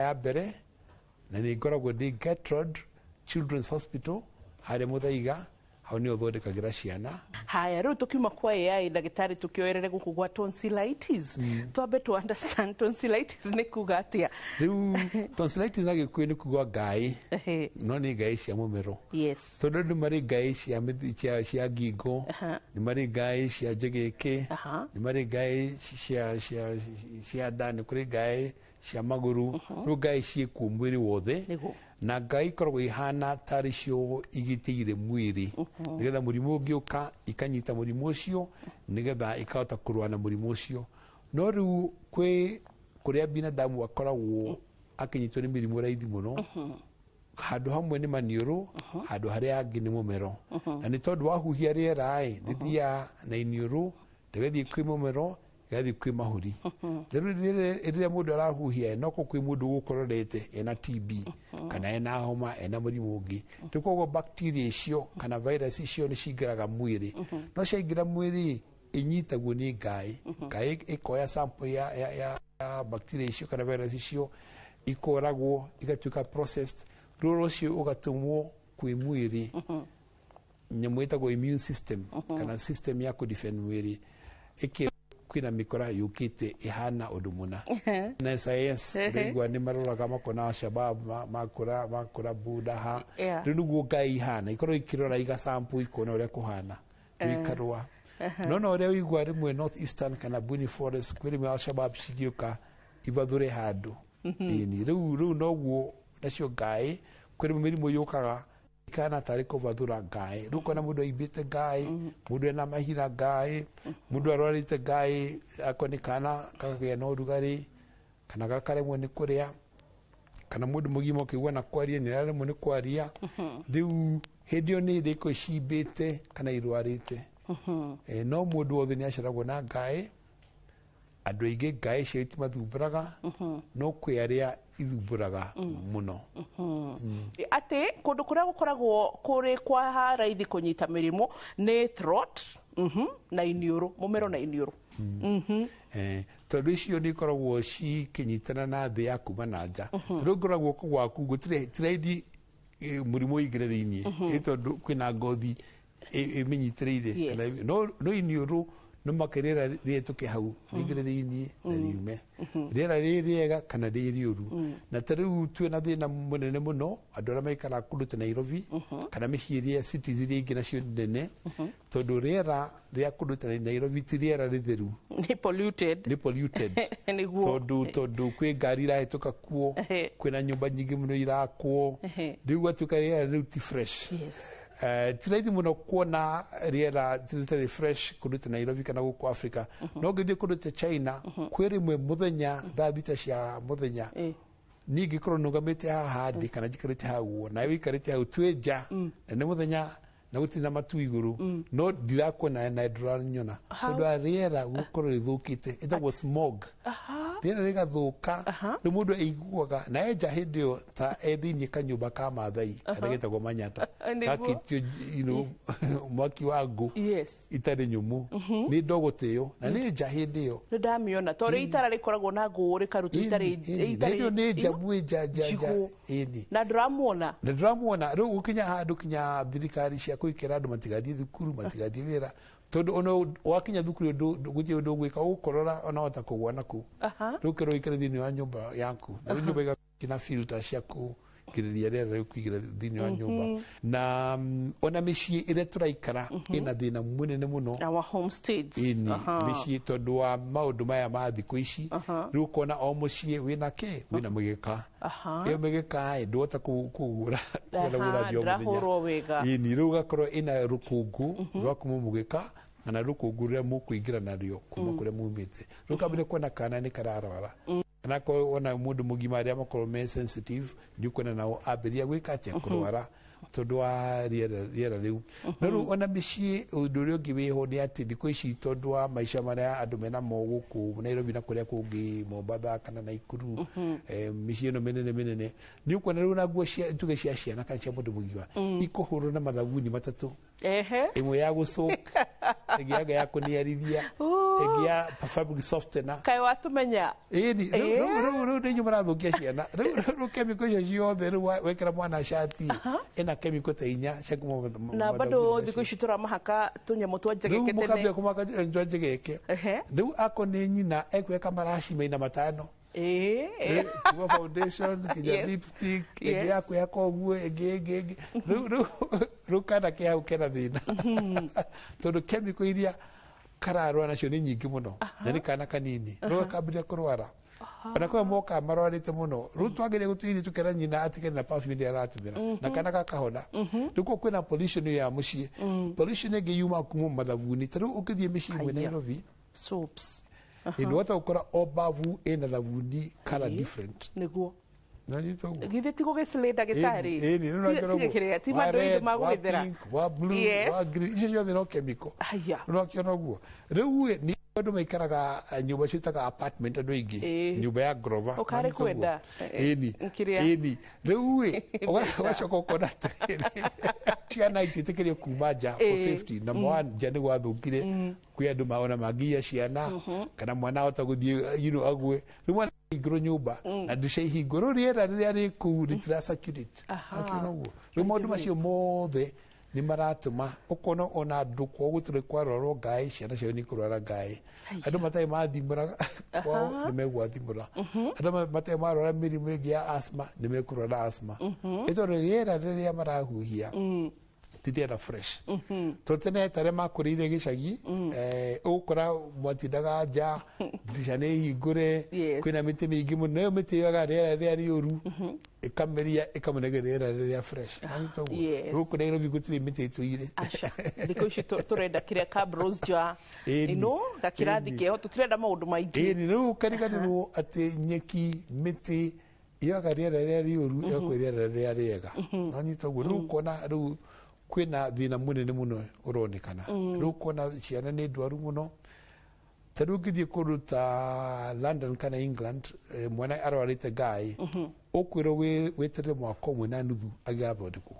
ya mbere na nĩ ngoragwo ndĩ Gertrude Children's Hospital harĩa Muthaiga hau nĩ ũthondekagira ciana. Haya, rĩu tukiuma kwa AI ndagĩtarĩ tukioerere gũkũ gwa tonsillitis. Twambe to understand tonsillitis nĩ kuga atĩa? Rĩu tonsillitis na Gĩkũyũ nĩ kuga ngaĩ, no nĩ ngaĩ cia mũmero. Yes. Tondũ nĩ marĩ ngaĩ cia ngingo, nĩ marĩ ngaĩ cia njegeke, nĩ marĩ ngaĩ cia nda, nĩ kũrĩ ngaĩ cia magũrũ, rĩu ngaĩ ciĩkuo mwĩrĩ wothe. Na ngaĩ ikoragwo ihana tarĩ cio igitĩire mwĩrĩ nigetha mũrimũ ũngĩũka ikanyita mũrimũ ũcio nigetha ikahota kũrũa na mũrimũ ũcio. No rĩu kwĩ kũrĩa binadamu akoragwo akĩnyitwo nĩ mĩrimũ raithi mũno, handũ hamwe nĩ maniũrũ, handũ harĩa hangĩ nĩ mũmero. Na nĩ tondũ wahuhia rĩera rĩthiaga na iniũrũ, rĩgathiĩ kwĩ mũmero, rĩgathiĩ kwĩ mahũri. Rĩrĩa mũndũ arahuhia no kwĩ mũndũ ũgũkororete ena TB kana ena homa, ena mũrimũ ũngĩ. Rĩu koguo bacteria icio kana virus icio nĩ cingĩraga mwĩrĩ. No ciaingĩra mwĩrĩ inyitagwo nĩ ngaĩ. Ngaĩ ĩkoya sample ya bacteria icio kana virus icio, ikoragwo igatuĩka processed, rũrũ ũcio ũgatũmwo kwĩ mwĩrĩ nyamũ ĩtagwo immune system kana system ya kũdefend mwĩrĩ. Kwina mikora yukite ihana ũndũ mũna. Na science rĩgwa nĩ maroraga makona Al-Shabaab makora Budaha, rĩu nĩguo ngaĩ ihana, ikorwo ikirora iga sample ikona ũrĩa kũhana ikarũa. No ũrĩa wĩigua rĩmwe North Eastern kana Buni Forest kwĩ rĩmwe Al-Shabaab cigĩũka ivathure handũ. Rĩu noguo nacio ngaĩ kwĩ rĩmwe mĩrimũ yũkaga kana tarĩ kũvathura ngaĩ. Rĩu kona mũndũ aimbĩte ngaĩ, mũndũ ena mahira ngaĩ, mũndũ arwarĩte ngaĩ, akoni kana kakagĩa na ũrugarĩ kana gakaremwo nĩ kũrĩa, kana mũndũ mũgima ũkĩigua na kwaria nĩ araremwo nĩ kwaria. Rĩu hĩndĩ ĩyo nĩ ndĩko cimbĩte kana irwarĩte. No mũndũ wothe nĩ aceragwo na ngaĩ. Andũ aingĩ ngaĩ cio itimathumbũraga, no kwĩ arĩa ithumbũraga mũno. Atĩ kũndũ kũrĩa gũkoragwo kũrĩ kwa raithi kũnyita mĩrimũ nĩ throat na iniũrũ, mũmero na iniũrũ. Tondũ icio nĩ ikoragwo cikĩnyitana na thĩ ya kuma na nja. Tondũ ngoragwo guoko gwaku gũtirĩ raithi mũrimũ ũingĩre thĩiniĩ, tondũ kwĩna ngothi ĩmĩnyitĩrĩire. No iniũrũ no makerera rĩetũke hau rĩngĩre thĩiniĩ na riume. Rĩera rĩ rĩega kana rĩ rĩũru. Na tarĩu twĩna thĩna mũnene mũno andũ arĩa maikaraga kũndũ ta Nairobi kana mĩciĩ ĩrĩa cities iria ingĩ nacio nene, tondũ rĩera rĩa kũndũ ta Nairobi ti rĩera rĩtheru, nĩ polluted. Tondũ kwĩ ngari irahĩtũka kuo, kwĩna nyũmba nyingĩ mũno irakwo, rĩu gatuĩka rĩera rĩu ti fresh. Ti raithi mũno kuona rĩera rĩtarĩ fresh kũndũ ta Nairobi kana gũkũ Africa. No ngĩthiĩ kũndũ ta China, kwĩ rĩmwe mũthenya thaa thita cia mũthenya niĩ ngĩkorwo nũgamĩte haha ndĩ kana njikarĩte hau, na wĩikarĩte hau twĩ nja na nĩ mũthenya na gũtirĩ na matu igũrũ, no ndirakuona na ndũranyona tondũ rĩera gũkorwo rĩthũkĩte, ĩtagwo smog. Rĩera rĩgathũka, rĩu mũndũ aiguaga na enja hĩndĩ ĩyo ta thĩiniĩ kanyũmba ka Maathai karĩa getagwo Manyatta gakĩtio mwaki wa ngũ itarĩ nyũmũ, nĩ ndogote ĩyo na nĩ nja hĩndĩ ĩyo. Nĩ ndamĩona tondũ itara rĩkoragwo na ngũ rĩkaruta itarĩ nĩ njamu nja na ndũramuona. Rĩu gũkinya handũ kinya thirikari cia kwĩkĩra andũ matigathiĩ thukuru, matigathiĩ wĩra, tondũ ona wakinya thukuru gũtirĩ ũndũ ũgwĩka, ũgũkorora ona hota kũgwa naku. Rĩu kerwo ũikare thĩiniĩ wa nyũmba yaku, na rĩu nyũmba ĩgakĩna filter cia kũgirĩrĩria rĩera rĩu kũingĩra thĩiniĩ wa nyũmba. Na ona mĩciĩ ĩrĩa tũraikara ĩna thĩna mũnene mũno, our homesteads, mĩciĩ tondũ wa maũndũ maya ma thikũ ici. Rĩu ũkona o mũciĩ wĩna wĩna mũgeka, ĩyo mĩgeka ndũhota kũgũra gũthambia o mũthenya. Rĩu ũgakorwo ĩna rũkũngũ rwa kuma mũgeka kana rũkũngũ rũrĩa mũkũingĩra narĩo kuma kũrĩa mumĩte. Rĩu kambere kuona kana nĩ kararwara kana ona mũndũ mũgima arĩa makorwo me sensitive, nĩ ũkuona nao ambĩrĩria gwĩka atĩa kũrwara. tondu wa riera riu no ru ona micii undu uri ungi wiho ni ati thiku ici tondu wa maisha maria andu mena mo guku Nairobi na kuria kungi Mombasa kana Naikuru micii ino minene ni ukona riu na nguo tuge cia ciana kana cia mundu mugiwa ikuhurwo na mathabuni matatu imwe ya gucoka ĩngĩ ya kũniarithia ĩngĩ ya fabric softener kai watumenya ĩni rĩu nĩ nyuma rathũkia ciana rĩu chemical icio ciothe rĩu wekĩra mwana shati ĩna chemical ta inya cia kuma na bado thikũ ici tũramahaka tũnyamũ twa njegeke tene rĩu mũkambia kũmaka twa njegeke rĩu ako nĩ nyina ekweka maraci maina matano tuwa foundation kinya lipstick ĩngĩ ya kwĩhaka ũguo ĩngĩ rĩu kana ke hau kena thĩna tondũ chemical iria kararwa nacio nĩ nyingĩ mũno na nĩ kana kanini rĩu akambĩrĩria kũrwara ona kwa moka marwarĩte mũno rĩu twagĩrĩire gũtuĩria tukera nyina atigane na perfume iria aratũmĩra na kana gakahona rĩu kũu kwĩna pollution ya mũciĩ pollution ĩngĩ yuma kuma mathabuni ta rĩu ũkĩthiĩ mĩciĩ imwe Nairobi soaps ĩno wata gũkora o bavu ĩna thabuni color different nĩguo Nanyitoguo. Githe tigo gĩcilĩ ndagĩtarĩ ti mandũ ma gwĩthera wa blue wa green icio ciothe no chemical no kĩona guo rĩu ni andũ maikaraga nyũmba ciĩtaga apartment andũ aingĩ nyũmba ya Grover ũkarĩ kwenda ĩni rĩu ũgacoka ũkona atĩrĩrĩ ciana itĩtĩkĩrio kuma nja for safety number one nja nĩ gwathũkire kwĩ andũ maona mangiia ciana kana mwana ahota gũthiĩ agwe rĩu mwana igũrũ nyũmba na ndirica ihingwo rĩu rĩera rĩrĩa rĩ kũu rĩtiracirculate akĩona guo rĩu maũndũ macio mothe nĩ maratũma ũkona ona andũ kwao gũtirĩ kwarorwo ngaĩ ciana ciao nĩ ikũrwara ngaĩ andũ matarĩ mathimũra kwao nĩ megwathimũra andũ matarĩ marwara mĩrimũ ĩngĩ ya asthma nĩ mekũrwara asthma ĩtondũ rĩera rĩrĩa marahuhia ti rĩera fresh to tene tarĩa makũrĩire gĩcagi ũgũkora mwatindaga nja ndirica nĩ hingũre kwĩna mĩtĩ mĩingĩ mũno ĩyo mĩtĩ yoga rĩera rĩrĩa rĩũru ĩkameria ĩkamũnege rĩera rĩrĩa fresh rĩu kũ Nairobi gũtirĩ mĩtĩ ĩtũire thikũ ici tũrenda kĩrĩa Cabros nja ĩno gakĩrathi kĩho tũtirenda maũndũ maingĩ ĩni rĩu ũkariganĩrwo atĩ nyeki mĩtĩ yoga rĩera rĩrĩa rĩũru ĩgakwĩ rĩera rĩrĩa rĩega nanyita guo rĩu ũkona rĩu kwĩna thĩna mũnene mũno ũronekana rĩu kuona ciana nĩ ndwaru mũno ta rĩu ũngĩthiĩ kũndũ ta London kana England mwana arwarĩte ngaĩ ũkwĩrwo weterere mwaka ũmwe na nuthu agĩgathondekwo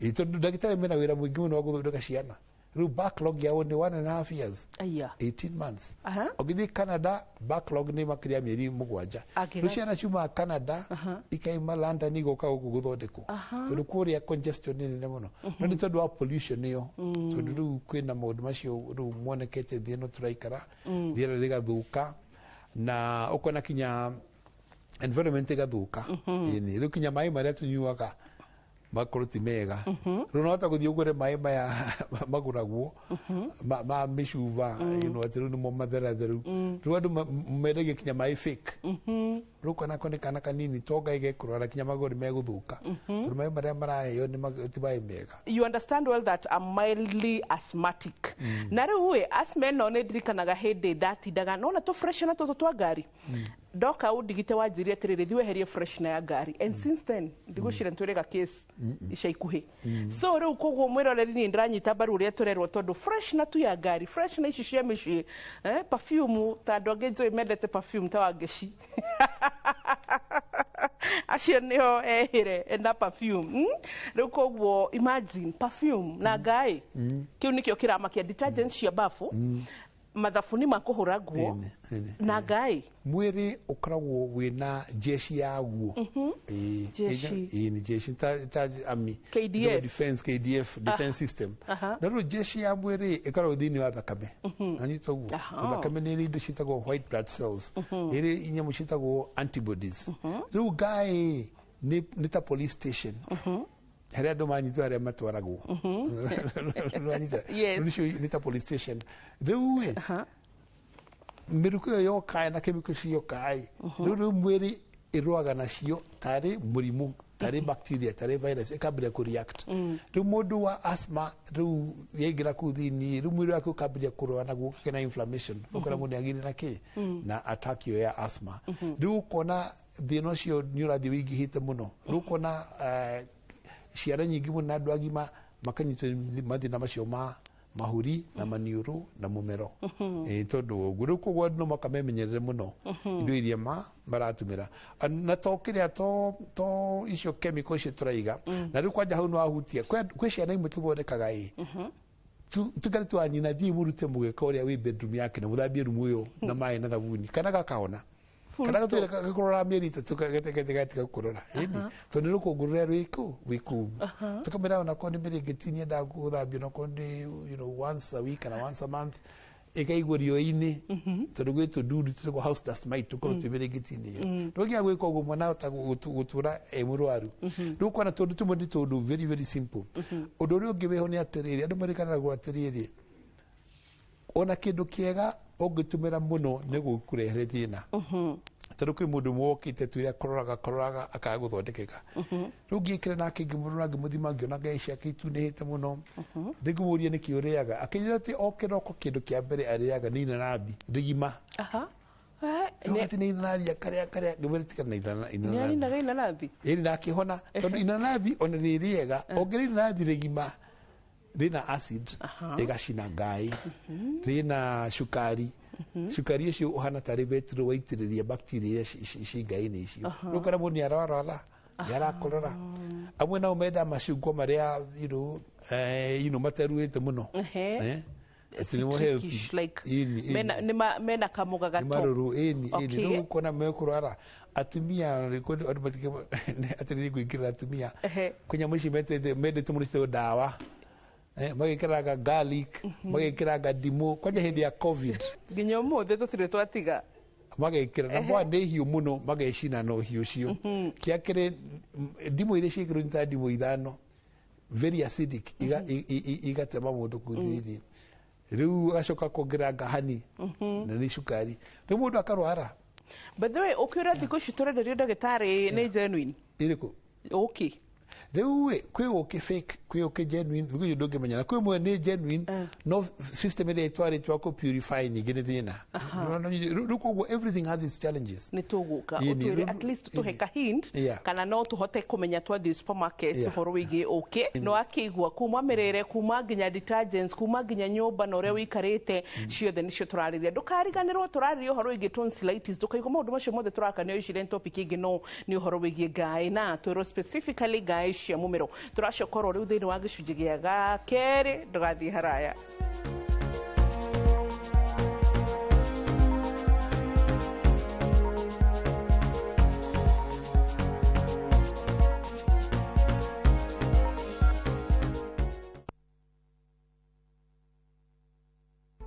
tondũ ndagĩtarĩ mena wĩra mũingĩ mũno wa gũthondeka ciana rĩu backlog yao nĩ 1.5 years 18 months ũgĩthiĩ Canada backlog nĩ makĩria mĩeri 7 rĩu ciana ciuma Canada ikaima London igoka gũkũ gũthondekwo tondũ kũrĩa congestion nĩ nene mũno no nĩ tondũ wa pollution ĩyo tondũ rĩu kwĩna maũndũ macio rĩu monekete thĩ ĩno tũraikara rĩera rĩgathũka na ũkona kinya environment ĩgathũka rĩu kinya maĩ marĩa tũnyuaga makorwo ti mega rĩu no hota gũthiĩ ũgũre maĩ maya magũragwo ma mĩcuba atĩ rĩu nĩmo matheratheru rĩu andũ mendagia kinya maĩ fake rĩu kanako nĩ kana kanini to ngai gekũrwara kinya magũrũ megũthũka tondũ maĩ marĩa maraheo ti maĩ mega. You understand well that I'm mildly asthmatic na rĩu asthma ĩno nĩ ndirikanaga hĩndĩ ndatindaga nona tũ freshener tũtũ twa ngari ndoka ũndigite wanjirie atĩrĩrĩ thiĩ weherie freshener ya ngari and since then ndigũcira nĩtwĩrĩga case ica ikuhĩ so rĩu koguo mwĩroreri niĩ ndĩranyita mbaru ũrĩa tũrerwo tondũ freshener tu ya ngari freshener ici cia mĩciĩ perfume ta andũ angĩ njũĩ mendete perfume ta Wangeci acio nĩo ehĩre na perfume rĩu koguo imagine perfume na ngaĩ kĩu nĩkĩo kĩramakia detergent cia bafu mathabuni ma kũhũra nguo na ngaĩ mwĩrĩ ũkoragwo wĩna jeshi yaguo ni jeshi ta army KDF defense system na rĩu jeshi ya mwĩrĩ ĩkoragwo thĩinĩ wa thakame anyita ũguo thakame nĩ indo ciĩtagwo white blood cells ĩrĩ inyamũ ciĩtagwo antibodies rĩu ngaĩ nĩ ta police station harĩa andũ manyitwo harĩa matwaragwo nĩ ta police station rĩu mĩrukĩ ĩyo yokaĩ na chemical ciyokaĩ rĩu mwĩrĩ ĩrũaga nacio tarĩ mũrimũ tarĩ bacteria tarĩ virus ĩkambĩrĩria kũreact rĩu mũndũ wa asthma rĩu yaingĩra kũu thĩinĩ rĩu mwĩrĩ wake ũkambĩrĩria kũrũa naguo kena inflammation ũkora mũndũ nĩagĩire na kĩ na attack ĩyo ya asthma rĩu ũkona thĩna ũcio nĩ ũrathiĩ wĩingĩhĩte mũno rĩu ũkona ciara nyingi muno andu agima makanyitwo mathina macio mahuri na maniuru na mumero tondu guru kugwa no makamenyerere muno indo iria maratumira na tokiria to icio chemicals cituraiga na riu kwanja hau no ahutia kwi ciana imwe tuthondekaga tukari twanyina thii murute mugeka uria wi bedroom yake na muthambie rumu uyo na mai na thabuni kana gakaona kana gatwire gakurora mieri tukagetegetika kurora to ni rukungurura wiku tukamera ona kondi mbere getinia da guthambio na kondi once a week and once a month ikaigurio ini tondu gwitu dudu tuko house dust mite tukoro tubere getinia ndogia gwika uguo mwana gutura murwaru ruko na tondu tumwe tondu very very simple undu uri ungiweho ni atiriri andu marikana gwa atiriri ona kindu kiega ungitumira muno ni gukurehere thina tondu kwi mundu mwokite tuira kororaga akaga guthondekeka riu ngikira nake ngimurora ngimuthima ngiona ngai ciake itunihite muno ndingumuria niki uriaga akinyira ati okiroko kindu kia mbere ariaga ni inanathi rigima Nogati ni inanathi akaria ngimuritika na inanathi iri nakihona tondu inanathi ona ririega ongera inanathi rigima rina acid igacina ngai rina shukari shukari icio uhana tari betro waitiriria bacteria ici ngai-ini icio rukara muni ararwara yarakorora amwe nao menda macungwa maria materuite muno mena kamuga gato maruru no kona mekurara atumia atiri kuingira atumia kunya muci mendete muno dawa magikiraga garlic magikiraga ndimu kwanja hindi ya covid nginya mothe tutire twatiga magikira na bwa ne hiu muno magecina no hiu cio kiakire ndimu ile cikiro nta ndimu ithano very acidic igatema mundu kuthiri riu acoka kuongeraga hani na ni cukari riu mundu akarwara by the way ukiura thiko citurenderio ndagitari ni genuine iriku okay riu kwi fake kwi genuine thugu ndungi menyana kwi mwe ni genuine no system ile itwari twa ko purify ni gine thina ruko everything has its challenges ni tuguka utwire at least tuheka hint kana no tuhote kumenya twa the supermarket horo wigi okay no akigwa kuma merere kuma ginya detergents kuma ginya nyumba no ria wikarite ciothe nicio turariria ndukariganirwo turaririo horo wigi tonsillitis dukaigwa maundu macio mothe turakanio icire topic ingi no ni horo wigi ngai na twiro specifically ngai cia mumero turacokoro riu thiini wa gicunji gia gakeri ndugathie haraya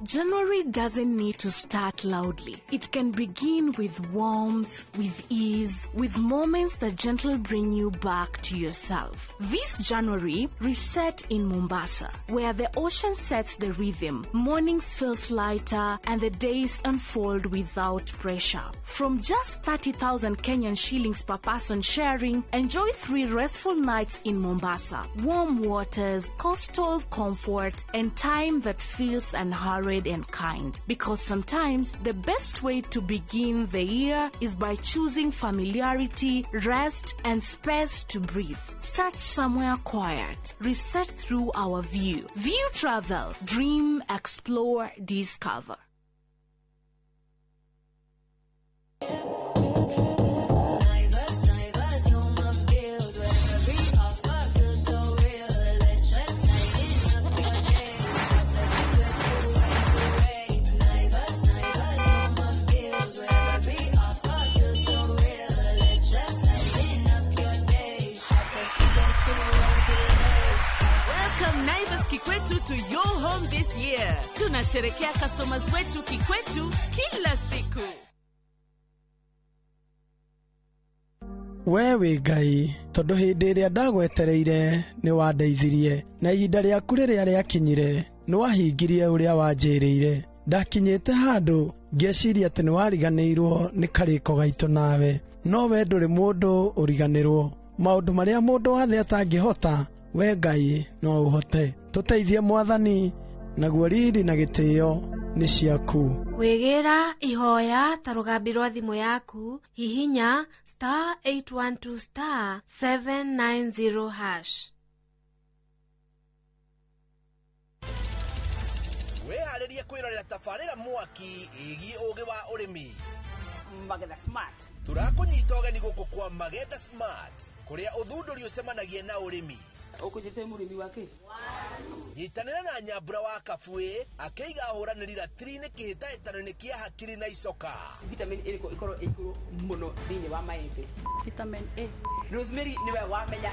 January doesn't need to start loudly. It can begin with warmth, with ease, with moments that gently bring you back to yourself. This January, reset in Mombasa, where the ocean sets the rhythm, mornings feels lighter, and the days unfold without pressure. From just 30,000 Kenyan shillings per person sharing, enjoy 3 restful nights in Mombasa, warm waters, coastal comfort, and time that feels unhurried and kind. Because sometimes the best way to begin the year is by choosing familiarity, rest, and space to breathe. Start somewhere quiet. Reset through our view. View travel. Dream, explore, discover. To your home this year. Tunasherekea customers wetu kikwetu kila siku. Wewe Ngai, tondu hindi iria ndagwetereire ni wandeithirie na ihinda rĩaku rĩrĩa rĩakinyire ni wahingirie uria wanjĩrĩire. Ndakinyĩte handu ngeciria atĩ nĩ wariganĩirwo nĩ karĩko gaitũ nawe, no we ndũrĩ mũndũ ũriganĩrwo. Maũndũ marĩa mũndũ wothe atangĩhota, we Ngai no uhote. Tuteithie Mwathani, naguo riri na gĩtĩo nĩ ciaku. Kwĩgĩra ihoya ta rũgambi rwa thimũ yaku, hihinya *812*790#. Wĩharĩrie kwĩrorera tabarĩra mwaki ĩgiĩ ũgĩ wa ũrĩmi. Magetha Smart. Tũrakũnyita ũgeni gũkũ kwa Magetha Smart, kũrĩa ũthundũri ũcemanagia na ũrĩmi. Ũkũnjĩte mũrĩmi wake? Nyitanĩra na Nyambura wa Kabuĩ akĩiga ahũranĩri ratiri-inĩ kĩhĩtahĩtano-inĩ kĩa hakiri na icoka. Vitamin ĩrĩkũ ĩkorwo ĩkũrũ mũno thĩinĩ wa maembe? Vitamin A. Rosemary nĩwe wamenya.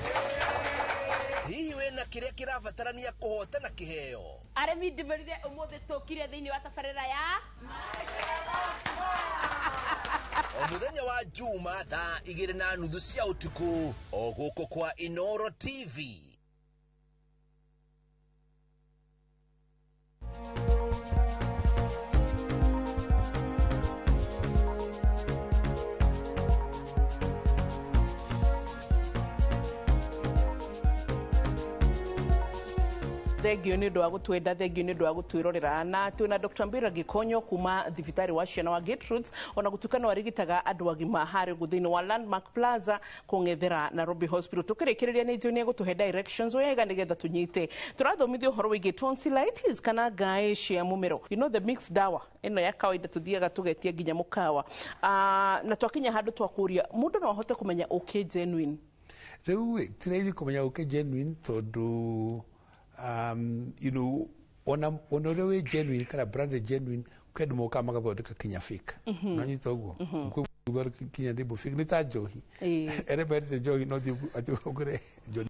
Hihi wĩna kĩrĩa kĩrabatarania kũhotana kĩheo? Arĩmi ndĩmerire ũmũthĩ tũkire thĩinĩ wa tabarĩra ya o mũthenya wa Juma thaa 2:30 cia ũtukũ o gũkũ kwa Inoro TV. Thengio nĩ ũndũ wa gũtwenda, thengio nĩ ũndũ wa gũtwĩrorera, na twĩna Dr. Mbira Gikonyo kuma thibitarĩ wa ciana wa Gertrudes, ona gũtuĩka no arigitaga andũ agima harĩ thĩinĩ wa Landmark Plaza kũng'ethera Nairobi Hospital. Tũkĩrĩkĩrĩria nĩ John egũtũhe directions wega nĩgetha tũnyite. Tũrathomithio ũhoro wĩgiĩ tonsillitis kana ngaĩ cia mũmero. You know the mixed dawa ĩno ya kawaida tuthiaga tugetia nginya mũkawa. Na twakinya handũ twakũria mũndũ no ahote kũmenya okay genuine. Rĩu tĩraithi kũmenya okay genuine tondũ you know, ona ũrĩa wĩ genuine kana branded genuine kwendu moka magathondeka kinya fake. Na nyita ũguo. Gũthondeka kinya ndĩbo fake nĩ ta njohi. Ere bere njohi no thi ũgũre njohi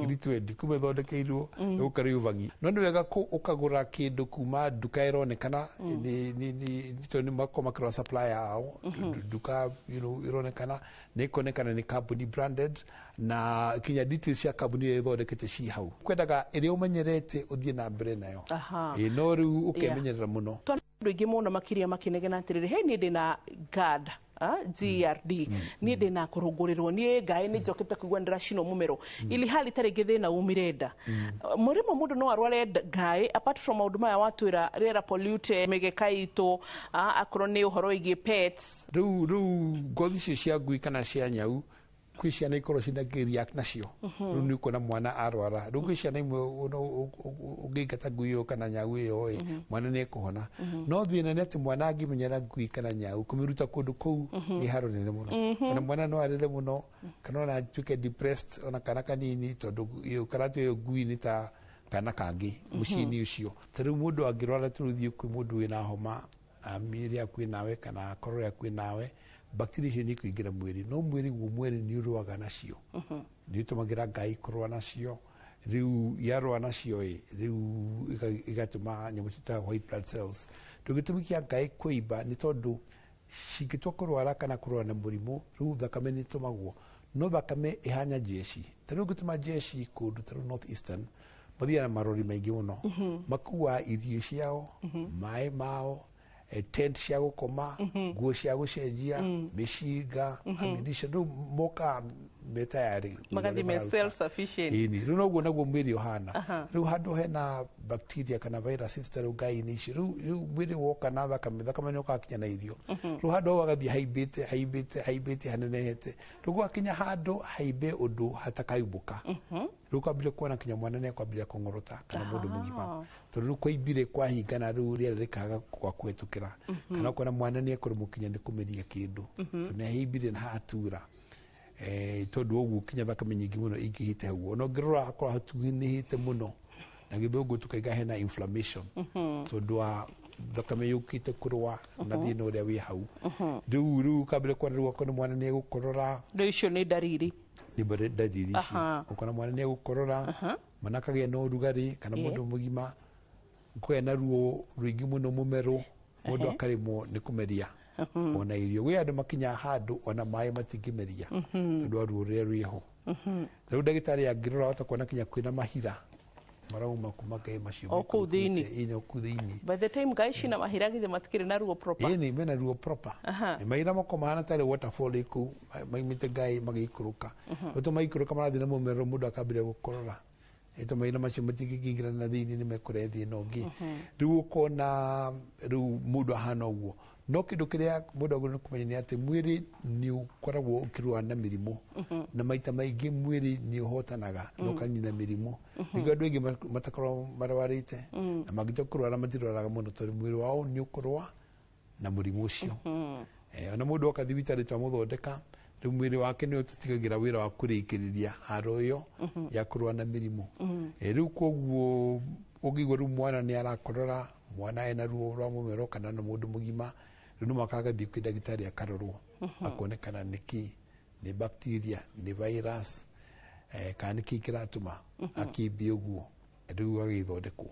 gritwendi kumethondekeirwo ũkarĩ ũvangi. No nĩ wega ũkagũra kĩndũ kuma nduka ĩronekana nĩ makoma kĩrwa supplier yao nduka ĩronekana nĩ ĩkonekana nĩ company branded na kinya details cia company ĩrĩa ĩthondekete ci hau. Kwendaga ĩrĩa ũmenyerete ũthiĩ na mbere nayo. No rĩu ũkemenyerera mũno. Andũ aingĩ mũno makĩria makinegena atĩrĩrĩ he nĩ ndĩ na GARD GRD niĩ ndĩ na kũrũngũrĩrwo niĩ ngaĩ nĩ njokete kũigua ndĩracinwo mũmero ili hali tarĩ thĩna umire nda mũrĩmo mũndũ no arware ngaĩ apart from maũndũ maya watwĩra rĩera pollute mĩgeka itũ akorwo nĩ ũhoro wĩgiĩ pets rĩu ngothi icio cia ngui kana cia nyau kwĩ ciana ikorwo cina react nacio rĩu nĩ kuona mwana arwara rĩu kwĩ ciana imwe ũngĩingata ngui ĩyo kana nyau ĩyo mwana nĩ ekũhona no thĩna nĩ atĩ mwana angĩmenyera ngui kana nyau kũmĩruta kũndũ kũu nĩ haro nene mũno ona mwana no arĩre mũno kana ona atuĩke depressed ona kana kanini tondũ karatu ĩyo ngui nĩ ta kana kangĩ mũciĩ-inĩ ũcio ta rĩu mũndũ angĩrwara tũrũthiĩ kwĩ mũndũ wĩna homa ĩrĩa kwĩ nawe kana korora kwĩ nawe bacteria icio nĩ kũingĩra mwĩrĩ no mwĩrĩ nĩ ũrũaga nacio nĩ ũtũmagĩra ngai kũrũa nacio rĩu yarũa nacio rĩu igatũma nyamũ cita white blood cells gĩtũmi kĩa ngai kũimba nĩ tondũ cingĩtua kũrwara kana kũrũa na mũrimũ rĩu thakame nĩ ĩtũmagwo no thakame ĩhanya jeshi ta rĩu gĩtũma jeshi kũndũ ta rĩu north eastern mathiaga na marori maingĩ mũno makuua irio ciao maĩ mao tent cia gũkoma nguo cia gũcenjia mĩcinga ammunition rĩu moka metayarĩ magathime self sufficient rĩu noguo naguo mwĩrĩ ũhana rĩu handũ hena bacteria kana virus citarĩ ngai-inĩ icio rĩu mwĩrĩ woka na thakame nĩ ũkakinya na irio rĩu handũ hau agathiĩ haibĩte hanenehete rĩu gwakinya handũ haimbe ũndũ hatakaimbũka rĩu kwambire kuona kinya mwana nĩ akwambire kũng'orota kana mũndũ mũgima tondũ rĩu kwaimbire kwahingana rĩu rĩera rĩkaga gwa kũhetũkĩra kana kuona mwana nĩ ekũrũmũkinya nĩ kũmeria kĩndũ tondũ nĩ ahimbire na hatura tondũ ũguo kinya thakame nyingĩ mũno ingĩhĩte hau ona ũngĩrora hakorwo hatunĩhĩte mũno na gĩthũngũ tukaiga hena inflammation tondũ wa thakame yũkĩte kũrũa na thĩna ũrĩa wĩ hau rĩu kambire kuona rĩu akorwo mwana nĩ egũkorora rĩu icio nĩ ndariri nĩ ndariri icio ũkona mwana nĩ egũkorora mwana akagĩa na ũrugarĩ kana mũndũ mũgima kũgĩa na ruo rũingĩ mũno mũmero mũndũ akaremwo nĩ kũmeria ona irio gwĩ andũ makinya handũ ona maĩ matingĩmeria tondũ wa ruo rũrĩa rwĩho rĩu ndagĩtarĩ angĩrora ahota kuona kinya kwĩna mahira marauma kuma ngai macio kũu thĩinĩ by the time ngai cina mahira githĩ matikĩrĩ na ruo proper nĩ mena ruo proper mahira mako mahana tarĩ waterfall kũu maimĩte ngai magĩikũrũka gũtũ maikũrũka marathiĩ na mũmero mũndũ akambire gũkorora eto maina macio matikigingira na thini ni mekure thina ungi riu ukona riu mundu ahana uguo no kindu kiria mundu aguru kumenya ni ati mwiri ni ukoragwo ukirua na mirimu na maita maingi mwiri ni uhotanaga no kanina mirimu nigo andu aingi matakorwo marwarite na magito kurwara matirwaraga muno tori mwiri wao ni ukorwa na murimu ucio ona mundu oka thibitari twa muthondeka riu mwiri wake ni ututigagira wira wa kurikiriria haro yo ya kurwa na mirimu riu koguo ugigwo riu mwana ni arakorora mwana ena ruo rwa mumero kana na mundu mugima riu no makaga thii kwi ndagitari akarorwo akonekana niki ni bacteria ni virus kana niki kiratuma akimbi uguo riu agithondekwo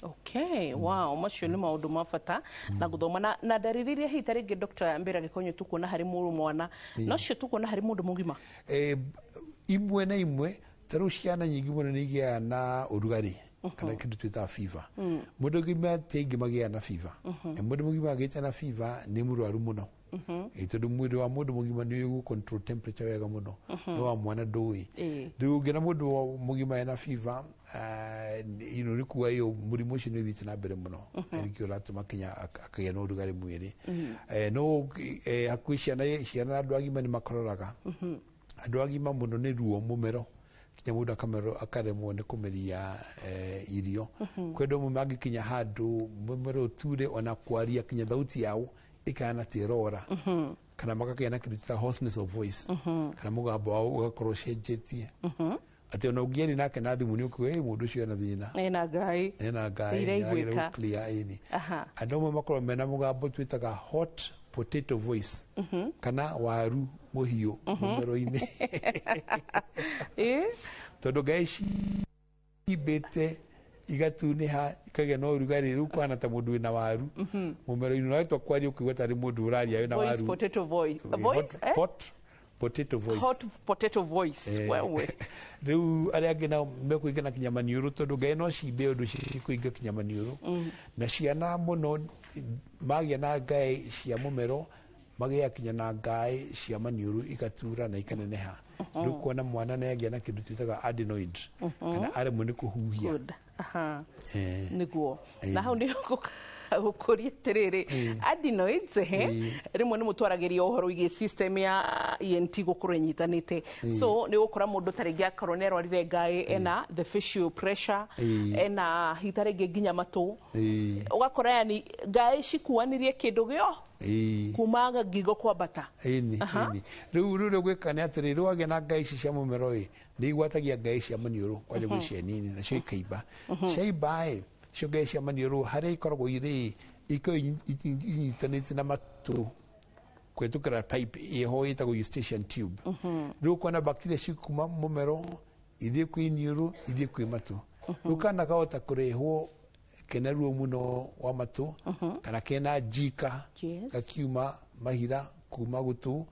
Okay, wow, macio ni maundu mabata na guthoma na dariri iria hitari ngi Dr. Mbira Gikonyo tukuona hari muru mwana no cio tukuona hari mundu mugima imwe na imwe taru ciana nyingi muno ni gia na urugari kana kindu twita fever mundu gima teingi magia na fever mundu mugima agita na fever ni murwaru muno ito mwiri wa mundu mugima ni ugu control temperature wega muno no wa mwana ndui riu ngina mundu mugima ena fever rikuga iyo murimu ucio ni thite na mbere muno nikio ratuma kinya akagia no rugari mwiri no hakui ciana andu agima ni makororaga andu agima muno ni ruo mumero kinya mundu akaremwo ni kumeria irio kwedo mumagi kinya handu mumero ture ona kwaria kinya thauti yao ikana tirora kana makagia na kindu ta hoarseness of voice kana mugambo wao ugakorwo cenjetie ati ona ugieni nake na thimu ni ukwe mundu cio na thina ena ngai iraigwika clear ini andu makorwo mena mugambo twitaga hot potato voice kana waru muhiu mumero-ini tondu ngai ibete igatuniha ikagia no rugari riu kwana ta mundu ina waru mumero-ini no etwa kwari ukigwa tari mundu uraria ina waru potato voice hot potato voice hot potato voice wewe riu aria ngina mekuigana kinya maniuru tondu ngai no cibe undu cikuinga kinya maniuru na ciana muno magia na ngai cia mumero magia kinya na ngai cia maniuru igatura na ikaneneha riu kuona mwana negia na kindu twitaga adenoid kana are muni kuhuhia niguo na hau ni gukuria tiriri adenoids rimwe ni mutwaragiria uhoro igi system ya ENT gukura nyitanite so ni gukora mundu taringi akorwo ne rwarire ngai ena the facial pressure ena hitaringi nginya matu ugakora yani ngai cikuanirie kindu gio kumaga ngigo kwambata riu gwikane atiri riu agia na ngai cia mumero ni igwatagia ngai cia maniuru kwaje gwicia nini na cio ikaiba ciaiba cio cia maniuru haria ikoragwo iri inyitanite na matu kwetukira pipe iho itagwo eustachian tube riu kuona bacteria cikuma mumero ithie kwi niuru ithie kwi matu riu kana kahota kurehwo kena ruo muno wa matu kana kena jika gakiuma mahira kuma gutu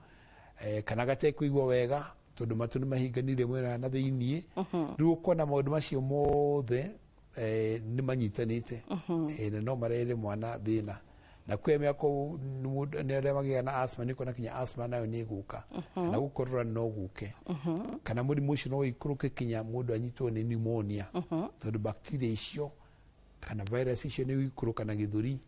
kana gate kuigwa wega tondu matu ni mahinganire mwena na thiini riu kuona maundu macio mothe ni manyitanite na no marere mwana thina na kwemea ko ni aria magia na asthma ni kona kinya asthma nayo ni guka kana gukorora no guke kana murimu ucio no ikuruke kinya mundu anyitwo ni pneumonia tondu bacteria icio kana virus icio ni ikuruka na githuri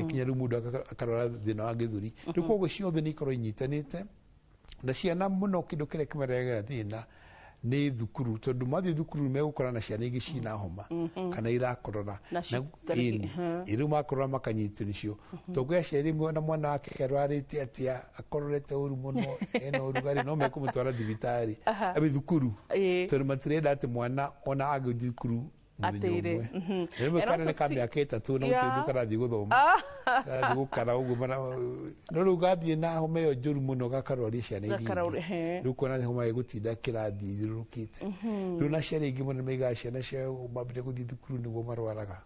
kinya riu mundu akarora thina wa githuri riu koguo ciothe ni ikorwo inyitanite na ciana muno kindu kiria kimarehera thina ni thukuru tondu mathi thukuru megukora na ciana ingi cina homa kana irakorora na iru makorora makanyitwo nicio togwe ciari na mwana wake arwarite atia akororete uru muno ena urugari no mekumutwara thibitari abi thukuru tondu matirenda ati mwana ona agithii thukuru atire nime kana ne kambia keta tu no kindu karathi guthoma karathi gukara ugu mana no rugathie na homa yo njuru muno gakarori ciana iria rukona homa igutinda kirathi irukite runa ciana ingi muno meiga ciana cia mabire guthi thukuru niguo marwaraga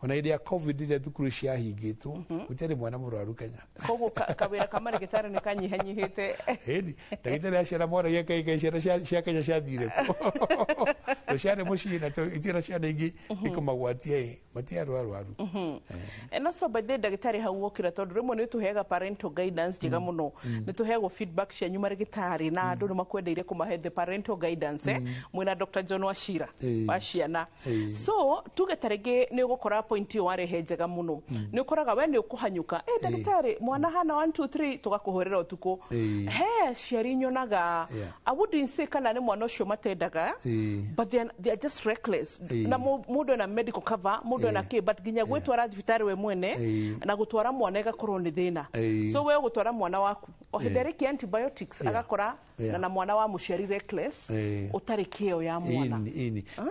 ona ile ya covid ile thukuru cia hingitwo gutari mwana murwaru Kenya koguo kawira kamari gitari ni kanyihanyihite ndagitari aciara mora ya kai ciana cia Kenya cia thire ciana muciĩ na itira ciana ingĩ ikomagwatia matiarwaru no so by the ndagĩtarĩ hau wokĩra tondũ rĩmwe nĩ tũheaga parental guidance njega mũno nĩ tũheagwo feedback cianyu marĩgĩtarĩ na andũ nĩ makwendeire kũmahe the parental guidance mwĩna Dr. John Wachira wa ciana so tuge tarĩngĩ nĩ ũgũkora point ĩyo warehe njega mũno nĩ ũkoraga we nĩ ũkũhanyũka ndagĩtarĩ mwana hana 1 2 3 tũgakũhũrĩra ũtukũ he ciari nyonaga I wouldn't say kana nĩ mwana ũcio matendaga but they are just reckless na mũndũ na medical cover mũndũ na kĩ but nginya gwĩtwara thibitarĩ we mwene na gũtwara mwana ĩgakorwo nĩ thĩna so we gũtwara mwana waku o hĩndĩ ĩrĩkia antibiotics agakora na mwana wa mũciari reckless ũtarĩ kĩo ya mwana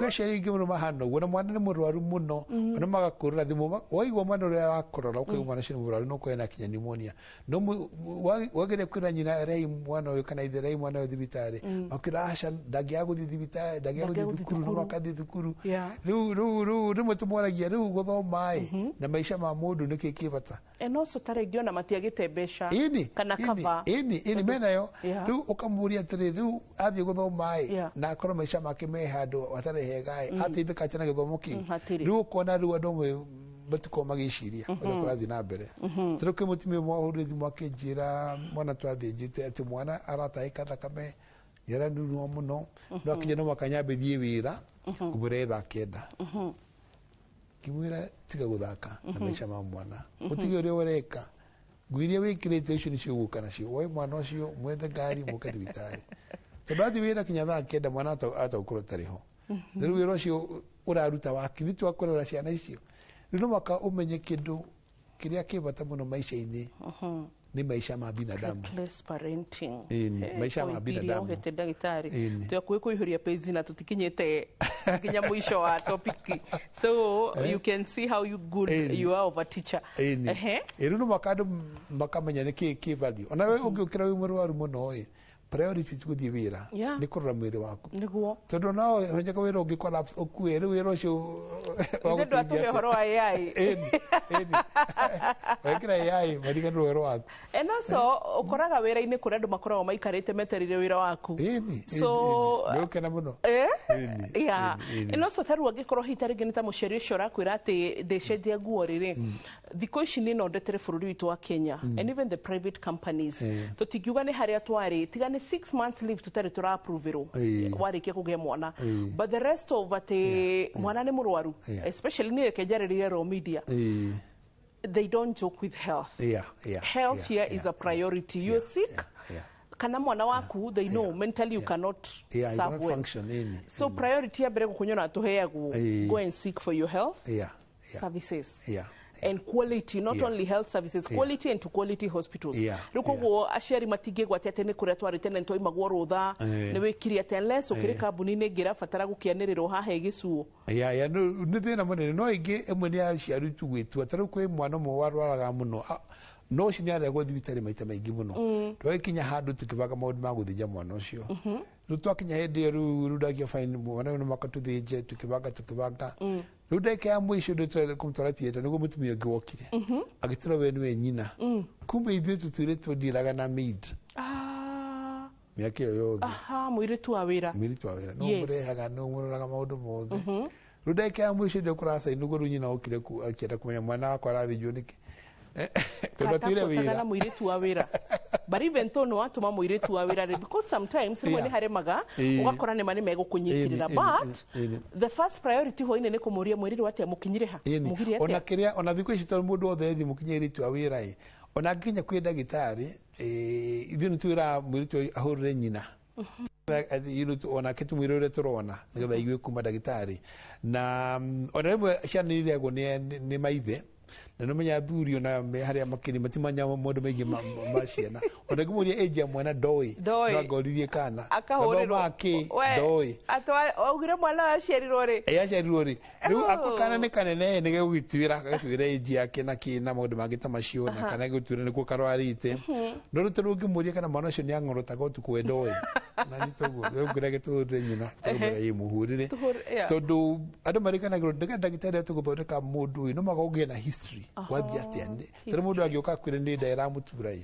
we ciari ingĩ mũno mahana ũguo na mwana nĩ mũrwaru mũno na magakũrĩra thimũ waigua mwana ũrĩa arakorora ũkaigua mwana ũcio nĩ mũrwaru no kwĩ na kinya pneumonia no wagĩrĩire kwĩra nyina rei mwana ũyũ kana ithe rei mwana ũyũ thibitarĩ makĩra aca ndangĩaga gũthiĩ thibitarĩ ndangĩaga gũthiĩ thukuru no makathiĩ thukuru rĩu rĩmwe tũmoragia rĩu gũthoma na maica ma mũndũ nĩkĩ kĩbata no so tarĩngĩ ona matiagĩte mbeca kana cover menayo rĩu ũkamũria atĩrĩ rĩu athiĩ gũthoma na akorwo maica make me handũ atarĩ hega ateithĩka atĩ na gĩthomo kĩu rĩu ũkona rĩu andũ amwe batuko magiciria wala kurathi na mbere turuke mutimio mwahuri thimake njira mwana twathĩnjĩte ati mwana arataika thakame yara nuru muno no akinya no makanyambithie wira kubure thakenda kimwira tiga guthaka na maisha ma mwana utige uri ureka gwirie wikirite icio nicio guka nacio woi mwana ucio mwethe ngari muke thibitari tondu wira kinya thakenda mwana ataukorwo tariho riu wira ucio uraruta waki twakorera ciana icio rino maka umenye kindu kiria kibata muno maisha-ini ni maisha ma binadamu reckless parenting maisha ma binadamu hete ndagitari tuyakuwe kuihuria page na tutikinyete kinya mwisho wa topic so you can see how good you are of a teacher rino maka andu makamenya ni ki value ona we ungiukira wi murwaru muno priority tuguthie wira ni kurora mwiri waku niguo tondu no honyeka wira ungi collapse okue ri wira ucio ndio atuhe horo wa AI wekira AI mariga wira waku so ukoraga wira-ini kuri andu makoragwo maikarite meterire wira waku so ndukena muno so taru angikorwo hitarĩngĩ nĩ ta mũciari ũcio ũrakwĩra atĩ ndĩcenjia nguo rĩrĩ thikũ ici nĩ nondetere bũrũri witũ wa Kenya and even the private companies tũtingiuga nĩ harĩa twarĩ tiga nĩ 6 months leave tutari tura approverwo warĩkia kũgĩa mwana but the rest of mwana nĩ mũrwaru especially ni rekenjarĩria raw media they don't joke with health health here is a priority you're sick kana mwana waku they know mentally you cannot serve well so priority ya mbere gũkunyona tuheagwo go and seek for your health services and quality, not only health services, quality and to quality hospitals. Rukogo aciari matingĩgwate atĩ nĩ kũrĩa twarĩte na nĩtwaimagwo rũtha nĩ wĩkiri atĩ unless ũkĩrĩ kambuni-inĩ ĩngĩ ĩrabatara gũkĩanĩrĩrwo haha gĩcuo nĩ thĩna mũnene no ingĩ ĩmwe nĩ aciari tugĩtua tarĩu kwĩ mwana ũmwe warwaraga mũno no ũcio nĩ arehwo thibitarĩ maita maingĩ mũno twagĩkinya handũ tũkĩbanga maũndũ ma gũthĩnja mwana ũcio rĩu twakinya hĩndĩ ĩyo rĩu ndagĩa fine mwana ũyũ nĩ maka tũthĩnje tũkĩbanga rĩu ndagĩka ya mũico ndĩ kũmũtwara theatre nĩguo mũtumia ũngĩ wokire agĩtũra we nĩwe nyina kumbe ithuĩ tũtuĩrĩtwo ndiraga na maid mĩaka ĩyo yothe mũirĩtu wa wĩra no mũrehaga no mũroraga maũndũ mothe rĩu ndagĩka ya mũico ndĩ kũrasa nĩguo rĩu nyina okire akĩenda kũmenya mwana wakwa arathĩnjwo nĩkĩ tũtuire wĩra mũirĩtu wa wĩra but even though no atuma mũirĩtu wa wĩra because sometimes rĩmwe nĩ haremaga ũgakora nĩ mani megũkũnyitĩrĩra but the first priority ho-inĩ nĩ kũmũria mwĩrĩru atĩa mũkinyire ha mũgirie atĩa ona thikũ ici tondũ mũndũ wothe ethi mũkinyĩrĩtu wa wĩra ona nginya kwĩ ndagĩtarĩ ithuĩ nĩ twĩraga mũirĩtu ahũrĩre nyina ona ketumwire ũrĩa tũrona nĩgetha igue kuma ndagĩtarĩ na ona rĩmwe ciana irĩagwo nĩ maithe na no menya thuri ona harĩa makini matimanya mũndũ maingĩ ma ciana ona ngĩmũria age ya mwana ndoi no ngoririe kana akahũrĩrwo ndoi augire mwana aciarirwo rĩ aciarirwo rĩ rĩu ako kana nĩ kanene nĩ gũgĩtuĩra age yake na kĩna maũndũ mangĩ ta macio na kana gũtuĩra nĩkuo karwarĩte no rĩu ngĩmũria kana mwana ũcio nĩ ang'orotaga ũtukũ we ndoi na ni togo rä ngä rä tå ndä nyina tåmera ä må hå rä rä tondå andå marĩkanagĩrwo ndagĩtarĩ atå gå thondeka må ndå ũyũ no magogä na history wathi atä tondå må ndå angä å ka kwä rä nä nda ĩramũtura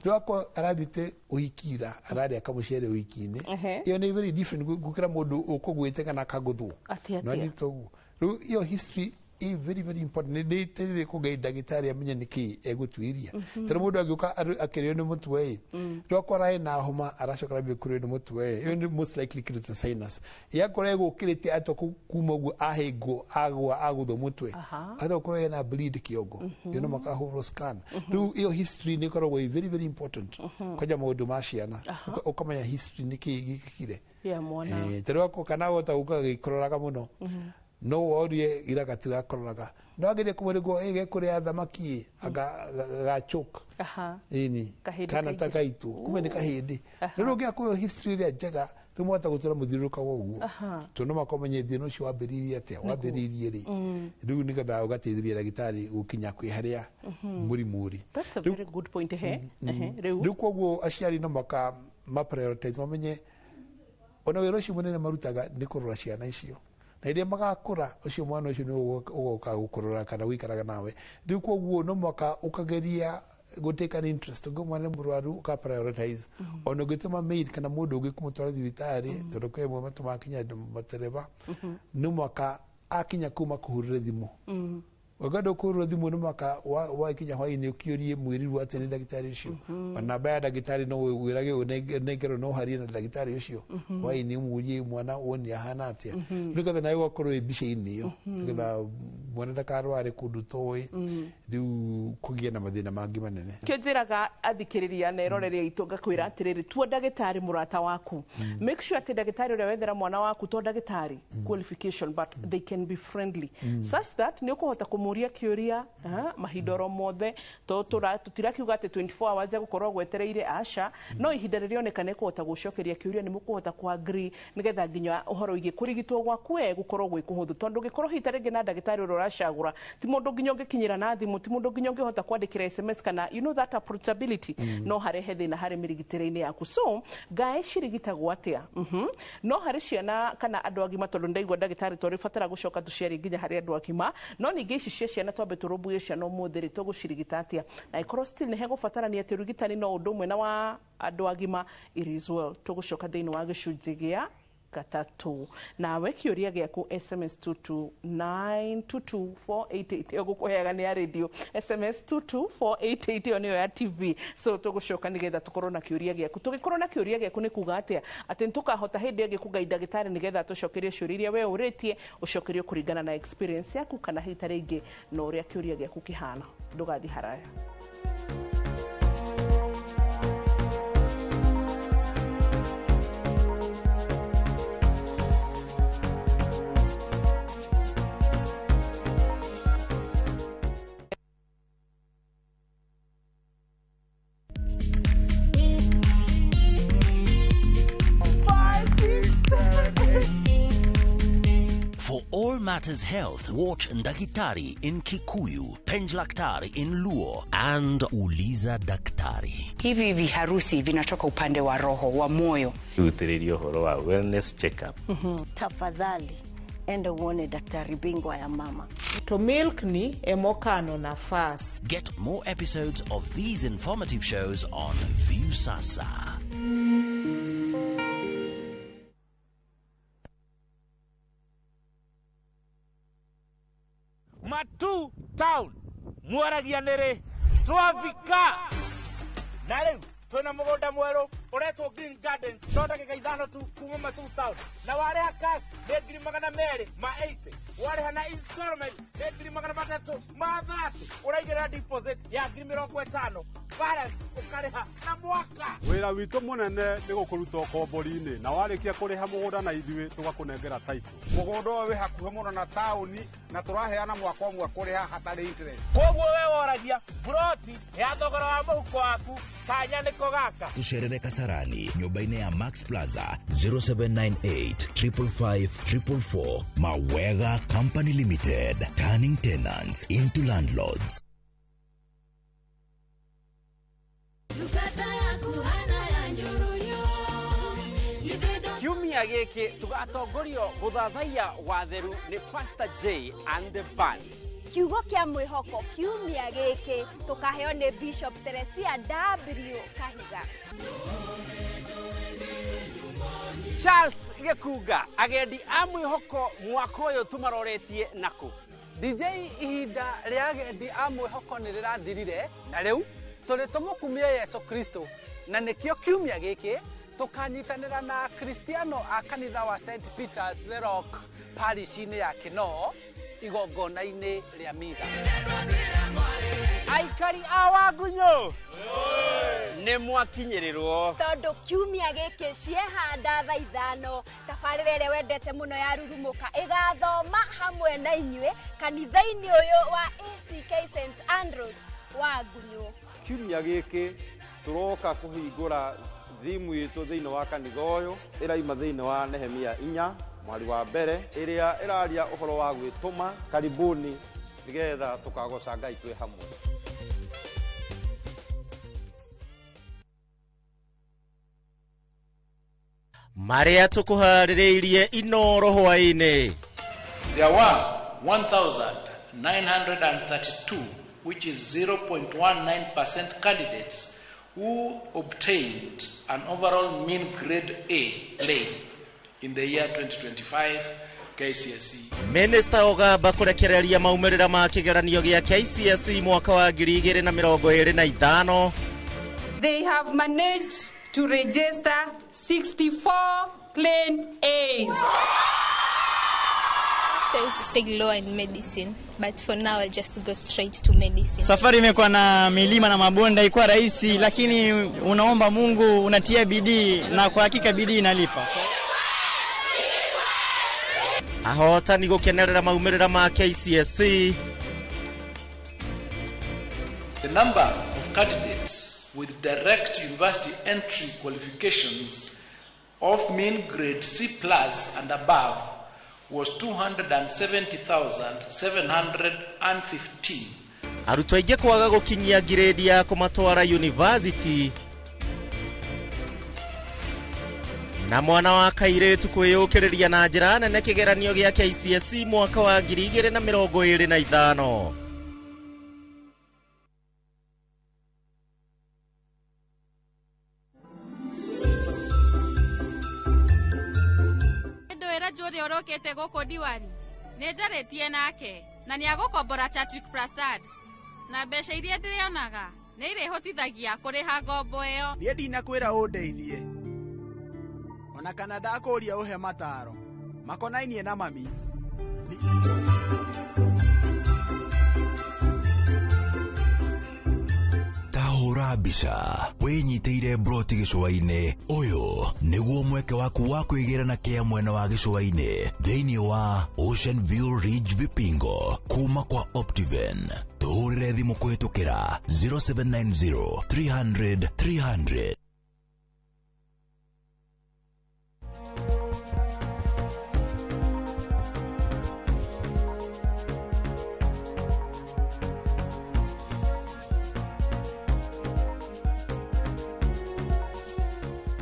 rä wakwa arathite å hikira ararä aka må cere å hiki-inĩ ĩyo nĩ very different gå kä ra må ndå å kå gwä te kana akagåthwo no nä toguo rä ĩyo history is very very important. Nĩ teithĩrĩria kũgai ndagĩtarĩ amenye nĩkĩ egũtuĩria tondũ mũndũ angĩũka akĩrĩo nĩ mũtwe ndwakora na homa aracoka rambia kũrĩo nĩ mũtwe ĩyo nĩ most likely kĩrĩte sinus yakora egũkĩrĩte atwa kuma ũguo ahĩngwo agwa agũthwo mũtwe atakorwo ena bleed kĩongo ĩyo no makahũrwo scan rĩu ĩyo history nĩ ĩkoragwo very very important kwanja maũndũ ma ciana ũkamenya history nĩkĩ gĩkĩkire tondũ wakwa kana wota gũka gĩkororaga mũno no worie ira gatira kororaga no agire kumurigwo ege kuri thamaki aga choke ini kana takaitu kume ni kahindi rero ngia ko history ria njega rimwata gutura muthiruka woguo tuno makomenye thino cio wambiririe atia wambiririe ri riu ni gatha ugateithiria dagitari gukinya kwi haria murimuri. That's a very good point riu koguo aciari no maka prioritize mamenye ona wero cio munene marutaga ni kurora ciana icio na iria magakura ucio mwana ucio ni ugoka gukurura kana wikaraga nawe riu koguo no mwaka ukageria gutake an interest ngo mwana murwaru uka prioritize ono gituma maid kana mundu ungi kumutwara thibitari tondu kwe mwe matumakinya matereba no mwaka akinya kuma kuhurira thimu wagado kuhurira thimu no mwaka wa kinya hwaini ukiurie mwiriru ati ni dagitari ucio ona baya dagitari no wirage unengero no hari na dagitari ucio hwaini murie mwana woni ahana atia nikatha nayo wakorwo ebice-ini iyo nikatha mwana ndakarware kundu toyi riu kugia na mathina mangi manene kio njiraga athikiriria na iroreria itu ngakwira atiriri tuo dagitari murata waku make sure ati dagitari uria wethera mwana waku to dagitari qualification but they can be friendly such that ni ukuhota kumuria kiuria mahidoro mothe to tutirakiuga ati 24 hours ya gukorwo gwetereire asha no ihinda rionekane kuhota gucokeria kiuria ni mukuhota ku agree nigetha nginya uhoro igi kurigitwo gwaku gukorwo gwi kuhuthu tondu gikorwo hitaringi na dagitari uria uracagura ti mundu nginya ungikinyira na thimu ti mundu nginya ungihota kwandikira SMS kana you know that approachability no harehe thina hari mirigitire-ini yaku so gae cirigitagwo atia no hari ciana kana andu agima tondu ndaigua dagitari tori fatara gucoka tuciari nginya hari andu agima no ningi ici ciana twambe turubuye ciana umuthiri tugucirigita atia na ikorwo still ni hegubatarania ati urigitani no undu umwe na wa andu agima it is well tugucoka thiini wa gicunji gia gatatu nawe kiuria giaku SMS 229224888 gukuheaga ni ya radio SMS 22488 niyo ya TV so tugucoka nigetha tukorwo na kiuria giaku tugikorwo na kiuria giaku ni kuga atia ati ntukahota hindi igi kugai dagitari nigetha tucokerie ciuria we uritie ucokerio kuringana na experience yaku kana hitari ingi no uria kiuria giaku kihana ndugathi haraya. For all matters health, watch Ndagitari in Kikuyu, Penjlaktari in Luo, and Uliza Daktari. Hivi viharusi vinatoka upande wa roho, wa moyo. Utiriryo horo wa wellness check-up. Tafadhali, enda uone daktari bingwa ya mama. To milk ni emokano na fast. Get more episodes of these informative shows on View Sasa. Matu town mwaragia nere twavika na riu twina mugunda mweru uretwo Green Gardens tonda gikaithano tu kuma Matu town na wareha cash ngiri 200 ma 80 wareha na installment ngiri 300 ma 30 uraigira deposit ya ngiri 50 balance ukareha na mwaka. Wira witu munene ni gukuruta kombori-ini na warikia kuriha mugunda na ithui tugakunengera title. Mugunda we hakuhe muno na tauni na turaheana mwaka umwe kuriha hatari interest. Koguo we woragia broti ya thogora wa muhuko waku kanya niko gaka. Tucerere Kasarani nyumba-ini ya Max Plaza 0798 555 444. Mawega Company Limited, turning tenants into landlords. kiumia giki tugatongorio guthathaiya watheru ni Pastor J and the band. Kiugo kia mwihoko kiumia giki tukaheo ni Bishop Teresia W Kahiga. Charles Gekuga agendi a mwihoko mwaka uyu tumaroretie naku. DJ ihinda ria agendi a mwihoko ni rirathirire na riu tuli tumukumia Yesu Kristo na nikio kiumia giki tukanyitanira na Kristiano a kanitha wa St Peter's the Rock parish-ini ya Kinoo igongona-ini ria mitha. Aikari a Wangunyu ni mwakinyirirwo tondu kiumia giki ciehanda thaa 5 tabarĩra ĩrĩa wendete muno ya rurumuka igathoma hamwe na inyuĩ kanitha-ini uyu wa ACK St Andrews Wangunyu. Kiumia giki turoka kuhingura thimu itu thiini wa kanitha uyu iraima thiini wa Nehemia 4 mwari wa mbere iria iraria uhoro wa gwituma. Karibuni nigetha tukagoca Ngai twi hamwe. Maria tukuhaririirie Inoro hwaini. There were 1,932, which is 0.19% candidates who obtained an overall mean grade A in the year 2025 KCSE. Minister Ogamba kurekereria maumirira ma kigeranio gia KCSE mwaka wa 2025. They have managed to register 64 plain A's. I used to say law and medicine, but for now I'll just go straight to medicine. Safari imekuwa na milima na mabonde, ilikuwa rahisi, lakini unaomba Mungu, unatia bidii na kwa hakika bidii inalipa. Ahotani gukenerera maumirira ma KCSE. The number of candidates with direct university entry qualifications of mean grade C+ and above was 270,715. Arutwo aingĩ kwaga gukinyia grade ya kumatwara university. Na mwana wa kairetu kwiyukiriria na njira nene kigeranio gia KCSE mwaka wa 2025. Jori orokete goko diwari nejaretie nake na ni agokombora Chatrick Prasad na mbeca iria ndirionaga ni irehotithagia kuriha ngombo iyo. Nie ndinakwira undeithie ona kana ndakuria uhe mataro makonainie na mami. Tahura mbica winyiteire broti gicua-ini. Uyu niguo mweke waku wa kwigira na kia mwena wa gicua-ini thiini wa Ocean View Ridge Vipingo kuma kwa Optiven. Tuhurire thimu kuhitukira 0790 300 300.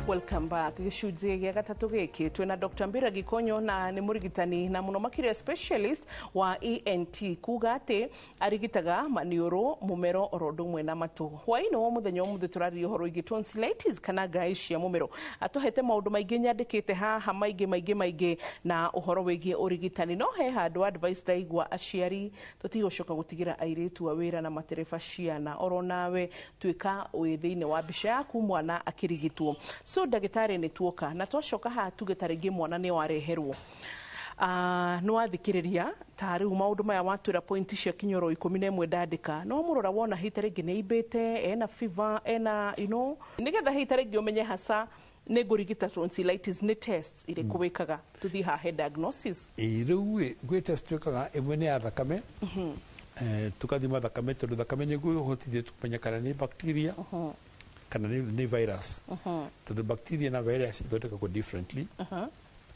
Welcome back. Gicunjĩ gĩa gatatu gĩkĩ twĩna Dr. Mbira Gikonyo na nĩ mũrigitani na mũno makĩria specialist wa ENT kuga atĩ arigitaga maniũrũ mũmero oro ũndũ ũmwe na matũ. Hwaĩ-inĩ wa mũthenya ũmũthĩ tũrarĩria ũhoro wĩgiĩ tonsillitis kana ngaĩ cia mũmero. Atũhete maũndũ maingĩ nyandĩkĩte haha maingĩ na ũhoro wĩgiĩ ũrigitani. No he handũ advice ndaigua aciari tũtigũcoka gũtigĩra airĩtu a wĩra na matereba ciana. Oro nawe tuĩka wĩ thĩinĩ wa mbica yaku mwana akĩrigitwo. So ndagĩtarĩ nĩ tuoka na twacoka haha tuge ta rĩngĩ mwana nĩ wareherwo nĩ wathikĩrĩria ta rĩu maũndũ maya watwĩra point cia kinyoro 11 ndandĩka no mũrora wona hita rĩngĩ nĩ imbĩte ena fever ena nĩgetha hita rĩngĩ ũmenye hasa nĩ ngũrigita tonsillitis nĩ tests irĩkũ wĩkaga tũthiĩ hahe diagnosis. Rĩu gwĩ test twĩkaga ĩmwe nĩ ya thakame tukathima thakame tondũ thakame nĩguo ũhotithie kũmenya kana nĩ bacteria kana ni virus. Tondũ bacteria na virus ithondekagwo differently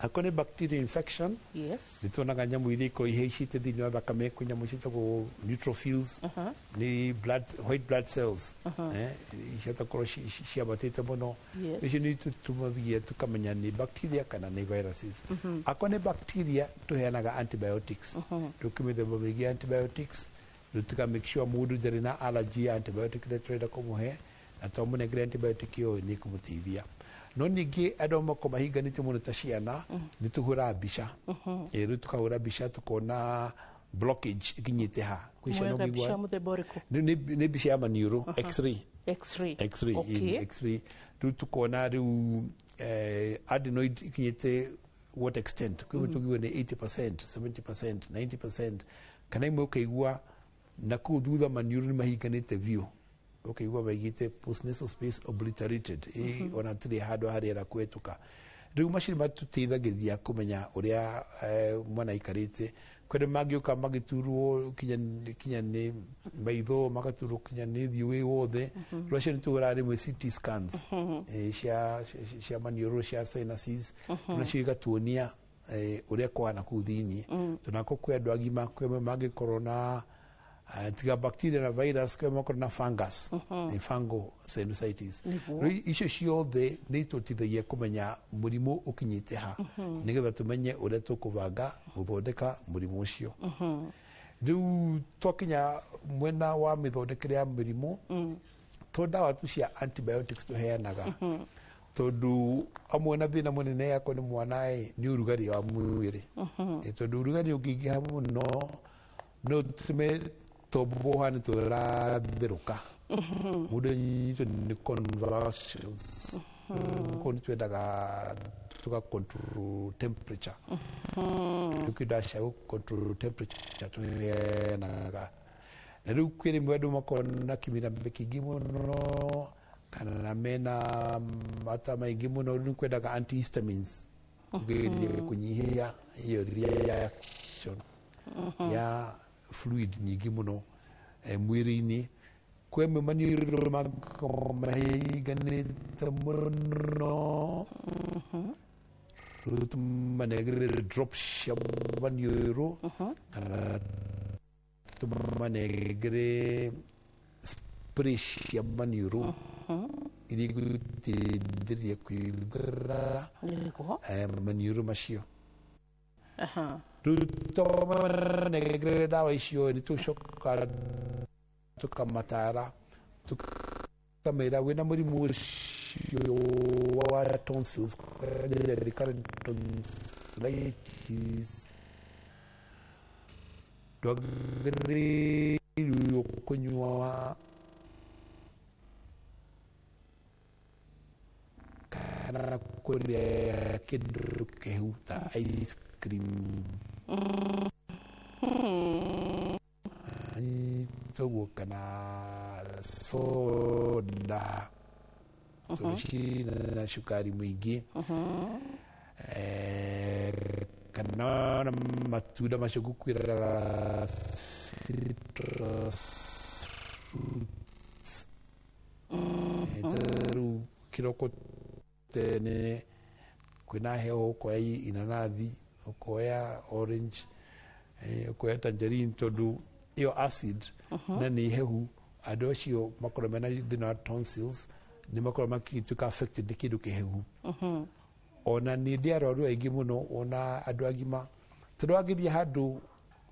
Ako nĩ bacteria infection. Yes. Nĩ tuonaga nyamũ iria ikorwo ihaicĩte thĩinĩ wa thakame kwĩ nyamũ ciĩtagwo neutrophils, nĩ white blood cells ciahota korwo ciambatĩte mũno. Icio nĩ tũtũmagia tũkamenya nĩ bacteria kana nĩ viruses. Ako nĩ bacteria tũheanaga antibiotics. Tũkĩmĩthemba mĩingĩ antibiotics. Tuka make sure mũndũ ndarĩ na allergy ya antibiotic ĩrĩa tũrenda kũmũhe, na twamũnengera antibiotic ĩyo nĩ kũmũteithia. No ningĩ andũ makorwo mahinganĩte mũno ta ciana, nĩ tũhũraga mbica. Rĩu tũkahũra mbica tũkona blockage ĩkinyĩte ha. Mwega mbica mũthemba ũrĩkũ? Nĩ mbica ya maniũrũ, X-ray. X-ray. X-ray. Rĩu tũkona rĩu adenoid ikinyĩte what extent. Kwĩ tũkiuga nĩ 80%, 70%, 90%. Kana imwe ũkaigua na kũu thutha maniũrũ nĩ mahinganĩte biũ. Ũkaigua maigĩte postnasal space obliterated. Ona tũrĩ handũ harĩera kũhetũka. Rĩu macini matũteithagĩria kũmenya ũrĩa mwana aikarĩte. Kwĩ mangĩũka magĩturwo kinya nĩ maitho, magaturwo kinya nĩ thiũ wĩ wothe. Rĩu acio nĩ tũhũraga rĩmwe CT scans cia maniũrũ cia sinuses. Nacio igatuonia ũrĩa kũhana kũu thĩinĩ. Tonako kwĩ andũ agima kwĩ mangĩkorwo na tiga bacteria na virus kwĩ makorwo na fungus, fungal sinusitis. Rĩu icio ciothe nĩ itũteithagia kũmenya mũrimũ ũkinyĩte ha, nĩgetha tũmenye ũrĩa tũkũbanga gũthondeka mũrimũ ũcio. Rĩu twakinya mwena wa mĩthondekere ya mĩrimũ, to ndawa tu cia antibiotics tũheanaga, tondũ amwe na thĩna mũnene yakwa nĩ mwana nĩ ũrugarĩ wa mwĩrĩ. Tondũ ũrugarĩ ũngĩingĩha mũno no tũme tombo hana tũratherũka. Mũndũ anyitwo nĩ convulsions. Kũu nĩ twendaga tũka control temperature. Tũkĩnda cia control temperature tũheanaga. Na rĩu kwĩ rĩmwe andũ makorwo na kĩmĩrambe kĩingĩ mũno kana mena mata maingĩ mũno, rĩu kwendaga antihistamines kũgeria kũnyihia iyo reaction ya fluid nyingĩ mũno mwĩrĩ-inĩ. Kwĩ maniũrũ mahiganĩte mũno, rĩu tũmanengere drops cia maniũrũ kana tũmanengere spray cia maniũrũ iria igũteithĩrĩria kũhingũra maniũrũ macio. Rĩu tũmanengere ndawa icio nĩ tũcokaga tũkamatara tũkamera wĩna mũrimũ ũcio wa tonsils, recurrent tonsillitis, ndwagĩrĩirwo kũnyua kana kũrĩa kĩndũ kĩhehu ta ice cream toguo kana soda na cukari mũingĩ, kana matunda macio ngũkwĩraga citrus fruits. Rĩu kĩroko tene kwĩna heho ũkoya inanathi, ũkoya orange, ũkoya tangerine, tondũ iyo acid na nĩ hehu. Andũ acio makorwo mena thĩna wa tonsils nĩ makorwo makĩtuĩka affected nĩ kĩndũ kĩhehu. Ona nĩ ndĩ arwaru aingĩ mũno, ona andũ agima, tondũ wangĩthiĩ handũ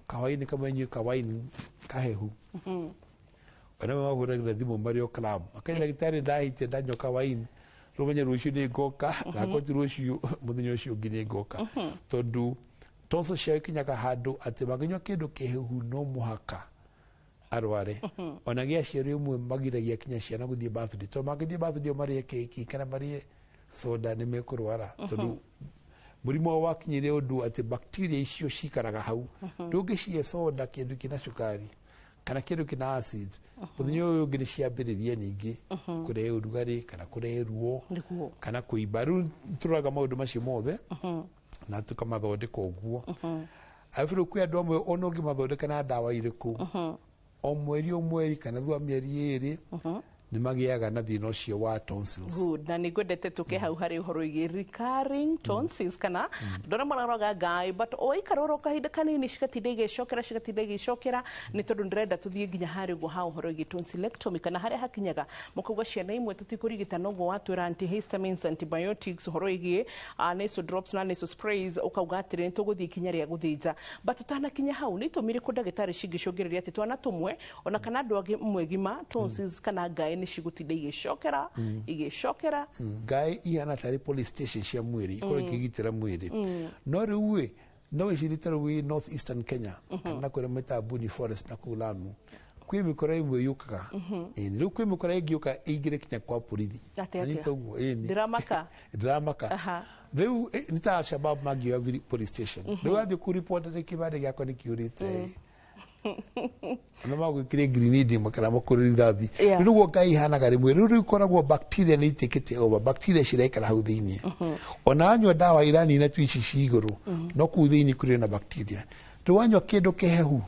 kawainĩ kamenyue kawaini kahehu, ona mahũragĩra thimũ marĩ o club, akanya ndagĩtarĩ ndahĩtia ndanyua kawaini, rũmenye rũciũ nĩ ngoka, na akoti rũciũ mũthenya ũcio ũngĩ nĩ ngoka. Tondũ tonsils ciao ikinyaga handũ atĩ mangĩnyua kĩndũ kĩhehu no mũhaka arware. Ona gĩaciarĩ ũmwe magiragia kinya ciana gũthiĩ birthday, tondũ mangĩthiĩ birthday marĩe keki kana marĩe soda nĩ mekũrwara. Tondũ mũrimũ wao wakinyĩre ũndũ atĩ bacteria icio cikaraga hau. Ndũngĩcihe soda kĩndũ kĩna cukari kana kĩndũ kĩna acid, mũthenya ũyũ ũngĩ nĩ ciambĩrĩria ningĩ kũrehe ũrugarĩ kana kũrehe ruo kana kũimba. Rĩu tũroraga maũndũ macio mothe na tũkamathondeka ũguo. Arabu rĩu kwĩ andũ amwe ona ũngĩmathondeka na ndawa irĩkũ, o mweri kana thutha wa mĩeri ĩrĩ nĩ magiaga na thĩna ũcio wa tonsils. Good. Na nĩngwendete tũke hau harĩ ũhoro wĩgiĩ recurring tonsils kana ndona mararwaga ngai but oikarora kahinda kanini cigatinda igĩcokera nĩ tondũ ndĩrenda tũthiĩ nginya harĩ ũguo ha ũhoro wĩgiĩ tonsillectomy kana harĩa hakinyaga mũkauga ciana imwe tũtikũrigitana ũguo watwĩra antihistamines, antibiotics, ũhoro wĩgiĩ nasal drops na nasal sprays ũkauga atĩrĩ nĩ tũgũthiĩ ikinya rĩa gũthĩnja but tutanakinya hau nĩ itũmi irĩkũ ndagĩtarĩ cingĩcũngĩrĩria atĩ twana tũmwe ona kana andũ angĩ mwegima tonsils kana ngai nĩ cigũtinda igĩcokera ngai ihana tarĩ police station cia mwĩrĩ ikorwo ikĩgitĩra mwĩrĩ no rĩu no wĩcirĩte rĩu North Eastern Kenya kana kũrĩa meta Buni Forest na kũu Lamu kwĩ mĩkora ĩmwe yũkaga rĩu kwĩ mĩkora ĩngĩũka ĩingĩre kinya kwa borithi ndiramaka rĩu nĩ ta Al-Shabaab mangĩoya police station rĩu athiĩ kũripota nĩ kĩbandĩ gĩakwa nĩ kĩũrĩte ona magwĩkĩre grenade makana makũrĩ rithathi rĩu guo ngai ihanaga rĩmwe rĩu koragwo bacteria nĩ itikĩte over bacteria ciraikara hau thĩinĩ ona anyua ndawa iranina tu ici cigũrũ no kũu thĩinĩ kũrĩ na bacteria rĩu wanyua kĩndũ kĩhehu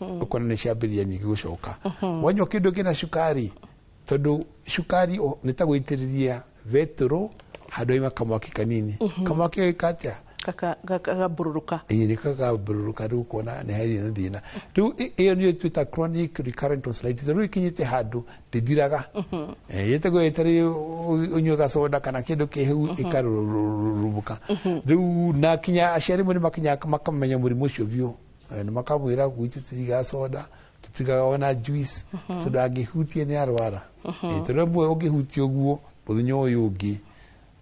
ũkona nĩ ciambĩrĩria nyingĩ gũcoka wanyua kĩndũ kĩna cukari tondũ cukari nĩ ta gũitĩrĩria betũrũ handũ ima kamwaki kanini kamwaki gĩkatĩa kagabururuka nĩ kagabururuka rĩu kuona nĩ harĩ na thĩna rĩu ĩyo nĩyo twĩta chronic recurrent tonsillitis rĩu ikinyĩte handũ ndĩthiraga yĩtagwo ĩtarĩ ũnyue gacoda kana kĩndũ kĩhehu ĩkarũrũmbũka rĩu na kinya aciari nĩ makinyaga makamenya mũrimũ ũcio biũ nĩ makamwĩra gwitũ tũtigaga soda tũtigaga ona juice tondũ angĩhutie nĩ arwara tondũ rĩmwe ũngĩhutia ũguo mũthenya ũyũ ũngĩ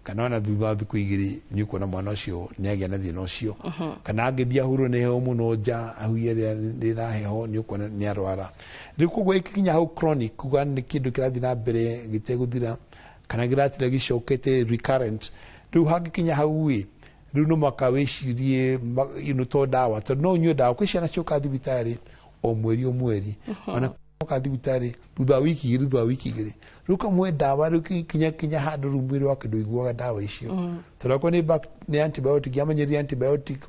kana ona thutha wa thikũ igĩrĩ nĩ ũkuona mwana ũcio nĩ agĩa na thĩna ũcio kana angĩthiĩ ahurwo nĩ heho mũno nja ahuie rĩrĩa heho nĩ ũkuona nĩ arwara rĩu koguo ĩkinya hau chronic kuga nĩ kĩndũ kĩrathiĩ na mbere gĩtegũthira kana kĩratira gĩcokete recurrent rĩu hangĩkinya hau rĩu no mũhaka wĩcirie to ndawa tondũ no ũnyue ndawa kwĩ ciana cioka thibitarĩ o mweri ona oka thibitarĩ thutha wa wiki igĩrĩ rĩu kamwe ndawa rĩu kinya handũ rĩu mwĩrĩ wake ndũiguaga ndawa icio tondũ akorwo nĩ antibiotic yamenyeria antibiotic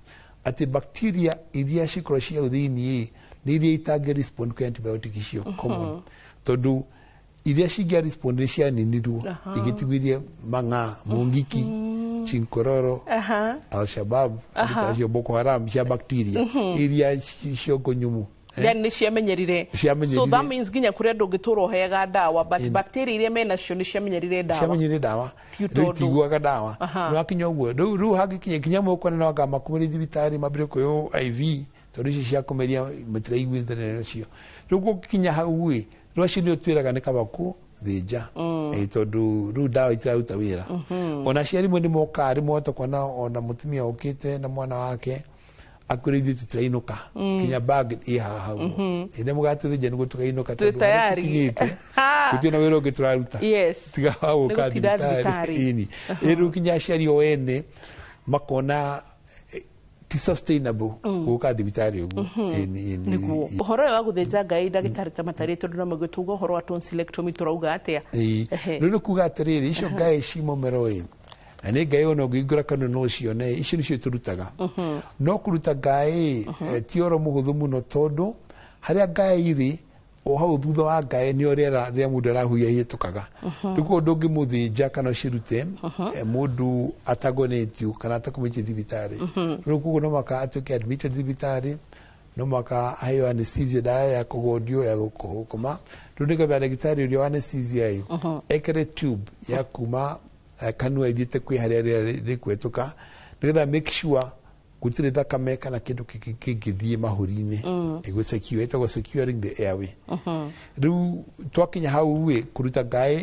atĩ bacteria iria cikorwo cia thĩinĩ nĩ iria itangĩ respond kwĩ antibiotic icio common tondũ iria cingĩa respond nĩ cianinirwo igĩtigwirie mang'a mungiki chinkororo Al-Shabaab acio Boko Haram cia bacteria iria ciongo nyumu nĩ ciamenyerire so that means nginya kũrĩa ndũngĩtũra ũheaga ndawa but bacteria iria menacio nĩ ciamenyerire ndawa rĩu tiguaga ndawa nĩ wakinya ũguo rĩu hangĩkinya kinya mũkona no anga makumĩrĩ thibitarĩ mambĩre kũyũ IV tondũ ici cia kũmeria matiraiguithania nacio rĩu gũkinya hau rĩu acio nĩ ũtwĩraga nĩ kaba kũthĩnja tondũ rĩu ndawa itiraruta wĩra ona aciari imwe nĩ mokaga rĩmwe tũkona ona mũtumia ũkĩte na mwana wake akwĩra ithuĩ tũtirainũka kinya bag ĩ haha ũguo ĩrĩa mũgatũthĩnja nĩguo tũkainũka tondũ tũkinyĩte gũtirĩ na wĩra ũngĩ tũraruta tiga wa gũka thibitarĩ rĩu kinya aciari o ene makona ti sustainable gũka thibitarĩ ũguo ũhoro ũyũ wa gũthĩnja ngai ndagĩtarĩ ta matarĩ tondũ no magĩtuga ũhoro wa tonsillectomy tũrauga atĩa rĩu nĩ kuga atĩrĩrĩ icio ngai ci mũmero na nĩ ngai ona ũngĩhingũra kanua no cione icio nĩcio tũrutaga no kũruta ngai ti ũhoro mũhũthũ mũno tondũ harĩa ngai irĩ o hau thutha wa ngai nĩo rĩrĩa mũndũ arahuia hĩtũkaga rĩu koguo ndũngĩmũthĩnja kana ũcirute mũndũ atagonĩtio kana atakũmĩtie thibitarĩ rĩu koguo no mũhaka atuĩke admitted thibitarĩ no mũhaka aheo anesthesia ndawa ya kũgondio ya gũkoma rĩu nĩgetha ndagĩtarĩ ũrĩa wa anesthesia ekĩre tube ya kuma kanua ithiĩte kwĩ harĩa rĩrĩa rĩkwetũka nĩgetha make sure gũtirĩ thakame kana kĩndũ kĩngĩthiĩ mahũri-inĩ ĩtagwo securing the airway rĩu twakinya hau kũruta ngai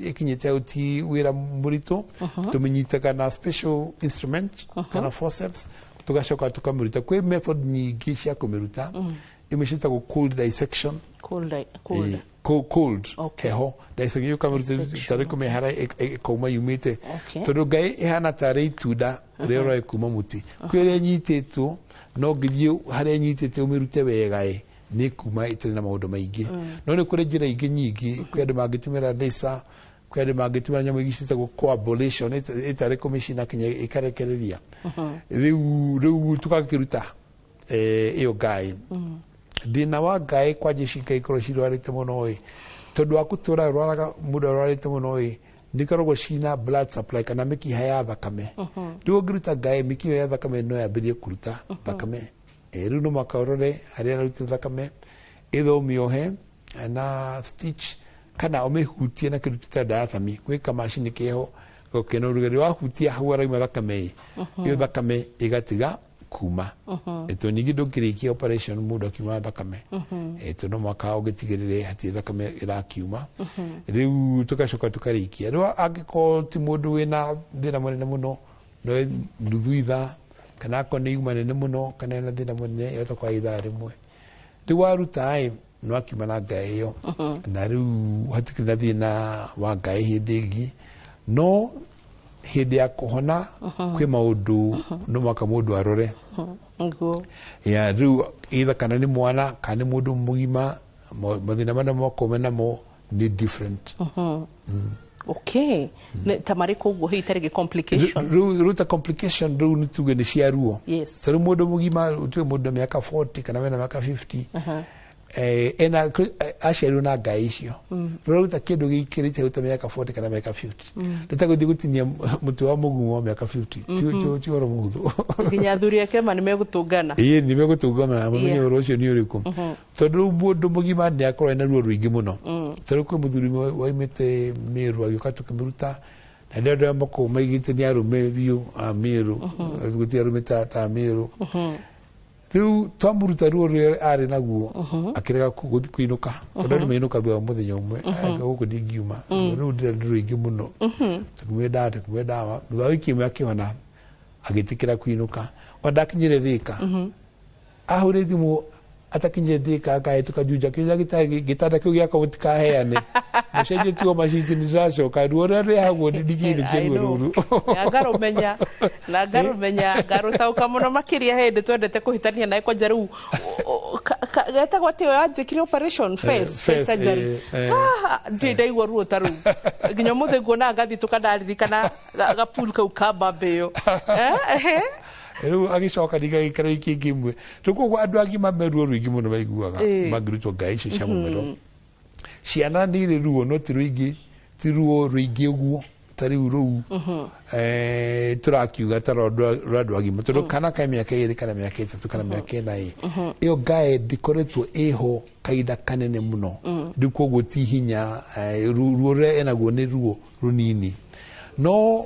ĩkinyĩte hau ti wĩra mũritũ tũmĩnyitaga na special instrument kana forceps tũgacoka tũkamĩruta kwĩ method nyingĩ cia kũmĩruta imwe ciĩtagwo cold dissection cold heho dissection ũkamĩruta tarĩ kũmĩhara ĩkauma yumĩte tondũ ngai ĩhana tarĩ itunda rĩrĩa kuma mũtĩ kwĩ ĩrĩa ĩnyitĩtwo no ngĩthiĩ harĩa ĩnyitĩte ũmĩrute wega nĩ kuma ĩtarĩ na maũndũ maingĩ no nĩ kũrĩ njĩra ingĩ nyingĩ kwĩ andũ mangĩtũmĩra laser kwĩ andũ mangĩtũmĩra nyamũ ingĩ ciĩtagwo coagulation ĩtarĩ kũmĩcina kinya ĩkarekereria rĩu tũgakĩruta ĩyo ngai thĩna wa ngai kwanja ciika ikorwo cirwarĩte mũno tondu wa kutura rwaraga muda rwarite muno nikoragwo cina blood supply kana mikiha ya thakame riu ngiruta gae mikiha ya thakame no yambirie kuruta thakame riu no makarore aria aruta thakame ithomiohe na stitch kana umihutie na kiruta diathami gwika machine keho gokena rugari wa hutia hau araima thakame iyo thakame igatiga kuma eto ningi ndukirikia operation muda kiuma thakame eto no mwaka ugitigirire hati thakame irakiuma riu tugacoka tukarikia riu angiko ti mundu wina thina munene muno no nuthu itha kana ko ni uma nene muno kana na thina munene yo tokwa itha rimwe riu waruta no akiuma na ngai iyo na riu hatikira thina wa ngai hindi ingi no hindi ya kuhona kwi maundu no mwaka mundu arore ya riu either kana ni mwana kana ni mundu mugima mathina mana moko namo ni different okay tamari koguo hitarige complications riu ta complication riu ni tuge ni ciaruo yes tari mundu mugima utwe mundu miaka 40 kana wena miaka 50 ena aciarirwo na ngai icio ruta kindu gikirite uta miaka 40 kana miaka 50 ritaguthi gutinia mutu wa mugumu wa miaka 50 ti oro muthu nginya thuri yake mani megutungana ni megutungana mumenye oro ucio ni uriku tondu mundu mugima ni akorwo na ruo ruingi muno tari kwi muthuri waimite Meru agioka tukimiruta na ndio mako maigite ni arume biu a Meru guti arume ta Meru riu twamuruta ruo ruo ari naguo akirega kuinuka tondu ni mainuka thwa muthenya umwe guku ndingiuma riu ndiro ingi muno tukumwenda thutha wiki imwe akiona agitikira kuinuka ondakinyire thika ahuri thimu atakinyire thika akahetuka juja kinya gitanda kiu giakwa gutikaheane mucenjie tuo macini ndiracoka ruo ruria haguo ndigirikire ruo ruru ngarumenya ngarutauka muno makiria hindi twendete kuhitania nae kwanja riu getagwo ati yanjikire operation face surgery ndaigua ruo ta riu nginya muthe nguona ngathi tukandaririkana gapul kau kamba mbio riu agicoka ndigagikara ikingi imwe tukoguo andu agima meruo ruingi muno baiguaga magirutwo ngai icio cia mumero ciana niri ruo no ti ruo ruingi uguo tari uru turakiuga taro radu agima tondu kana ka miaka 2 kana miaka 3 kana miaka 4 iyo gae dikoretwo eho kaida kanene muno ndikoguo ti hinya ruo re enaguo ni ruo runini no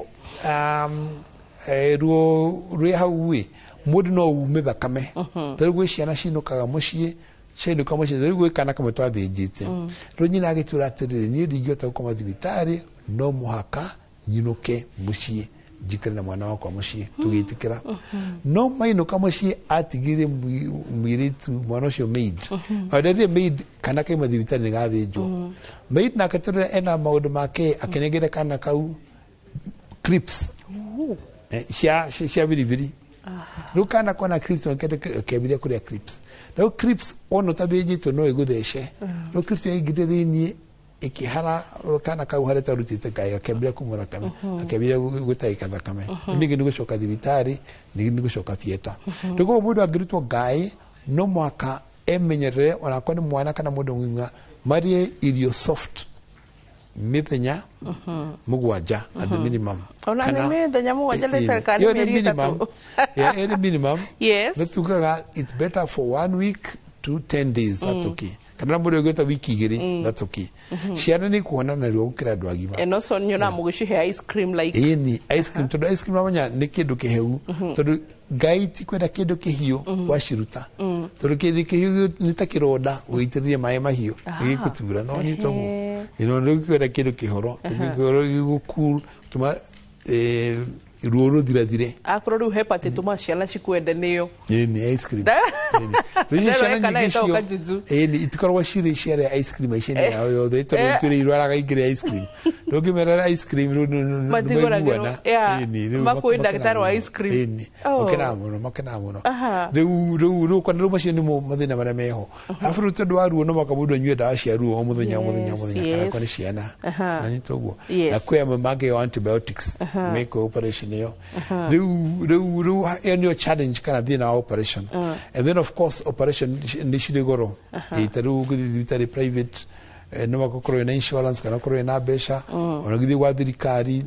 ruo rwe hauwi mundu no ume thakame tari gwe ciana cinukaga mucii cinuka mucii tari gwe kana kamwe twathinjite ro nyina agitura atiriri ni ndingiota gukoma thibitari no muhaka nyinuke mucii njikare na mwana wakwa mucii tugitikira no mainuka mucii atigire mwiritu mwana ucio maid odere maid kana kaima thibitari ni gathinjwo maid na akatura ena maundu make akenegere kana kau crips cia biribiri riu kana kona crips kebiria kuria crips riu crips ono tathinjitwo no iguthece riu crips yaingire thiini ikihara kana kau hare tarutite ngai akebiria kumwa thakame akebiria gutaika thakame ningi ni gucoka thibitari ningi ni gucoka theater riu mundu angirutwo ngai no mwaka emenyerere ona ko ni mwana kana mundu mwinga marie irio soft mithenya mugwanja at the minimum ona ni mithenya mugwanja leta kana minimum any minimum yes natukaga it's better for 1 week to 10 days that's okay kana mundu gweta wiki igiri that's okay ciana ni kuona na rio gukira andu agima and also nyona mugishihe ice cream like ni ice cream tondu ice cream amanya ni kindu kiheu tondu ngai ti kwenda kindu kihio waciruta tondu kindu kihio ni ta kironda uitiririe mai mahio gikutura no ni togu ni kwenda kindu kihoro kihoro gikukul tuma ruo ruthirathire akoro riu hepate tuma ciana cikwende niyo ni ice cream ni ciana nyingi ni itikoragwo ciri ciare ice cream ici ni yao yothe tondu twire irwaraga ingire ice cream ndungimera ice cream ru matigoragwo ni makwenda ndagitari wa ice cream makena muno riu kana macio ni mathina maria meho afuru tondu wa ruo no maka mundu anyue ndawa cia ruo o muthenya kana koni ciana na ni toguo na kwe mamage antibiotics make operation yo riu any challenge kana thina operation and then of course operation ni cire goro itaru guthitari private no makorwo na insurance kana korwo na besha ona githi gwa thirikari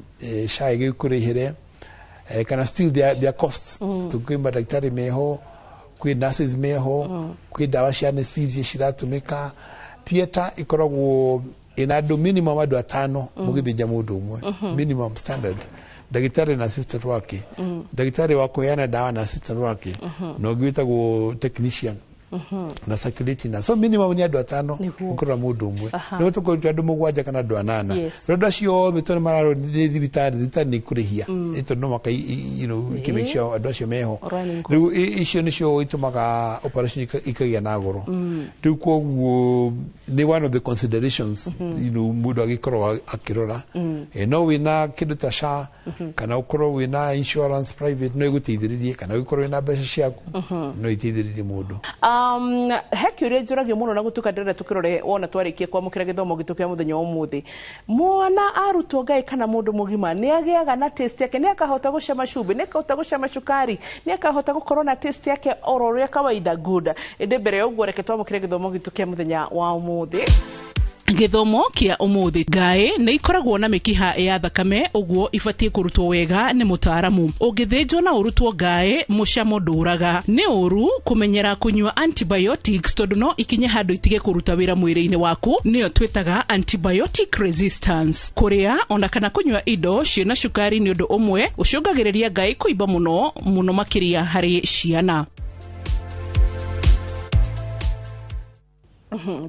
SHA igikurihere kana still their costs tukimba daktari meho kwi nurses meho kwi dawa cia anesthesia ciratumika theater ikoragwo ina do minimum adu 5 mugithija mundu umwe minimum standard daktari na assistant wake daktari wako yana dawa na assistant wake no gwita go technician na circulate na so minimum ni adu 5 ukora mundu umwe no tuko adu mugwaja kana adu 8 roda cio bitone mararo thibitari kurihia ito no maka make sure adu cio meho riu icio ni cio itumaga operation ikagia na goro riu koguo ni one of the considerations mundu agikorwo akirora no wina kindu ta SHA kana ukorwo wina insurance private no igutithiririe kana ukorwo wina mbeca ciaku no itithiririe mundu heki uria njuragia muno na gutuka ndĩrenda tukirore wona twarikie kwamũkĩra gĩthomo gitu kĩa mũthenya ũmũthĩ mwana arutwo ngai kana mũndũ mũgima nĩ agĩaga na taste yake nĩ akahota gũcama cumbĩ nĩ akahota gũcama cukari nĩ akahota gũkorwo na taste yake oro ũrĩa kawaida good ĩndĩ mbere ya ũguo reke twamũkĩre gĩthomo gitu kĩa mũthenya wa ũmũthĩ githomo kia umuthi ngai nĩ ikoragwo na mĩkiha ya thakame ũguo ibatie kũrutwo wega nĩ mũtaaramu ũngĩthĩnjwo na ũrutwo ngai mũcamo ndũraga nĩ ũru kũmenyera kunyua antibiotics tondũ no ikinye handũ itige kũruta wĩra mwĩrĩ-inĩ waku nĩyo twĩtaga antibiotic resistance kũrĩa ona kana kunyua indo ciĩna cukari nĩ ũndũ ũmwe ũcũngagĩrĩria ngai kũimba mũno makĩria harĩ ciana.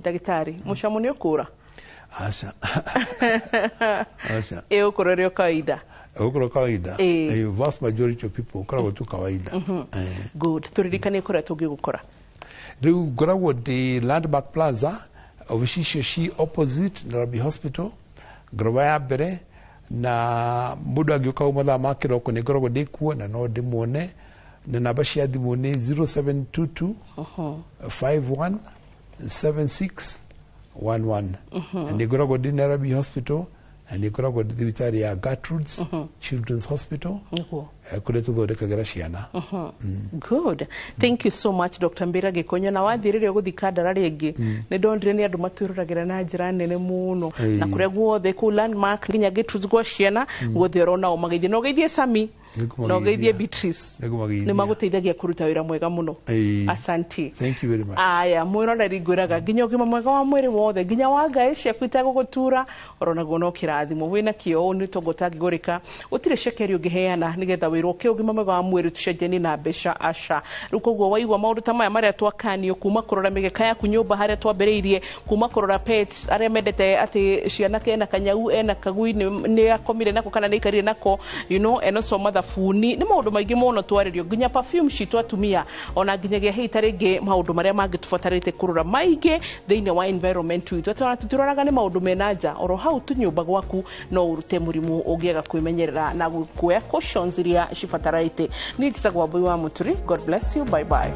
Daktari, mushamo ni ukura? Asha. Ukura kawaida? Ukura kawaida. A vast majority of people ukura tu kawaida. Good. Turirikane ukura tugi gukora. Riu ngoragwo the Landmark Plaza obishishi opposite Nairobi Hospital ngoroba ya mbere na mundu angiuka mathaa ma kiroko ni ngoragwo ndikuo na no ndimuone na namba cia thimu ni 0722 51 7611 and they go to Nairobi Hospital and they go to the Victoria Gertrude's Children's Hospital. Good. Thank you so much Dr. Mbira Gikonyo na wathiririo guthika ndara ringi ni ndondire ni andu matwiruragira na njira nene muno na kuria guothe ku Landmark nginya Gertrude's gwa ciana guothe rona o magithie no geithie Sami no geithie Beatrice ni maguteithagia kuruta wira mwega muno. Asante. Thank you very much. Aya mwiroreri ngwiraga nginya ugima mwega wa mwiri wothe nginya wa ngai ciaku itagugutura orona guo no kirathimo wina kio ni togotangigurika utire cekeri ungiheana nigetha wirwo ke ugima mwega wa mwiri tucenjeni na mbeca asha rukoguo waigwa maundu ta maya maria twakanio kuma kurora migeka yaku nyumba haria twambiriirie kuma kurora pets aria mendete ati ciana kena kanyau ena kagui ni akomire nako kana ni ikarire nako eno so mathafuni ni maundu maingi muno twaririo nginya perfume citu atumia ona nginyagia hita ringi maundu maria mangitubatarite kurora maingi thiini wa environment witu tutiroraga ni maundu menanja oro hau tunyumba gwaku no urute murimu ungiaga kwimenyerera na kuoya cautions iria cibataraite ni tsagwa boy wa muturi. God bless you. Bye bye.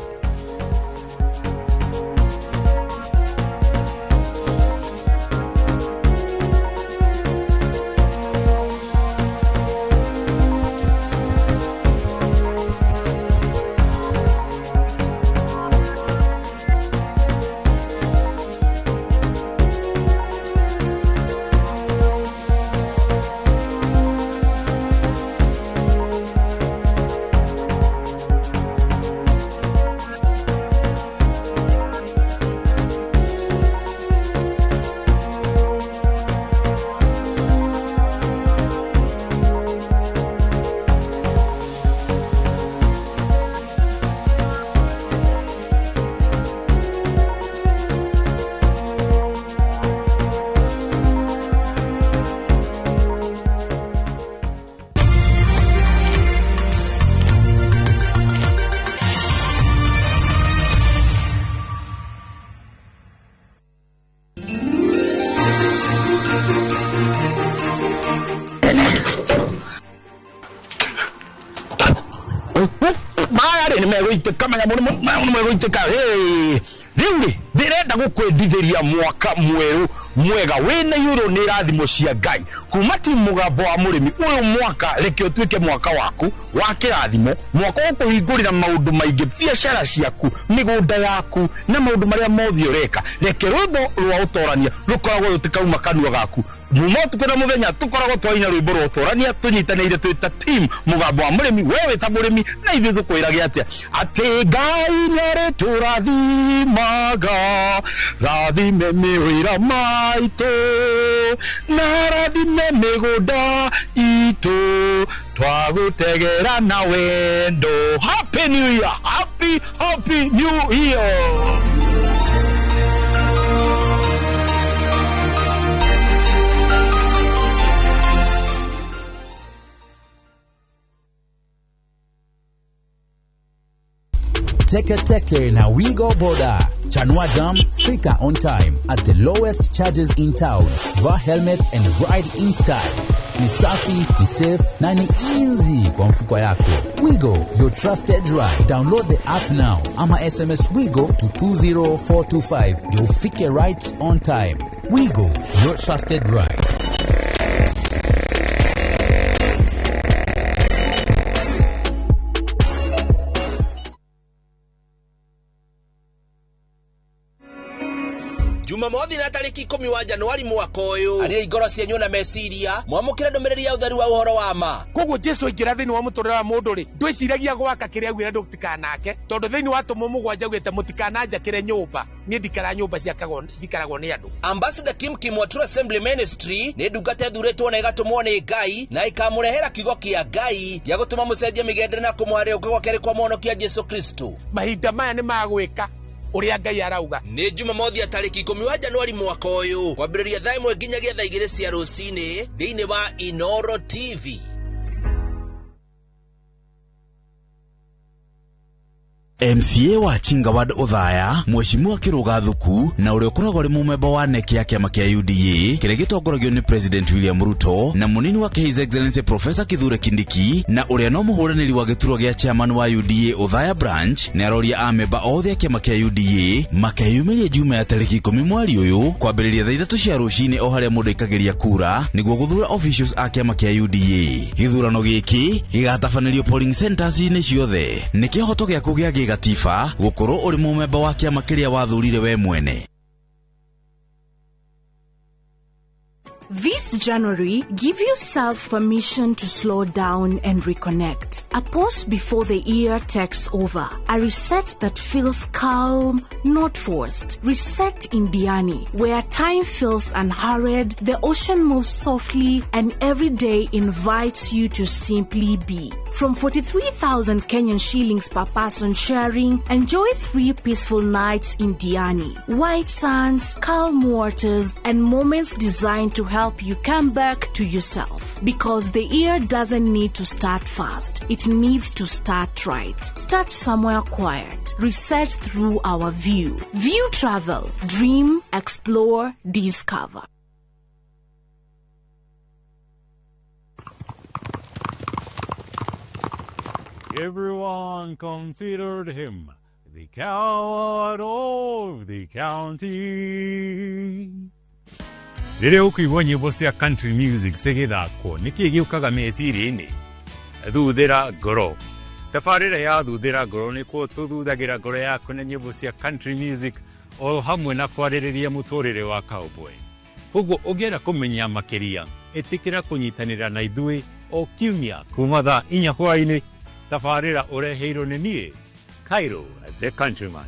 ndirenda gukwendithiria mwaka mweru mwega wina yuro ni rathimo cia Ngai kuma ti mugambo wa murimi uyu mwaka reke utuike mwaka waku wa kirathimo mwaka wo kuhingurira maundu maingi biacara ciaku migunda yaku na maundu maria mothi ureka reke rwimbo rwa utorania rukoragwo rutikauma kanua gaku mumotu kwena muthenya tukoragwo twaina rwimbo rwa utorania tunyitanire twita team mugambo wa murimi wewe ta murimi na ithu tukwiragia atia ati Ngai nyare turathimaga rathime miwira maitu na rathime migunda itu twagutegera na wendo. Happy New Year, happy New Year. Teke na Wigo Boda. Chanua Jam, fika on time at the lowest charges in town. Vaa helmet and ride in style. Ni safi, ni safe, na ni easy kwa mfuko yako. Wigo, your trusted ride. Download the app now. Ama SMS Wigo to 20425. You'll fike right on time. Wigo, your trusted ride. Jumamothi na tariki 10 wa Januari mwaka uyu ari igoro cienyu na meciria mwamukira ndomereri ya uthari wa uhoro wa ma koguo Jesu ingira thini wa muturira wa mundu ri ndwiciragia gwaka kiria gwira ndutikanake tondu thini wa tumo mugwanja gwete mutikanaja kire nyumba ni ndikara nyumba cikaragwo ni andu. Ambassador Kim wa True Assembly Ministry ni ndungate thuretwo na igatumwo ni Ngai na ikamurehera kigo kia Ngai ya gutuma mucenjie migendere na kumuharia ukigwa keri kwa mwonokia Jesu Kristo. Mahinda maya ni magwika uria Ngai arauga. Ni Jumamothi ya tariki 10 wa Januari mwaka uyu kwambiriria thaa 1 nginyagia thaa 2 cia rucini thiini wa Inoro TV. MCA wa Chingawad Othaya, Mheshimiwa Kiruga Thuku na uria ukoragwo ari mumemba wa NEC ya kiama kia UDA kiria gitongoragio ni President William Ruto na munini wa His Excellency Professor Kithure Kindiki na uria no muhuraniri wa gituro gia chairman wa UDA Othaya branch ni aroria amemba othe ya kiama kia UDA makeyumiria juma ya tariki 10 mweri uyu kwambiriria thaa 3 cia rucini o haria mundu ikagiria kura niguo guthura officials a kiama kia UDA. Githurano giki gigatabanirio polling centers ni ciothe ni kihoto gia kugia gatifa gukoro uri mumemba wa kiama kiria wathurire we mwene. This January, give yourself permission to slow down and reconnect. A pause before the year takes over. A reset that feels calm, not forced. Reset in Diani, where time feels unhurried, the ocean moves softly, and every day invites you to simply be. From 43,000 Kenyan shillings per person sharing, enjoy 3 peaceful nights in Diani. White sands, calm waters, and moments designed to help you come back to yourself. Because the year doesn't need to start fast. It needs to start right. Start somewhere quiet. Reset through our view. View travel. Dream, explore, discover. Everyone considered him the coward of the county. Rĩrĩa ũkũigua nyĩmbo cia country music cigĩthakwo nĩkĩ gĩũkaga meciria-inĩ? Thuthĩra ngoro. Tabarĩra ya thuthĩra ngoro nĩkuo tũthuthagĩra ngoro yaku na nyĩmbo cia country music o hamwe na kwarĩrĩria mũtũrĩre wa cowboy. Koguo ũngĩenda kũmenya makĩria ĩtĩkĩra kũnyitanĩra na ithuĩ o kiumia kuma thaa 4 hwaĩ-inĩ. Tabarĩra ũreheirwo nĩ niĩ Cairo the Countryman.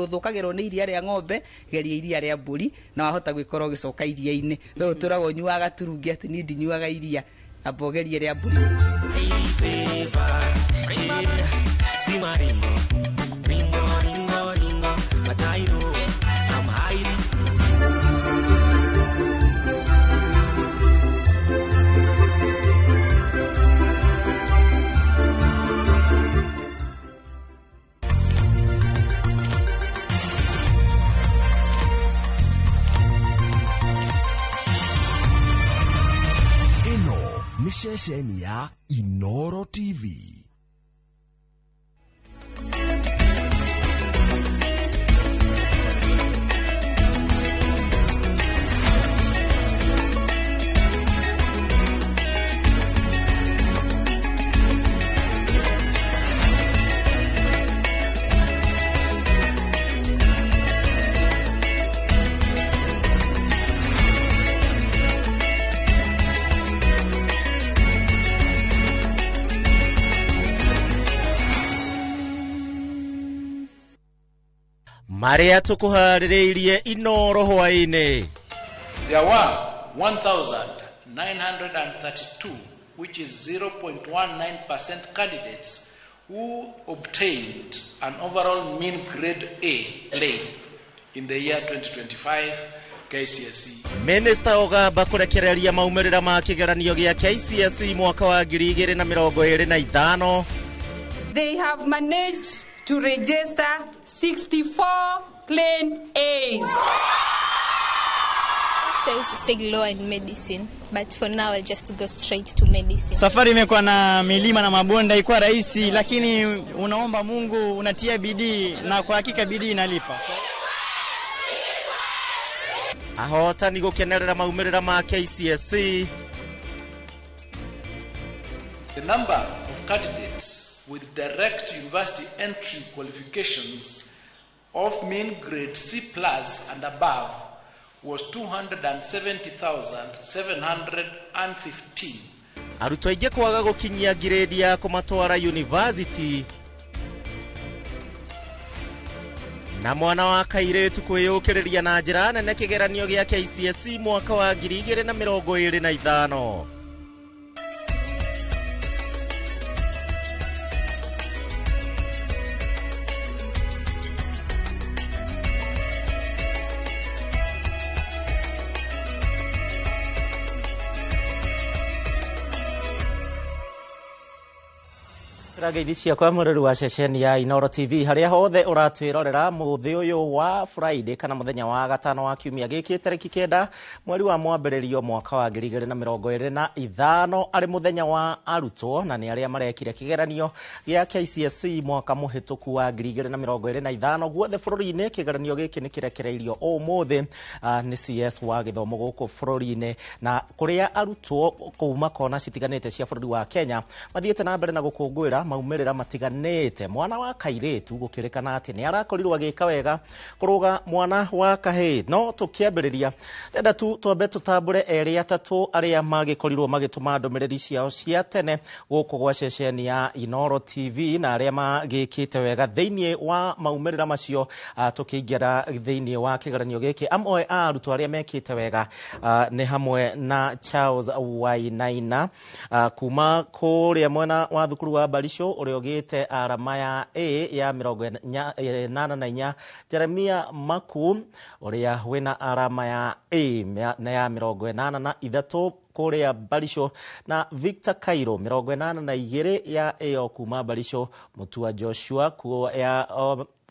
Thukagirwo ni iria ria ng'ombe geria iria ria mburi na wahota gwikora gicoka iria-ini we uturagwo nyuaga turungi ati ni ndinyuaga iria abogerie ria mburi. ceceni ya Inoro TV. Maria tukuharireirie Inoro hwaine. There were 1,932, which is 0.19% candidates who obtained an overall mean grade A in the year 2025 KCSE. Minister Ogamba kurekereria maumirira ma kigeranio gia KCSE mwaka wa 2025. They have managed to register 64 plain A's. I used to say law and medicine, but for now I'll just go straight to medicine. Safari imekuwa na milima na mabonde, haikuwa rahisi, lakini unaomba Mungu, unatia bidii na kwa hakika bidii inalipa. Ahotani gukenerera maumirira ma KCSE. The number of candidates with direct university entry qualifications of mean grade C+ and above was 270,715. Arutwo aingĩ kwaga gukinyia grade ya kumatwara university. Na mwana wa kairetu kwiyũkĩrĩria na njĩra nene kĩgeranio gĩa KCSE mwaka wa 2025. Ragaithi ciakwa mũrori wa ceceni ya Inoro TV haria hothe ũratwĩrorera mũthĩ ũyũ wa Friday kana mũthenya wa gatano wa kiumia gĩkĩ tarĩki 9 mweri wa mwambĩrĩrio mwaka wa 2025 arĩ mũthenya wa arutwo na nĩ arĩa marekire kĩgeranio gĩa KCSE mwaka mũhĩtũku wa 2025 guothe bũrũri-inĩ. Kĩgeranio gĩkĩ nĩ kĩrekereirio ũmũthĩ nĩ CS wa gĩthomo gũkũ bũrũri-inĩ na kũrĩa arutwo kuuma kona citiganĩte cia bũrũri wa Kenya mathiĩte na mbere na gũkũngũĩra maumirira matiganite. Mwana wa kairetu gukirikana ati ni arakorirwo agika wega kuruga mwana wa kahii. No tukiambiriria ndenda tu twambe tutambure eri atatu aria magikorirwo magituma ndomereri ciao cia tene guku gwa ceceni ya Inoro TV na aria magikite wega theinie wa maumirira macio. Tukiingira theinie wa kigeranio giki amwe arutwo aria mekite wega ni hamwe na Charles Wainaina kuma kuria mwena wa thukuru wa Barisho uria ogite arama ya A ya 84. Jeremia Maku uria wina arama ya A na ya 83 kuria Barisho na Victor Kairo 82 ya A kuma Barisho. Mutua Joshua ku ya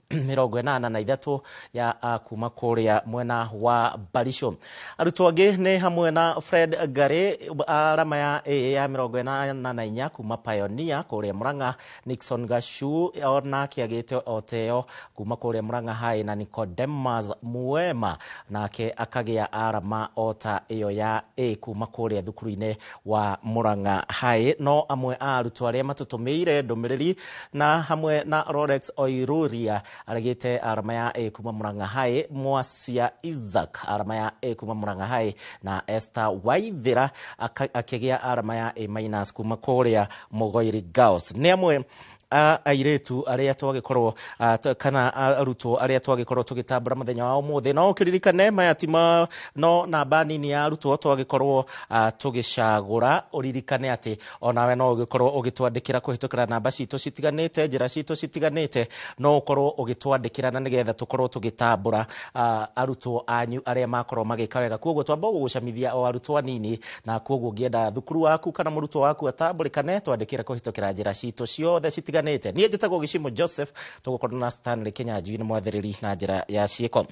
83 ya kuma kuria mwena wa Barisho. Arutwo angĩ nĩ hamwe na Fred Gare arama ya A ya 84 kuma Pioneer kuria Murang'a. Nixon Gashu ona kĩagĩte oteo kuma kuria Murang'a High na Nicodemus Muema nake akagĩa arama ota ĩyo ya A kuma kuria thukuru-inĩ wa Murang'a High. No amwe arutwo arĩa matutumĩire ndũmĩrĩri na hamwe na Rolex Oiruria aragite arama ya A kuma Murang'a High. Mwasia Isaac arama ya A kuma Murang'a High na Esther Waithira akigĩa arama ya A- kuma kuria Mogoiri Girls. Nĩ amwe airetu aria twagikorwo kana arutwo aria twagikorwo tugitambura muthenya wa umuthi. No kiririkane maya tima no namba nini ya arutwo twagikorwo tugicagura. Uririkane ati onawe no ugikorwo ugitwandikira kuhitukira namba citu citiganite njira citu citiganite. No ukorwo ugitwandikira na nigetha tukorwo tugitambura arutwo anyu aria makorwo magika wega. Koguo twamba gugucamithia o arutwo anini na koguo ngienda thukuru waku kana murutwo waku atamburikane twandikira kuhitukira njira citu ciothe citiganite. Niĩ njĩtagwo Gĩcimo Joseph, tũgũkorwo na Stanley Kenya njui nĩ mwathĩrĩri na njĩra ya ciĩko.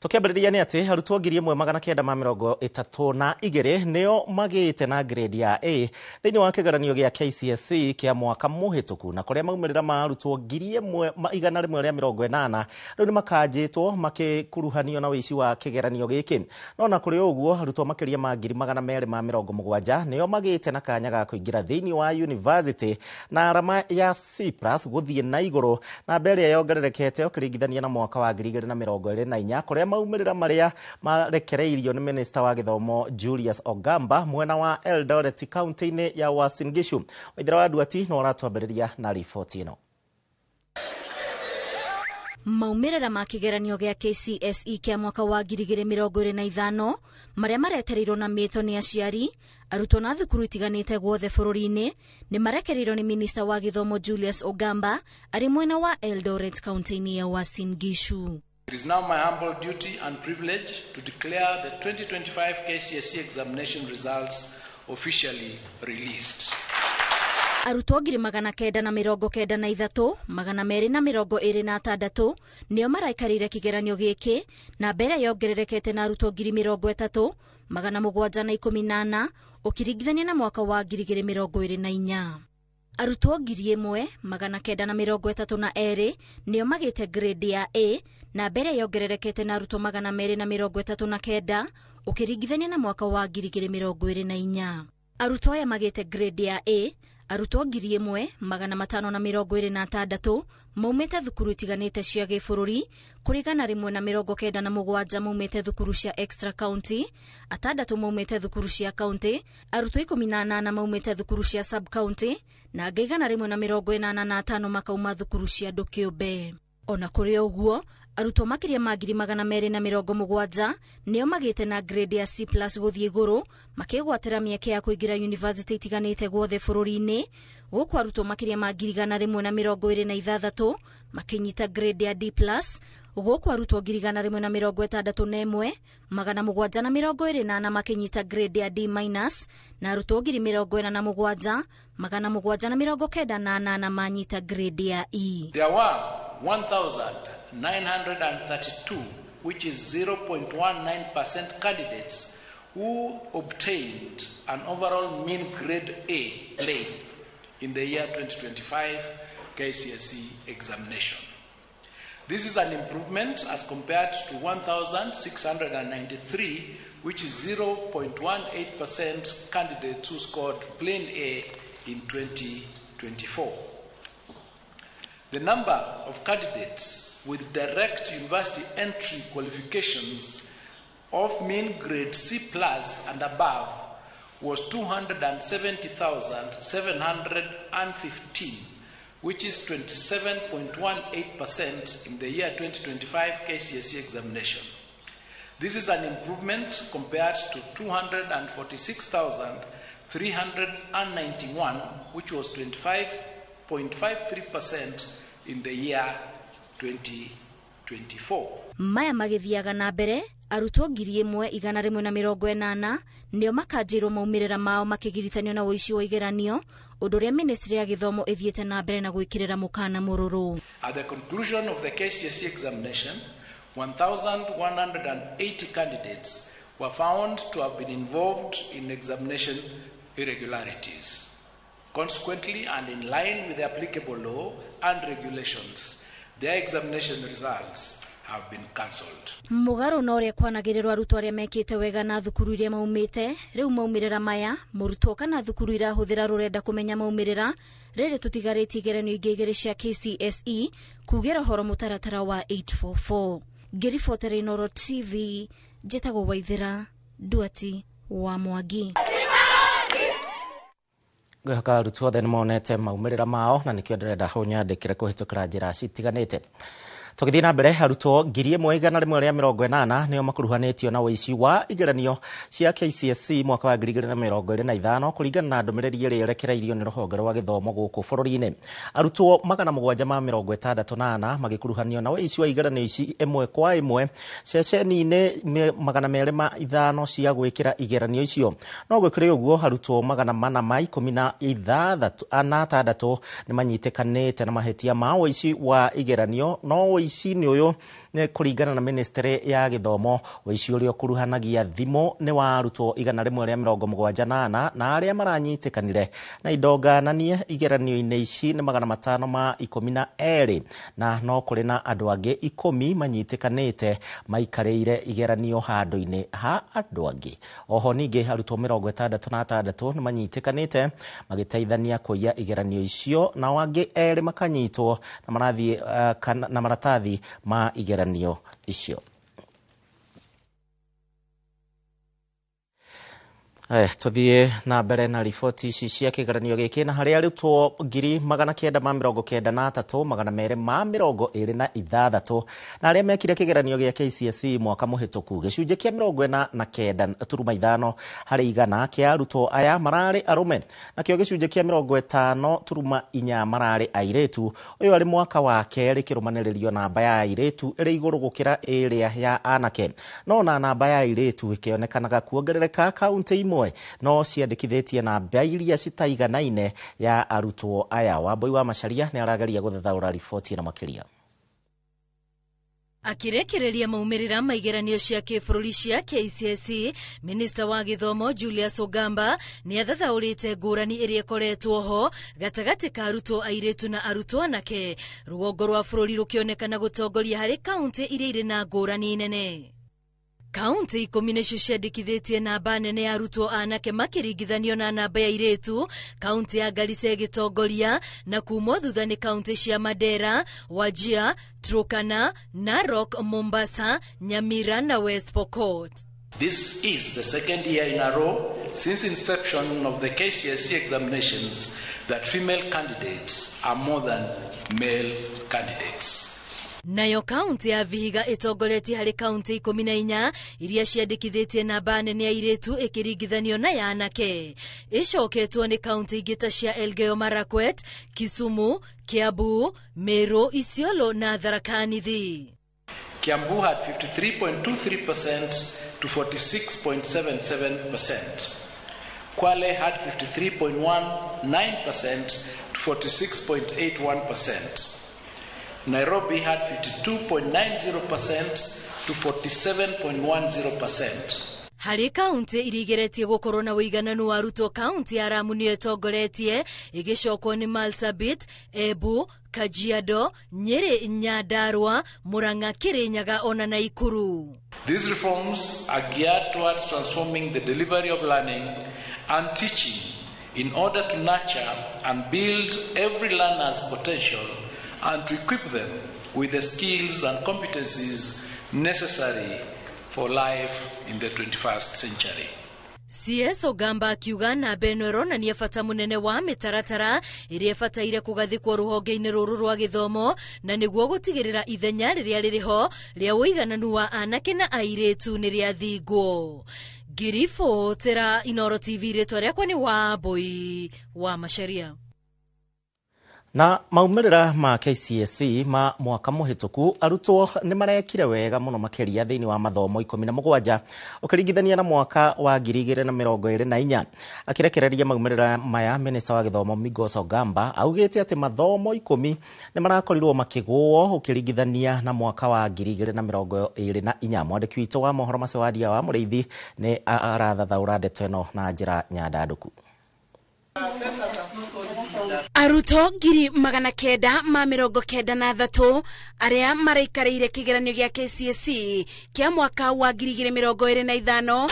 Tukiambĩrĩria nĩ atĩ arutwo 1932 nĩo magĩte na grade ya A thĩinĩ wa kĩgeranio gĩa KCSE kĩa mwaka mũhĩtũku, na kũrĩa maumĩrĩra ma arutwo 1,180 rĩu nĩ makanjĩtwo makĩkuruhanio na ũici wa kĩgeranio gĩkĩ. No na kũrĩ ũguo arutwo makĩria ma 270 nĩo magĩte na kanya ga kũingĩra thĩinĩ wa university na arama ya C+ gũthiĩ na igũrũ, na mbere yongererekete ũkĩringithania na mwaka wa 2024 kũrĩa maumĩrĩra marĩa marekereirio nĩ Minister wa Gĩthomo Julius Ogamba mwena wa Eldoret county-inĩ ya Uasin Gishu. Waithĩra wa Nduati no aratwambĩrĩria na riboti ĩno. Maumĩrĩra ma kĩgeranio gĩa KCSE kĩa mwaka wa 2025 marĩa maretereirwo na mĩto nĩ aciari, arutwo na thukuru itiganĩte guothe bũrũri-inĩ nĩ marekereirio nĩ Minister wa Gĩthomo Julius Ogamba arĩ mwena wa Eldoret county-inĩ ya Uasin Gishu. It is now my humble duty and privilege to declare the 2025 KCSE examination results officially released. Arutwo 993,226 nĩo maraikarĩire kĩgeranio gĩkĩ, na mbere yongererekete na arutwo 30,718 ũkĩringithania na mwaka wa 2024. Arutwo 1,932 nĩo magĩte grade ya A, na mbere yongererekete na arutwo 239 ũkĩringithania na mwaka wa 2024. Arutwo aya magĩte grade ya A, arutwo 1,526 maumĩte thukuru itiganĩte cia gĩbũrũri, kũringana 197 maumĩte thukuru cia extra county, 6 maumĩte thukuru cia county, arutwo 18 maumĩte thukuru cia sub county, na angĩ 185 makauma thukuru cia andũ kĩũmbe. Ona kũrĩ ũguo, arutwo makĩria ma 270 nĩo magĩte na grade ya C+ gũthiĩ igũrũ, makĩgwatĩra mĩeke ya kũingĩra university itiganĩte guothe bũrũri-inĩ, gũkũ arutwo makĩria ma 126 makĩnyita grade ya D+, gũkũ arutwo 161,728 makĩnyita grade ya D-, na arutwo 47,798 manyita grade ya E. There were 1,932, which is 0.19% candidates who obtained an overall mean grade A plain in the year 2025 KCSE examination. This is an improvement as compared to 1,693, which is 0.18% candidates who scored plain A in 2024. The number of candidates with direct university entry qualifications of mean grade C+ and above was 270,715, which is 27.18% in the year 2025 KCSE examination. This is an improvement compared to 246,391, which was 25.53% in the year 2024. Maya magĩthiaga na mbere, arutwo 1,180 nĩo makanjĩrwo maumĩrĩra mao makĩgirithanio na ũici wa igeranio, ũndũ ũrĩa Ministry ya Gĩthomo ĩthiĩte na mbere na gwĩkĩrĩra mũkana mũrũrũ. At the conclusion of the KCSE examination, 1,180 candidates were found to have been involved in examination irregularities. Consequently, and in line with the applicable law and regulations, their examination results have been cancelled. Mũgarũ na ũrĩa kwanagĩrĩrwo arutwo arĩa mekĩte wega na thukuru iria maumĩte, rĩu maumĩrĩra maya, mũrutwo kana thukuru irahũthĩra rũrenda kũmenya maumĩrĩra, rĩrĩ tũtigarĩtie igeranio ingĩ igĩrĩ cia KCSE kugĩra ũhoro mũtaratara wa 844. Ngĩribotera Inooro TV, njĩtagwo Waithĩra Nduati wa Mwangi. Ngĩhoka arutwo othe nĩ monete maumĩrĩra mao, na nĩkĩo ndĩrenda ũnyandĩkĩre kũhĩtũkĩra njĩra citiganĩte. Tũgĩthiĩ na mbere, arutwo 1,180 nĩo makuruhanĩtio na ũici wa igeranio cia KCSE mwaka wa 2025 kũringana na ndũmĩrĩri ĩrĩa yerekereirio nĩ rũhonge rwa gĩthomo gũkũ bũrũri-inĩ. Arutwo 764 magĩkuruhanio na ũici wa igeranio ici ĩmwe kwa ĩmwe ceceni-inĩ 205 cia gwĩkĩra igeranio icio. No gwĩkĩrĩ ũguo, arutwo 416 nĩ manyitĩkanĩte na mahĩtia ma ũici wa igeranio, no ũici nĩ ũyũ kũringana na ministry ya gĩthomo. Ũici ũrĩa ũkuruhanagia thimũ nĩ wa arutwo 178 na arĩa maranyitĩkanire na indo ngananie igeranio-inĩ ici nĩ 512 na no kũrĩ na andũ angĩ 10 manyitĩkanĩte maikarĩire igeranio handũ-inĩ ha andũ angĩ. Oho ningĩ arutwo 66 nĩ manyitĩkanĩte magĩteithania kũiya igeranio icio na angĩ 2 makanyitwo na marathiĩ na maratathi ma igeranio icio. Tuthie na mbere na riboti ici cia kĩgeranio gĩkĩ na harĩa arutwo 993,226 na arĩa mekire kĩgeranio gĩa KCSE mwaka mũhĩtũku. Gĩcunjĩ kĩa 49.5 harĩ igana kĩa arutwo aya mararĩ arũme, nakĩo gĩcunjĩ kĩa 50.4 mararĩ airĩtu. Ũyũ arĩ mwaka wa kerĩ kĩrũmanĩrĩrio namba ya airĩtu ĩrĩ igũrũ gũkĩra ĩrĩa ya anake, no na namba ya airĩtu ĩkĩonekanaga kuongerereka kaunti imwe no ciandĩkithĩtie namba iria citaiganaine ya arutwo aya. Wambui wa Macharia nĩ arageria gũthathaũra riboti na makĩria. Akirekereria maumĩrĩra ma igeranio cia kĩbũrũri cia KCSE, Minista wa Gĩthomo Julius Ogamba nĩ athathaũrĩte ngũrani ĩrĩa ĩkoretwo ho gatagatĩ ka arutwo airĩtu na arutwo anake, rũgongo rwa bũrũri rũkĩonekana gũtongoria harĩ kaunti iria irĩ na ngũrani nene. Kaunti 10 nĩcio ciandĩkithĩtie namba nene ya arutwo anake makĩringithanio na namba ya airĩtu, kaunti ya Garissa ĩgĩtongoria na kuumwo thutha nĩ kaunti cia Mandera, Wajir, Turkana, Narok, Mombasa, Nyamira na West Pokot. This is the second year in a row since inception of the KCSE examinations that female candidates are more than male candidates. Nayo kaunti ya Vihiga ĩtongoretie harĩ kaunti 14 iria ciandĩkithĩtie namba nene ya airĩtu ĩkĩringithanio na ya anake. Ĩcoketwo nĩ kaunti ingĩ ta cia Elgeyo Marakwet, Kisumu, Kiambu, Meru, Isiolo na Tharaka Nithi. Kiambu had 53.23% to 46.77%. Kwale had 53.19% to 46.81%. Nairobi had 52.90% to 47.10%. Harĩ kaunti irigeretie gũkorwo na ũigananu wa arutwo, kaunti ya Lamu nĩyo ĩtongoretie ĩgĩcokwo nĩ Marsabit, Embu, Kajiado, Nyeri, Nyandarua, Murang'a, Kirinyaga ona Nakuru. These reforms are geared towards transforming the delivery of learning and teaching in order to nurture and build every learner's potential and to equip them with the skills and competencies necessary for life in the 21st century. CS Ogamba akiuga namba ĩno ĩronania bata mũnene wa mĩtaratara ĩrĩa ĩbataire kũgathĩkwo rũhonge-inĩ rũrũ rwa gĩthomo na nĩguo gũtigĩrĩra ithenya rĩrĩa rĩrĩho rĩa ũigananu wa anake na airĩtu nĩ rĩathingwo. Ngiribotera Inooro TV, rĩtwa rĩakwa nĩ Wambui wa Macharia. Na maumĩrĩra ma KCSE ma mwaka mũhĩtũku, arutwo nĩ marekire wega mũno makĩria thĩinĩ wa mathomo 17 ũkĩringithania na mwaka wa 2024. Akĩrekereria maumĩrĩra maya, Minista wa Gĩthomo Migos Ogamba augĩte atĩ mathomo 10 nĩ marakorirwo makĩgũo ũkĩringithania na mwaka wa 2024. Mwandĩki witũ wa mohoro macio wa Dia wa Mũrĩithi nĩ arathathaũra ndeto ĩno na njĩra nyandandũku. Arutwo 993 arĩa maraikarĩire kĩgeranio gĩa KCSE kĩa mwaka wa 2025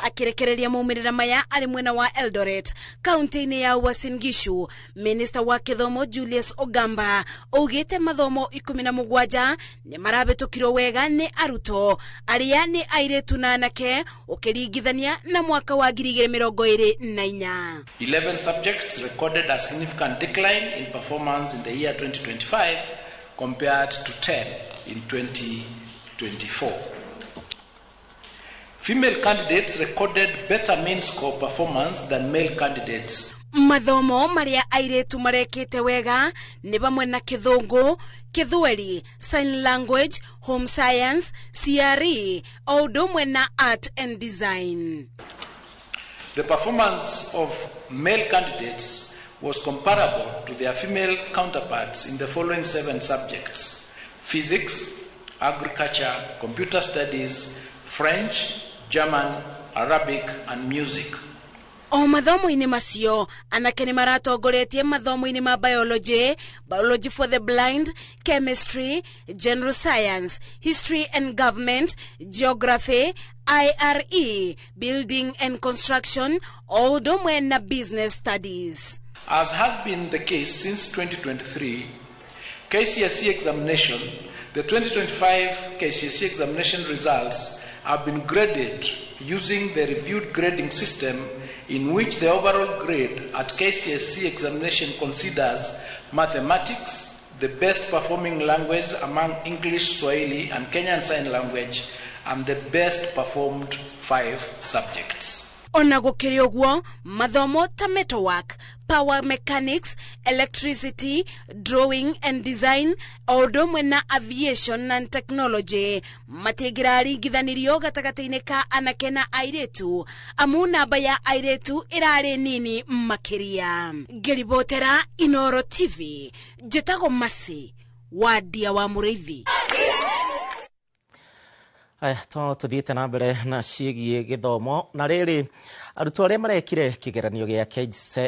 akirekereria maumĩrĩra maya arĩ mwena wa Eldoret, kaunti-inĩ ya Uasin Gishu. Minista wa Gĩthomo Julius Ogamba augĩte mathomo 17 nĩ marabĩtũkirwo wega nĩ arutwo arĩa nĩ airĩtu na anake ũkĩringithania na mwaka wa 2024. 11 subjects recorded a significant decline in performance in the year 2025 compared to 10 in 2024. Female candidates recorded better mean score performance than male candidates. Mathomo marĩa airĩtu marekĩte wega nĩ bamwe na Kĩthũngũ, Kĩthweri, Sign Language, Home Science, CRE, o ũndũ ũmwe na Art and Design. The performance of male candidates was comparable to their female counterparts in the following 7 subjects: physics, agriculture, computer studies, French, German, Arabic, and music. O mathomo-ini macio anake ni maratongoretie mathomo-ini ma biology, biology for the blind, chemistry, general science, history and government, geography, IRE, building and construction, odomwe na business studies. As has been the case since 2023, KCSE examination, the 2025 KCSE examination results have been graded using the reviewed grading system in which the overall grade at KCSE examination considers mathematics the best performing language among English, Swahili, and Kenyan Sign Language, and the best performed 5 subjects. Ona gukiri ogwo mathomo ta metalwork, power mechanics, electricity, drawing and design, odomwe na aviation and technology matigira ringithanirio gatagati-ini ka anake na airetu amu namba ya airetu irari nini makiria. Ngiribotera Inooro TV, njetago Masi Wadia wa Mureithi. Aya tuthiite na mbere na ciĩgiĩ gĩthomo na rĩrĩ arutwo arĩa marekire kĩgeranio gĩa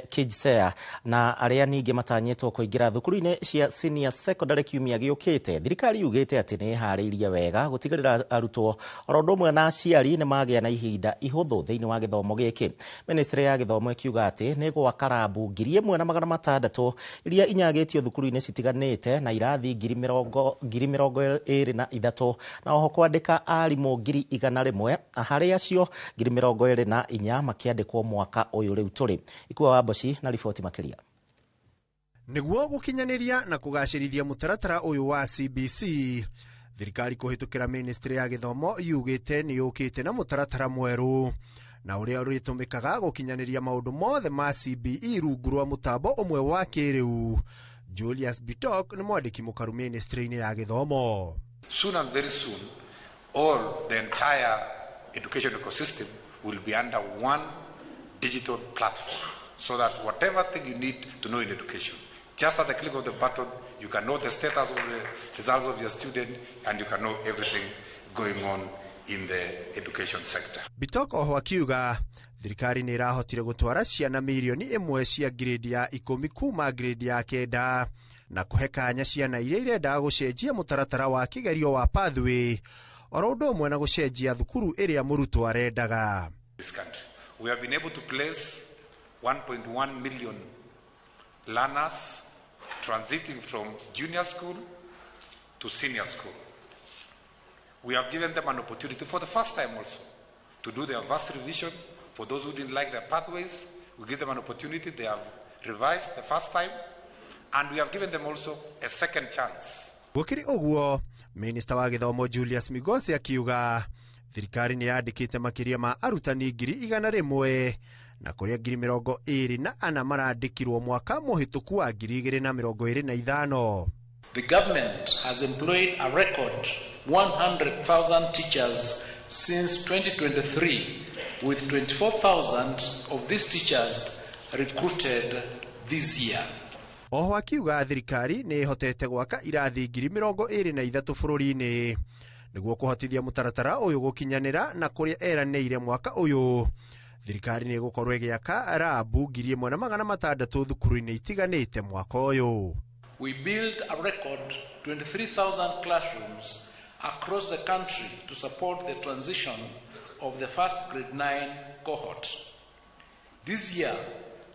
KJSEA na arĩa ningĩ matanyĩtwo kũingĩra thukuru-inĩ cia senior secondary kiumia gĩũkĩte, thirikari yugĩte atĩ nĩ ĩharĩirie wega gũtigĩrĩra arutwo oro ũndũ ũmwe na aciari nĩ magĩa na ihinda ihũthũ thĩinĩ wa gĩthomo gĩkĩ. Ministry ya gĩthomo ĩkiuga atĩ nĩ gwaka rabu 1,600 iria inyagĩtio thukuru-inĩ citiganĩte na irathi 23,000 na oho kwandĩka arimũ 100,000 harĩ acio 24,000 makiandĩkwo mwaka ũyũ rĩu tũrĩ. Ikuwa Wamboci na riboti makĩria. Nĩguo gũkinyanĩria na kũgacĩrithia mũtaratara ũyũ wa CBC, thirikari kũhĩtũkĩra Ministry ya gĩthomo yugĩte nĩ yũkĩte na mũtaratara mwerũ na ũrĩa ũrĩtũmĩkaga gũkinyanĩria maũndũ mothe ma CBE rungu rwa mũtambo ũmwe wa kĩrĩu. Julius Bitok nĩ mwandĩki mũkaru Ministry-inĩ ya gĩthomo. Soon and very soon, all the entire education ecosystem will be under one digital platform, so that whatever thing you need to know in education, just at the click of the button, you can know the status of the results of your student, and you can know everything going on in the education sector. Bitok oho akiuga thirikari nĩ ĩrahotire gũtwara ciana milioni 1 cia grade ya 10 kuma grade ya 9 na kũhe kanya ciana iria irendaga gũcenjia mũtaratara wa kĩgerio wa pathway oro ũndũ ũmwe na gũcenjia thukuru ĩrĩa mũrutwo arendaga. We have been able to place 1.1 million learners transiting from junior school to senior school. We have given them an opportunity for the first time also to do their vast revision. For those who didn't like their pathways, we give them an opportunity. They have revised the first time, and we have given them also a second chance. Gũkĩrĩ ũguo, Minister wa gĩthomo Julius Migosi akiuga thirikari nĩ yandĩkĩte makĩria ma arutani 100,000 na kũrĩa 24,000 marandĩkirwo mwaka mũhĩtũku wa 2025. The government has employed a record 100,000 teachers since 2023, with 24,000 of these teachers recruited this year. Oho akiuga thirikari nĩ ĩhotete gwaka irathi 23,000 bũrũri-inĩ nĩguo kũhotithia mũtaratara ũyũ gũkinyanĩra na kũrĩa eranĩire mwaka ũyũ. Thirikari nĩ ĩgũkorwo ĩgĩaka rabu 1,600 thukuru-inĩ itiganĩte mwaka ũyũ. We built a record 23,000 classrooms across the country to support the transition of the first grade 9 cohort. This year,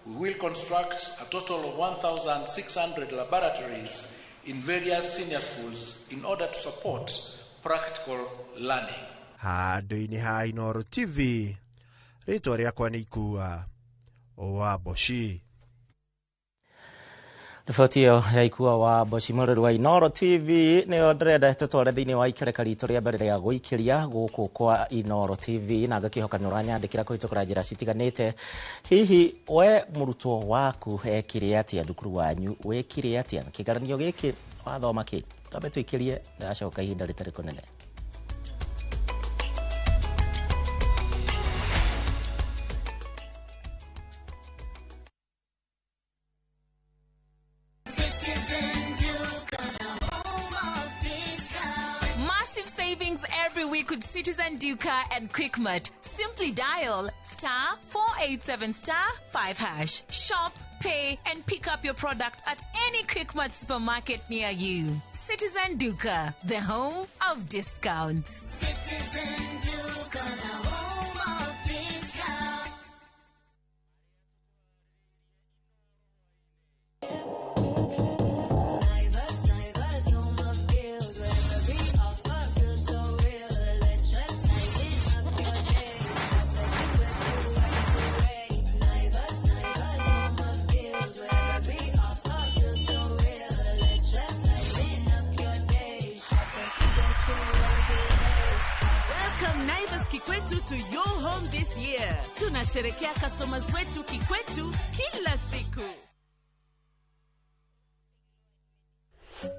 we will construct a total of 1,600 laboratories in various senior schools in order to support practical learning. Handũ-inĩ ha Inooro TV, rĩtwa rĩakwa nĩ Ikuwa Wamboci. Riboti ĩyo ya Ikuwa Wamboci mũrũri wa Inooro TV nĩyo ndĩrenda tũtware thĩinĩ wa ikereka ritũ rĩa mbere rĩa gũikĩria gũkũ kwa Inooro TV na ngakĩhoka nĩ ũranyandĩkĩra kũhĩtũkĩra njĩra citiganĩte. Hihi we mũrutwo waku ekire atĩa thukuru wanyu, wekire atĩa kĩgeranio gĩkĩ wathoma kĩ? Twambe tũikĩrie ndacoka ihinda rĩtarĩ kũnene. savings every week with Citizen Duca and Quickmart. Simply dial *487*5#. Shop, pay, and pick up your product at any Quickmart supermarket near you. Citizen Duca, the home of discounts. Citizen Duca, the home of discounts. Kikwetu to your home this year. Tunasherekea customers wetu Kikwetu kila siku.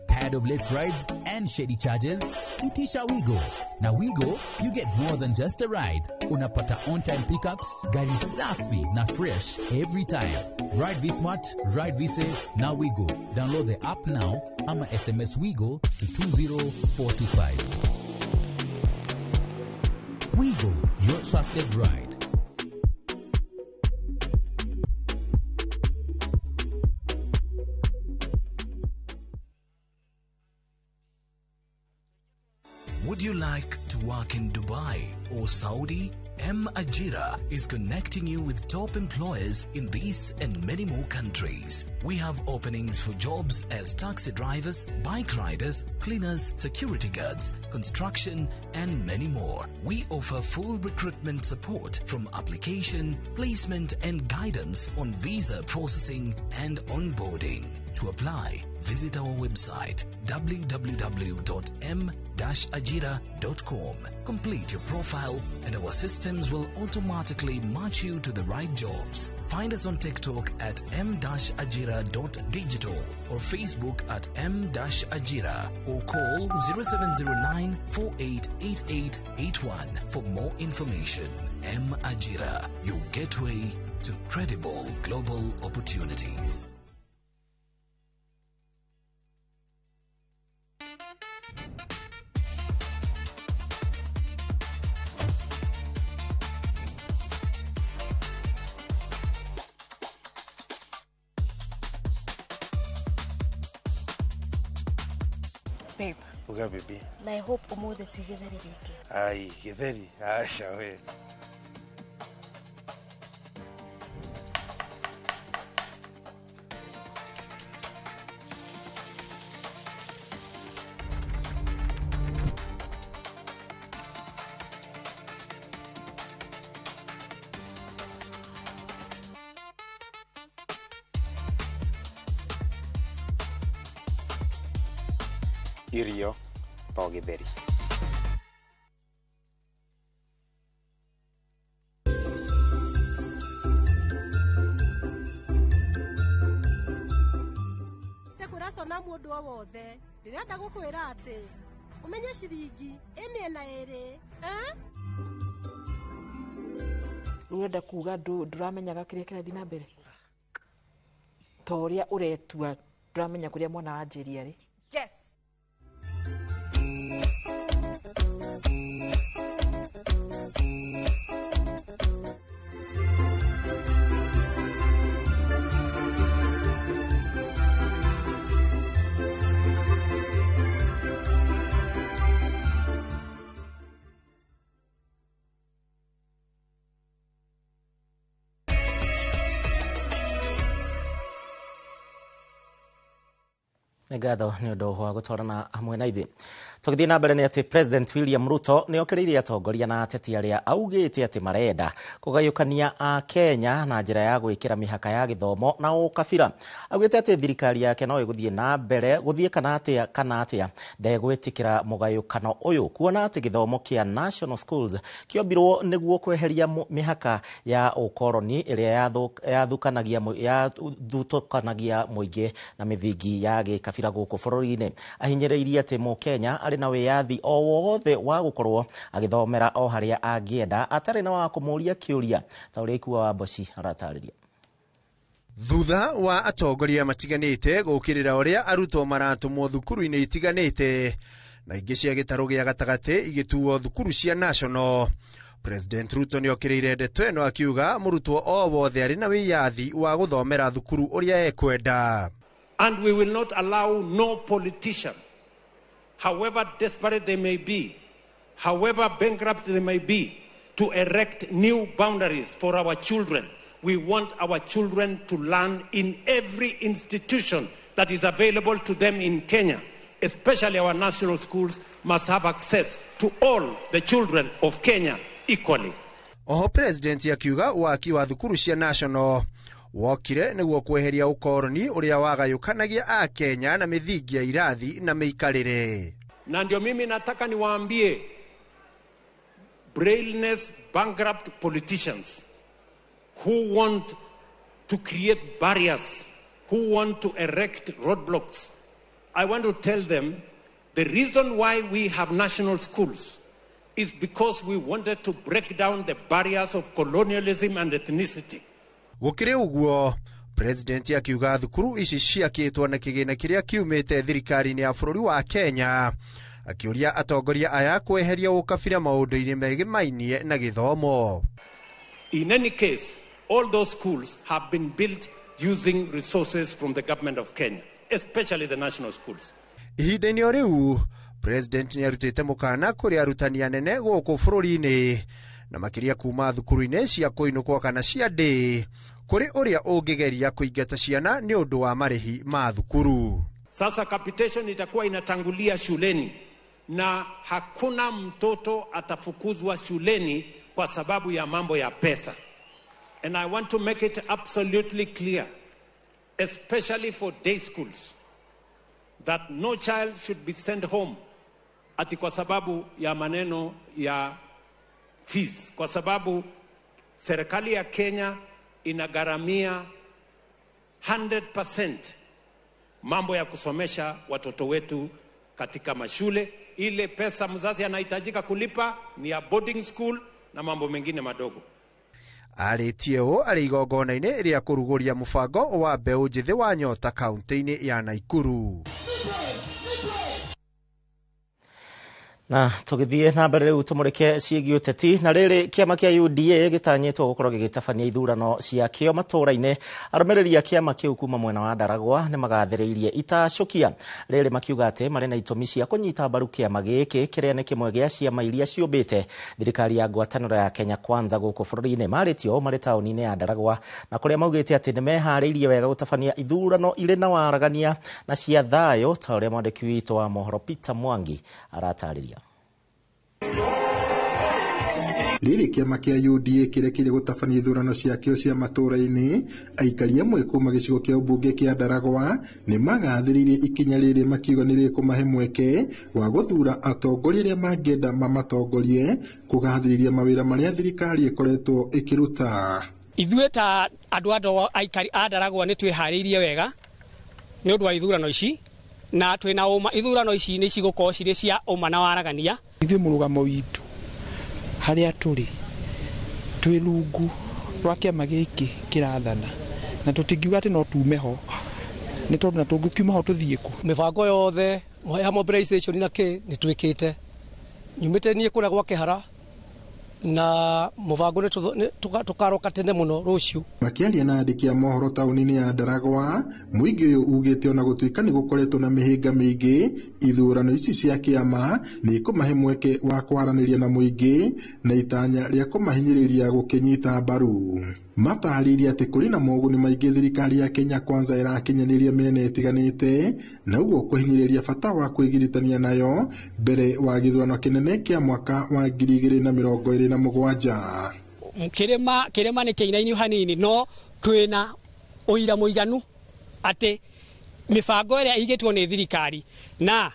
Tired of late rides and shady charges? Itisha Wigo. Na Wigo, you get more than just a ride. Unapata on-time pickups, gari safi na fresh every time. Ride V-Smart, ride V-Safe, na Wigo. Download the app now, ama SMS Wigo to 20425. Wigo, your trusted ride. Would you like to work in Dubai or Saudi? Ajira is connecting you with top employers in these and many more countries. We have openings for jobs as taxi drivers, bike riders, cleaners, security guards, construction, and many more. We offer full recruitment support from application, placement, and guidance on visa processing and onboarding. To apply, visit our website www.m-ajira.com. Complete your profile and our systems will automatically match you to the right jobs. Find us on TikTok at m-ajira.digital or Facebook at m-ajira or call 0709 488881 for more information. M-Ajira, your gateway to credible global opportunities. Babe. Uga baby. Na I hope umuthi ti githeri riki. Ai, githeri. Acha we. Irio to githeri. Tekuraso na mundu o wothe ndirenda gukwira ati umenye ciringi imiena iri urenda kuga nduramenyaga kiria kirathi na mbere toria uretua nduramenya kuria mwana wa Njeri ari. Yes. Ngatho nĩ ũndũ wa gũtwarana hamwe na ithuĩ. Tũgĩthiĩ na mbere nĩ atĩ President William Ruto nĩ okĩrĩire atongoria na ateti arĩa augĩte atĩ marenda kũgayũkania a Kenya na njĩra ya gwĩkĩra mĩhaka ya gĩthomo na ũkabira. Augĩte atĩ thirikari yake no ĩgũthiĩ na mbere gũthiĩ kana atĩa ndegwĩtĩkĩra mũgayũkano ũyũ, kuona atĩ gĩthomo kĩa National Schools kĩombirwo nĩguo kweheria mĩhaka ya ũkoroni ĩrĩa yathutũkanagia mũingĩ na mĩthingi ya gĩkabira gũkũ bũrũri-inĩ. Ahinyĩrĩirie atĩ Mũkenya arĩ na wĩyathi o wothe wa gũkorwo agĩthomera o harĩa angĩenda atarĩ na wa kũmũria kĩũria, ta ũrĩa Ikua wa Mboci aratarĩria. Thutha wa atongoria matiganĩte gũkĩrĩra ũrĩa arutwo maratũmwo thukuru-inĩ itiganĩte na ingĩ cia gĩtarũ gĩa gatagatĩ igĩtuo thukuru cia national. President Ruto nĩ okĩrĩire ndeto ĩno akiuga mũrutwo o wothe arĩ na wĩyathi wa gũthomera thukuru ũrĩa ekwenda. And we will not allow no politician, however desperate they may be, however bankrupt they may be, to erect new boundaries for our children. We want our children to learn in every institution that is available to them in Kenya. Especially our national schools must have access to all the children of Kenya equally. Oho president akiuga waki wa thukuru cia national wokire nĩguo kweheria ukoroni ũrĩa wagayũkanagia a Kenya na mithingi ya irathi na meikarĩre. Na ndio mimi nataka niwaambie brainless bankrupt politicians who want to create barriers, who want to erect roadblocks. I want to tell them the reason why we have national schools is because we wanted to break down the barriers of colonialism and ethnicity. Gũkĩrĩ ũguo, president akiuga thukuru ici ciakĩtwo na kĩgĩna kĩrĩa kiumĩte thirikari-inĩ ya bũrũri wa Kenya, akĩũria atongoria aya kweheria ũkabira maũndũ-inĩ megĩmainie na gĩthomo. In any case, all those schools have been built using resources from the government of Kenya, especially the national schools. Ihinda-inĩ o rĩu, president nĩ arutĩte mũkana kũrĩ arutani anene gũkũ bũrũri-inĩ na makĩria kuma thukuru-inĩ cia kũinũkwo kana cia ndĩ kũrĩ ũrĩa ũngĩgeria kũingata ciana nĩ ũndũ wa marĩhi ma thukuru. Sasa capitation itakuwa inatangulia shuleni na hakuna mtoto atafukuzwa shuleni kwa sababu ya mambo ya pesa. And I want to make it absolutely clear, especially for day schools, that no child should be sent home ati kwa sababu ya maneno ya fees, kwa sababu serikali ya Kenya inagharamia 100% mambo ya kusomesha watoto wetu katika mashule. Ile pesa mzazi anahitajika kulipa ni ya boarding school na mambo mengine madogo. Arĩtie ũũ arĩ igongona-inĩ rĩa kũrugũria mũbango wa mbeũ njĩthĩ wa Nyota kaunti-inĩ ya Naikuru. Na tũgĩthiĩ na mbere rĩu tũmũrĩke ciĩgiĩ ũteti na rĩrĩ kĩama kĩa UDA gĩtanyĩtwo gũkorwo gĩgĩtabania ithurano ciakĩo matũũra-inĩ. Arũmĩrĩri a kĩama kĩu kuma mwena wa Ndaragwa nĩ magathĩrĩirie itacũkia rĩrĩ makiuga atĩ marĩ na itũmi cia kũnyita mbaru kĩama gĩkĩ kĩrĩa nĩ kĩmwe gĩa ciama iria ciũmbĩte thirikari ya ngwatanĩro ya Kenya Kwanza gũkũ bũrũri-inĩ. Marĩtio marĩ taũni-inĩ ya Ndaragwa na kũrĩa maugĩte atĩ nĩ meharĩirie wega gũtabania ithurano irĩ na waragania na cia thayũ ta ũrĩa mwandĩki witũ wa mohoro Peter Mwangi aratarĩria. Rĩrĩ kĩama kĩa UDA kĩrekire gũtabania ithurano ciakĩo cia matũũra-inĩ, aikari amwe kuma gĩcigo kĩa ũmbunge kĩa Ndaragwa nĩ magathĩrĩirie ikinya rĩrĩ makiuga nĩ rĩkũmahe mweke wa gũthura atongoria arĩa mangĩenda mamatongorie kũgathĩrĩria mawĩra marĩa thirikari ĩkoretwo ĩkĩruta. Ithuĩ ta andũ aikari a Ndaragwa nĩ twĩharĩirie wega nĩ ũndũ wa ithurano ici na twĩna ũma ithurano ici nĩ cigũkorwo cirĩ cia ũma na waragania. Ithuĩ mũrũgamo witũ harĩa tũrĩ twĩ rungu rwa kĩama gĩkĩ kĩrathana na tũtingiuga atĩ no tume ho nĩ tondũ na tũngĩkiuma ho tũthiĩ kũ. Mĩbango yothe ya mobilization na kĩ nĩ twĩkĩte nyumĩte niĩ kũrĩa gwa Kĩhara na mũbango tũkaroka tene mũno rũciũ. Makĩaria na andĩki a mohoro taũni-inĩ ya Ndaragwa, mũingĩ ũyũ ugĩte ona gũtuĩka nĩ gũkoretwo na mĩhĩnga mĩingĩ, ithurano ici cia kĩama nĩ kũmahe mweke wa kwaranĩria na mũingĩ na itanya rĩa kũmahinyĩrĩria gũkĩnyita mbaru. Matarĩirie atĩ kũrĩ na moguni maingĩ thirikari ya Kenya Kwanza ĩrakinyanĩria mĩena ĩtiganĩte na ũguo kũhinyĩrĩria bata wa kwĩgiritania nayo mbere wa gĩthurano kĩnene kĩa mwaka wa 2027. Kĩrĩma nĩ kĩinainio hanini no twĩna ũira mũiganu atĩ mĩbango ĩrĩa ĩigĩtwo nĩ thirikari na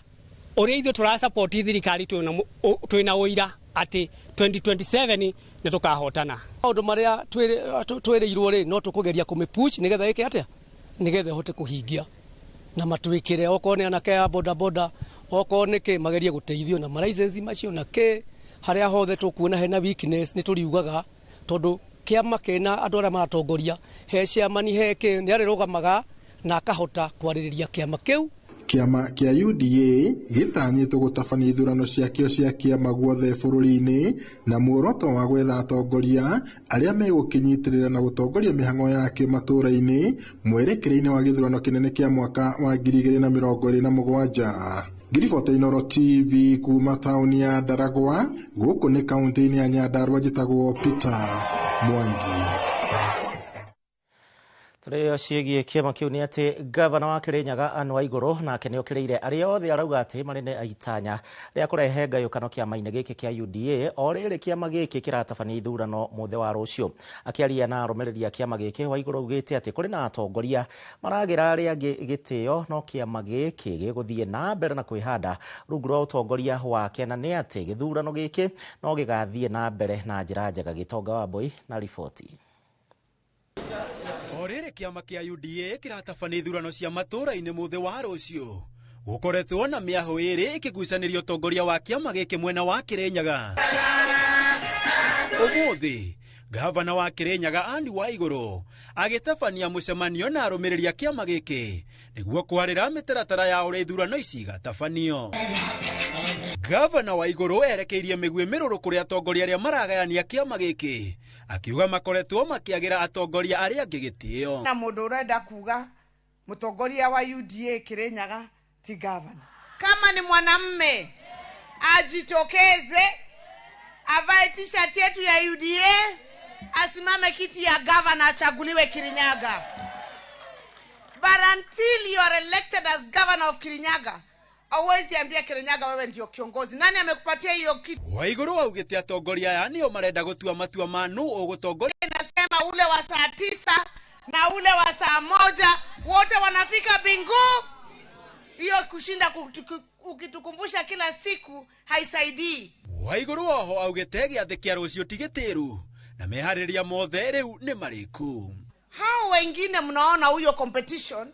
ũrĩa ithuĩ tũrasapoti thirikari twĩna ũira atĩ 2027 nĩ tũkahotana. Maũndũ marĩa twĩrĩirwo rĩ no tũkũgeria kũmĩpush nĩgetha ĩke atĩa nĩgetha ĩhote kũhingia na matwĩkĩre okorwo nĩ anake ya bodaboda okorwo nĩ kĩ magerie gũteithio na license macio na kĩ harĩa hothe tũkuona hena weakness nĩ tũriugaga tondũ kĩama kĩna andũ arĩa maratongoria he ciamani he kĩ nĩ arĩrũgamaga na akahota kwarĩrĩria kĩama kĩu Kiama kia UDA gitanyitwo gutabania ithurano ciakio cia kiama guothe bũrũri-inĩ na muoroto wa gwetha atongoria arĩa megũkinyitirĩra na gũtongoria mĩhang'o yakio matũũra-inĩ mwerekereinie wa gĩthurano kĩnene kĩa mwaka wa 2027. Ngiribota Inooro TV kuma taũni ya Ndaragwa gũkũ nĩ kaunti-inĩ ya Nyandarua njĩtagwo Peter Mwangi. Tũrĩo ciĩgiĩ kĩama kĩu nĩ atĩ gavana wa Kĩrĩnyaga Anne Waigũrũ nake nĩ okĩrĩire arĩa othe arauga atĩ marĩ na itanya rĩa kũrehe ngayũkano kĩama-inĩ gĩkĩ kĩa UDA o rĩrĩ kĩama gĩkĩ kĩratabania ithurano mũthĩ wa rũciũ. Akĩaria na arũmĩrĩri a kĩama gĩkĩ, Waigũrũ augĩte atĩ kũrĩ na atongoria maragĩra arĩa angĩ gĩtĩo, no kĩama gĩkĩ gĩgũthiĩ na mbere na kwĩhanda rungu rwa ũtongoria wake, na nĩ atĩ gĩthurano gĩkĩ no gĩgathiĩ na mbere na njĩra njega. Gĩtonga Wambui na riboti. O rĩrĩ kĩama kĩa UDA kĩratabania ithurano cia matũũra-inĩ mũthĩ wa rũciũ, gũkoretwo na mĩahũ ĩrĩ ĩkĩgucanĩria ũtongoria wa kĩama gĩkĩ mwena wa Kĩrĩnyaga. Ũmũthĩ gavana wa Kĩrĩnyaga Anne Waigũrũ agĩtabania mũcemanio na arũmĩrĩri a kĩama gĩkĩ nĩguo kwarĩra mĩtaratara ya ũrĩa ithurano ici igatabanio. Gavana Waigũrũ erekeirie mĩguĩ mĩrũrũ kũrĩ atongoria arĩa maragayania kĩama gĩkĩ, akiuga makoretwo makĩagĩra atongoria arĩa angĩ gĩtĩo. Na mũndũ ũrenda kuga mũtongoria wa UDA Kĩrĩnyaga ti gavana. Kama ni mwanamume ajitokeze, avae t-shirt yetu ya UDA, asimame kiti ya gavana, achaguliwe Kirinyaga. But until you are elected as governor of Kirinyaga, hauwezi ambia Kirinyaga wewe ndio kiongozi. Nani amekupatia hiyo kitu? Waigũrũ augĩte atongoria aya nĩo marenda gũtua matua ma nũ ũgũtongoria. Nasema ule wa saa 9 na ule wa saa 1 wote wanafika bingu. Hiyo kushinda ukitukumbusha kila siku haisaidii. Waigũrũ oho augĩte gĩathĩ kĩa rũciũ ti gĩtĩru na meharĩria mothe rĩu nĩ marĩku. Hao wengine mnaona huyo competition,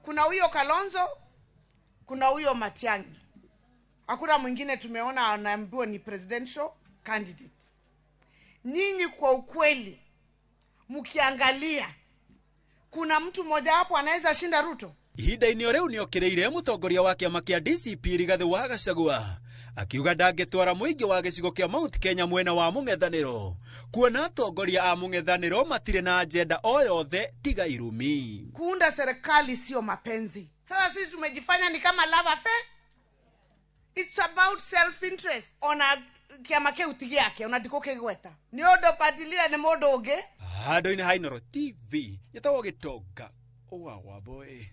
kuna huyo Kalonzo, kuna huyo Matiang'i. Hakuna mwingine tumeona anaambiwa ni presidential candidate. Nyinyi kwa ukweli mkiangalia kuna mtu mmoja hapo anaweza shinda Ruto? Ihinda-inĩ rĩu nĩ okĩrĩire mũtongoria wa kĩama kĩa DCP Rigathĩ wa Gachagua akiuga ndangĩtwara mũingĩ wa gĩcigo kĩa Mount Kenya mwena wa mũng'ethanĩro, kuona atongoria a mũng'ethanĩro matirĩ na agenda o yothe tiga irumi. Kuunda serikali sio mapenzi. Sasa sisi tumejifanya ni kama love affair. It's about self interest. Ona kiama kĩu ti gĩake, ona ndiko kĩgweta. Nĩ ũndũ patilira nĩ mũndũ ũngĩ. Handũ-inĩ ha Inooro TV gĩtagwo Gĩtonga Wambui.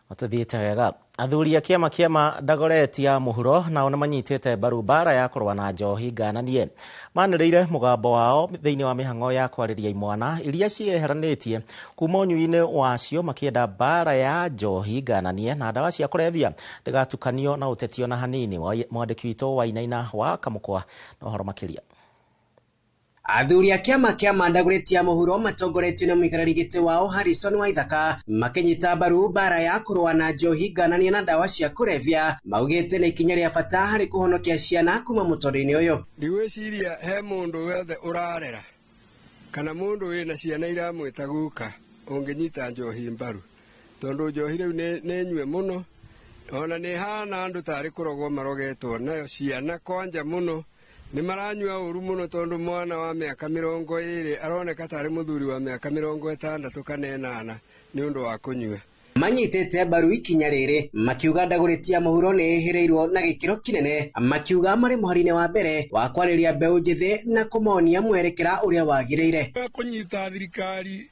Otuthiĩte wega. Athuri a kĩama Dagoretti ya mũhuro nao nĩ manyitĩte mbaru mbara ya kũrũa na njohi ngananie. Manĩrĩire mũgambo wao thĩinĩ wa mĩhang'o ya kwarĩria imwana iria ciĩheranĩtie kuma ũnyui-inĩ wacio, makĩenda mbara ya njohi ngananie na ndawa cia kũrebia ndĩgatukanio na ũteti ona hanini. Mwandĩki witũ Wainaina wa Kamũkwa na ũhoro makĩria. Athuri a kĩama Dagoretti ya mũhuro matongoretio nĩ mũikarĩri gĩtĩ wao Harrison Waithaka makĩnyita mbaru mbara ya kũrũa na njohi ngananie na ndawa cia kũrebia, maugĩte nĩ ikinya rĩa bata harĩ kũhonokia ciana kuma mũtũrĩre-inĩ ũyũ. Ndigwĩciria he mũndũ wothe ũrarera kana mũndũ wĩna ciana iramwĩta guka ũngĩnyita njohi mbaru, tondũ njohi rĩu nĩ nyue mũno, ona nĩ hana andũ tarĩ kũrogwo marogetwo nayo. Ciana kwanja mũno nĩ maranyua ũru mũno, tondũ mwana wa mĩaka 20 aroneka tarĩ mũthuri wa mĩaka 60 kana 8 nĩ ũndũ wa kũnyua. Manyitĩte mbaru ikinya rĩrĩ makiuga Dagoretti ya mũhuro nĩ ĩhĩrĩirwo na gĩkĩro kĩnene, makiuga marĩ mũhari-inĩ wa mbere wa kwarĩria mbeũ njĩthĩ na kũmonia mwerekera ũrĩa wagĩrĩire. Kũnyita thirikari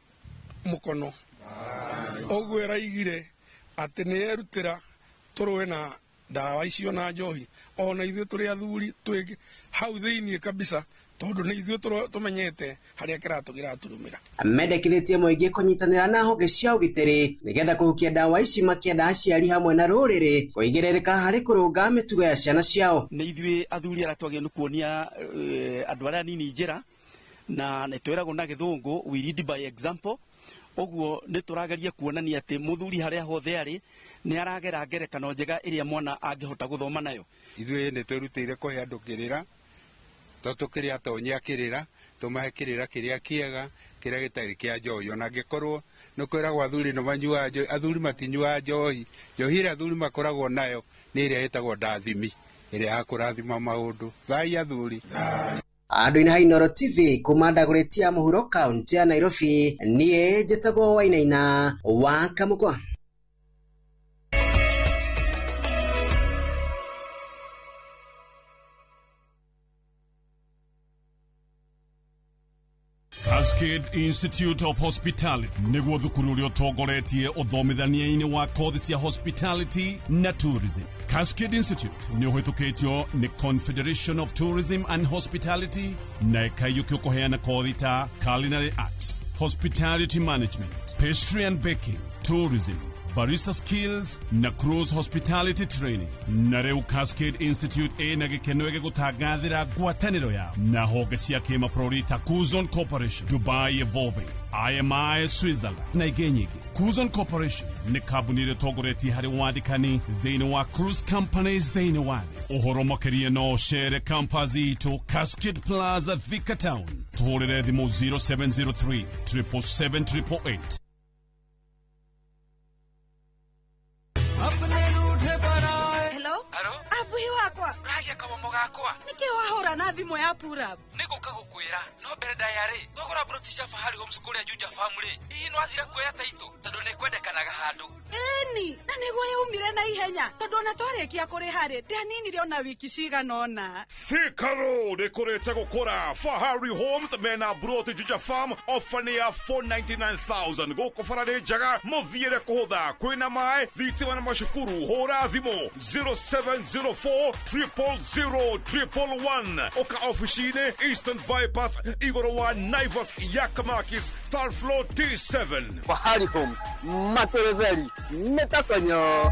mũkono ũguo ĩraigire atĩ nĩ erutĩra tũrũe na ndawa icio na njohi, ona ithuĩ tũrĩ athuri twĩ hau thĩinĩ kabisa, tondũ nĩ ithuĩ tũmenyete harĩa kĩratũ kĩratũrũmĩra. Mendekithĩtie mũingĩ kũnyitanĩra na honge cia ũgitĩri nĩgetha kũhukia ndawa ici, makĩenda aciari hamwe na rũrĩrĩ kũigĩrĩrĩka harĩ kũrũnga mĩtugo ya ciana ciao. Nĩ ithuĩ athuri arĩa twagĩrĩirwo nĩ kuonia andũ arĩa nini njĩra, na nĩ twĩragwo na gĩthũngũ we lead by example. Oguo nĩ tũrageria kuonania atĩ mũthuri harĩa hothe arĩ nĩ aragera ngerekano njega ĩrĩa mwana angĩhota gũthoma nayo. Ithuĩ nĩ twĩrutĩire kũhe andũ kĩrĩra, tukĩrĩa tonyia kĩrĩra tũmahe kĩrĩra kĩrĩa kĩega kĩrĩa gĩtarĩ kĩa njohi ona angĩkorwo nĩ kwĩragwo athuri nĩ manyuaga njohi athuri matinyuaga njohi njohi ĩrĩa athuri makoragwo nayo nĩ ĩrĩa ĩtagwo ndathimi ĩrĩa ya kũrathima maũndũ thai athuri Andũ-inĩ ha Inooro TV kuma Dagoretti ya mũhuro kaunti ya Nairobi niĩ njĩtagwo Wainaina wa Kamũkwa. Cascade Institute of Hospitality nĩguo thukuru ũrĩa ũtongoretie ũthomithania-inĩ wa kothi cia hospitality na tourism. Cascade Institute nĩ ũhĩtũkĩtio nĩ Confederation of Tourism and Hospitality na ĩkaiyũkio kũheana kothi ta culinary arts, hospitality management, pastry and baking, tourism, barista skills na cruise hospitality training. Na rĩu Cascade Institute ĩna gĩkeno gĩgũtangathĩra ngwatanĩro yao na honge cia kĩmabũrũri ta Kuzon Corporation, Dubai Evolving, IMI Switzerland na ingĩ nyingĩ. Kuzon Corporation nĩ kambuni ĩrĩa ĩtongoretie harĩ wandĩkani thĩinĩ wa cruise companies thĩinĩ wa thĩ. Ũhoro makĩria no ũcere campus itũ Cascade Plaza Thika Town. Tũhũrĩre thimũ 0703 777 888. Hello? Abuhi wakwa. Ragia kamomo gakwa. Niki wahora na thimo ya Purab. Niguka gukwira no mbere ndayari thogora British Fahari Homeschool ya Juja family. Ii no athira kuoya taito tondu ni kwendekanaga handu. Eni, na niguo yaumire na ihenya tondu ona twarekia kuri hari ndianinire ona wiki cigana ona. Sikaro nikurite gukura Fahari Homes mena Broti Juja Farm ofania 499,000 guku farade jaga muthiire kuhutha kwina mai thitima na mashukuru hora thimo 0704 000 oka officine Eastern Bypass Igoro wa Naivas Yakamakis third floor T7 Fahari Homes Matereveli Metakanyo.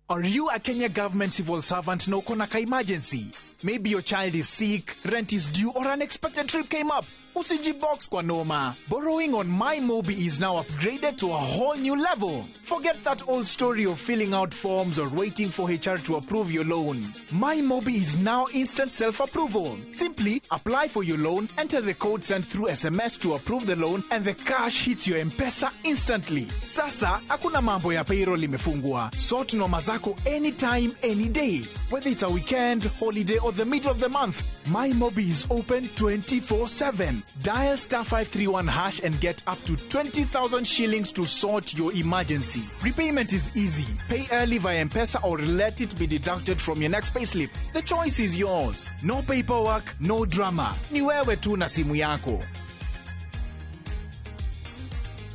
Are you a Kenya government civil servant no konaka emergency? Maybe your child is sick, rent is due, or unexpected trip came up. Usijibox kwa noma. Borrowing on MyMobi is now upgraded to a whole new level. Forget that old story of filling out forms or waiting for HR to approve your loan. MyMobi is now instant self-approval. Simply apply for your loan, enter the code sent through SMS to approve the loan, and the cash hits your M-Pesa instantly. Sasa, hakuna mambo ya payroll imefungwa. Sort noma zako anytime, any day. Whether it's a weekend, holiday, or the middle of the month, MyMobi is open 24/7. Dial *531# and get up to 20,000 shillings to sort your emergency. Repayment is easy. Pay early via M-Pesa or let it be deducted from your next payslip. The choice is yours. No paperwork, no drama. Ni wewe tu na simu yako.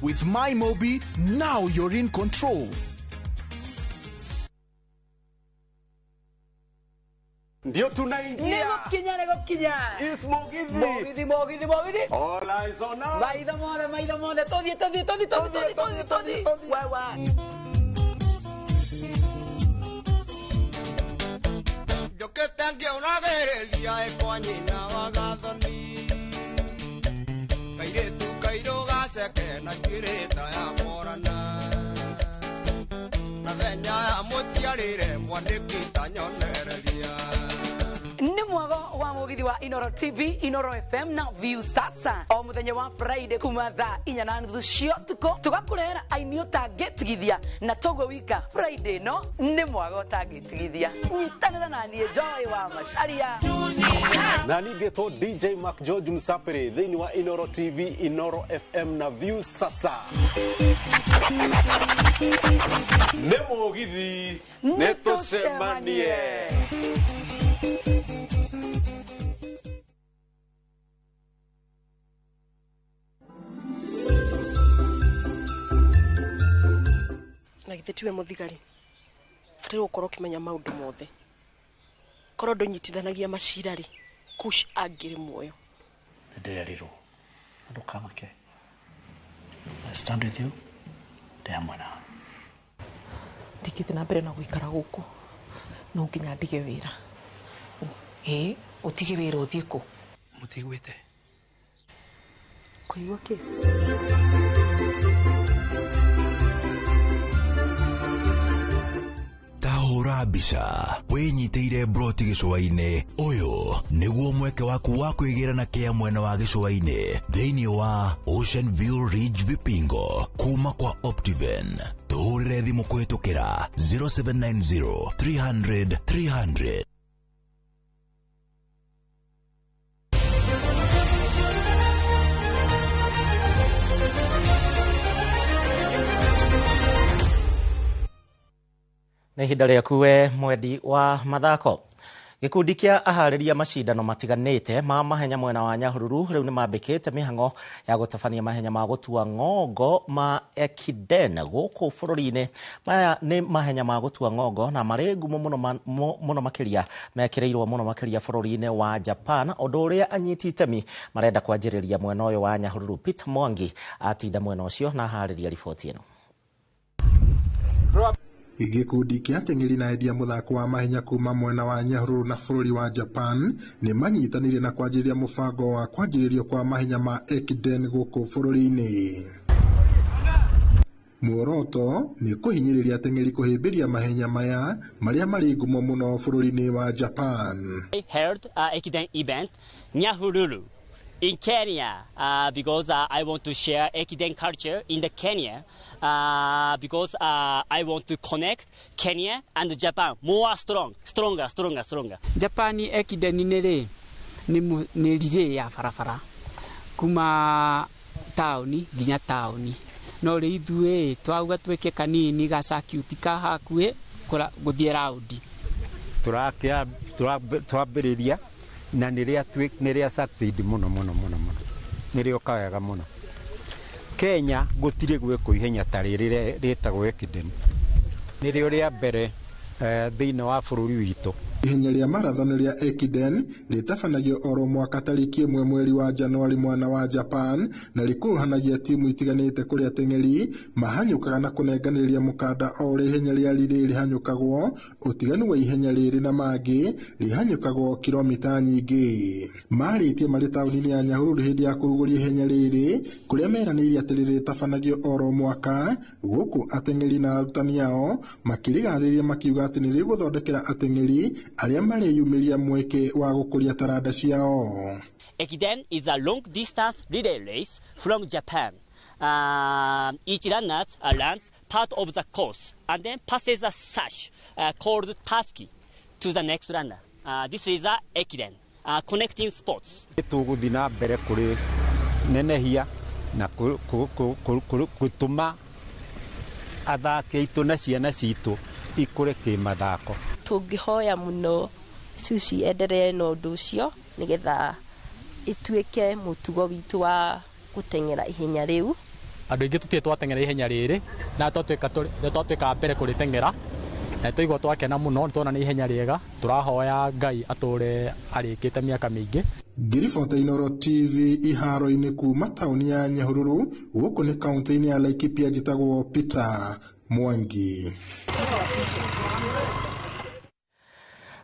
With MyMobi, now you're in control. Ndio tunaingia. Nego kinya. Is Mogithi. Mogithi. All eyes on us. Maida mode. Todi. Wawa. Yo que tengo una guerrilla e coñina vagadoni. Caire tu cairo gase que na chireta ya morana. Na veña ya motiarire mwanekita nyonereria. Ni mwago wa Mugithi wa Inooro TV, Inooro FM na View sasa. O muthenya wa Friday kuma thaa 4:30 cia tuko tugakurehera aini utangitigithia na togwe wika Friday no ni mwago utangitigithia. Nyitanira na niĩ Joy wa Macharia. Na ningetwo DJ Mark George Msapere thĩinĩ wa Inooro TV, Inooro FM na View sasa. Nĩ Mugithi nĩtũcemanie. Na githĩ tiwe mũthigari bataire gũkorwo ũkĩmenya maũndũ mothe korwo ndũnyitithanagia macira rĩ Kush angĩrĩ muoyo ndĩrerirwo ndũkamake. I stand with you ndĩamwena. ndingĩthiĩ na mbere na gũikara gũkũ no nginya ndige wĩra. Ũtige wĩra ũthiĩ kũ? Mũtigwĩte kũigua kĩ? Tahura hũra mbica wĩnyitĩire broti gĩcũa-inĩ. Ũyũ nĩguo mweke waku wa kwĩgĩra kĩa mwena wa gĩcũa-inĩ thĩinĩ wa Ocean View Ridge Vipingo kuma kwa Optiven. Tũhũrĩre thimũ kũhĩtũkĩra 0790 300 300. Nĩ ihinda rĩaku we mwendi wa mathako. Gĩkundi kĩa aharĩria macindano matiganĩte ma mahenya mwena wa Nyahururu rĩu nĩ mambĩkĩte mĩhang'o ya gũtabania mahenya ma gũtua ng'ongo ma Ekiden gũkũ bũrũri-inĩ. Maya nĩ mahenya ma gũtua ng'ongo na marĩ ngumo mũno makĩria, mekĩrĩirwo mũno makĩria bũrũri-inĩ wa Japan, ũndũ ũrĩa anyiti itemi marenda kwanjĩrĩria mwena ũyũ wa Nyahururu. Peter Mwangi atinda mwena ũcio na aharĩria riboti ĩno. Gĩkundi kĩa ateng'eri na endia mũthako wa mahenya kuma mwena wa Nyahururu na bũrũri wa Japan nĩ manyitanĩire na kwanjĩrĩria mũbango wa kwanjĩrĩrio kwa mahenya ma Ekiden gũkũ bũrũri-inĩ. Muoroto nĩ kũhinyĩrĩria ateng'eri kũhĩmbĩria mahenya maya marĩa marĩ ngumo mũno bũrũri-inĩ wa Japan. I held Ekiden event Nyahururu in Kenya because I want to share Ekiden culture in the Kenya. Because I want to connect Kenya and Japan more stronger. Japan Ekiden nĩ relay ya barabara kuma tauni nginya tauni, no rĩ ithuĩ twauga twĩke kanini ga circuit ka hakuhĩ gũthiĩ raundi. Twambĩrĩria na nĩrĩa succeed mũno nĩrĩo kawega mũno. Kenya gũtirĩ gwĩkwo ihenya ta rĩrĩ rĩtagwo Ekiden, nĩrĩo rĩa mbere thĩinĩ wa bũrũri witũ. Ihenya rĩa marathon rĩa Ekiden rĩtabanagio oro mwaka tarĩki 1 mweri wa Januari mwena wa Japan, na rĩkuruhanagia timu itiganĩte kũrĩa ateng'eri mahanyũkaga na kũnenganĩrĩria mũkanda o ũrĩa ihenya rĩa rĩrĩ rĩhanyũkagwo. Ũtiganu wa ihenya rĩrĩ na mangĩ rĩhanyũkagwo kilomita nyingĩ. Marĩtie marĩ taũni-inĩ ya Nyahururu hĩndĩ ya kũrugũria ihenya rĩrĩ, kũrĩa meranĩire atĩ rĩrĩtabanagio oro mwaka, gũkũ ateng'eri na arutani ao makĩrĩgathĩrĩria makiuga atĩ nĩ rĩgũthondekera ateng'eri arĩa marĩyumĩria mweke wa gũkũria taranda ciao. Ekiden is a long distance relay race from Japan. Each runner runs part of the course and then passes a sash called taski to the next runner. This is a Ekiden connecting sports. Tũgũthiĩ na mbere kũrĩ nenehia na gũtũma athaki aitũ na ciana citũ ikũre kĩmathako. Tũngĩhoya mũno Sushi endelee na ũndũ ũcio nĩgetha ituĩke mũtugo witũ wa gũteng'era ihenya rĩu. Andũ aingĩ tũtirĩ twateng'era ihenya rĩrĩ na twatuĩka mbere kũrĩteng'era na tũigua twakena mũno, nĩ tuona nĩ ihenya rĩega. Tũrahoya Ngai atũre arĩkĩte mĩaka mĩingĩ. Ngiribota Inoro TV iharo-inĩ kuma taũni ya Nyahururu gũkũ nĩ kaunti-inĩ ya Laikipia, njĩtagwo Peter Mwangi.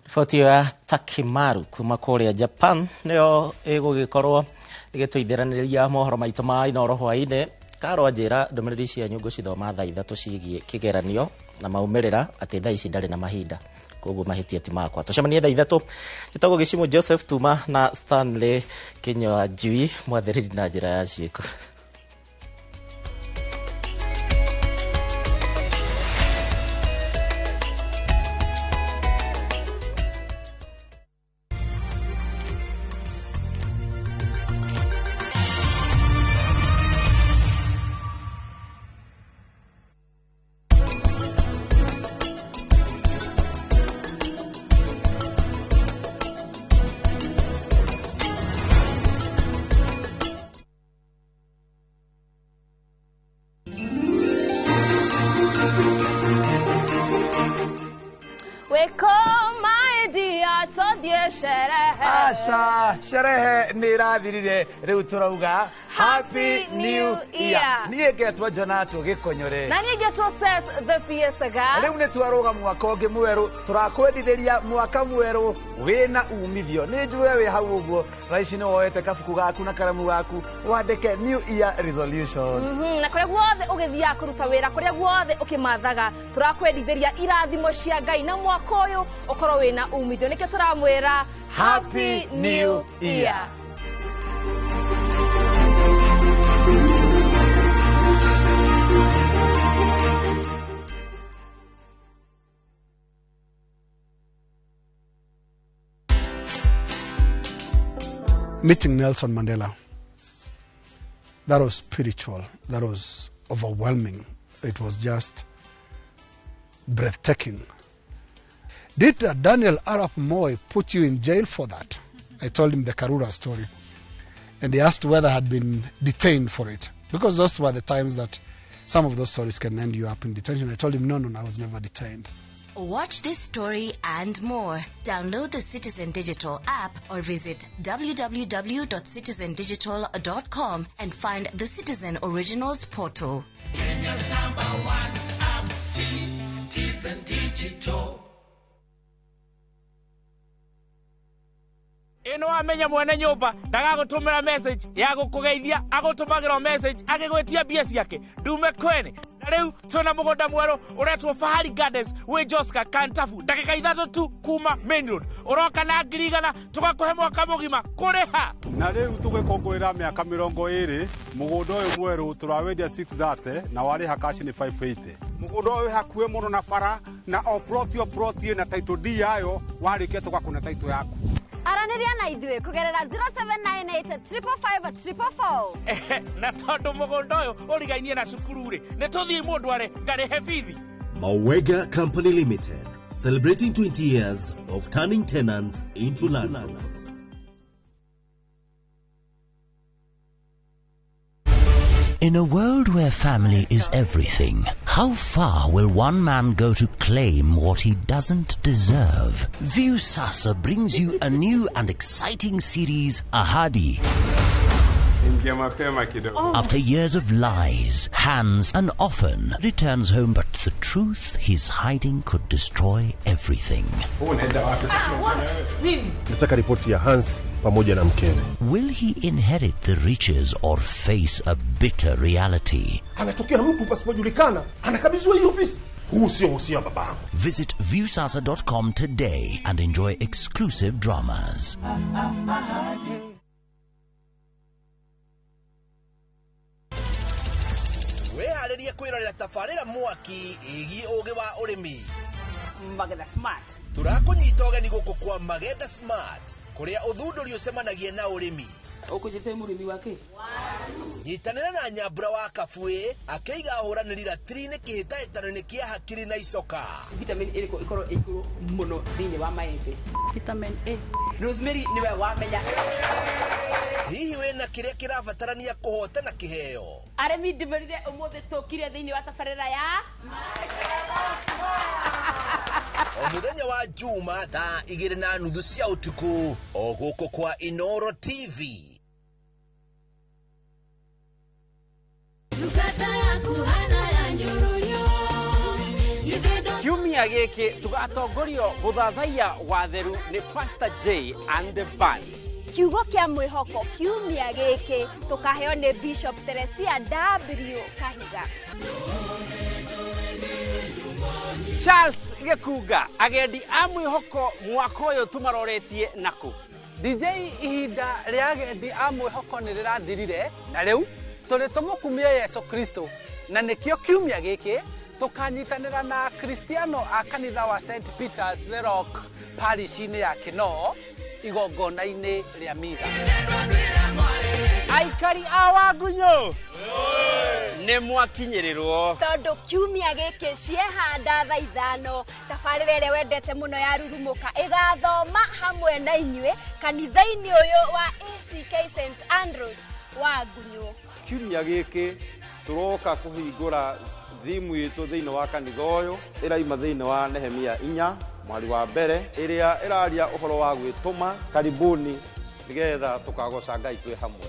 Riboti ya Takimaru kuma kũrĩa Japan nĩyo ĩgũgĩkorwo ĩgĩtũithĩranĩria mohoro maitũ ma Inoro hwaĩ-inĩ. Karo njĩra ndũmĩrĩri cia nyũngũ cithoma thaa 3 ciĩgiĩ kĩgeranio na maumĩrĩra atĩ thaa ici ndarĩ na mahinda, koguo mahĩtia ti makwa. Tũcemanie thaa 3. Njĩtagwo Gĩcimo Joseph Tuma na Stanley Kinyua Njui mwathĩrĩri na njĩra ya ciĩko. We call my dear to the sherehe. Aca sherehe nä irathirire rä u tå rauga Happy New Year. Niä ngetwo Jonato gä konyore na niä ngetwo the Fiestaga. Rä u nä twarå mwaka å ngä mwerå tå rakwendithä ria mwaka mwerå wä na umithio. Nä njue wä hau å guo raici nä woete kabuku gaku na karamu gaku wandäke New Year resolutions. Na kå rä a guothe å gä thiaga kå ruta wä ra kå rä a guothe å kä mathaga tå rakwendithä ria irathimo cia Ngai na mwaka å yå å korwo wä na umithio. Nä kä tå ramwä ra Happy New Year. Meeting Nelson Mandela, that was spiritual, that was overwhelming. It was just breathtaking. Did Daniel Arap Moi put you in jail for that? I told him the Karura story. And he asked whether I had been detained for it. Because those were the times that some of those stories can end you up in detention. I told him, no, I was never detained. Watch this story and more. Download the Citizen Digital app or visit www.citizendigital.com and find the Citizen Originals portal. Kenya's #1 app, Citizen Digital. Ino amenya mwene nyumba ndagagutumira message ya gukugeithia agutumagira message agigwetia bia ciake ndume kwene na riu twina mugunda mweru uretwo Fahari Gardens wi Joska Kantafu ndagika 3 tu kuma Main Road uroka na ngirigana tugakuhe mwaka mugima kuriha na riu tugikongwira miaka 20 mugunda uyu mweru turawendia 630 na wari hakashi ni 580 mugunda uyu hakuwe muno na bara na oploti na title D yayo warike tugakuna title yaku Araniria na idue kugerera 07985544. Na tondu mugunda uyu urigainie na cukuru ri ne tuthii mundu are ngarihe bithi. Mawega Company Limited, celebrating 20 years of turning tenants into landlords. In a world where family is everything, how far will one man go to claim what he doesn't deserve? Viusasa brings you a new and exciting series, Ahadi. After years of lies, Hans, and often returns home, but the truth he's hiding could destroy everything. Nataka ripoti ya Hans pamoja na mkewe. Will he inherit the riches or face a bitter reality? Anatokea mtu pasipojulikana, anakabidhiwa hii ofisi. Huu sio usia babangu. Visit viusasa.com today and enjoy exclusive dramas. Wehariria kwirorera tafarira mwaki igi ugi wa urimi Magetha Smart. Turakunyita ugeni guku kwa Magetha Smart kuria uthunduri ucemanagie na urimi ukujite murimi wake nyitanira na Nyambura wa Kabue akeiga huraniri latrini kihitaitano-ini kia hakiri na icoka. Vitamin A ikoro iguru muno thini wa maembe. Vitamin A. Rosemary niwe wamenya. Hihi wena kiria kirabatarania kuhotana kiheo. Aremi ndimerire umuthe tukire thini wa tafarira ya Omuthenya wa Juma thaa 2:30 cia utuku o guku kwa Inoro TV. Kiumia giki tugatongorio guthathaia watheru ni Pastor J and the band. Kiugo kia mwihoko kiumia giki tukaheo ni Bishop Teresia W Kahiga. Charles Gekuga agendi a mwihoko mwaka uyu tumaroretie naku. DJ ihinda ria agendi a mwihoko ni rirathirire na riu tuli tumukumia Yesu Kristo na nikio kiumia giki tukanyitanira na Kristiano a kanitha wa St Peter's the Rock parish-ini ya Kinoo igongona-ini ria mitha. Aikari a Wangunyu ni mwakinyirirwo tondu kiumia giki ciehanda thaa 5 tabarira ire wendete muno ya rurumuka igathoma hamwe na inyue kanitha-ini uyu wa ACK St Andrews Wangunyu. Kiumia giki turoka kuhingura thimu itu thiini wa kanitha uyu iraima thiini wa Nehemia 4 mwari wa mbere iria iraria uhoro wa gwituma karibuni nigetha tukagoca Ngai twi hamwe.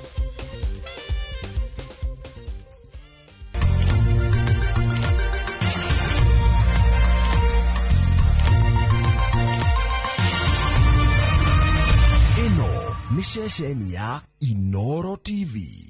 Ino ni ceceni ya Inoro TV.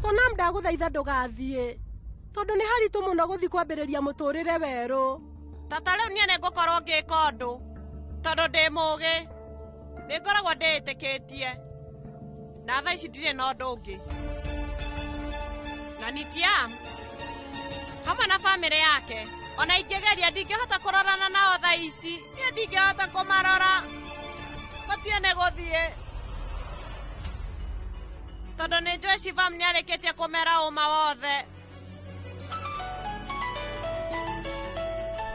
Sonam ndaguthaitha ndugathie tondu ni haritu muno guthi kwambiriria muturire weru. Tata riu nie nigukorwo ngika undu tondu ndi mugi ningoragwo ndiitikitie na thaa ici ndire na undu ungi na Nitiam hamwe na family yake ona ingigeria ndingihota kurorana nao thaa ici nie ndingihota kumarora batiene guthie tondu ni njui Shivam niarikitie kumera uma wothe.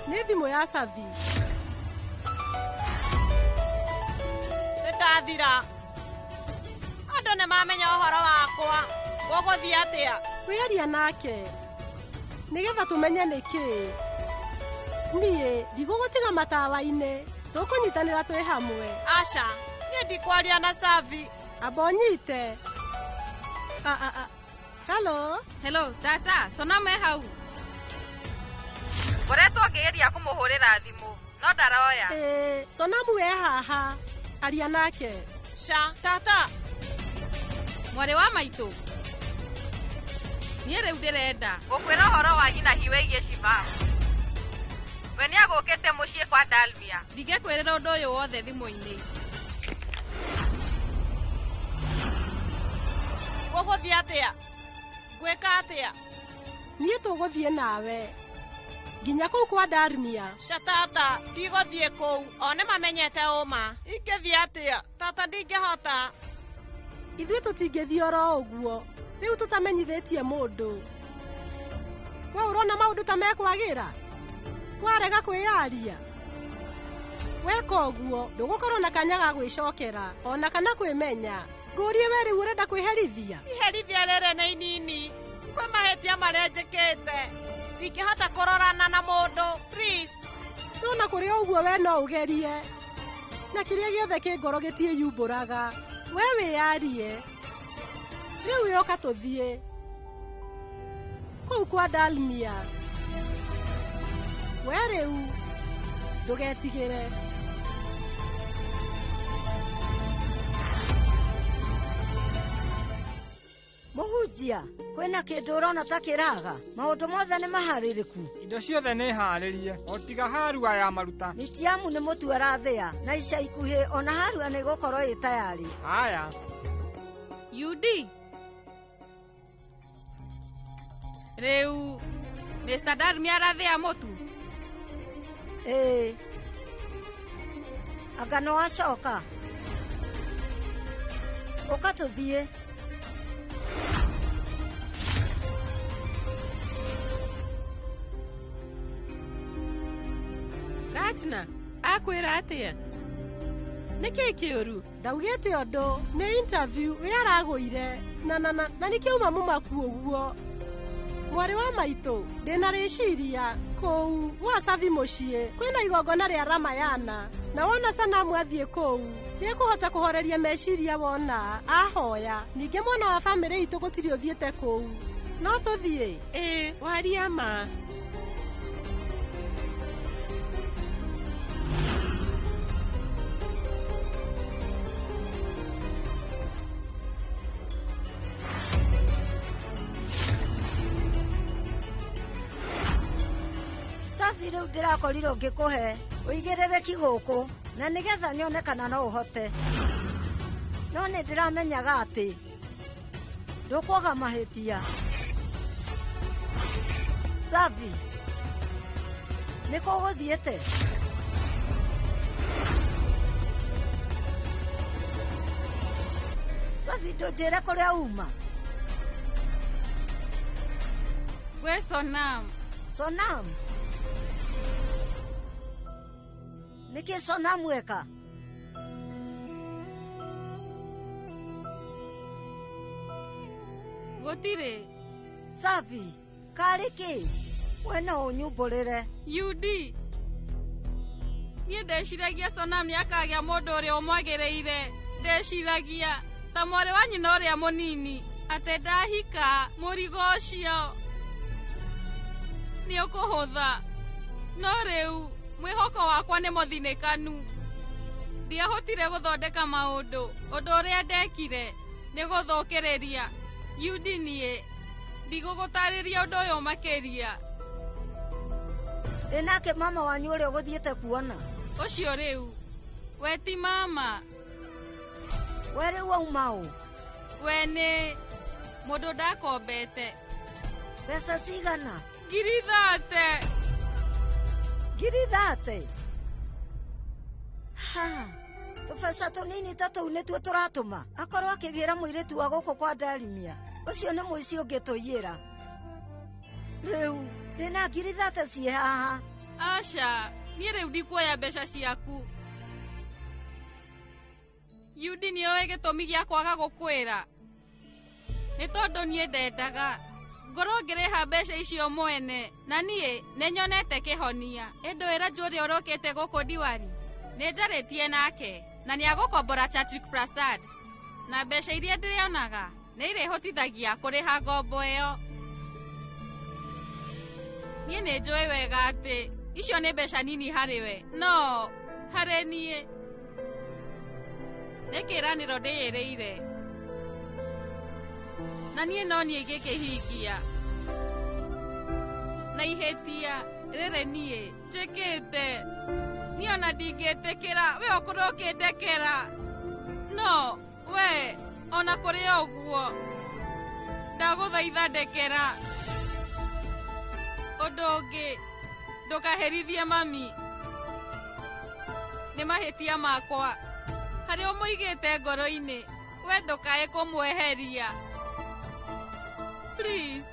Ni thimu ya Savi. Ndathira andu ni mamenya uhoro wakwa guguthie atia wiaria nake nigetha tumenye niki nie ndigugutiga matawa-ini tukunyitanira twi hamwe. Asha nie ndikwaria na Savi abonyite. Hello tata Sonam hau ngoretwo ngigeria kumuhurira thimu no ndaroya. Sonam we haha aria nake. Sha tata mwari wa maitu nie riu ndirenda gukwira uhoro wa hina hiwegie Shivam we niagukite mucii kwa Dalvia ndingekwirira undu uyu wothe thimu-ini. guguthie atia gwika atia nie tuguthie nawe nginya kuu kwa Dalvia. Tata ndiguthie kuu one mamenyete uma ingithie atia tata ndingihota. Ithuĩ tũtingĩthie oro ũguo rĩu tũtamenyithĩtie mũndũ. We ũrona maũndũ ta mekwagira twarega kwĩyaria weka ũguo ndũgũkorwo na kanya ga gwĩcokera ona kana kwĩmenya. Ngũrie we rĩu ũrenda kwĩherithia. Iherithia rĩrĩ nĩ inini kwĩ mahĩtia marĩa njĩkĩte ndingĩhota kũrorana na mũndũ please. Nona kũrĩ ũguo we no ũgerie na kĩrĩa gĩothe kĩ ngoro gĩtiĩyumbũraga we wĩyarie. Rĩu yoka tũthiĩ kũu kwa Dalmia. We rĩu ndũgetigĩre. Muhunjia kwina kindu urona ta kiraga maundu mothe ni mahaririku. Indo ciothe ni haririe o tiga Harua ya maruta. Nitiamu ni mutu arathia na ica ikuhi ona Harua ni gukorwo i tayari. Haya Yudi riu Mr. Dalmia arathia mutu. Anga no acoka uka tuthie. Ratna akwira atia niki kiuru ndaugite undu ni interview we aragũire na nikiuma mumaku ũguo. Mwari wa maitu ndina rĩciria kũu gwa Savi mũciĩ kwĩna igongona rĩa Ramayana na wona Sanamu athiĩ kũu nĩekũhota kũhoreria meciria wona ahoya. Ningĩ mwana wa bamĩrĩ itũ gũtirĩ ũthiĩte kũu no tũthiĩ. Waria ma Savi riu ndirakorirwo ngikuhe uigirĩrĩki gũkũ na nigetha nyone kana no uhote no nĩ ndĩramenyaga atĩ ndũkwaga mahĩtia. Savi nĩ kũgũthiĩte? Savi ndũnjĩre kũrĩa uma. We Sonam. Sonam? Niki Sonam weka? Gotire. Safi. Kariki. Wena unyumburire. Yudi. Niĩ ndeciragia Sonam nĩakagĩa mũndũ ũrĩa ũmwagĩrĩire. Ndeciragia ta mwarĩ wa nyina ũrĩa mũnini atĩ ndahika mũrigo ũcio nĩũkũhũtha. No rĩu mwĩhoko wakwa nĩ mũthinĩkanu. Ndiahotire gũthondeka maũndũ. Ũndũ ũrĩa ndekire nĩ gũthũkĩrĩria. Yudi niĩ ndigũgũtarĩria ũndũ ũyũ makĩria. Nake mama wanyu ũrĩa ũgũthiĩte kuona. Ũcio rĩu we ti mama. We rĩu wauma ũ? We nĩ mũndũ ndakombete. Mbeca cigana? 30. 30? Ha, tũbeca tũnini ta tũu nĩtuo tũratũma akorwo akĩgĩra mũirĩtu wa gũkũ kwa Dalimia. Ũcio nĩ mũici ũngĩtũiyĩra. Rĩu ndĩna 30 ciĩ haha. Aca, niĩ rĩu ndikuoya mbeca ciaku. Yudi nĩoĩ gĩtũmi gĩa kwaga gũkwĩra. Nĩ tondũ niĩ ndendaga ngorwo ngĩrĩha mbeca icio mwene, na niĩ nĩnyonete kĩhonia. Ĩndwĩra Njũrĩ ũrũkĩte gũkũ Diwali. Nĩnjarĩtie nake na nĩagũkombora Chatrik Prasad, na mbeca iria ndĩrĩonaga nĩirĩhotithagia kũrĩha ngombo ĩyo. Niĩ nĩnjũĩ wega atĩ icio nĩ mbeca nini harĩ we, no harĩ niĩ nĩ kĩĩranĩro ndĩĩrĩire, na niĩ no niĩ ingĩkĩhingia. Na ihĩtia rĩrĩ niĩ njĩkĩte, niĩ ona ndingĩtĩkĩra we ũkorwo ũkĩndekera. No we ona kũrĩ ũguo ndagũthaitha ndekera. Ũndũ ũngĩ ndũkaherithie mami. Nĩ mahĩtia makwa harĩ ũmũigĩte ngoro-inĩ. We ndũkae kũmweheria. Please.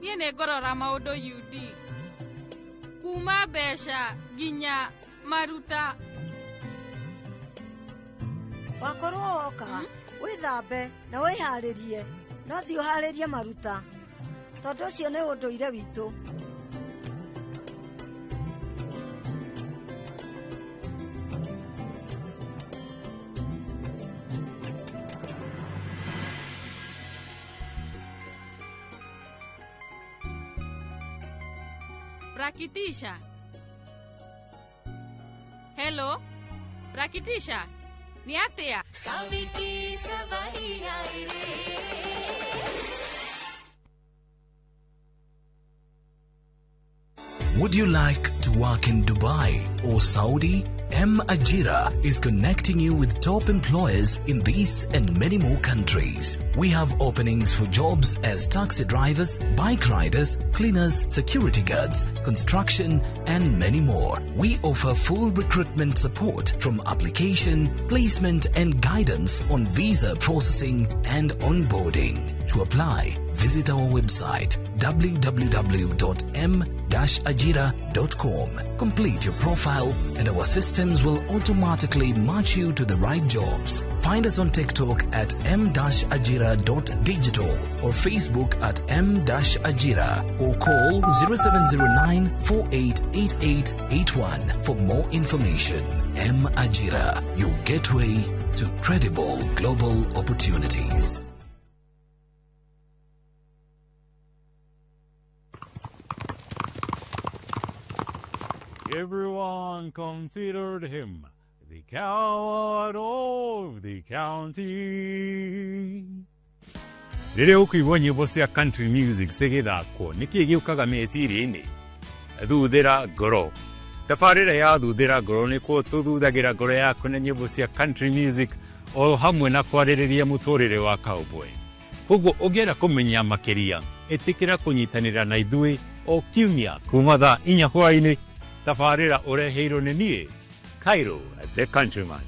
Niĩ nĩ ngorora maũndũ Yudi. Kuma mbeca nginya maruta. Wakorwo woka wĩthambe na wĩharĩrie, no thiĩ ũharĩrie maruta, tondũ ũcio nĩ ũndũire witũ. Prakitisha. Hello, Prakitisha. Ni atia? Would you like to work in Dubai or Saudi? Ajira is connecting you with top employers in these and many more countries. We have openings for jobs as taxi drivers, bike riders, cleaners, security guards, construction, and many more. We offer full recruitment support from application, placement, and guidance on visa processing and onboarding. To apply, visit our website www.m-ajira.com. Complete your profile and our systems will automatically match you to the right jobs. Find us on TikTok at m-ajira.digital or Facebook at m-ajira or call 0709 488881 for more information. M-Ajira, your gateway to credible global opportunities. Everyone considered him the coward of the county. Rĩrĩa ũkũigua nyĩmbo cia country music cigĩthakwo nĩkĩ gĩũkaga meciria-inĩ? Thuthĩra ngoro. Tabarĩra ya thuthĩra ngoro nĩkuo tũthuthagĩra ngoro yaku na nyĩmbo cia country music o hamwe na kwarĩrĩria mũtũrĩre wa cowboy. Koguo ũngĩenda kũmenya makĩria, ĩtĩkĩra kũnyitanĩra na ithuĩ o kiumia kuma thaa 4 hwaĩ-inĩ. Tafarĩra ũreheirwo nĩ niĩ, Cairo the Countryman.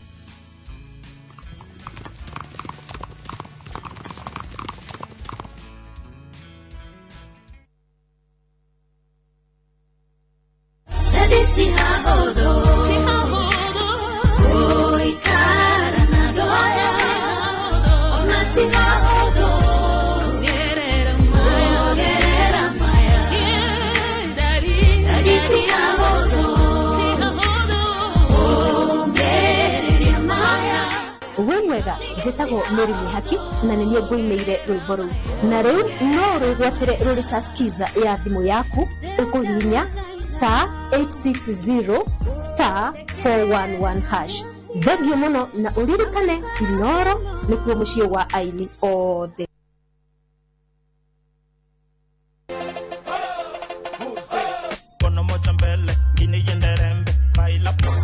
tihahodo oi cara na doya ona tihahodo gerera maya dari tihahodo gerera maya we mwega njĩtagwo Mary Mihaki na nĩ niĩ ngũinĩire rwĩmbo rũu na rĩu no rwĩgwatĩre rũrĩ ta skiza ya thimũ yaku ũkũhihinya *860*411#. Thengio mũno na ũririkane Inoro nĩkuo mũciĩ wa aini othe.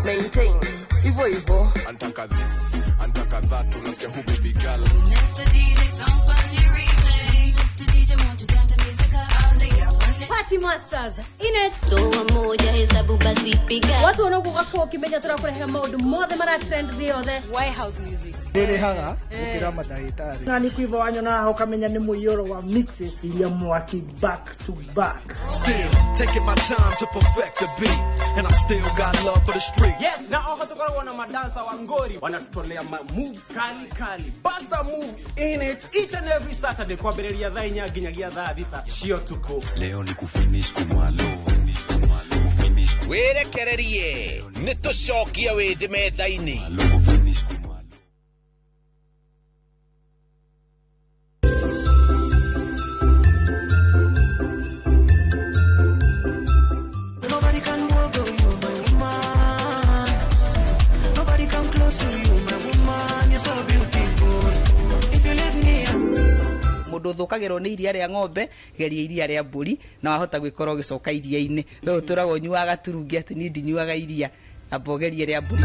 Maintain hivyo hivyo. Antaka this, antaka that, unasikia who baby girl. Mr. DJ somebody replay. Mr. DJ want to turn the music up. Party Masters ine toa moja hesabu basi piga. Watu wanaokuwa kwa kimenya sura kureha mode mothe mara trend the White House music rere haga ukira madagitari nani kuiva wanyo na ukamenya ni muyoro wa mixes ile mwaki back to back. Still taking my time to perfect the beat and I still got love for the street. Yes, na tukora wana madansa wa ngori wanatutolea moves kali basta move in it each and every Saturday kwa bereria dha inya ginyagia dha thita shio tuko leo ni kufinish kumalo werekererie nitucokia withi metha-ini Nobody can walk over you, my woman. Nobody come close to you, my woman. You're so beautiful. If you leave me, mundu thukagirwo ni iria ria ng'ombe geria iria ria mburi na wahota gwikora gicoka iria-ini we uturago nyuaga turungi ati ni ndinyuaga iria na bogerie ria mburi.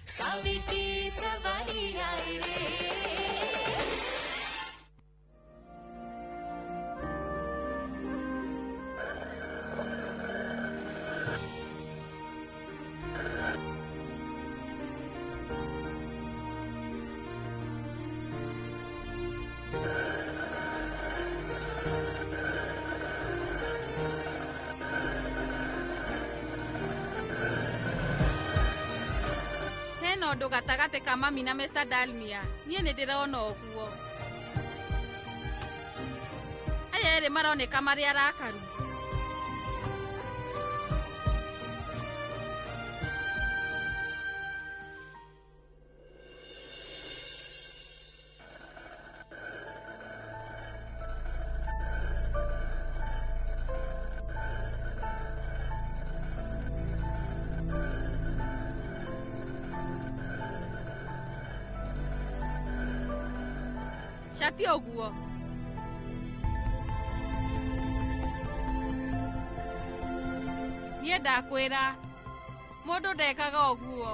Saviti Savaria. Ndo gatagate ka mami na Mr. Dalmia nie nĩ ndĩrona ũguo aya erĩ maroneka marĩ arakaru. Shati oguo nie ndakwĩra mũndũ ndekaga oguo.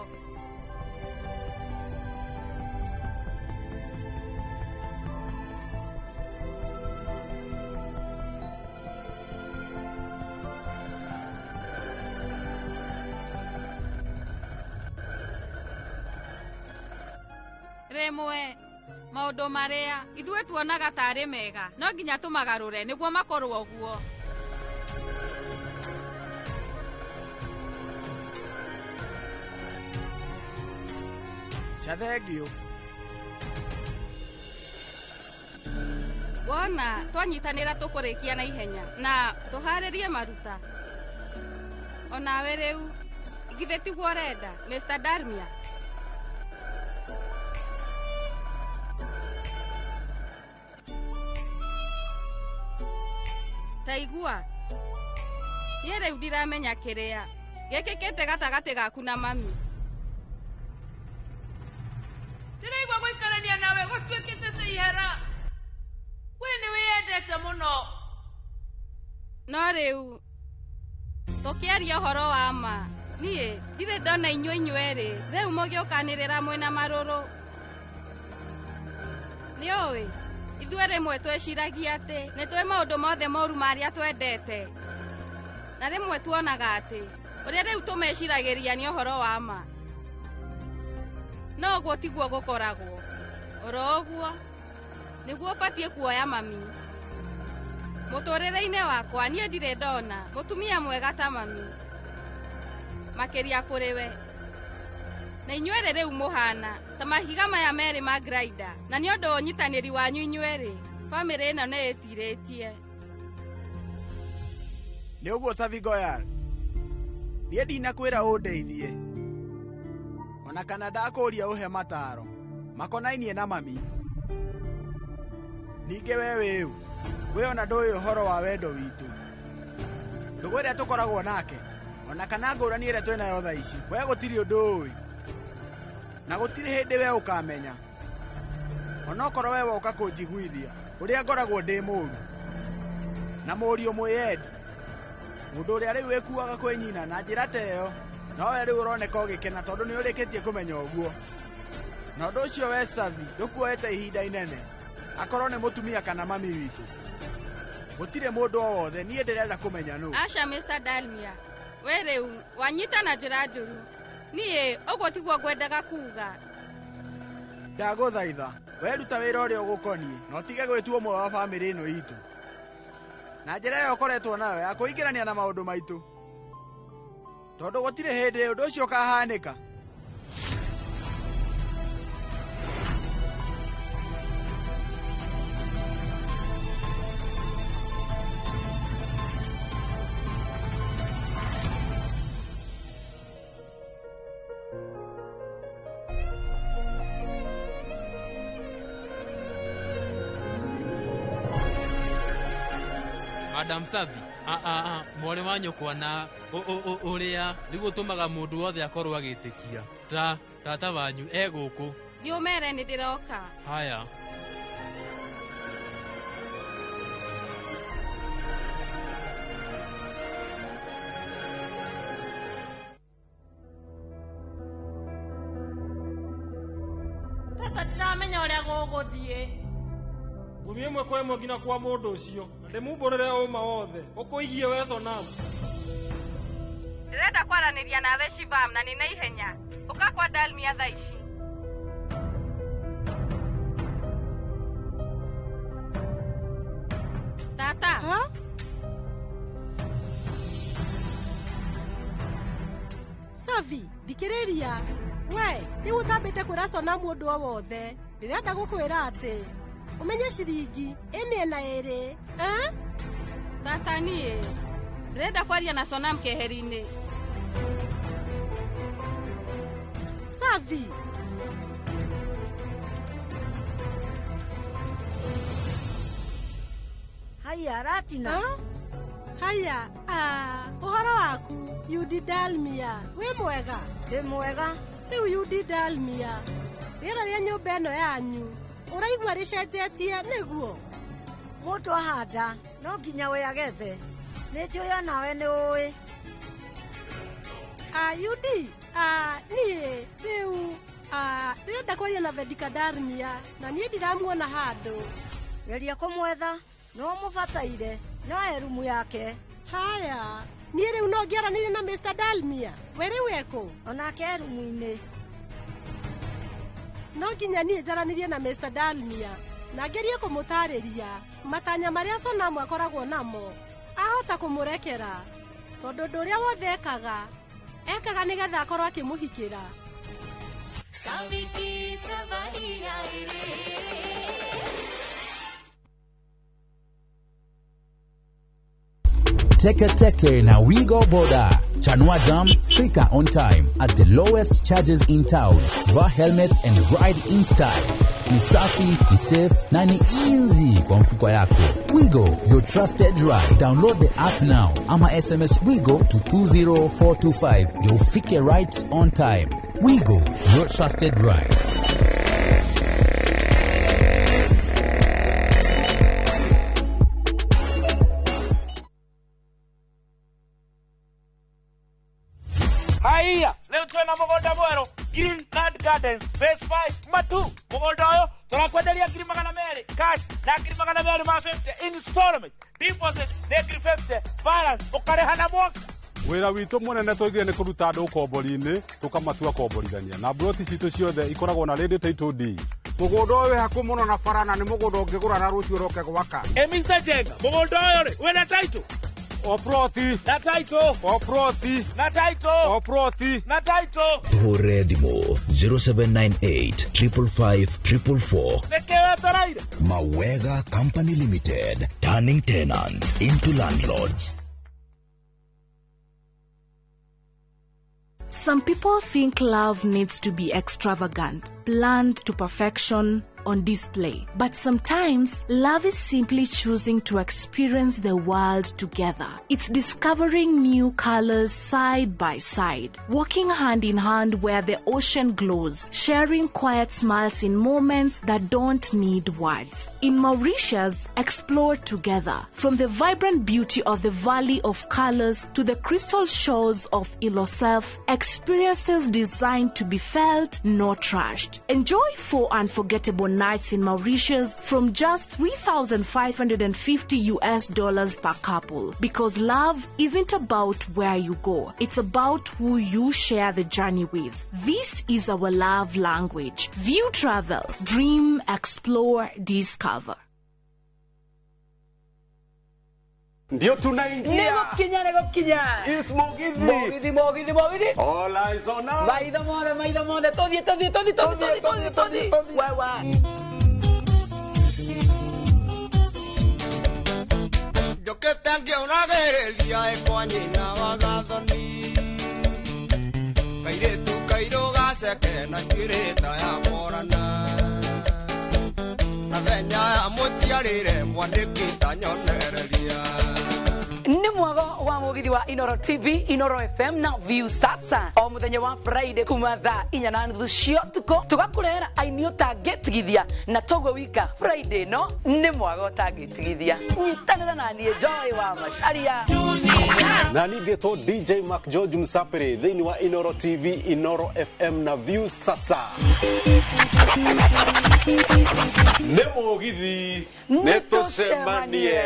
Remwe maundu maria ithuĩ tuonaga tarĩ mega no nginya tũmagarũre nĩguo makorwo ũguo. Chathegio wona twanyitanĩra tũkũrĩkia na ihenya na tũharĩrie maruta onawe rĩu githĩ tiguo renda Mr. Dalmia. Taigua ye rĩu ndiramenya kĩrĩa gĩkĩkĩte gatagatĩ gaku na mami. Ndĩraigua gũikarania nawe gũtuĩkĩte ta ihera. We nĩ wĩyendete mũno. No rĩu tũkĩaria ũhoro wa ma niĩ ndirĩ ndona inyuĩ rĩu mũgĩũkanĩrĩra mwĩna marũrũ. Nĩũĩ ithuĩ rĩmwe twĩciragia atĩ nĩ twĩ maũndũ mothe moru marĩa twendete, na rĩmwe tuonaga atĩ ũrĩa rĩu tũmeciragĩria nĩ ũhoro wa ma, no ũguo tiguo gũkoragwo. Oro ũguo nĩguo ũbatiĩ kuoya mami. Mũtũrĩre-inĩ wakwa niĩ ndirĩ ndona mũtumia mwega ta mami, makĩria kũrĩ we. Na inyuĩ rĩu mũhana ta mahiga maya merĩ ma grinder, na nĩ ũndũ ũnyitanĩri wanyu inyuĩ bamĩrĩ ĩno nĩ ĩtirĩtie. Nĩ ũguo Savi Goyal, niĩ ndinakwĩra ũndeithie ona kana ndakũria ũhe mataro makonainie na mami. Ningĩ we ona ndũĩ ũhoro wa wendo witũ, ndũgũ ĩrĩa tũkoragwo nake, ona kana ngũrani ĩrĩa twĩ nayo thaa ici. We gũtirĩ ũndũ ũĩ, na gũtirĩ hĩndĩ we ũkamenya, onokorwo we woka kũnjiguithia ũrĩa ngoragwo ndĩ mũũru na mũriũ mwĩyendi, mũndũ ũrĩa rĩu wĩkuaga kwĩ nyina na njĩra ta ĩyo, no we rĩu ũroneka ũgĩkena tondũ nĩ ũrĩkĩtie kũmenya ũguo. Na ũndũ ũcio we Savi ndũkuoete ihinda inene, akorwo nĩ mũtumia kana mami witũ, gũtirĩ mũndũ o wothe. Niĩ ndĩrenda kũmenya nũ. Aca Mr. Dalmia, we rĩu wanyita na njĩra njũru. Niĩ ũguo tiguo ngwendaga kuuga. Ndagũthaitha we ruta wĩra ũrĩa ũgũkoniĩ na ũtige gwĩtua ũmwe wa bamĩrĩ ĩno itũ, na njĩra ĩyo ũkoretwo nayo ya kũingĩrania na maũndũ maitũ, tondũ gũtirĩ hĩndĩ ũndũ ũcio ũkahanĩka. Madam Savi, mwarĩ wa nyũkwa na ũrĩa nĩguo tũmaga mũndũ wothe akorwo agĩtĩkia. Tata wanyu gũkũ. Thiĩ ũmere nĩ ndĩroka. Haya. Tata tiramenya ũrĩa gũgũthiĩ. Gũthiĩ ĩmwe kwa ĩmwe nginya kwa mũndũ ũcio, na ndĩmumbũrĩre ũma wothe ũkũigie we Sonamu. Ndĩrenda kwaranĩria nawe Shibam na nĩ na ihenya. Ũka kwa Dalmia thaa ici. Tata. Savi, thikĩrĩria. We, rĩu ũtambĩte kwĩra Sonamu ũndũ o wothe. Ndĩrenda gũkwĩra atĩ umenye ciringi mĩena ĩrĩ. Tata niĩ ndĩrenda kwaria na Sonam keheri-inĩ. Savi. Haya Ratina. Haya, ũhoro waku Yudi Dalmia, wĩ mwega? Ndĩ mwega. Rĩu Yudi Dalmia, rĩera rĩa nyũmba ĩno yanyu ũraigua rĩcenjetie nĩguo? Mũndũ ahanda no nginya we agethe. Nĩ njũĩ nawe nĩ ũĩ. Yudi, niĩ rĩu ndĩrenda kwaria na Vedika Dalmia na niĩ ndiramuona handũ. Geria kũmwetha, no mũbataire, no erumu yake. Haya, niĩ rĩu no ngĩaranĩrie na Mr. Dalmia. We rĩu ekũ? Onake erumu-inĩ. No nginya niĩ njaranĩrie na Mr. Dalmia na ngerie kũmũtarĩria matanya marĩa Sonamu akoragwo namo, ahota kũmũrekera, tondũ ũndũ ũrĩa wothe ekaga nĩgetha akorwo akĩmũhikĩra. Teke na Wigo Boda. Chanua Jam, fika on time at the lowest charges in town. Vaa helmet and ride in style. Ni safi, ni safe, na ni easy kwa mfuko yako. Wigo, your trusted ride. Download the app now. Ama SMS Wigo to 20425. You'll fike right on time. Wigo, your trusted ride. Haya, leo tuna mũgũnda mwerũ, Green Land Gardens, Phase 5, Matu. Mũgũnda ũyũ turakwenderia ngiri magana merĩ cash na ngiri magana merĩ ma 50 installment deposit nĩ ngiri 50 balance ũkarĩha na mwaka. Wĩra witũ mũnene tũigire nĩ kũruta andũ ũkombori-inĩ tũkamatua komborithania na broti citũ ciothe ikoragwo na ready title deed. Mũgũnda ũyũ wĩ hakuhĩ mũno na bara na nĩ mũgũnda ũngĩgũra na rũciũ ũroke gwaka. Mr. Jenga, mũgũnda ũyũ rĩ wĩna title? O proti na title. O proti na title. O proti na title. Tũhũrĩre thimũ 0798 555 444. Nĩkĩĩ wetereire? Mawega Company Limited, turning tenants into landlords. Some people think love needs to be extravagant, planned to perfection, on display. But sometimes, love is simply choosing to experience the world together. It's discovering new colors side by side, walking hand in hand where the ocean glows, sharing quiet smiles in moments that don't need words. In Mauritius, explore together. From the vibrant beauty of the Valley of Colors to the crystal shores of Ilosef, experiences designed to be felt, not trashed. Enjoy 4 unforgettable nights in Mauritius from just $3,550 per couple. Because love isn't about where you go, it's about who you share the journey with. This is our love language. View travel, dream, explore, discover. Ndio tunaingia. Nego kinya. Is Mugithi. Mugithi. All eyes on us. Maida mode. Todi. Wewe. Yo que tengo una guerrilla e coñina vagathoni. Kaire tu kairo gase que na kireta ya morana. Na venya ya mutiarire mwandikita nyonereria. Ni mwago wa Mugithi wa Inoro TV, Inoro FM na View Sasa. O muthenya wa Friday kuma thaa 4:30 cia tuko tugakurehera aini utangitigithia na togo wika Friday no ni mwago utangitigithia. Nyitanira na nie Joy wa Macharia. Na ningetwo DJ Mark George Msapere thĩinĩ wa Inoro TV, Inoro FM na View Sasa. Nĩ Mugithi nĩtũcemanie.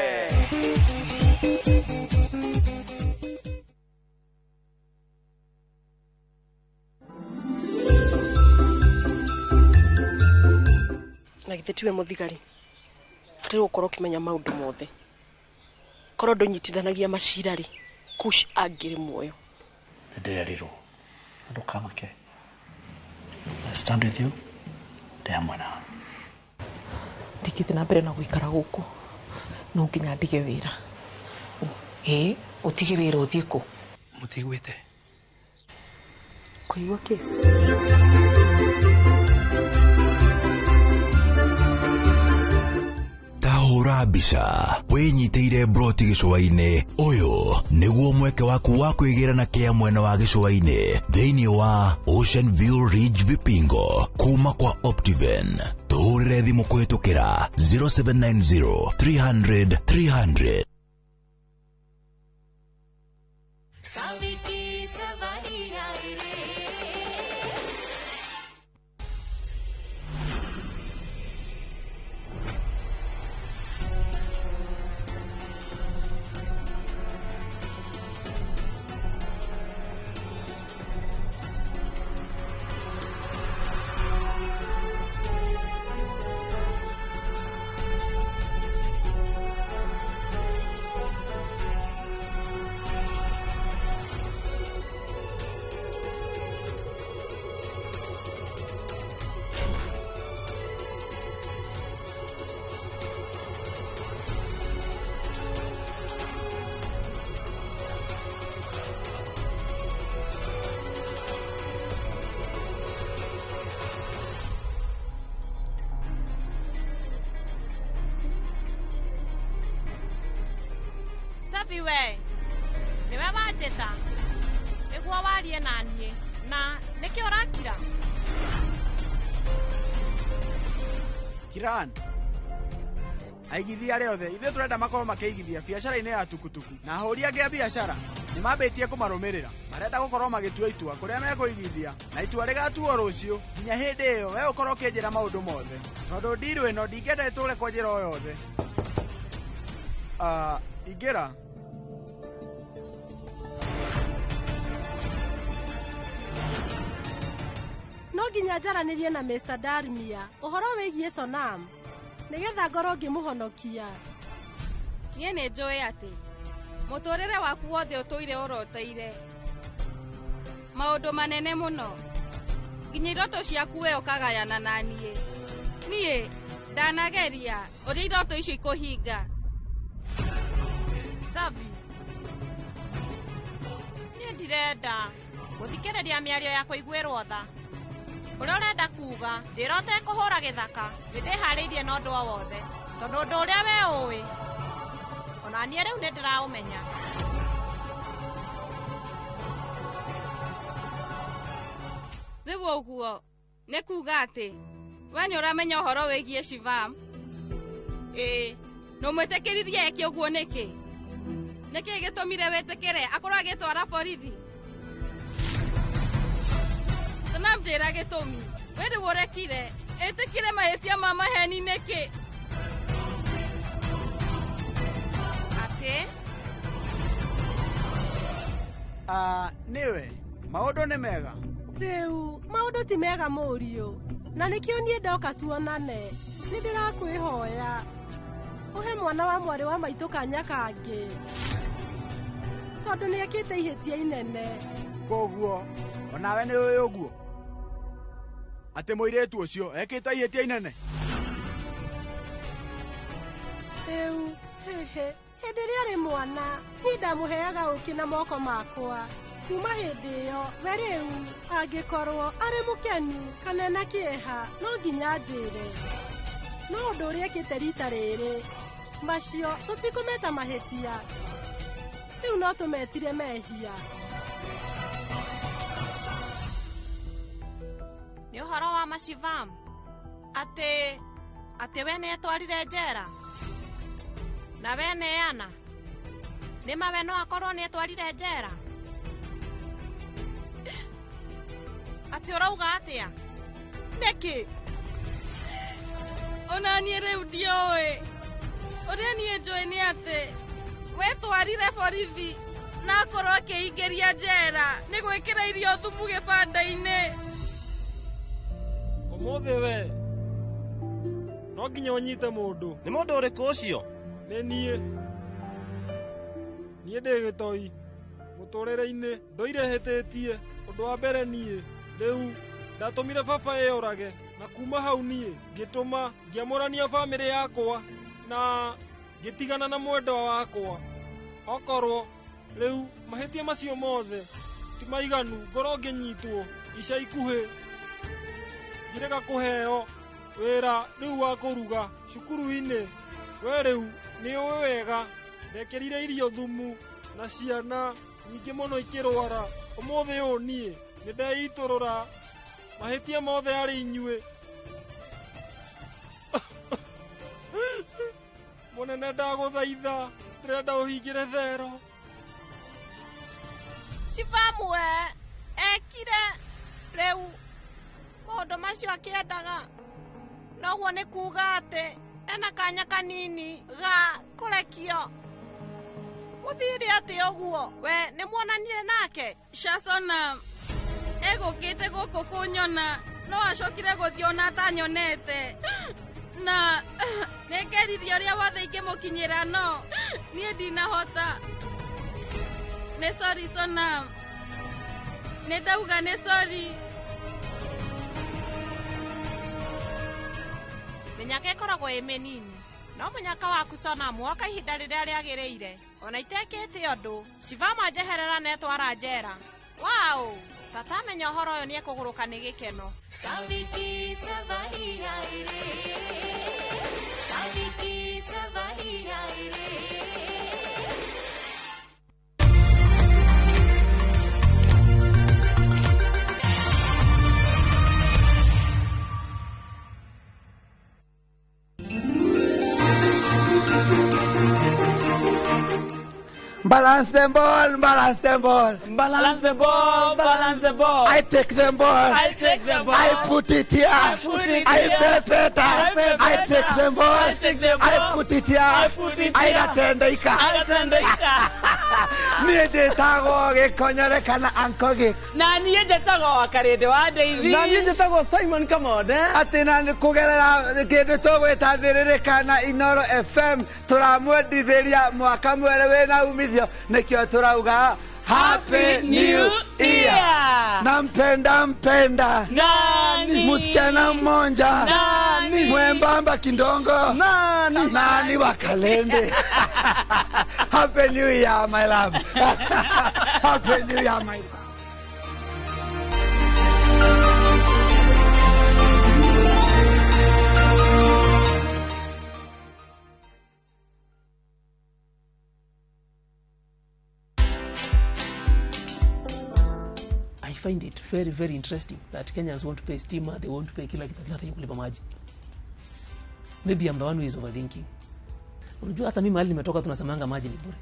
Na githetiwe muthigari fatiro gũkorwo kimenya maundu mothe korwo ndũnyitithanagia macira ri kush agire muoyo ndireriro ndukamake. I stand with you ndamwana tikithina mbere na guikara guku no nginya ndige wira utige wira uthie ku mutigwite kuigwa ki Tahura mbica wĩnyitĩire broti gĩcũa-inĩ. Ũyũ nĩguo mweke waku wa kwĩgĩrana kĩa mwena wa gĩcũa-inĩ thĩinĩ wa Ocean View Ridge Vipingo kuma kwa Optiven. Tũhũrĩre thimũ kũhĩtũkĩra 0790 300 300. Safi we niwe wanjeta niguo warie nanie na niki urakira Kiran aigithia rĩothe ithuĩ tũrenda makorwo makĩigithia biacara-inĩ ya tukutuku na ahũri angĩ a biacara nĩ mambĩtie kũmarũmĩrĩra marenda gũkorwo magĩtua itua kũrĩa mekũigithia na itua rĩgatuo rũciũ nginya hĩndĩ ĩyo we ũkorwo ũkĩnjĩra maũndũ mothe tondũ ndirũ ĩno ndingĩenda ĩtũre kwa njĩra o yothe. Ingĩra no nginya njaranĩrie na Mr. Darmia ũhoro wĩgiĩ Sonam nĩgetha ngorwo ngĩmũhonokia. Niĩ nĩ njũĩ atĩ mũtũrĩre waku wothe ũtũire ũroteire maũndũ manene mũno nginya iroto ciaku we ũkagayana na niĩ ndanageria ũrĩa iroto icio ikũhinga. Savi, niĩ ndirenda gũthikĩrĩria mĩario ya kũiguĩrwo tha. Ũrĩa ũrenda kuuga njĩra ũtekũhũra gĩthaka nĩndĩharĩirie na ũndũ o wothe tondũ ũndũ ũrĩa we ũĩ ona niĩ rĩu nĩndĩraũmenya. Rĩu ũguo nĩ kuuga atĩ we nĩ ũramenya ũhoro wĩgiĩ Shivam? Ĩĩ. Nũmwĩtĩkĩririe eke ũguo nĩkĩ? Nĩkĩ gĩtũmire wĩtĩkĩre akorwo agĩtwara borithi? Namjĩra gĩtũmi we rĩu ũrekire ĩtĩkire mahĩtia ma maheni nĩkĩ? Atĩ? Nĩwe maũndũ nĩ mega. Rĩu maũndũ ti mega mũriũ na nĩkĩo niĩ ndoka tuonane. Nĩndĩrakwĩhoya ũhe mwana wa mwarĩ wa maitũ kanya kangĩ tondũ nĩekĩte ihĩtia inene. Koguo onawe nĩ ũĩ ũguo atĩ mũirĩtu ũcio ekĩte ihĩtia inene? Rĩu hĩndĩ ĩrĩa arĩ mwana niĩ ndamũheaga ũkĩ na moko makwa. Kuma hĩndĩ ĩyo we rĩu angĩkorwo arĩ mũkenu kana na kĩeha no nginya njĩre. No ũndũ ũrĩa ekĩte rita rĩrĩ macio tũtikũmeta mahĩtia, rĩu no tũmetire mehia. Nĩ ũhoro wa Mashivam atĩ we nĩetwarire njera na we neana nĩma we no akorwo nĩetwarire njera? Atĩ ũrauga atĩa? Nĩkĩ? Ona niĩ rĩu ndiũĩ. Ũrĩa niĩ njũĩ nĩ atĩ we twarire borithi na akorwo akĩingĩria njera nĩ gwĩkĩra irio thumu gĩbanda-inĩ. Ũmũthĩ we no nginya ũnyite mũndũ. Nĩ mũndũ ũrĩkũ ũcio? Nĩ niĩ ndĩ gĩtoi mũtũrĩre-inĩ ndoirehĩtĩtie. Ũndũ wa mbere niĩ rĩu ndatũmire baba ĩyũrage na kuma hau niĩ ngĩtũma ngĩamũrania bamĩrĩ yakwa na ngĩtigana na mwendwa wakwa. Okorwo rĩu mahĩtia macio mothe ti maiganu ngorwo ngĩnyitwo ica ikuhĩ ngĩrega kũheo wĩra rĩu wa kũruga cukuru-inĩ. We rĩu nĩ ũĩ wega ndekĩrire irio thumu na ciana nyingĩ mũno ikĩrwara. Ũmũthĩ ũũ niĩ nĩndeitũrũra mahĩtia mothe arĩ inyuĩ. Mũnene ndagũthaitha ndĩrenda ũhingĩre thero. Shivam we ekire rĩu maũndũ macio akĩendaga, noguo nĩ kuuga atĩ ena kanya kanini ga kũrekio. Mũthiri atĩ ũguo we nĩ muonanire nake? Shasona egũkĩte gũkũ kũnyona no acokire gũthiĩ ona atanyonete na nĩngeririe ũrĩa wothe ingĩmũkinyĩra no niĩ ndinahota. Nĩ sorry Sonam, nĩndauga nĩ sorry. Mĩnyaka ĩkoragwo ĩ mĩnini no mũnyaka waku Sonam woka ihinda rĩrĩa rĩagĩrĩire ona itekĩte ũndũ. Shivam anjeherera netwara njera. Wow, tatamenya ũhoro ũyũ nĩekũgũrũka nĩ gĩkeno. Saviki savahira ire, saviki savahira ire. Balance the ball, balance the ball. Balance the ball, balance the ball. I take the ball. I take the ball. I put it here. I put it I here. feel better. I take the ball. I take the ball. I put it here. I put it I here. gatendeka. I gatendeka. Niĩ ndĩtagwo Gĩkonyore kana Uncle Gix. Na niĩ njĩtagwo Wakarĩndĩ wa Ndeithi. Na niĩ njĩtagwo Simon Kamode. Atĩ na nĩ kũgerera kĩndũ tũgwĩta thĩrĩrĩka na Inoro FM tũramwendithĩria mwaka mwerũ wĩna umithio nĩkĩo tũrauga Happy New Year. Nampenda nani? Msichana mmoja nani? Mwembamba kindongo nani wa Kalende. Happy New Year my love. Happy New Year my love. I find it very, very interesting that Kenyans want to pay stima, they want to pay kila kitu, hata kulipa maji. Maybe I'm the one who is overthinking. Unajua hata mimi mahali nimetoka tunasemanga maji ni bure.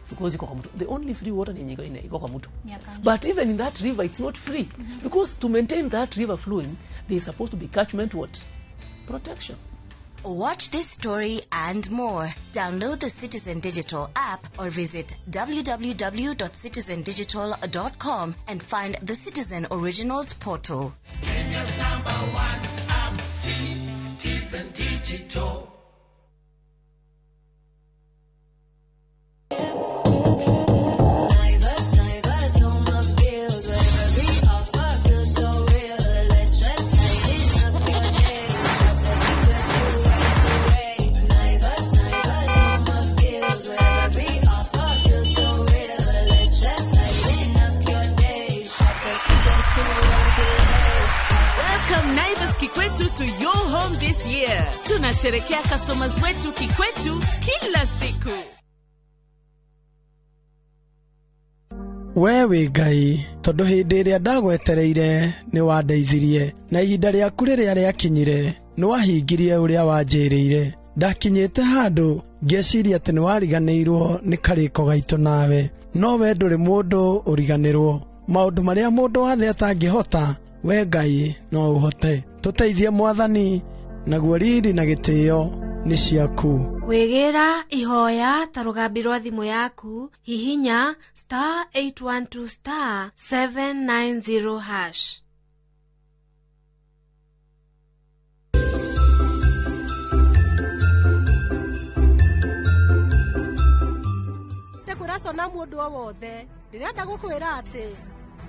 Because iko kwa mtu. The only free water ni iko kwa mtu. But even in that river it's not free. Because to maintain that river flowing, there is supposed to be catchment what? Protection. Watch this story and more. Download the Citizen Digital app or visit www.citizendigital.com and find the Citizen Originals portal. Kenya's #1 app, Citizen Digital. To your home this year. Tunasherekea customers wetu kikwetu kila siku. Wewe Ngai, tondu hindi ĩrĩa ndagwetereire nĩ wandeithirie na ihinda rĩaku rĩrĩa rĩakinyire nĩ wahingirie ũrĩa wanjĩrĩire. Ndakinyĩte handũ ngeciria atĩ nĩ wariganĩirwo nĩ karĩko gaitũ nawe, no we ndũrĩ mũndũ ũriganĩrwo. Maũndũ marĩa mũndũ wathe atangĩhota, we Ngai no ũhote. Tũteithie Mwathani, naguo riri na gĩtĩo nĩ ciaku. Wegera ihoya ta rũgambi rwa thimũ yaku hihinya *812*790#. Tekũracona mũndũ o wothe ndĩrenda gũkwĩra atĩ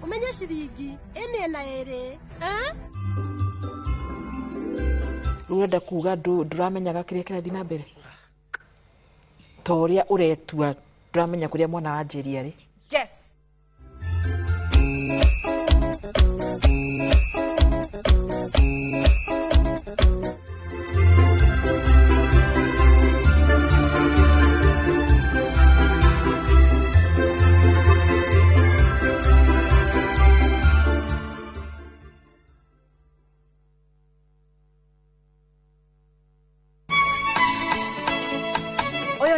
umenye ciringi ĩmĩena ĩrĩ urenda kuga nduramenyaga kĩrĩa kĩrathiĩ na mbere ta ũrĩa ũretua nduramenya kũrĩa mwana wa Njeri arĩ. Yes.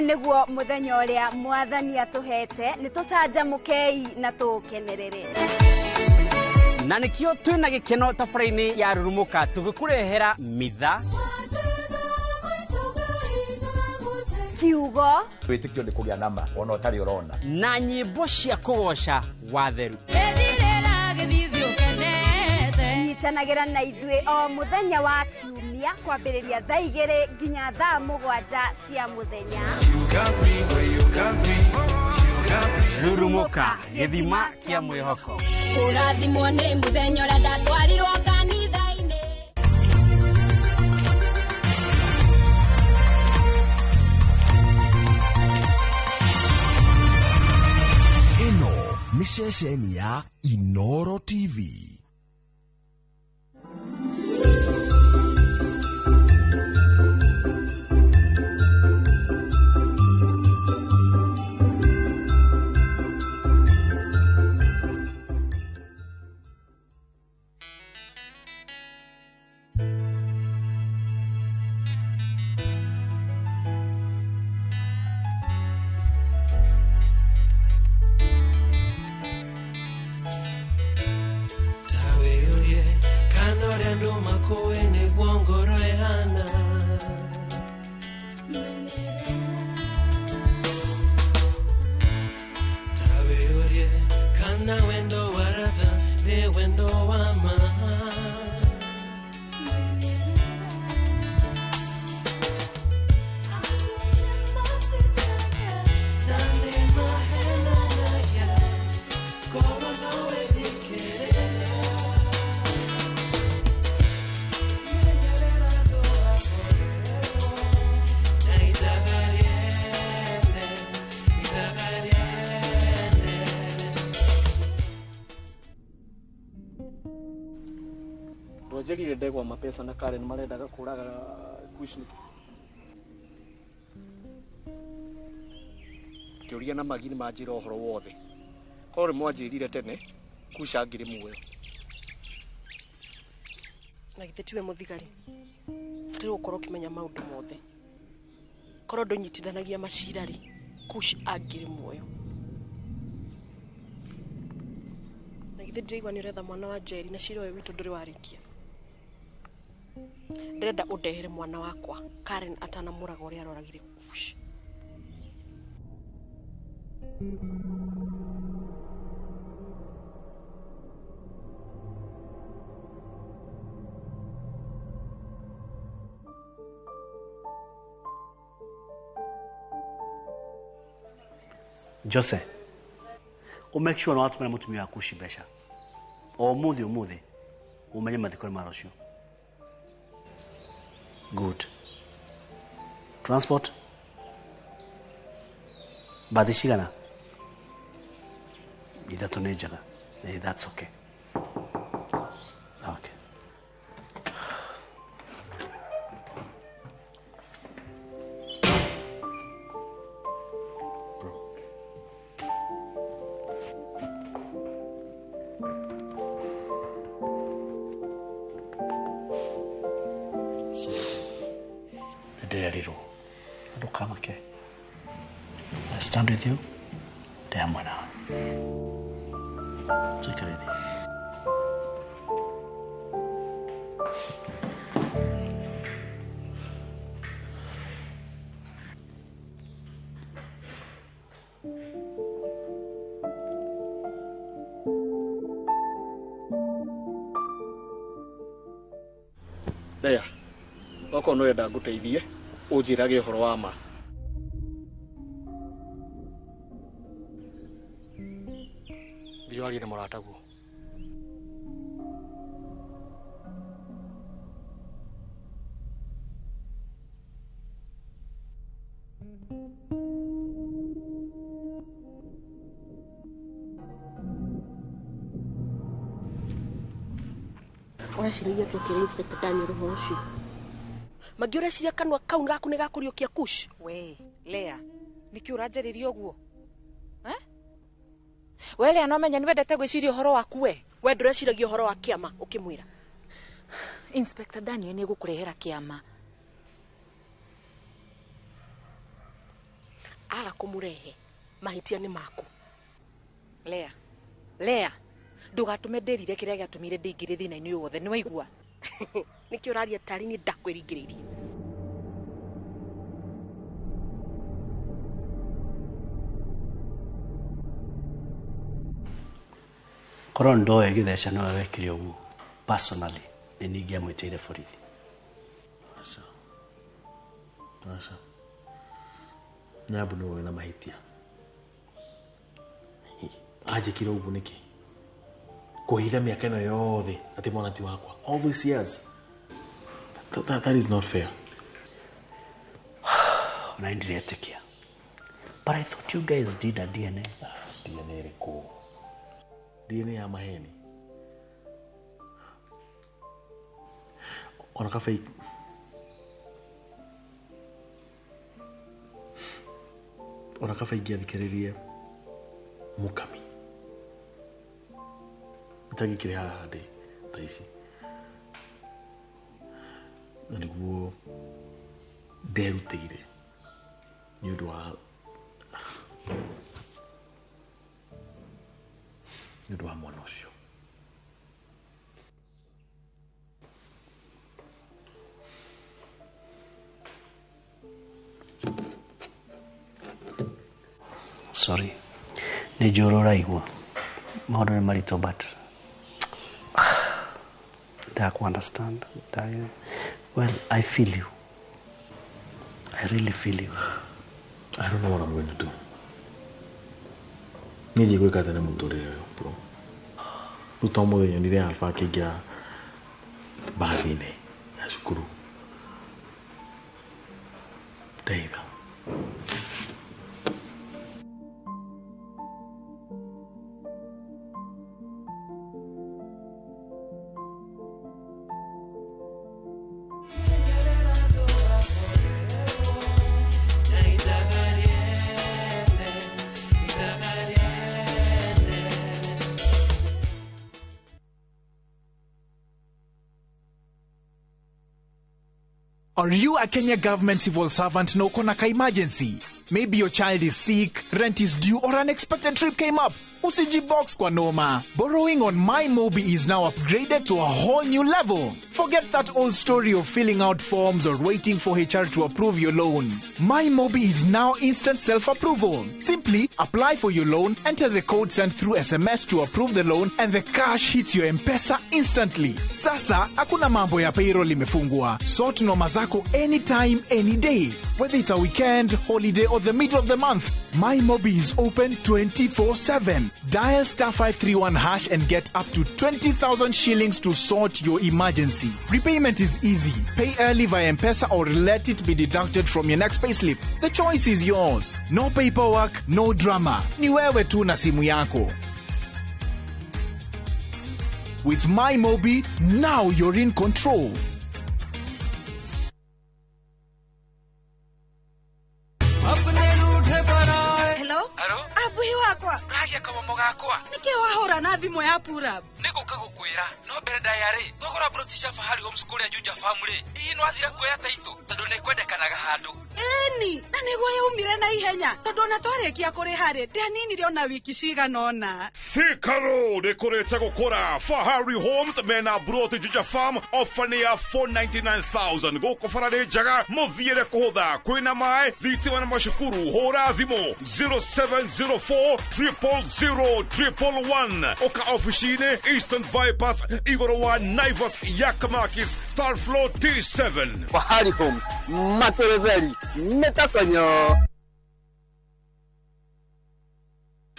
Niguo muthenya uria Mwathani atuhete nitucanjamukei na tukenerere. Na nikio twina gikeno tafaraini ya Rurumuka tugikurehera mitha kiugo witikio ni kugia nama ona utari urona na nyimbo cia kugoca watheru. Nyitanagira na ithuĩ o muthenya wa kiumia kwambĩrĩria thaa 2 nginya thaa 7 cia muthenya. Rurumuka gĩthima kĩa mwĩhoko. Ũrathimwo nĩ muthenya ũrĩa ndatwarirwo kanitha-inĩ. Ĩno nĩ ceceni ya Inoro TV. Ndo njegire ndegwa mapesa na Karen marendaga kuraga Kushnik. Kiuria na magini majira ohoro wothe. Kore mwanjirire tene Kusha ngiri muoyo. Na githetiwe muthigari. Fatiri gukorwo kimenya maundu mothe. Korwo ndũnyitithanagia macira ri Kush angiri muoyo. Na githe ndiraigua ni uretha mwana wa Jerry na cira uyu witu nduri warikia. Ndirenda undehere mwana wakwa Karen atanamuraga uria aroragire Kush. Jose, make sure watu mena mutumia wa Kushi besha. Umuthi umenye mathiko ma rocio. Good. Transport? Bathi cigana? Ithatu nĩ njega. That's okay. Okay. I stand with you. Damn one out. Take it easy. There. Oko no enda nguteithie unjirage uhoro wa ma. Thiwari ni murataguo. Ureciria tukire Inspector Daniel Ruhoshi. Magi ureciria kanwa kau gaku ni gakuriukia Kush. We, Lea, niki uranjeriria uguo? We Lea no menya ni wendete gwiciria uhoro waku we. We ndureciragia uhoro wa kiama ukimwira. Inspector Daniel ni gukurehera kiama. Aga kumurehe. Mahitia ni maku. Lea, ndugatume ndirire kiria giatumire ndingire thina-ini wothe ni waigua. Niki uraria tari ni ndakwiringiririe. Korwo ndoe githesha no wekire uguo personally ni ningia mwitire borithi. Asa. Nyabu no na mahitia. Aje kiro uguo niki. Kuhitha miaka ino yothe ati mwana ti wakwa. All these years. That is not fair. Unaendelea. But I thought you guys did a DNA. DNA riko. DNA ya maheni. Ona kafe. Ona kafe igithikiririe mukami. Mutagi kire haha ndi taici. Na niguo nderutĩire nĩ ũndũ wa mwana ũcio. Sorry. Nĩ njũru ũraigua. Maũndũ nĩ maritũ but I understand. Well, I feel you. I really feel you. I don't know what I'm going to do. Nije gwika tena muturire uyu bro. Utomo wenyo nire alfa kigira bathine ya cukuru. Ndeitha. Are you a Kenya government civil servant na uko na ka emergency? Maybe your child is sick, rent is due, or unexpected trip came up. Usijibox kwa noma. Borrowing on MyMobi is now upgraded to a whole new level. Forget that old story of filling out forms or waiting for HR to approve your loan. MyMobi is now instant self-approval. Simply apply for your loan, enter the code sent through SMS to approve the loan, and the cash hits your M-Pesa instantly. Sasa, hakuna mambo ya payroll imefungwa. Sort noma zako anytime, any day. Whether it's a weekend, holiday, or the middle of the month, MyMobi is open 24/7. Dial *531# and get up to 20,000 shillings to sort your emergency. Repayment is easy. Pay early via M-Pesa or let it be deducted from your next payslip. The choice is yours. No paperwork, no drama. Ni wewe tu na simu yako. With MyMobi, now you're in control. Hello? Abuhi wakwa. Ragia kama mogakwa. Niki wahora na thimu ya pura. Niko kagukwira. No mbere ndayari. Thogora brotisha fahari homeschool ya Juja family. Ii no athira kuoya taito. Tondu ne kwendekanaga handu. Eni, na niguo yaumire na ihenya. Tondu na twarikia kuri hari. Ndanini riona wiki ciganona. Fikaro dekorete gukora. Fahari Homes mena broti Juja farm ofania 499,000. Goko farade jaga muthiire kuhutha. Kwina mai thitima na mashukuru. Hora thimo 0704-000-111. Oka officine Eastern Bypass Igoro wa Naivas Yakamakis third floor T7. Fahari Homes Matereveli Metakanyo.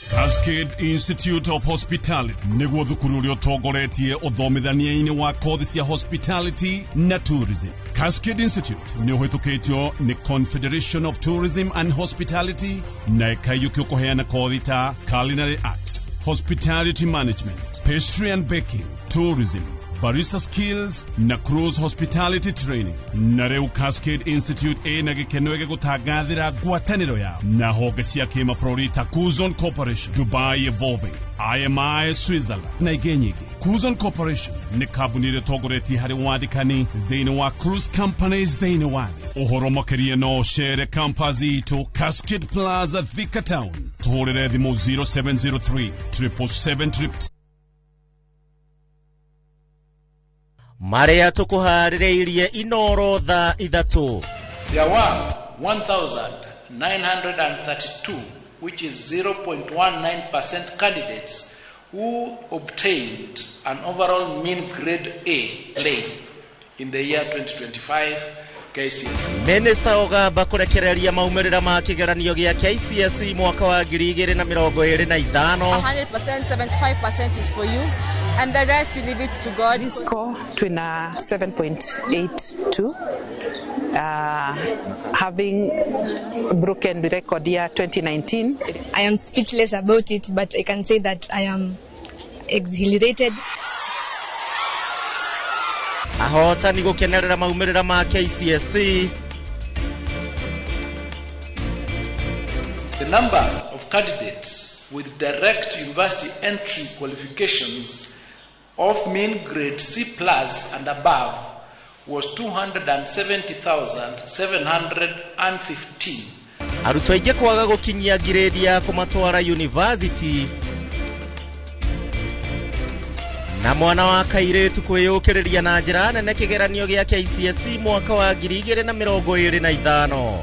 Cascade Institute of Hospitality niguo thukuru uria utongoretie uthomithania-ini wa kothi cia hospitality na tourism. Cascade Institute ni uhitukitio ni Confederation of Tourism and Hospitality na ikayuki kuheana kothi ta culinary arts, hospitality management, pastry and baking, tourism, barista skills na cruise hospitality training. Na reu Cascade Institute na gikeno ege gutangathira ngwataniro ya na honge cia kimabũrũri ta Kuzon Corporation, Dubai Evolving, IMI Switzerland na ingĩ nyingĩ. Kuzon Corporation ni kambuni ĩrĩa tongoretie harĩ wandĩkani thĩinĩ wa cruise companies thĩinĩ wa thĩ. Ũhoro makĩria no cere campus itũ Cascade Plaza Thika Town. Tũhũrĩre thimũ 0703 777. Maria tukuharireirie inoro tha ithatu. There were 1,932, which is 0.19% candidates who obtained an overall mean grade A in the year 2025 KCSE. Minister Ogamba kurekereria maumirira ma kigeranio gia KCSE mwaka wa 2025. 100%, 75% is for you, and the rest you leave it to God. Score between 7.82, having broken the record year 2019. I am speechless about it, but I can say that I am exhilarated. Ahotani gukenerera maumirira ma KCSE. The number of candidates with direct university entry qualifications of mean grade C+ and above was 270,715. Arutwo aingĩ kwaga gukinyia grade ya kumatwara university. Na mwana wa kairetu kwiyũkĩrĩria na njĩra nene kĩgeranio gĩa KCSE mwaka wa 2025.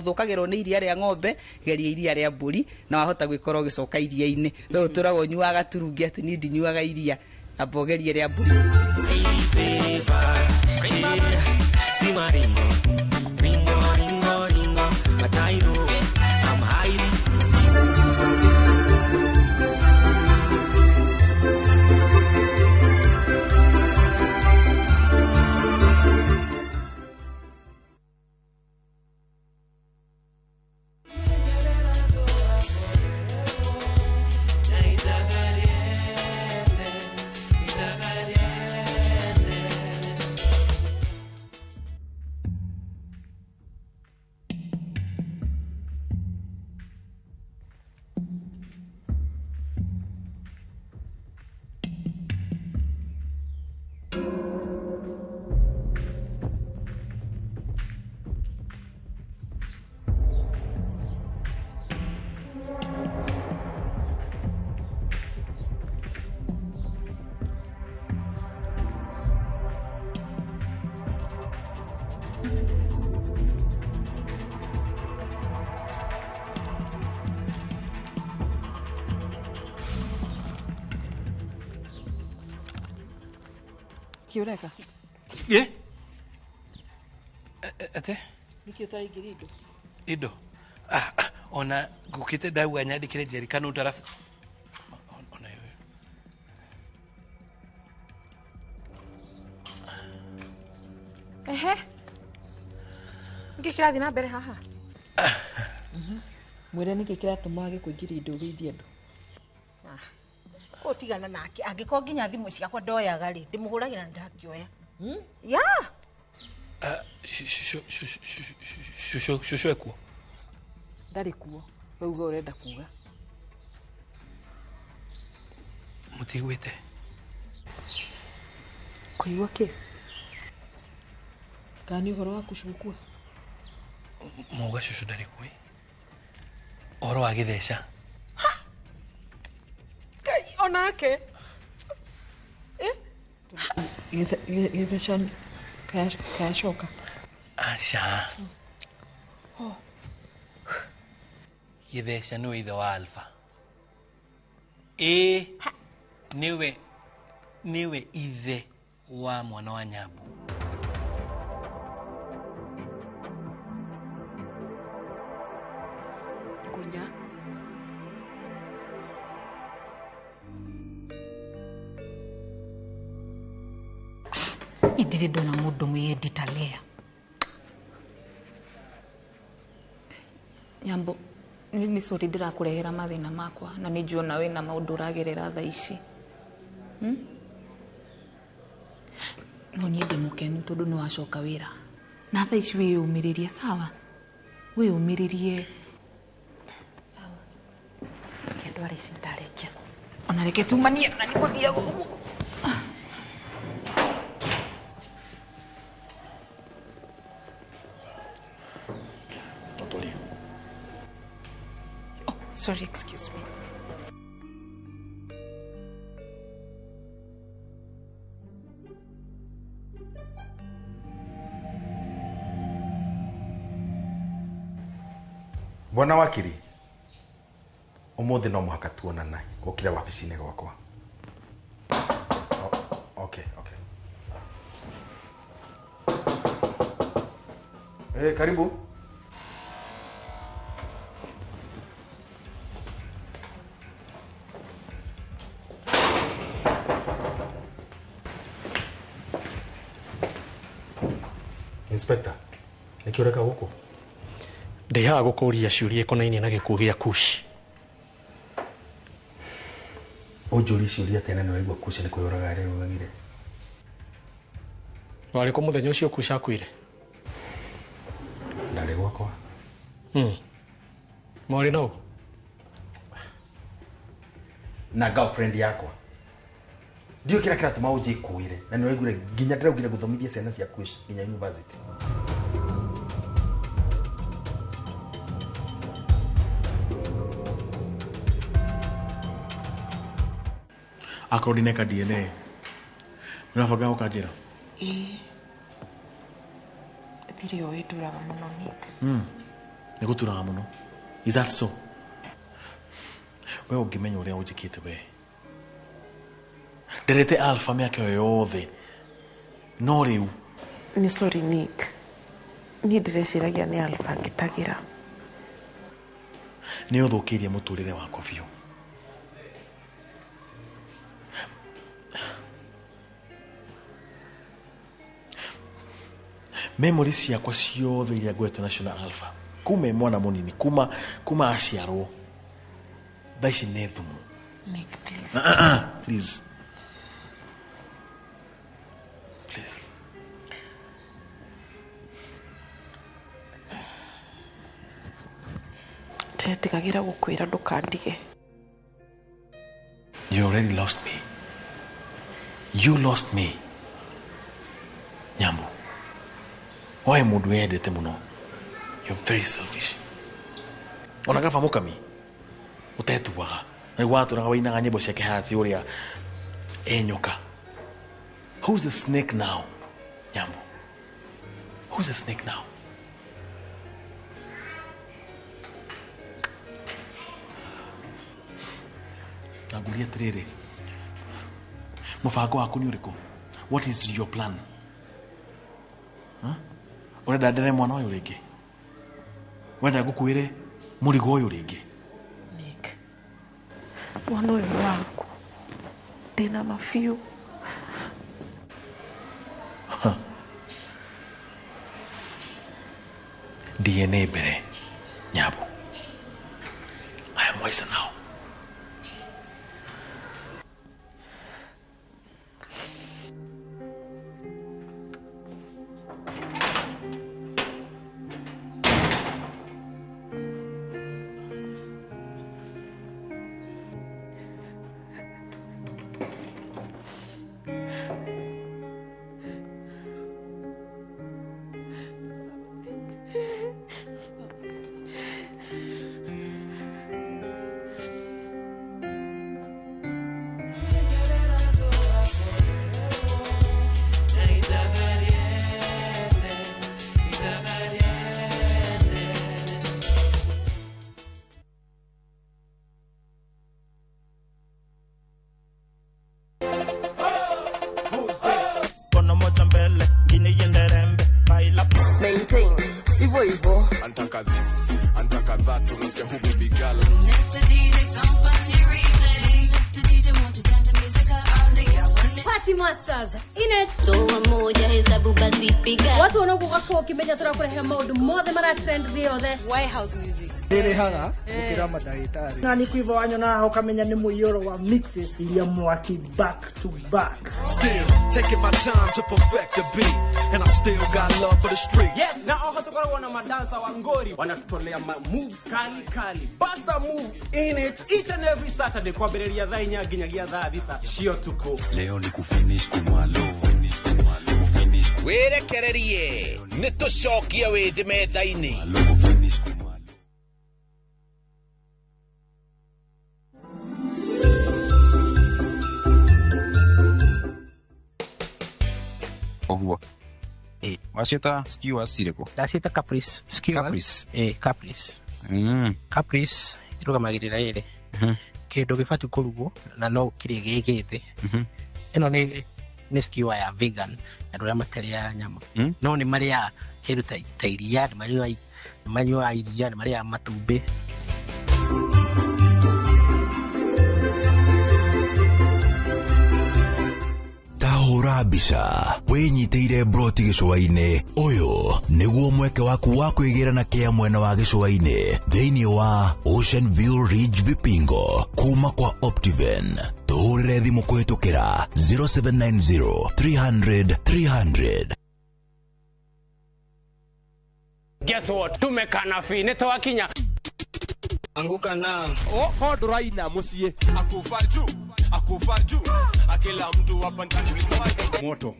Thukagirwo ni iria ria ng'ombe geria iria ria mburi na wahota gwikora ugicoka iria-ini no uturago nyuaga turungi ati ni ndinyuaga iria abo geria ria mburi. Kiureka. Ye? Ate? Niki utaingira indo. Indo. Ona gukite ndauga nyandikire Jerry utarafu. Ona yo. Ehe. Niki kirathi na mbere haha. Mwere niki kiratuma age kuingira indo geithie andu. Ko tigana nake angiko nginya thimu ciakwa ndoyaga ri ndimuhuragira ndakioya. Ya. Shushu ekuo. Ndari kuo. Bauga urenda kuga. Mutigwite. Kuigwa ki? Kani uhoro waku cukua. Muga shushu ndari kui. Oro agithesha. Kai onake. Githesha kashoka. Asha. Githesha no ithe wa Alpha. Niwe ithe wa mwana wa Nyambu. Kunya. Idire ndona mundu mwendi ta Lea. Nyambo, ni sorry ndirakurehera mathina makwa na ni njona wina maundu uragerera tha ici. No nie ndimukenu tondu no acoka wira. Na tha ici wiyumiririe sawa. Wiyumiririe. Sawa. Kendo ari cindarekia. Ona reke tumania na niguthia gugu. Sorry, excuse me. Bwana wakiri. Umuthi no muhaka tuonana ukira wabici-ini gwakwa. Okay. Karibu. Inspector, nikiureka guku? Ndihaga gukuria ciuria konainie na gikuo gia Kushi. Unjuri ciuria tena ni waigua Kushi ni kwiyuraga ri ugagire. Wari ku muthenya ucio Kushi akuire? Ndari gwakwa. Mwari no? Na girlfriend yakwa. Ndio kila kiratuma uje kuire na ni waigure nginya ndiraugire guthomithia ciana cia Kushi nginya university. Akorwo neka DNA. Unafanga ukajira? Thiri o ituraga muno Nick. Nikuturaga muno. Is that so? Wewe ungimenya uria unjikite we. Nderete Alpha miaka yothe. No riu. Ni sorry Nick. Ni ndireciragia ni Alpha ngitagira. Ni uthukirie muturire wakwa biu. Memories ciakwa ciothe iria ngwetwo nacio na Alpha kuma mwana munini kuma aciarwo thaici nĩ thumu. Nick, please. Please. Ndetigagira gukwira ndukandige. You already lost me. You lost me. Nyambu. Why mundu yendete muno? You're very selfish. Ona gaba mukami. Utetuaga. Na waturaga wainaga nyimbo cia kihati uria enyoka. Who's the snake now? Nyambu. Who's the snake now? Nagulia tiriri. Mufango waku ni uriku? What is your plan? Urenda ndere mwana uyu ringi? Wenda ngukwire murigo uyu ringi? Nick, mwana uyu waku ndina mafiu. DNA mbere Nyabu. I am wiser now. Maintain. Ivo Ivo. Antaka this, antaka that, unasikia who baby girl. Mr. DJ, somebody replay. Mr. DJ, want to turn the music up. Party Masters, in it. Toa moja hesabu basi piga. Watu wanaokuwa kwa kimenya tunakuletea maudu mothe mara trend riothe. White House music. Dere haga ukira madaitari. Na nikuiva wanyo na ukamenya ni muyoro wa mixes ilia mwaki back to back. Still taking my time to perfect the beat, and I still got love for the street. Yes, na okatoka wana madansa wa ngori wanatutolea moves kali kali. Basta move in it each and every Saturday kwa bereria dha inya ginyagia dha thita. Shio tuko. Leo ni kufinish kumalo. Werekererie nitucokia withi metha-ini. Oguo. Wacieta skewers ciriko. Ndacieta Caprice. Skewers. Caprice. Caprice. Caprice irugamagirira iri. Kindu gibati kurugo na no kiri gigite. Ino ni skewer ya vegan na ria materia nyama. No ni maria kindu ta iria, ni manyua iria, ni maria matumbi. Tahura mbica winyiteire broti gicua-ini uyu niguo mweke waku wa kwigira na kia mwena wa gicua-ini thiini wa Ocean View Ridge Vipingo kuma kwa Optiven. Tuhurire thimu kuhitukira 0790 300 300. Guess what? Tumekana fi nitawakinya Anguka na hodo raina musie akufarju akila mtu hapa ndani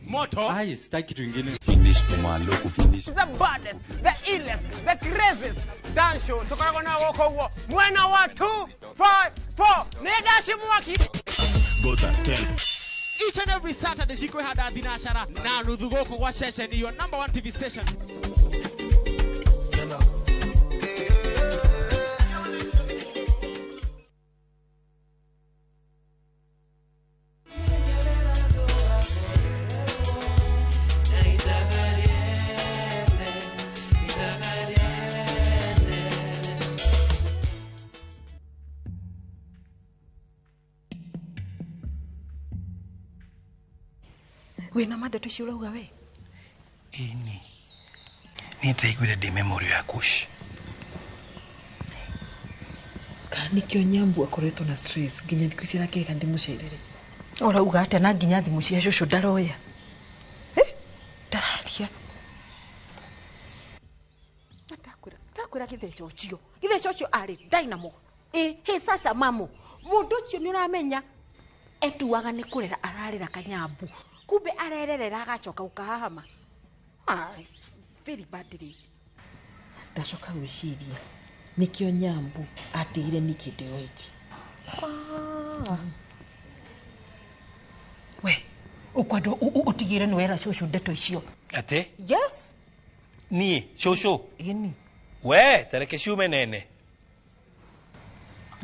moto ai sitaki kitu kingine. Finish kumalo kufinish the baddest, the illest, the craziest dance show tukako na woko huo mwena wa 254 nedashi mwaki go that tell. Each and every Saturday jiko hada binashara na nudhugoko kwa session your number 1 TV station. Wena mada tushurauga we. Ini nitaiguire ndi memory ya Kush. Kani kyo Nyambu akoretwo na stress nginya thiku cia rake kandi mucerere. Urauga ate na nginya thimu cia cucu ndaroya. Ndaria. Takwira githeco ucio. Githeco ucio ari dynamo. He sasa mamo. Mundu ucio ni uramenya etuaga ni kurera ararira Kanyambu. Kumbe arererera agacoka ukahama. Very badly. Ndacoka gwiciria nikio Nyambu atigire nikindeo iki. We, ukwado utigire no era cucu ndeto icio. Ate? Yes. Ni cucu. Ini. We, tareke ciume nene.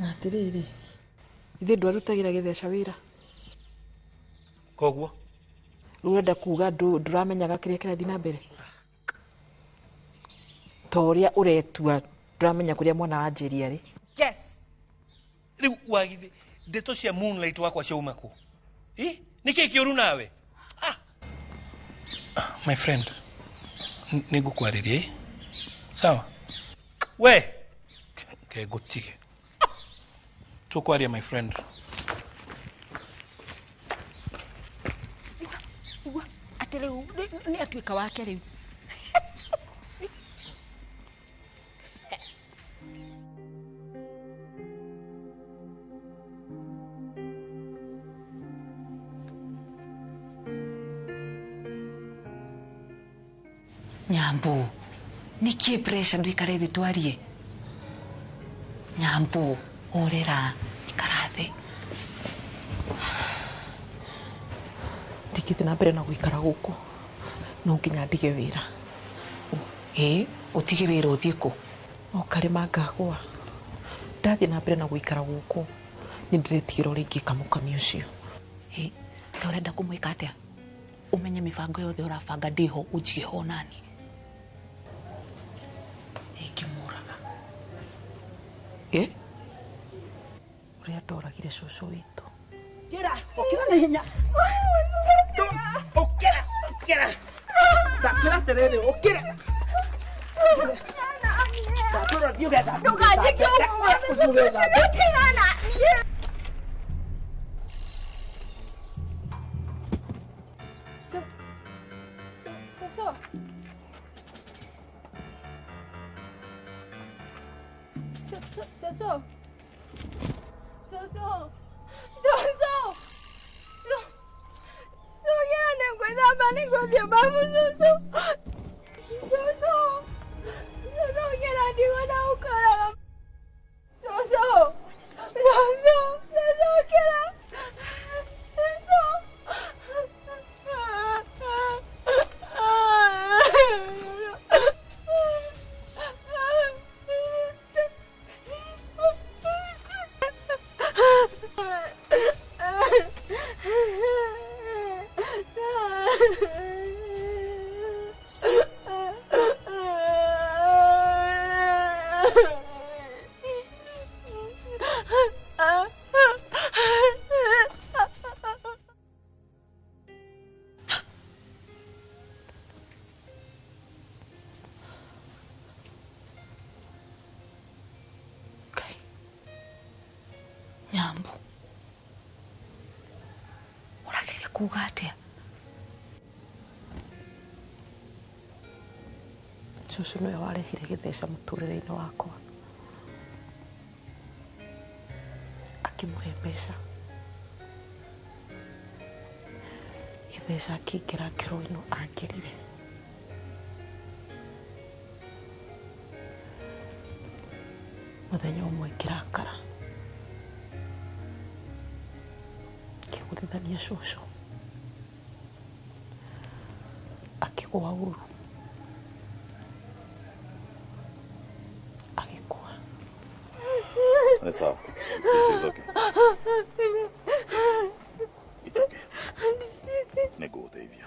Atiriri. Ithe ndwarutagira githeca wira. Koguo Urenda kuga nduramenyaga kiria kirathi na mbere toria uretua nduramenya kuria mwana wa Njeri ari. Yes. Riu wagithi ndeto cia Moonlight wakwa ciauma ku? Niki kiuru nawe? My friend, nigukwariria sawa? We ke gutige tukwaria my friend. Ati riu ni atuika wake riu. Nyambu, niki pressure ndwikare thi twarie. Nyambu, urera ikarathi. Ndikithi na mbere na guikara guku no nginya ndige wira. Utige wira uthie ku? O karima ngagwa ndathi na mbere na guikara guku ni ndiretigiro ringi kamukami ucio. Ndorenda kumwika atia? Umenye mibango yothe urabanga ndiho ujige ho nani. Uria ndoragire cucu witu. Kira na hinya. Okira. Ndakira terere, okira. Ndakira diuga. Ndukajike Nyambu, uragire kuga atia? Cucu niwe warehire Githeca muturire-ini wakwa akimuhe mbeca. Githeca akiingira ngero-ino angirire. Muthenya umwe ngirakara akigurithania cucu akigwa uru agikua. It's okay. It's okay. Negotiate.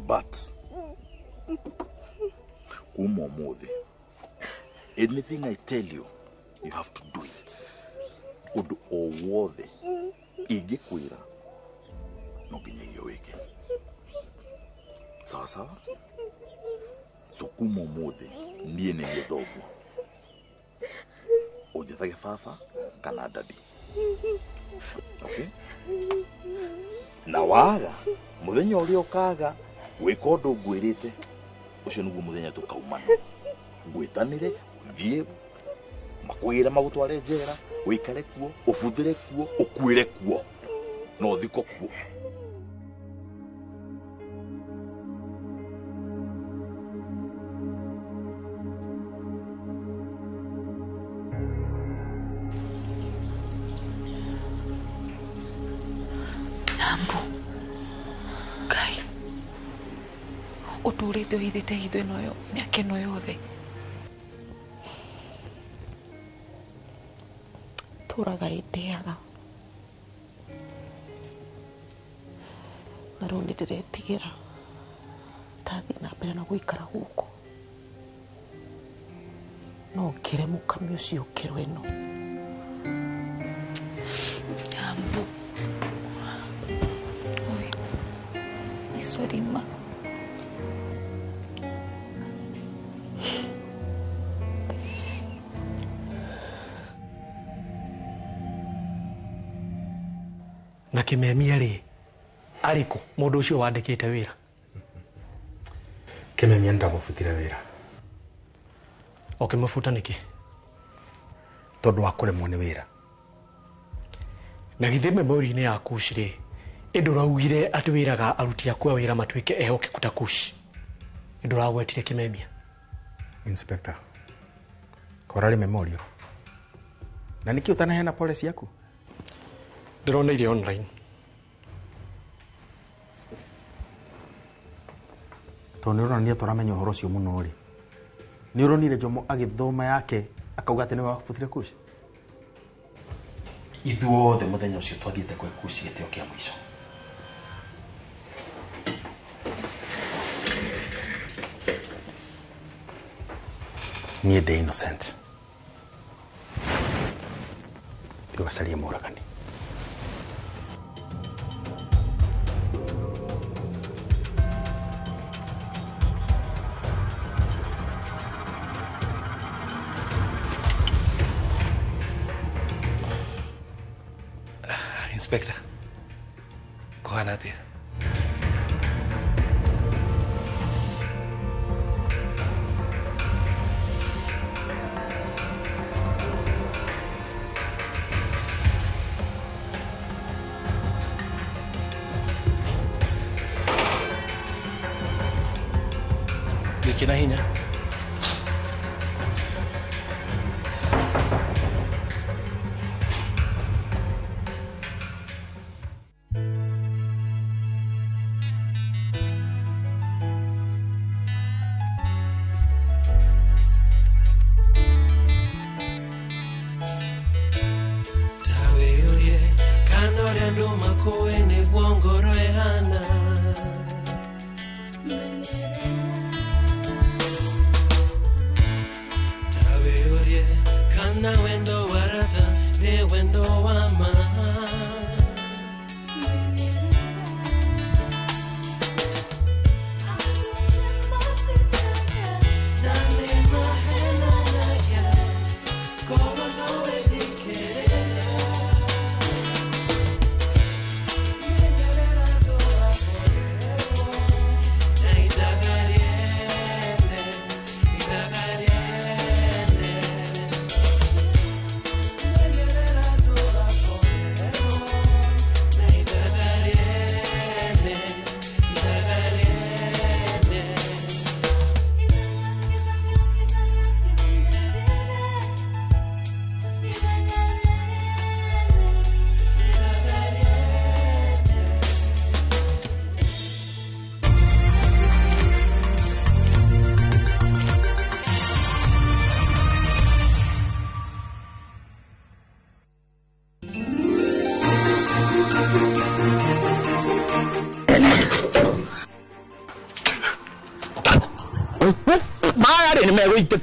But umuthi, anything I tell you, you have to do it. Undu o wothe ingikwira no nginyagia wike. Sawa sawa? So kuma umuthi nie ni githogu. Unjethage baba kana dadi. Okay? Na waga muthenya uria ukaga gwika undu ngwirite ucio niguo muthenya tukaumana. Ngwitanire thie makwira magutware njera wikare kuo ubuthire kuo ukwire kuo no thiko kuo. Nyambu, Ngai, uturite uhithite hitho ino yo miaka ino yothe. Turaga indeaga na rĩu nĩ ndĩretigĩra tathiĩ na mbere na gũikara gũkũ no ngĩre mũkami ũcio kĩro ĩno. Ambu. Oi. Iswarima. Na Kimemia rĩ arĩkũ mũndũ ũcio wandĩkĩte wĩra? Kimemia ndamũbutire wĩra. Ũkĩmũbuta nĩkĩ? Tondũ wa kũremwo nĩ wĩra. Na githĩ memori-inĩ ya Kush rĩ ndũraugire atĩ wĩraga aruti aku a wĩra matuĩke ehokeku ta Kush? Ndũragwetire Kimemia? Inspector, korarĩ memorial. Na nĩkĩ ũtanaheana policy yaku? Ndĩrona ile online. Tondũ nĩũronania tũramenya ũhoro ũcio mũno rĩ. Nĩũronire Jomo agĩthoma yake akauga atĩ nĩwe wabutire Kush? Ithuothe mũthenya ũcio twathiĩte kwĩ Kush gĩtĩo kĩa mũico. Niĩ ndĩ innocent. Tigacarie mũragani. Inspector, kuhana atia? Wikina hinya?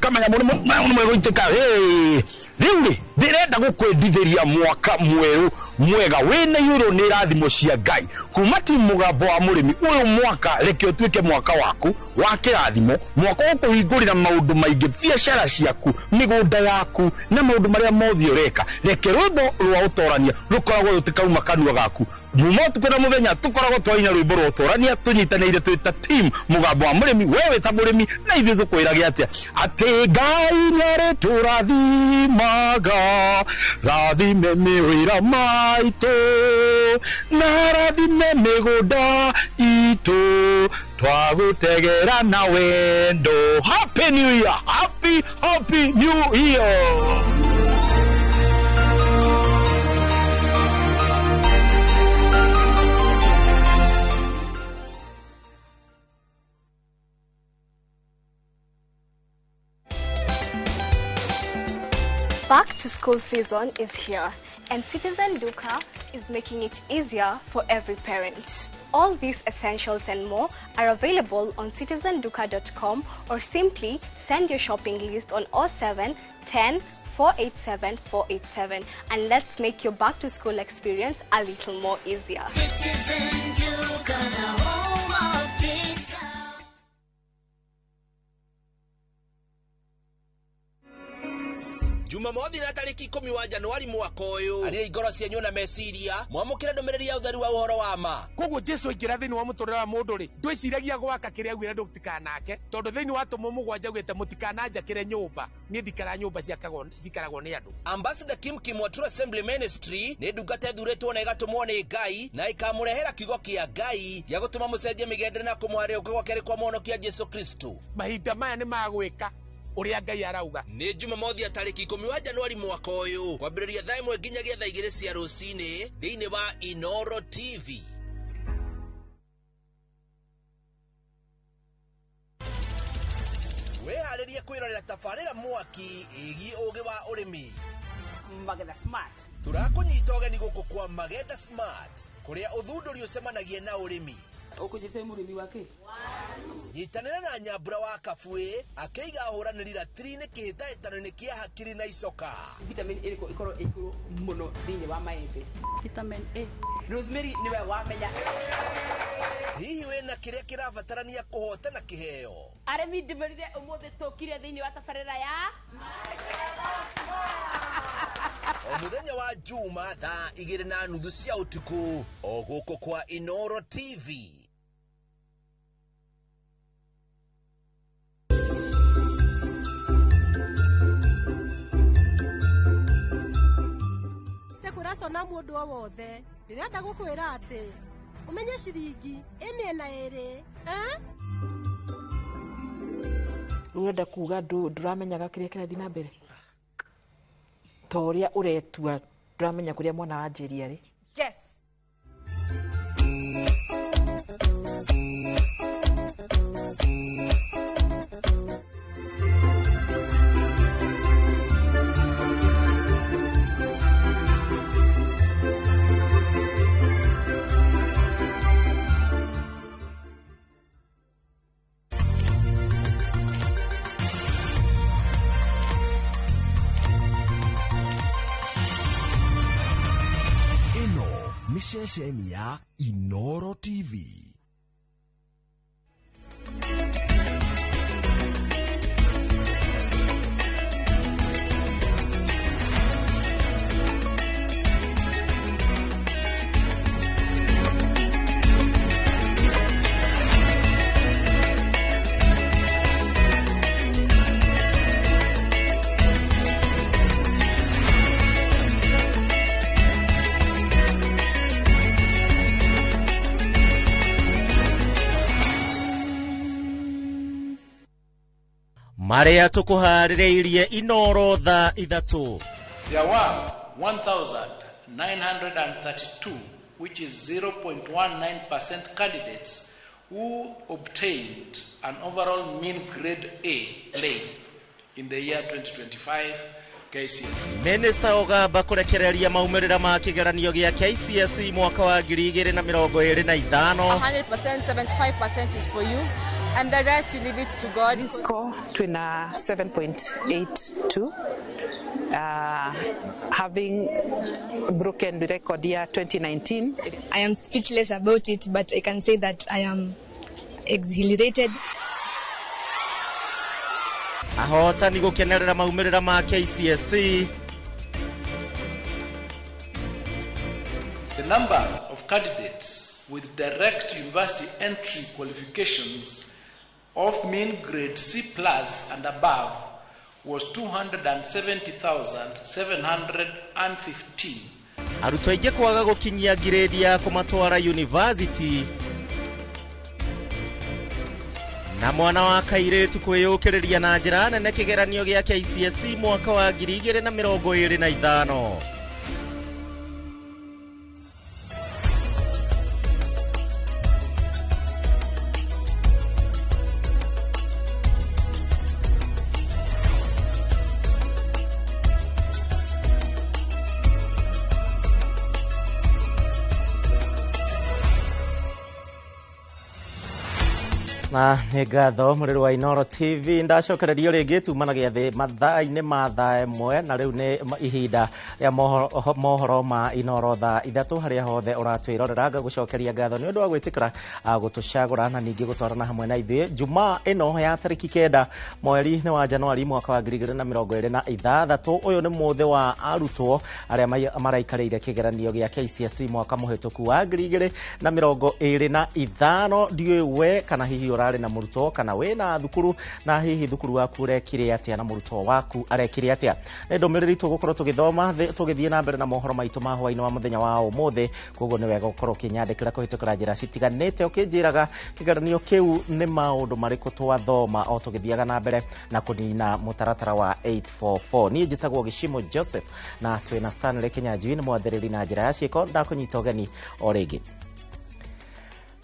Kamenya mũno gũitĩka rĩu ndĩrenda gũkwendithĩria mwaka mwerũ mwega wĩna yũrũ nĩ irathimo cia Ngai kuma ti mũgambo wa mũrĩmi ũyũ mwaka reke ũtuĩke mwaka waku wa kĩrathimo mwaka ũkũhingũrĩra maũndũ maingĩ biacara ciaku mĩgũnda yaku na maũndũ marĩa mothe ũreka reke rwĩmbo rwa ũtorania rũkoragwo rũtikauma kanua gaku muma ũtukũ na mũthenya tũkoragwo twaina rwĩmbo rwa ũtorania tũnyitanĩire twĩta team mũgambo wa mũrĩmi wewe ta mũrĩmi na ithuĩ tũkwĩrage atĩ Ngai nĩarĩtũrathimaga rathime mĩwĩra maitũ na rathime mĩgũnda itũ twagũtegera na wendo. Happy New Year, happy New Year. Back to school season is here. And Citizen Duka is making it easier for every parent. All these essentials and more are available on citizenduka.com or simply send your shopping list on 07 10 487 487 and let's make your back to school experience a little more easier. Citizen Duka, the home of discount. Jumamothi na tariki 10 wa Januari mwaka uyu ari igoro cienyu na meciria mwamukira ndomereri ya utheri wa uhoro wa ma koguo Jesu ingira thini wa muturire wa mundu ri ndwiciragia gwaka kiria gwira ndutikanake tondu thini wa tumo mugwanja gwete mutikananja kire nyumba ni ndikara nyumba cikaragwo ni andu. Ambassador Kim Kimwatura Assembly Ministry ni ndungata ithuritwo na igatumwo ni Ngai na ikamurehera kiugo kia Ngai ya gutuma mucenjie migendere na kumware ukigwa keri kwa muhonokia Jesu Kristo. Mahinda maya ni magwika uria Ngai arauga. Ni Jumamothi tariki 10 wa Januari mwaka uyu kwambiriria thaa 1 nginyagia thaa 2 cia rucini thiini wa Inoro TV. Weharirie kwirorera tabarira mwaki igi ugi wa urimi Magetha Smart. Turakunyita ugeni guku kwa Magetha Smart kuria uthunduri ucemanagie na urimi. Ukujite murimi wake nyitanira na Nyambura wa Kabwe akeiga huraniri latrini kihitaitano-ini kia hakiri na icoka. Vitamin A ikoro ikuru muno thini wa maembe. Vitamin A. Rosemary niwe wamenya. Hihi wena kiria kirabatarania kuhotana kiheo. Aremi ndimerire umuthi tukire thini wa tabarira ya o muthenya wa Juma thaa 2:30 cia utuku o guku kwa Inoro TV. Tekurasona mundu o wothe ndirenda gukwira ati umenye ciringi imiena iri Urenda kuga nduramenyaga kiria kirathi na mbere toria uretua ndramenya kuria mwana wa Njeri ari. Yes. Ceceni ya Inoro TV. Maria tukuharireirie Inoro thaa 3. There were 1,932, which is 0.19% candidates who obtained an overall mean grade A lane in the year 2025 KCSE. Minister Ogamba kurekereria maumirira ma kigeranio gia KCSE mwaka wa 2025. 100%, 75% is for you. And the rest you leave it to God. Score twin 7.82, having broken the record year 2019. I am speechless about it, but I can say that I am exhilarated. Ahotani gukenerera maumirira ma KCSE. The number of candidates with direct university entry qualifications of mean grade C plus and above was 270,715. Arutwo aingĩ kwaga gukinyia grade ya kumatwara university. Na mwana wa kairetu kwiyukiriria na njira nene kigeranio gia KCSE mwaka wa 2025. na nĩ ngatho mũrĩrĩ wa Inooro TV ndacokererio rĩngĩ tumana gĩathĩ mathaa-inĩ ma thaa ĩmwe na rĩu nĩ ihinda rĩa mohoro ma Inooro thaa ithatũ harĩa hothe ũratwĩrorera ngagũcokeria ngatho nĩ ũndũ wa gwĩtĩkĩra gũtũcagũra na ningĩ gũtwarana hamwe na ithuĩ Jumaa ĩno ya tarĩki 9 mweri wa Januari mwaka wa 2026. Ũyũ nĩ mũthĩ wa arutwo arĩa maraikarĩire kĩgeranio gĩa KCSE mwaka mũhĩtũku wa 2025. Ndiũĩ we kana hihi ũrarĩ na mũrutwo kana wĩna thukuru na hihi thukuru waku ũrekire atĩa na mũrutwo waku arekire atĩa. Nĩ ndũmĩrĩri tũgũkorwo tũgĩthoma tũgĩthiĩ na mbere na mohoro maitũ ma hwaĩ-inĩ wa mũthenya wa ũmũthĩ, koguo nĩ wega gũkorwo ũkĩnyandĩkĩra kũhĩtũkĩra njĩra citiganĩte ũkĩnjĩraga kĩgeranio kĩu nĩ maũndũ marĩkũ twathoma o tũgĩthiaga na mbere na kũnina mũtaratara wa 844. Niĩ njĩtagwo Gĩcimo Joseph na twĩna Stanley Kinyanjui nĩ mwathĩrĩri na njĩra ya ciĩko ndakũnyita ũgeni o rĩngĩ.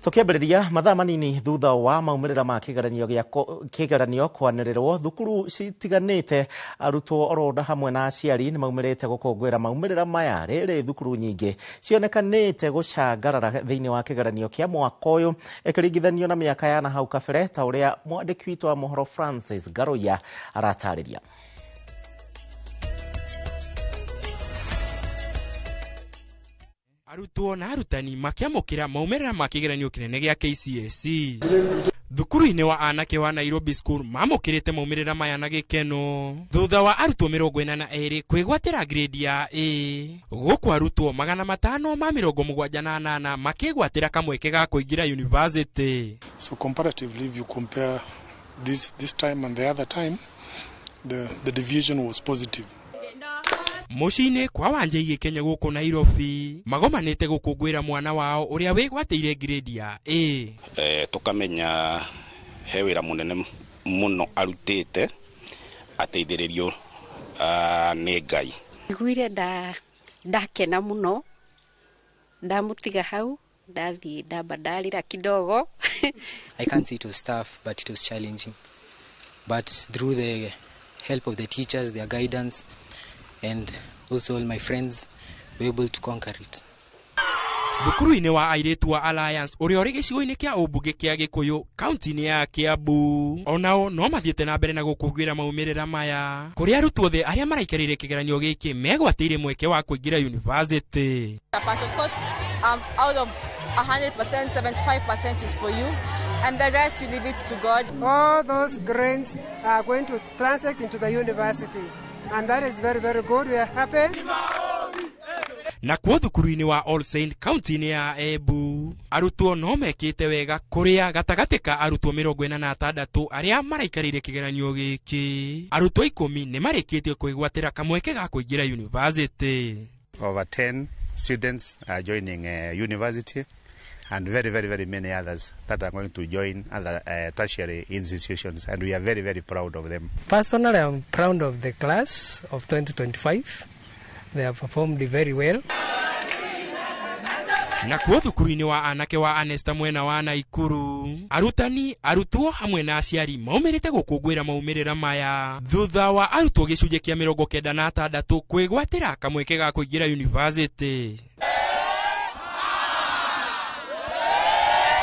Tũkĩambĩrĩria mathaa manini thutha wa maumĩrĩra ma kĩgeranio kwanĩrĩrwo thukuru citiganĩte, arutwo oroda hamwe na aciari nĩ maumĩrĩte gũkũngũĩra maumĩrĩra maya. Rĩrĩ thukuru nyingĩ cionekanĩte gũcangarara thĩinĩ wa kĩgeranio kĩa mwaka ũyũ ĩkĩringithanio na mĩaka ya nahau kabere, ta ũrĩa mwandĩki witũ wa mohoro Francis Garoya aratarĩria. Arutwo na arutani makiamũkĩra maumĩrĩra ma kĩgeranio kĩnene gĩa KCSE. Thukuru-inĩ wa anake wa Nairobi School mamũkĩrĩte maumĩrĩra maya na gĩkeno thutha wa arutwo 42 kwĩgwatĩra grade ya A. Gũkũ arutwo 578 makĩgwatĩra kamweke ga kũingĩra university. So comparatively, if you compare this time and the other time, the division was positive. Mũciĩ-inĩ kwa Wanjĩi Kenya gũkũ Nairobi magomanĩte gũkũngũĩra mwana wao ũrĩa wĩgwatĩire grade ya A. Tukamenya he wĩra mũnene mũno arutĩte ateithĩrĩrio nĩ Ngai. Ngwire ndakena mũno ndamũtiga hau ndathiĩ ndarĩra kidogo. I can't say it was tough, but it was challenging. But through the help of the teachers, their guidance, and also all my friends were able to conquer it. Thukuru-inĩ wa airĩtu wa Alliance ũrĩa ũrĩ gĩcigo-inĩ kĩa ũmbunge kĩa Gĩkũyũ kaunti-inĩ ya Kiambu, onao no mathiĩte na mbere na gũkũngũĩra maumĩrĩra maya kũrĩa arutwo othe arĩa maraikarĩire kĩgeranio gĩkĩ megwatĩire mweke wa kũingĩra university. But of course, out of 100%, 75% is for you, and the rest you leave it to God. All those grants are going to translate into the university. And that is very, very good. We are happy. Na kwa thukuru-inĩ wa All Saint kaunti-inĩ ya Embu, arutwo no mekĩte wega kũrĩa gatagatĩ ka arutwo 46 arĩa maraikarĩire kĩgeranio gĩkĩ. Arutwo 10 nĩ marĩkĩtie kwĩgwatĩra kamweke ga kũingĩra university. Over 10 students are joining university, and very, very, very many others that are going to join other tertiary institutions, and we are very, very proud of them. Personally, I'm proud of the class of 2025. They have performed very well. Na kwa thukuru-inĩ wa anake wa Anesta mwena wa Naikuru, arutani, arutwo hamwe na aciari maumĩrĩte gũkũngũĩra maumĩrĩra maya thutha wa arutwo gĩcunjĩ kĩa 96 kwĩgwatĩra kamweke ga kũingĩra university.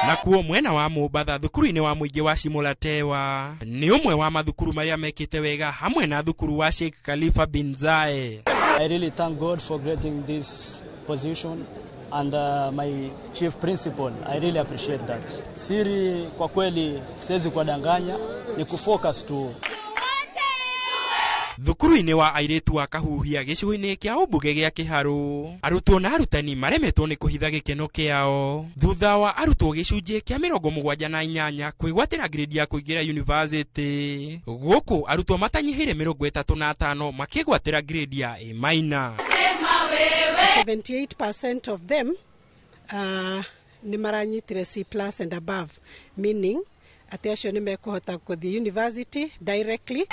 Na kuo mwena wa Mũbatha thukuru-inĩ wa mũingĩ wa Shimolatewa nĩ ũmwe wa mathukuru marĩa mekĩte wega hamwe na thukuru wa Sheikh Khalifa bin Zayed. I really thank God for getting this position and my chief principal. I really appreciate that. Siri kwa kweli siwezi kuwadanganya, ni kufocus tu. Thukuru-inĩ wa airĩtu wa Kahuhia gĩcigo-inĩ kĩa ũmbunge gĩa Kĩharũ, arutwo na arutani maremetwo nĩ kũhitha gĩkeno kĩao thutha wa arutwo gĩcunjĩ kĩa 78 kwĩgwatĩra grade ya kũingĩra university. Gũkũ arutwo matanyihĩire 35 makĩgwatĩra grade ya A-. 78% of them nĩ maranyitire C+ and above, meaning atĩ acio nĩ mekũhota gũthiĩ university directly.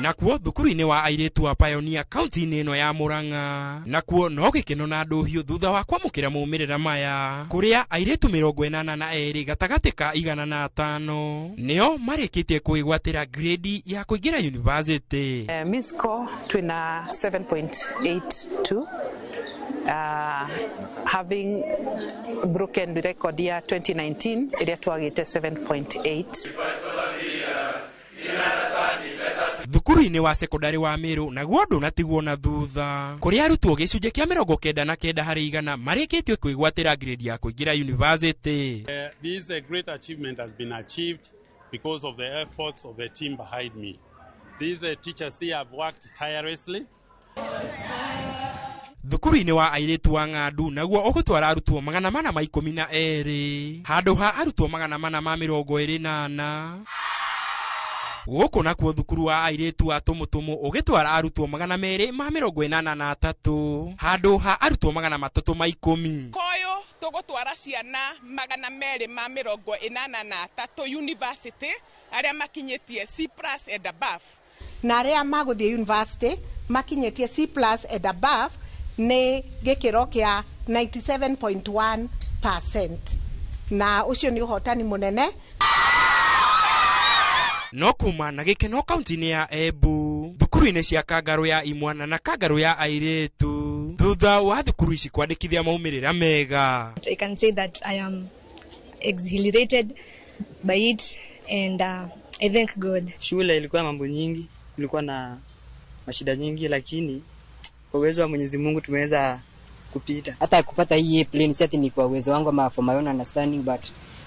Nakuo thukuru-inĩ wa airĩtu wa Pioneer kaunti-inĩ ĩno ya Murang'a, nakuo no gĩkeno na ndũhiũ thutha wa kwamũkĩra maumĩrĩra maya kũrĩa airĩtu 82 gatagatĩ ka 105 nĩo marĩkĩtie kwĩgwatĩra grade ya kũingĩra university. Mean score twina 7.82 having broken the record year 2019 iria twagite 7.8. Thukuru-inĩ wa sekondari wa Meru naguo andũ natigwo na thutha kũrĩa arutwo gĩcunjĩ kĩa 99% marĩkĩtio kwĩgwatĩra grade ya kũingĩra university. This great achievement has been achieved because of the efforts of the team behind me. These teachers here have worked tirelessly. Thukuru-inĩ wa airĩtu wa Ng'andu naguo ũgũtwara arutwo 412 handũ ha arutwo 428. Gũkũ nakuo thukuru wa airĩtu wa Tumutumu ũgĩtwara arutwo 283 handũ ha arutwo 310. Koyo tũgũtwara ciana 283 university arĩa makinyĩtie C+ and above. Na arĩa magũthiĩ university makinyĩtie C+ and above nĩ gĩkĩro kĩa 97.1%. Na ũcio nĩ ũhotani mũnene. No kuma na gĩkeno kaunti-inĩ ya Embu thukuru-inĩ cia Kangaru ya imwana na Kangaru ya airĩtu thutha wa thukuru ici kwandĩkithia maumĩrĩra mega. I can say that I am exhilarated by it and I thank God. Shule ilikuwa mambo nyingi, ilikuwa na mashida nyingi, lakini kwa uwezo wa Mwenyezi Mungu tumeweza kupita. Hata kupata hii plane si ati ni kwa uwezo wangu ama for my own understanding, but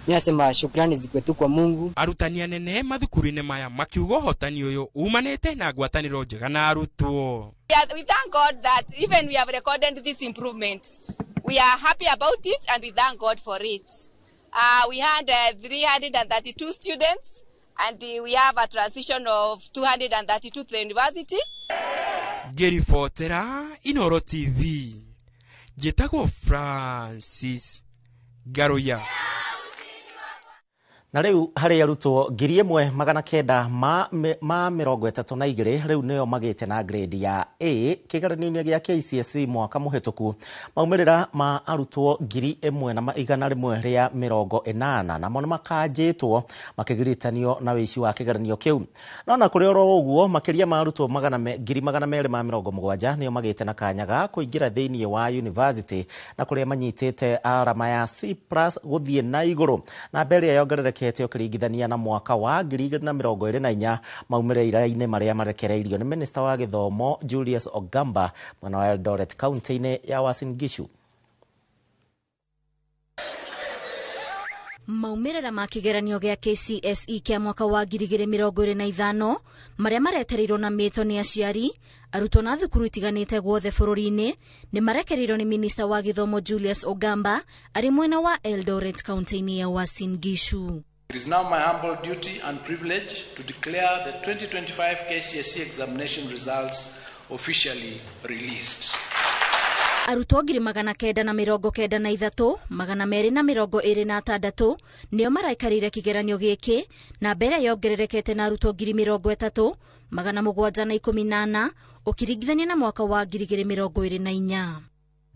ninasema shukrani zikwe tu kwa Mungu. Arutani anene mathukuru-inĩ maya makiuga hotani ũyũ umanĩte na ngwatanĩro njega na arutwo. We thank God that even we have recorded this improvement. We are happy about it and we thank God for it. We had 332 students and we have a transition of 232 to the university. Ngĩribotera Inooro TV. Njĩtagwo Francis Garoya. Na rĩu harĩ arutwo 1932 rĩu nĩo magĩte na grade ya A kĩgeranio-inĩ gĩa KCSE mwaka mũhetũku. Maumĩrĩra ma arutwo 1,180 namo nĩ makanjĩtwo makĩgiritanio na wĩici wa kĩgeranio kĩu. No na kũrĩ oro ũguo makĩria ma arutwo 270 nĩo magĩte na kanya ga kũingĩra thĩinĩ wa university na kũrĩa manyitĩte arama ya C+ gũthiĩ na igũrũ. Na mbere ya yongerereke ũkĩringithania na mwaka wa 2024 maumĩrĩra-inĩ marĩa marekereirio nĩ Minista wa Gĩthomo Julius Ogamba mwena wa Eldoret kaunti-inĩ ya Uasin Gishu. Maumĩrĩra ma kĩgeranio gĩa KCSE kĩa mwaka wa 2025 marĩa maretereirwo na mĩto nĩ aciari arutwo na thukuru itiganĩte guothe bũrũri-inĩ nĩ marekereirio nĩ Minista wa Gĩthomo Julius Ogamba arĩ mwena wa Eldoret kaunti-inĩ ya Uasin Gishu. It is now my humble duty and privilege to declare the 2025 KCSE examination results officially released. Arutwo 993 226 nĩo maraikarĩire kĩgeranio gĩkĩ na mbere yongererekete na arutwo 30,000 718 ũkĩringithania na mwaka wa 2024.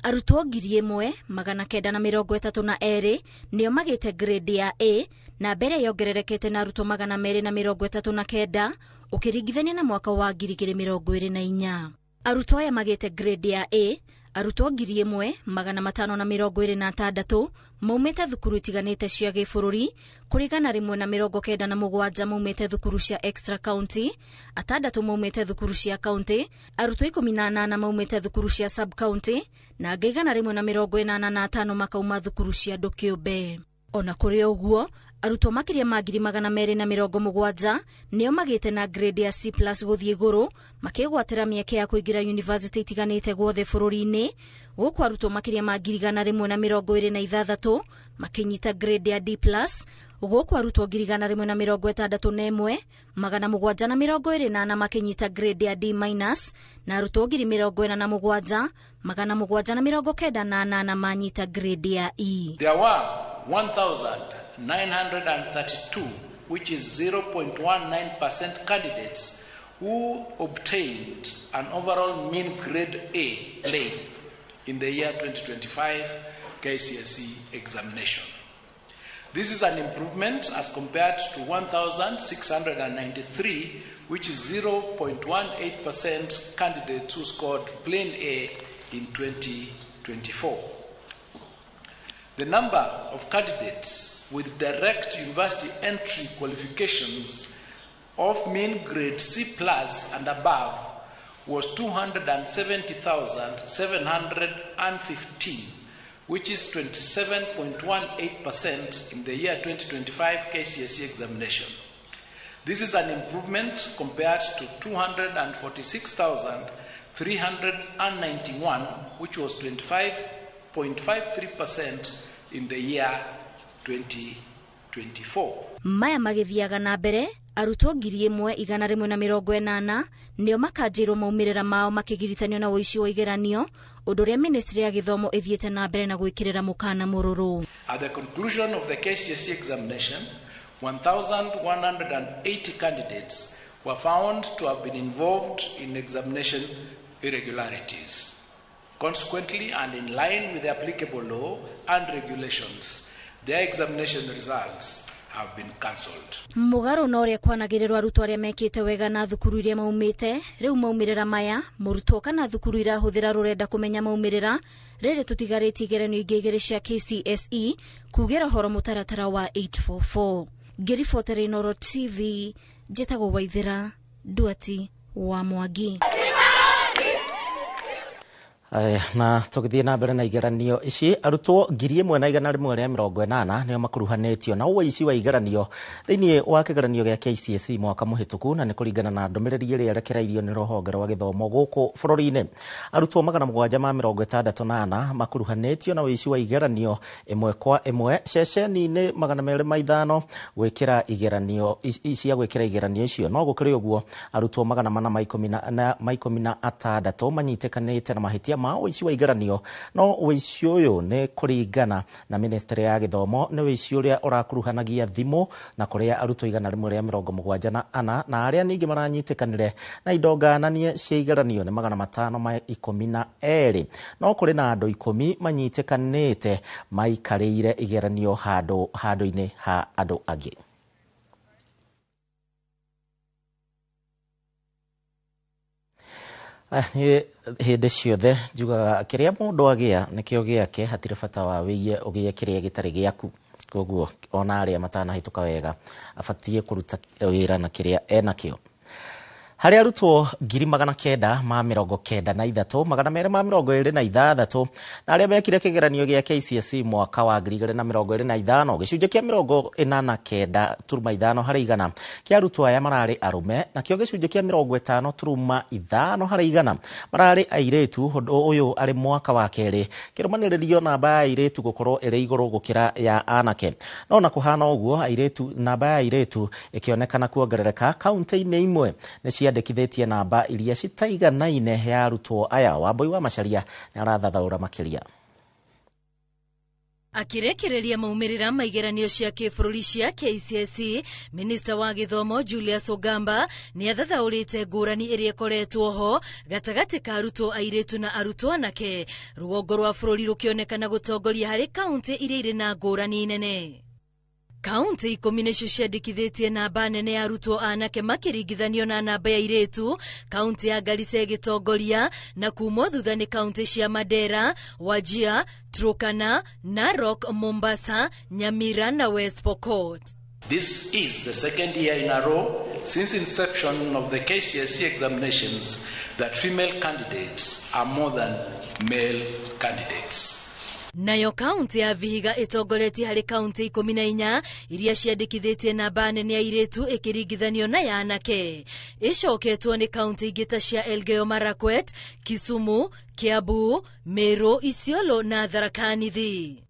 Arutwo 1,932 nĩo magĩte grade ya A na mbere yongererekete na arutwo 239 ũkĩringithania na mwaka wa 2024. Arutwo aya magĩte grade ya A arutwo 1,526 maumĩte thukuru itiganĩte cia gĩbũrũri kũringana 197 maumĩte thukuru cia extra county, 6 maumĩte thukuru cia county, arutwo 18 maumĩte thukuru cia sub county na angĩ 185 makauma thukuru cia andũ kĩũmbe. Ona kũrĩ ũguo arutwo makĩria ma 270 nĩo magĩte na grade ya C+ gũthiĩ igũrũ makĩgwatĩra mĩeke ya kũingĩra university itiganĩte guothe bũrũri-inĩ. Gũkũ arutwo makĩria ma 126 makĩnyita grade ya D+, gũkũ arutwo 161 728 makĩnyita grade ya D- na arutwo 47 798 manyita grade ya E. There were 1,932, which is 0.19% candidates who obtained an overall mean grade A lane in the year 2025 KCSE examination. This is an improvement as compared to 1,693, which is 0.18% candidates who scored plain A in 2024. 2024. The number of candidates with direct university entry qualifications of mean grade C+ and above was 270,715, which is 27.18% in the year 2025 KCSE examination. This is an improvement compared to 246,391, which was 25.53% in the year 2024. Maya magithiaga na mbere arutwo 1,180 nio makanjirwo maumirira mao makigiritanio na uici wa igeranio undu ria ministry ya githomo ithiete na mbere na gwikirira mukana mururu. At the conclusion of the KCSE examination, 1,180 candidates were found to have been involved in examination irregularities. Consequently, and in line with the applicable law and regulations, their examination results have been cancelled. Mugaru no ria kwanagirirwa arutwo aria mekite wega na thukuru iria maumite riu maumirira maya murutwo kana thukuru irahuthira rurenda kumenya maumirira riri tutigariti igeranio ingi igiri cia KCSE kugira horo mutaratara wa 844. Ngiribotera Inooro TV, njĩtagwo Waithĩra Nduati wa Mwangi. Na tugithie na mbere na igeranio ici arutwo 1,180 nio makuruhanĩtio na ũici wa igeranio thĩinĩ wa kĩgeranio gĩa KCSE mwaka mũhĩtũku, na nĩ kũringana na ndũmĩrĩri ĩrĩa yarekereirio nĩ rũhonge rwa gĩthomo gũkũ bũrũri-inĩ. Arutwo 764 makuruhanĩtio na ũici wa igeranio ĩmwe kwa ĩmwe ceceni-inĩ 250 gwĩkĩra igeranio cia gwĩkĩra igeranio icio. No gũkĩrĩ ũguo arutwo 416 manyitĩkanĩte na mahĩtia ma ũici wa igeranio, no ũici ũyũ nĩ kũringana na ministry ya gĩthomo nĩ ũici ũrĩa ũrakuruhanagia thimũ na kũrĩa arutwo 174 na arĩa ningĩ maranyitĩkanire na indo ngananie cia igeranio nĩ 512, no kũrĩ na andũ 10 manyitĩkanĩte maikarĩire igeranio handũ-inĩ ha andũ angĩ. Hĩndĩ ciothe njugaga kĩrĩa mũndũ agĩa nĩkĩo gĩake, hatirĩ bata wa wĩie ũgĩe kĩrĩa gĩtarĩ gĩaku. Koguo ona arĩa matanahĩtũka wega abatie kũruta wĩra na kĩrĩa enakĩo. Harĩ arutwo 993 226 na arĩa mekire kĩgeranio gĩa KCSE mwaka wa 2025, gĩcunjĩ kĩa 89.5 harĩ igana kĩa arutwo aya mararĩ arume, na kĩo gĩcunjĩ kĩa 50.5 harĩ igana mararĩ airĩtu. Ũndũ ũyũ arĩ mwaka wa kerĩ kĩrũmanĩrĩrio namba ya airĩtu gũkorwo ĩrĩ igũrũ gũkĩra ya anake. No na kũhana ũguo namba ya airĩtu ĩkĩonekana kuongerereka kaunti-inĩ imwe nĩ ciandĩkithĩtie namba iria citaiganaine ya arutwo aya. Wambui wa Macharia nĩ arathathaũra makĩria. Akirekereria maumirira maigeranio cia kĩbũrũri cia KCSE, Minister wa Gĩthomo Julius Ogamba nĩ athathaũrĩte ngũrani ĩrĩa ĩkoretwo ho gatagatĩ ka arutwo airĩtu na arutwo anake, rũgongo rwa bũrũri rũkĩonekana gũtongoria harĩ kaunti iria irĩ na ngũrani nene. Kaunti 10 nĩcio ciandĩkithĩtie namba nene ya arutwo anake makĩringithanio na namba ya airĩtu, kaunti ya Garissa ĩgĩtongoria na kuumwo thutha nĩ kaunti cia Mandera, Wajir, Turkana, Narok, Mombasa, Nyamira na West Pokot. This is the second year in a row since inception of the KCSE examinations that female candidates are more than male candidates. Nayo kaunti ya Vihiga ĩtongoretie harĩ kaunti 14 iria ciandĩkithĩtie namba nene ya airĩtu ĩkĩringithanio na ya anake. Ĩcoketwo nĩ kaunti ingĩ ta cia Elgeyo Marakwet, Kisumu, Kiambu, Meru, Isiolo na Tharaka Nithi.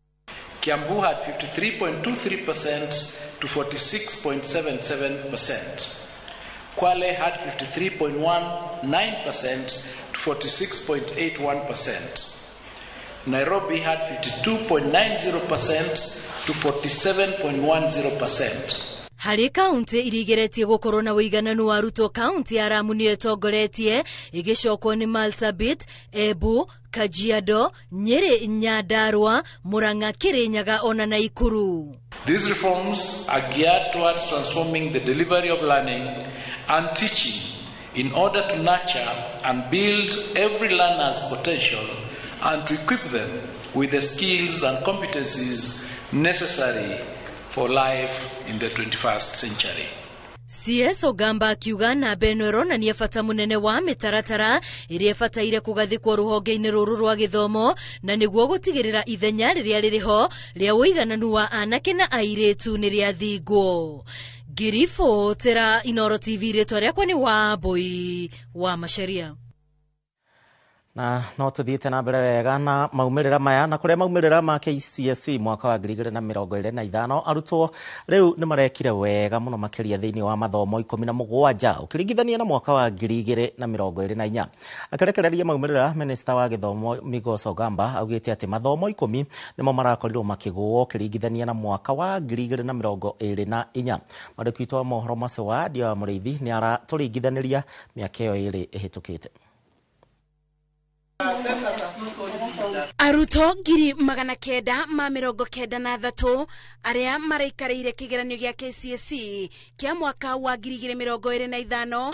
Kiambu had 53.23% to 46.77%. Kwale had 53.19% to 46.81%. Nairobi had 52.90% to 47.10%. Harĩ kaunti irigeretie gũkorwo na ũigananu wa arutwo, kaunti ya Lamu nĩyo ĩtongoretie ĩgĩcokwo nĩ Marsabit, Embu, Kajiado, Nyeri, Nyandarua, Murang'a, Kirinyaga ona Nakuru. These reforms are geared towards transforming the delivery of learning and teaching in order to nurture and build every learner's potential and to equip them with the skills and competencies necessary for life in the 21st century. CS Ogamba akiuga na Benwero na ni bata munene wa mitaratara iria bataire kugathikwo ruhonge-ini ruru rwa githomo na niguo gutigirira ithenya riria ririho ria uigananu wa anake na airetu ni ria thingo. Girifo tera Inoro TV ritwa riakwa ni Wambui wa Macharia. Na no tuthiite na mbere wega na maumirira maya na kuria maumirira ma KCSE mwaka wa 2025 arutwo riu ni marekire wega muno makiria thiini wa mathomo 17 ukiringithania na mwaka wa 2024. Akirekereria maumirira, Minister wa githomo Migos Ogamba augite ati mathomo 10 nimo marakorirwo makigwo ukiringithania na mwaka wa 2024. Mwandiki wa mohoro macio wa Ndia Muriithi ni araturingithaniria miaka iyo iri ihitukite. Aruto 993 aria maraikarire kigeranio gia KCSE kia mwaka wa 2025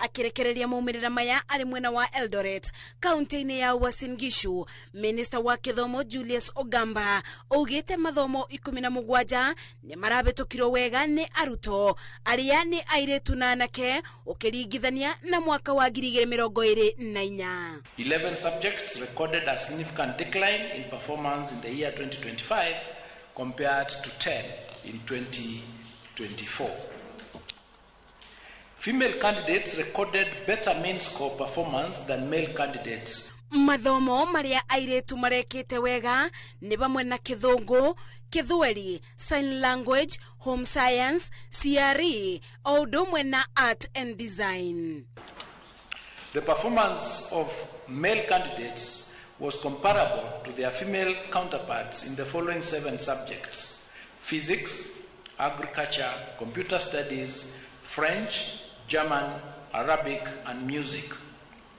akirekereria maumirira maya ari mwena wa Eldoret kaunti-ini ya Uasin Gishu. Minister wa kithomo Julius Ogamba augite mathomo 17 ni marabetukirwo wega ni aruto aria ni airetu na anake ukiringithania na mwaka wa 2024. 11 subjects recorded a significant decline in performance in the year 2025 compared to 10 in 2024. Female candidates recorded better main score performance than male candidates. Mathomo maria airetu marekete wega ni bamwe na Kithungu, Kithweli, Sign Language, Home Science, CRE, Odomwe na Art and Design. The performance of male candidates was comparable to their female counterparts in the following 7 subjects: physics, agriculture, computer studies, French, German, Arabic, and music.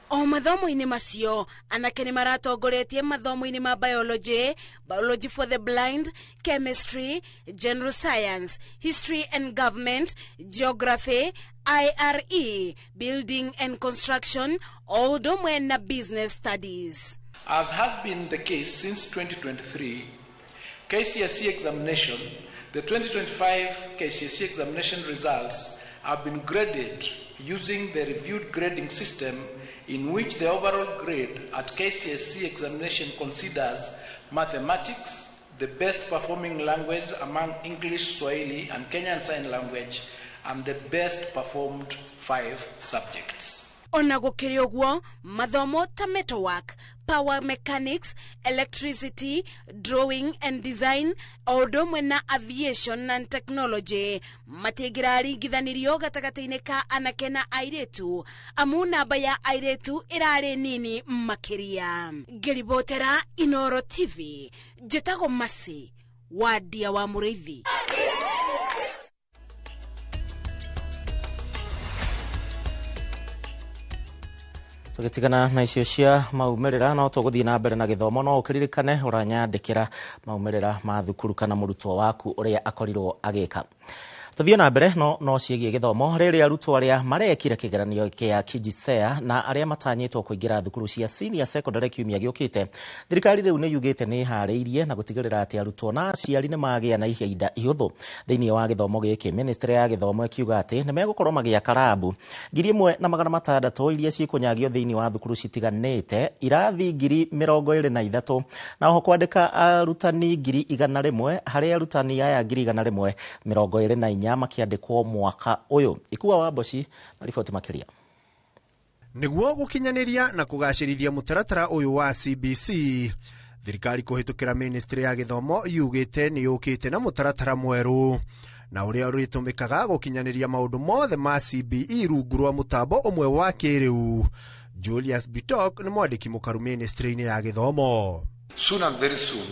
O mathomo-ini macio anake ni maratongoretie mathomo-ini ma biology, biology for the blind, chemistry, general science, history and government, geography, IRE, building and construction, Odomwe na business studies. As has been the case since 2023, KCSE examination, the 2025 KCSE examination results have been graded using the reviewed grading system in which the overall grade at KCSE examination considers mathematics, the best performing language among English, Swahili, and Kenyan Sign Language, and the best performed 5 subjects. Ona gukiri uguo mathomo ta metalwork, power mechanics, electricity, drawing and design, odomwe na aviation and technology matigira ringithanirio gatagati-ini ka anake na airetu amu namba ya airetu irari nini makiria. Ngiribotera Inoro TV, Jetago Masi wa Ndia wa Muriithi. Tugitigana na icio cia maumirira no tuguthii na mbere na githomo. No ukiririkane uranyandikira maumirira ma thukuru kana murutwo waku uria akorirwo agika. Tuthie na mbere no ciegie githomo riri arutwo aria marekire kigeranio kia KJSEA na aria matanyitwo kuingira thukuru cia senior secondary kiumia giukite. Thirikari riu ni yugite ni hariirie na gutigirira ati arutwo na aciari ni magia na ihinda ihuthu thiini wa githomo giki. Ministry ya githomo ikiuga ati ni megukorwo magia karabu 1,600 iria cikunyagio thiini wa thukuru citiganite, irathi 23,000 na ho kwandika arutani 100,000 hari arutani aya 124 makiandikwo mwaka uyu. Ikuwa Wamboci na riboti makiria. Niguo gukinyaniria na kugacirithia mutaratara uyu wa CBC, thirikari kuhitukira Ministry ya githomo yugite ni yukite na mutaratara mweru na uria uritumikaga gukinyaniria maundu mothe ma CBE rungu rwa mutambo umwe wa kiriu. Julius Bitok ni mwandiki mukaru Ministry-ini ya githomo. Soon and very soon,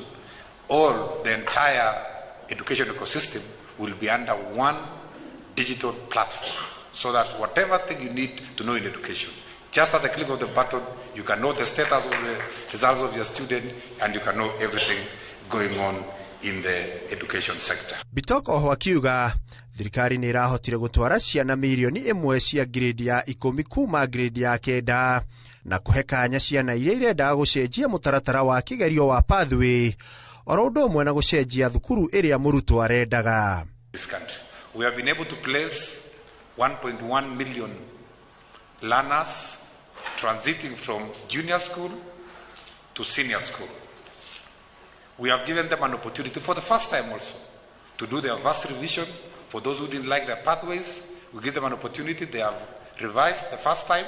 all the entire education ecosystem will be under one digital platform, so that whatever thing you need to know in education, just at the click of the button, you can know the status of the results of your student, and you can know everything going on in the education sector. Bitok oho akiuga thirikari nĩ ĩrahotire gũtwara ciana milioni 1 cia grade ya 10 kuma grade ya 9 na kũhe kanya ciana iria irendaga gũcenjia mũtaratara wa kĩgerio wa pathway oro ũndũ ũmwe na gũcenjia thukuru ĩrĩa mũrutwo arendaga. We have been able to place 1.1 million learners transiting from junior school to senior school. We have given them an opportunity for the first time also to do their vast revision. For those who didn't like their pathways, we give them an opportunity. They have revised the first time,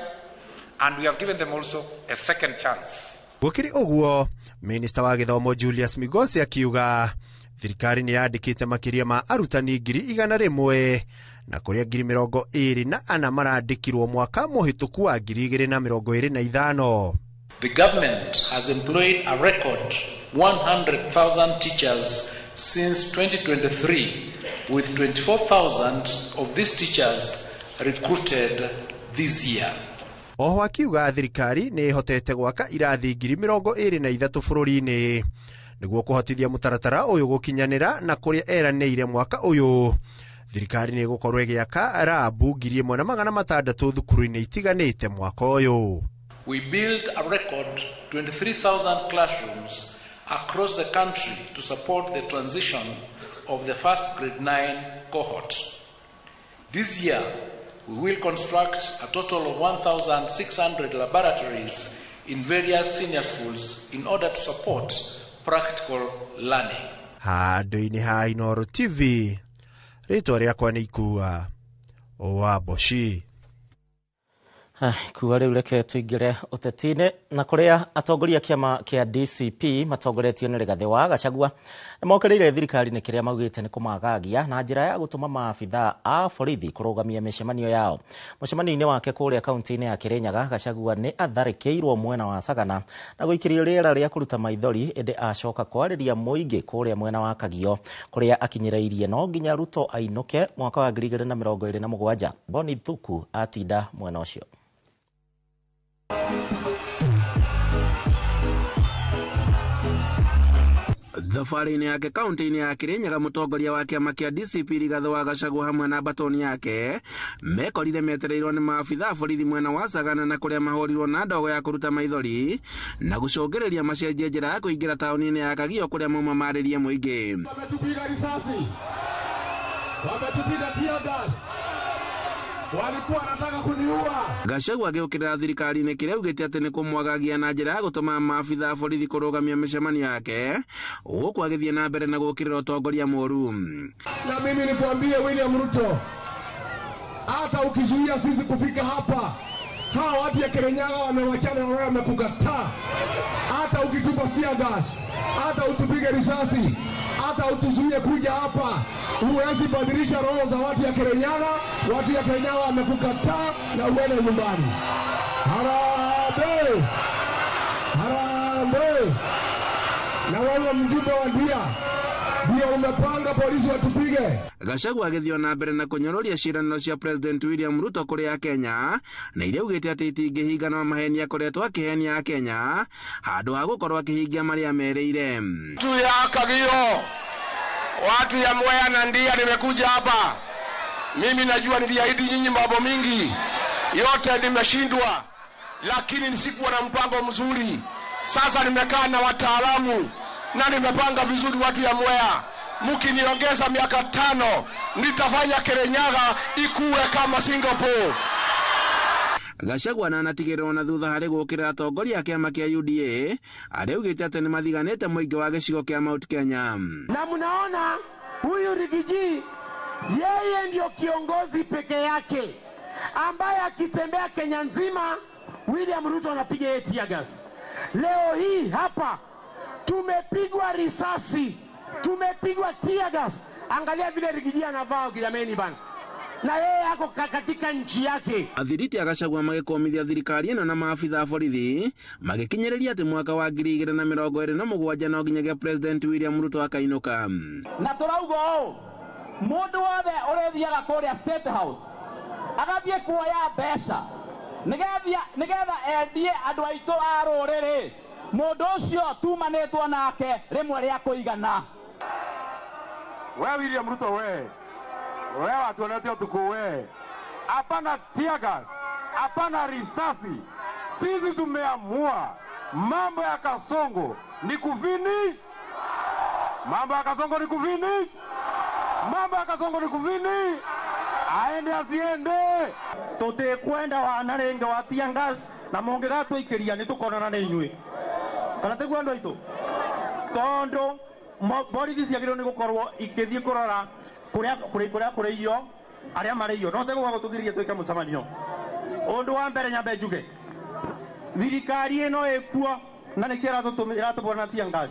and we have given them also a second chance. Gũkĩrĩ ũguo, Minister wa Gĩthomo Julius Migos akiuga thirikari nĩ yandĩkĩte makĩria ma arutani 100,000 na kũrĩa 24,000 marandĩkirwo mwaka mũhĩtũku wa 2025. The government has employed a record 100,000 teachers since 2023, with 24,000 of these teachers recruited this year. Oho akiuga thirikari nĩ ĩhotete gwaka irathi 23,000 bũrũri-inĩ nĩguo kũhotithia mũtaratara ũyũ gũkinyanĩra na kũrĩa eranĩire mwaka ũyũ. Thirikari nĩ ĩgũkorwo ĩgĩaka rabu 1,600 thukuru-inĩ itiganĩte mwaka ũyũ. We built a record 23,000 classrooms across the country to support the transition of the first grade 9 cohort. This year, we will construct a total of 1,600 laboratories in various senior schools in order to support practical learning. Handũ-inĩ ha Inooro TV, rĩtwa rĩakwa nĩ Ikua Waboshi. Kuwa rĩu reke tũingĩre ũteti-inĩ na kũrĩa atongoria kĩama kĩa DCP matongoretio nĩ Rigathĩ wa Gachagua nĩmokĩrĩire thirikari nĩ kĩrĩa maugĩte nĩ kũmagagia na njĩra ya gũtũma maabithaa a borithi kũrũgamia mĩcemanio yao. Mũcemanio-inĩ wake kũrĩa kaunti-inĩ ya Kirinyaga, Gachagua nĩ atharĩkĩirwo mwena wa Sagana na gũikĩrio rĩera rĩa kũruta maithori ĩndĩ acoka kwarĩria mũingĩ kũrĩa mwena wa Kagio kũrĩa akinyĩrĩirie no nginya Ruto ainũke mwaka wa 2027. Boni Thuku atinda mwena ũcio. Thabarĩ-inĩ yake kaunti-inĩ ya Kirinyaga, mũtongoria wa kĩama kĩa DCP Rigathĩ wa Gachagua hamwe na batoni yake mekorire metereirwo nĩ maabithaa borithi mwena wa Sagana na kũrĩa mahorirwo na ndogo ya kũruta maithori na gũcũngĩrĩria macenjie njĩra ya kũingĩra taũni-inĩ ya Kagio kũrĩa mauma marĩrie mũingĩ. Wametupiga risasi, wametupiga tear gas, walikuwa wanataka kuniua. Gachagua agĩũkĩrĩra thirikari-inĩ kĩrĩa augĩte atĩ nĩ kũmwagagia na njĩra ya gũtũma maabithaa borithi kũrũgamia mĩcemanio yake gũkũ agĩthiĩ na mbere na gũũkĩrĩra ũtongoria mũũru. Na mimi nikwambie William Ruto, hata ukizuia sisi kufika hapa, hawa watu ya Kirinyaga wamewachana na wewe, wamekukataa. Hata ukitupa tear gas, hata utupige risasi, hata utuzuie kuja hapa, huwezi badilisha roho za watu ya Kirinyaga. Watu ya Kirinyaga wamekukataa na uende nyumbani. Harambee! Harambee! Na wewe mjumbe wa Ndia, ndio umepanga polisi watupige. Gachagua agĩthiĩ na mbere na kũnyororia ciĩranĩro cia President William Ruto kũrĩ Kenya na iria augĩte atĩ itingĩhinga no maheni akoretwo akĩhenia Kenya handũ ha gũkorwo akĩhingia marĩa merĩire. Watu ya Kagio, watu ya Mwea na Ndia, nimekuja hapa. Mimi najua niliahidi nyinyi mambo mingi, yote nimeshindwa, lakini nisikuwa na mpango mzuri. Sasa nimekaa na wataalamu na nimepanga vizuri. Watu ya Mwea, mkiniongeza miaka 5 nitafanya Kirinyaga ikuwe kama Singapore. Gachagua na anatigĩrĩrwo na thutha harĩ gũũkĩrĩra atongoria a kĩama kĩa UDA arĩa augĩte atĩ nĩ mathiganĩte mũingĩ wa gĩcigo kĩa Mount Kenya. Na mnaona huyu Rigiji, yeye ndio kiongozi peke yake ambaye akitembea Kenya nzima William Ruto anapiga tear gas. Leo hii hapa tumepigwa risasi, tumepigwa tear gas. Angalia vile Rigiji anavaa jameni bana, na yeye ako katika nchi yake. Athiriti a Gachagua magĩkomithia thirikari ĩno na maabithaa borithi magĩkinyĩrĩria atĩ mwaka wa 2027 no nginyagia President William Ruto akainũka. Na tũrauga ũũ, mũndũ wothe ũrĩthiaga kũrĩa State House agathiĩ kuoya mbeca nĩgetha endie andũ aitũ a rũrĩrĩ, mũndũ ũcio tumanĩtwo nake rĩmwe rĩa kũigana. We William Ruto, we Wewe tuleteo tukuwe. Hapana tear gas, hapana risasi. Sisi tumeamua mambo ya Kasongo ni kufinish. Mambo ya Kasongo ni kufinish. Mambo ya Kasongo ni kufinish. Aende asiende. Tutikwenda wanarenge wa tear gas na mongera ikiria ni tukonana na inyui. Kana teguo andu aitu. Tondo borithi ciagirwo ni gukorwo ikithie kurora kuria iyo aria mari iyo no tegwa gutugiriria twike mucemanio. Undu wa mbere nyambe njuge thirikari ino ekuo na nikira tutumira tubona tear gas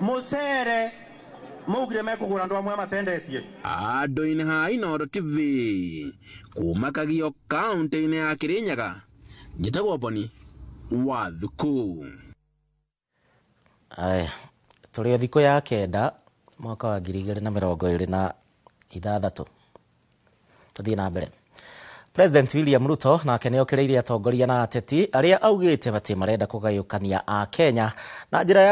mucere mugire mekugura andu amwe matendetie andu-ini ha Inooro TV kuma Kagio kaunti-ini ya Kirinyaga njitagwo Boni wa Thuku. Aya tuli thiko ya kenda mwaka wa 2026 tuthie na mbere. President William Ruto nake nĩ okereirie atongoria na ateti aria augite bati marenda kugayukania a Kenya na njira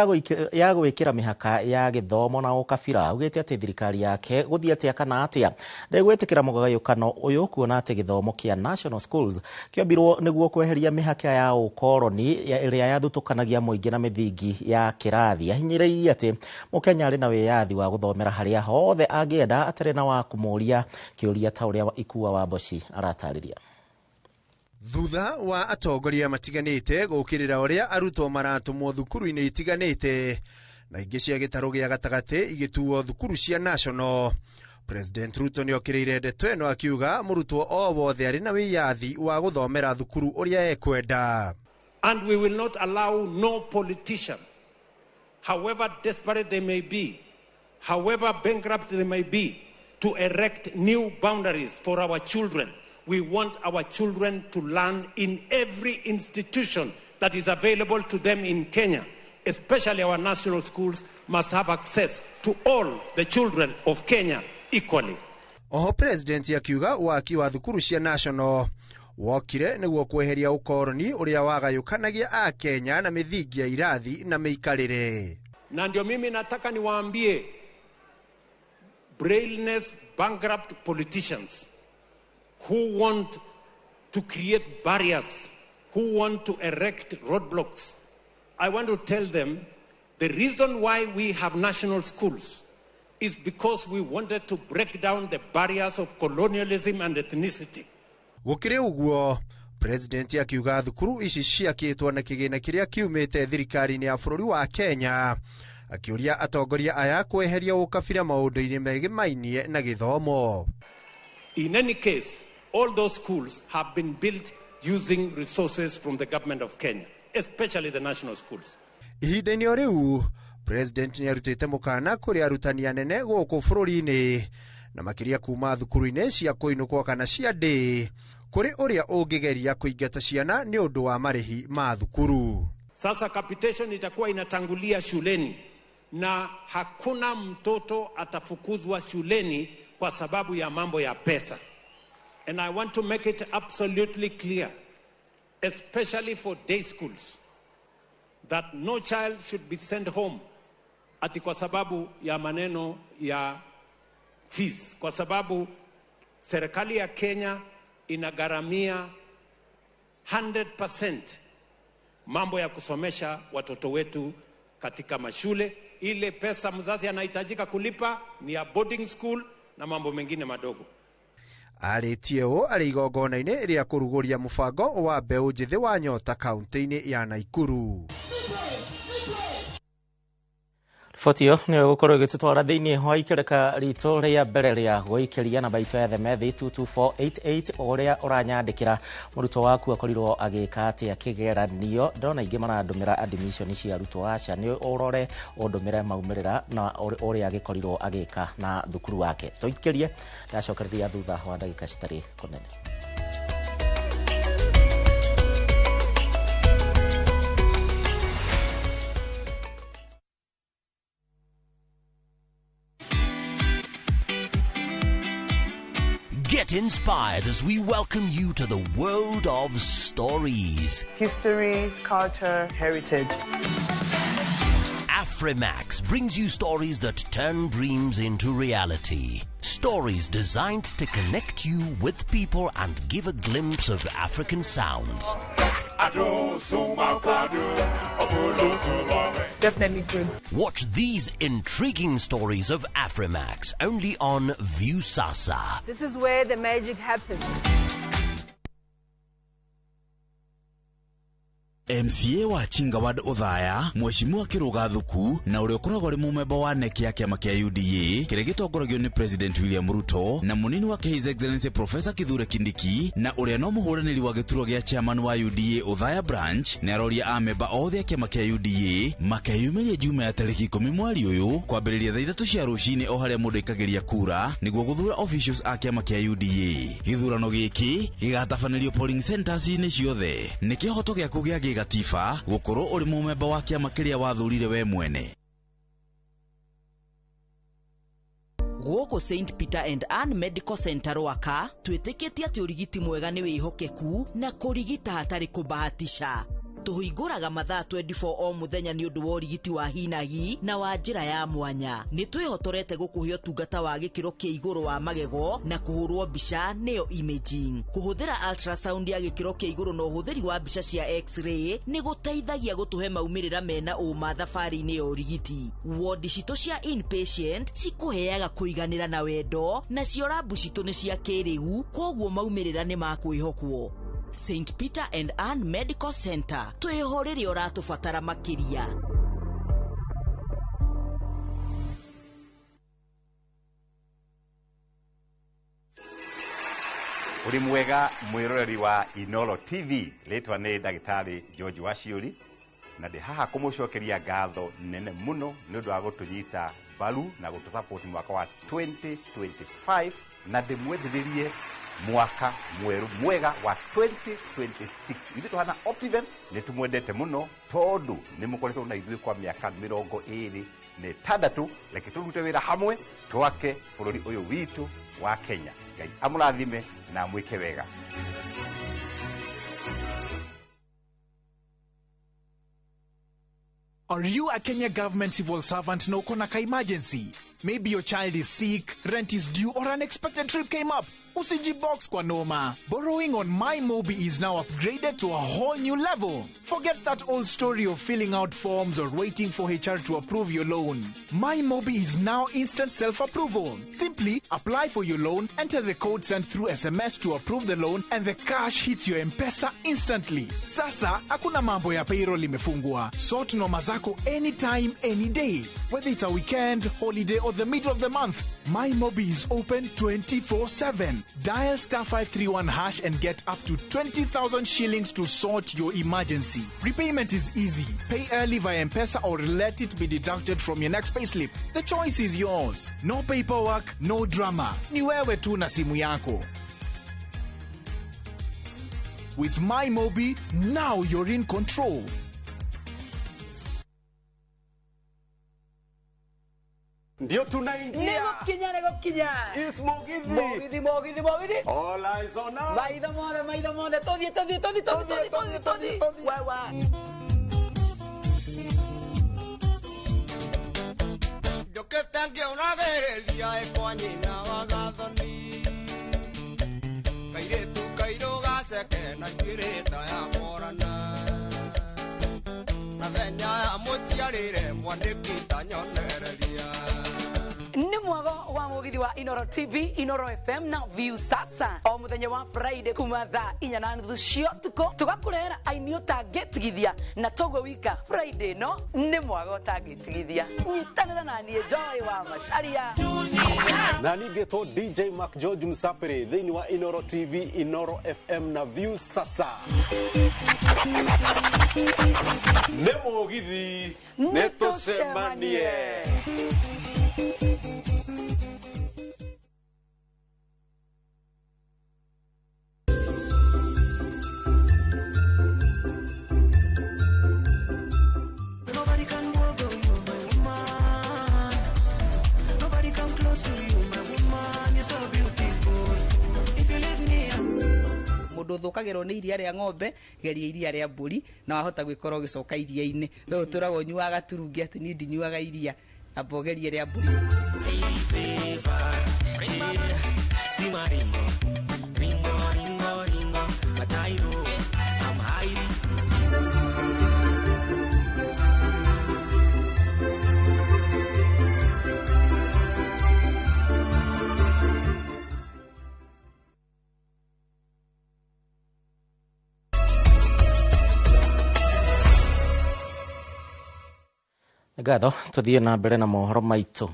ya gwikira mihaka ya githomo na ukabira. Augite ati thirikari yake guthie atia kana atia ndegwitikira mugayukano uyu kuona ati githomo kia national schools kiombirwo niguo kweheria mihaka ya ukoroni iria yathutukanagia muingi na mithingi ya kirathi. Ahinyiririe ati mukenya ari na wiyathi wa guthomera haria hothe angienda atari na wa kumuria kiuria ta uria Ikua wa Boshi arata. Thutha wa atongoria matiganite gukirira uria arutwo maratumwo thukuru-ini itiganite na ingi cia gitaro gia gatagati igituo thukuru cia national, President Ruto ni okireire ndeto eno akiuga murutwo o wothe ari na wiyathi wa guthomera thukuru uria ekwenda. And we will not allow no politician, however desperate they may be, however bankrupt they may be, to erect new boundaries for our children. We want our children to learn in every institution that is available to them in Kenya. Especially our national schools must have access to all the children of Kenya equally. Oho President akiuga waki wa thukuru cia national wokire niguo kweheria ukoroni uria wagayukanagia a Kenya na mithingi ya irathi na meikarire. Na ndio mimi nataka niwaambie brainless bankrupt politicians who want to create barriers, who want to erect roadblocks. I want to tell them the reason why we have national schools is because we wanted to break down the barriers of colonialism and ethnicity. Gukire uguo President akiuga thukuru ici ciakitwo na kigina kiria kiumite thirikari-ini ya bururi wa Kenya, akiuria atongoria aya kweheria ukabira maundu-ini megimainie na githomo. In any case, all those schools have been built using resources from the government of Kenya, especially the national schools. Ihinda-ini o riu President ni arutite mukana kuri arutani anene guku bururi-ini na makiria kuma thukuru-ini cia kuinukwo kana cia ndi kuri uria ungigeria kuingata ciana ni undu wa marihi ma thukuru. Sasa capitation itakuwa inatangulia shuleni na hakuna mtoto atafukuzwa shuleni kwa sababu ya mambo ya pesa. And I want to make it absolutely clear, especially for day schools, that no child should be sent home ati kwa sababu ya maneno ya fees, kwa sababu serikali ya Kenya inagharamia 100% mambo ya kusomesha watoto wetu katika mashule. Ile pesa mzazi anahitajika kulipa ni ya boarding school na mambo mengine madogo. Aritie o ari igongona-ini ria kuruguria mubango wa mbeu njithi wa Nyota kaunti-ini ya Naikuru. Fotio ni gukorwo gitutwara thiini wa ikereka rito ria mbere ria guikiria na baito ya themethi 22488 uria uranyandikira murutwo waku akorirwo agika ati akigeranio ndona ingi marandumira admission cia arutwo acha ni urore undumire maumirira na uria agikorirwo agika na thukuru wake tuikirie ndacokereria thutha wa ndagika citari kunene. Get inspired as we welcome you to the world of stories. History, culture, heritage. Afrimax brings you stories that turn dreams into reality. Stories designed to connect you with people and give a glimpse of African sounds. Definitely good. Watch these intriguing stories of Afrimax only on Viusasa. This is where the magic happens. MCA wa Chingawad Othaya, Mheshimiwa Kiruga Thuku, na uria ukoragwo ri mumemba wa NEC ya kiama kia UDA, kiria gitongoragio ni President William Ruto, na munini wake His Excellency Professor Kithure Kindiki, na uria no muhuraniri wa gituro gia chairman wa UDA Othaya branch, na aroria amemba othe ya kiama kia UDA, makeyumiria juma ya tariki 10 mweri uyu, kwambiriria thaa 3 cia rucini o haria mundu ikagiria kura, niguo guthura officials a kiama kia UDA. Githurano giki gigatabanirio polling centers ni ciothe. Ni kihoto gia kugia gatifa gukorwo uri mumemba wa kiama kiria wathurire we mwene. Goko St Peter and Ann Medical Center waka twitikitie ati urigiti mwega ni wihokeku na kurigita hatari kubahatisha. Tuhinguraga mathaa 24 o muthenya ni undu wa urigiti wa hinahi na wa njira ya mwanya. Ni twihotorete gukuhio tungata wa gikiro kia iguru wa magego na kuhurwo mbica neo imaging. Kuhuthira ultrasound ya gikiro kia iguru no huthiri wa mbica cia x-ray ni guteithagia gutuhe maumirira mena uma thabari-ini ya urigiti. Ward cito cia inpatient cikuheaga kuiganira na wendo na cio labu cito ni cia kiriu, koguo maumirira ni makwihokwo. St Peter and Ann Medical Center, twihorere oratubatara makiria. Uri mwega mwiroreri wa Inoro TV, letwa ni Dagitari George Washiuri, na ndi haha kumucokeria ngatho nene muno ni undu wa gutunyita baru na gutusupport mwaka wa 2025, na ndimwendithiririe mwaka mweru mwega wa 2026. Ithu tuhana Optiven ni tumwendete muno tondu ni mukoretwo na ithuĩ kwa miaka 26, leke turute wira hamwe twake bururi uyu witu wa Kenya. Ngai amurathime na mwike wega. Are you a Kenya government civil servant na uko na ka emergency? Maybe your child is sick, rent is due, or unexpected trip came up. Usijibox kwa noma. Borrowing on MyMobi is now upgraded to a whole new level. Forget that old story of filling out forms or waiting for HR to approve your loan. MyMobi is now instant self-approval. Simply apply for your loan, enter the code sent through SMS to approve the loan, and the cash hits your M-Pesa instantly. Sasa, hakuna mambo ya payroll imefungwa. Sort noma zako anytime, any day. Whether it's a weekend, holiday, or the middle of the month, MyMobi is open 24/7. Dial *531# and get up to 20,000 shillings to sort your emergency. Repayment is easy. Pay early via M-Pesa or let it be deducted from your next payslip. The choice is yours. No paperwork, no drama. Ni wewe tu na simu yako. With MyMobi, now you're in control. Ndio tunaingia. Nego kinya. Is Mogithi. Mogithi. All eyes on us. Maida monde. Todi. Wawa. Yo que tengo una guerrilla e poñina vagathoni. Kaire tu kairo gase que na kireta ya morana. Na venya ya mutiarire mwandikita nyonereria. Ni mwago wa Mugithi wa Inoro TV, Inoro FM na Viusasa. O muthenya wa Friday kuma thaa 4:30 cia tuko tugakurehera ainio tangitigithia na togwe wika Friday no ni mwago tangitigithia. Nyitanira na nie Joy wa Macharia. Na ningetwo DJ Mark George Msapere thini wa Inoro TV, Inoro FM na Viusasa. Ne Mugithi netucemanie. mundu thukagirwo ni iria ria ng'ombe geria iria ria mburi na wahota gwikora ugicoka iria-ini we uturaga unyuaga turungi ati ni ndinyuaga iria amba ugerie ria mburi. Ngatho tuthie na mbere na mohoro maitu.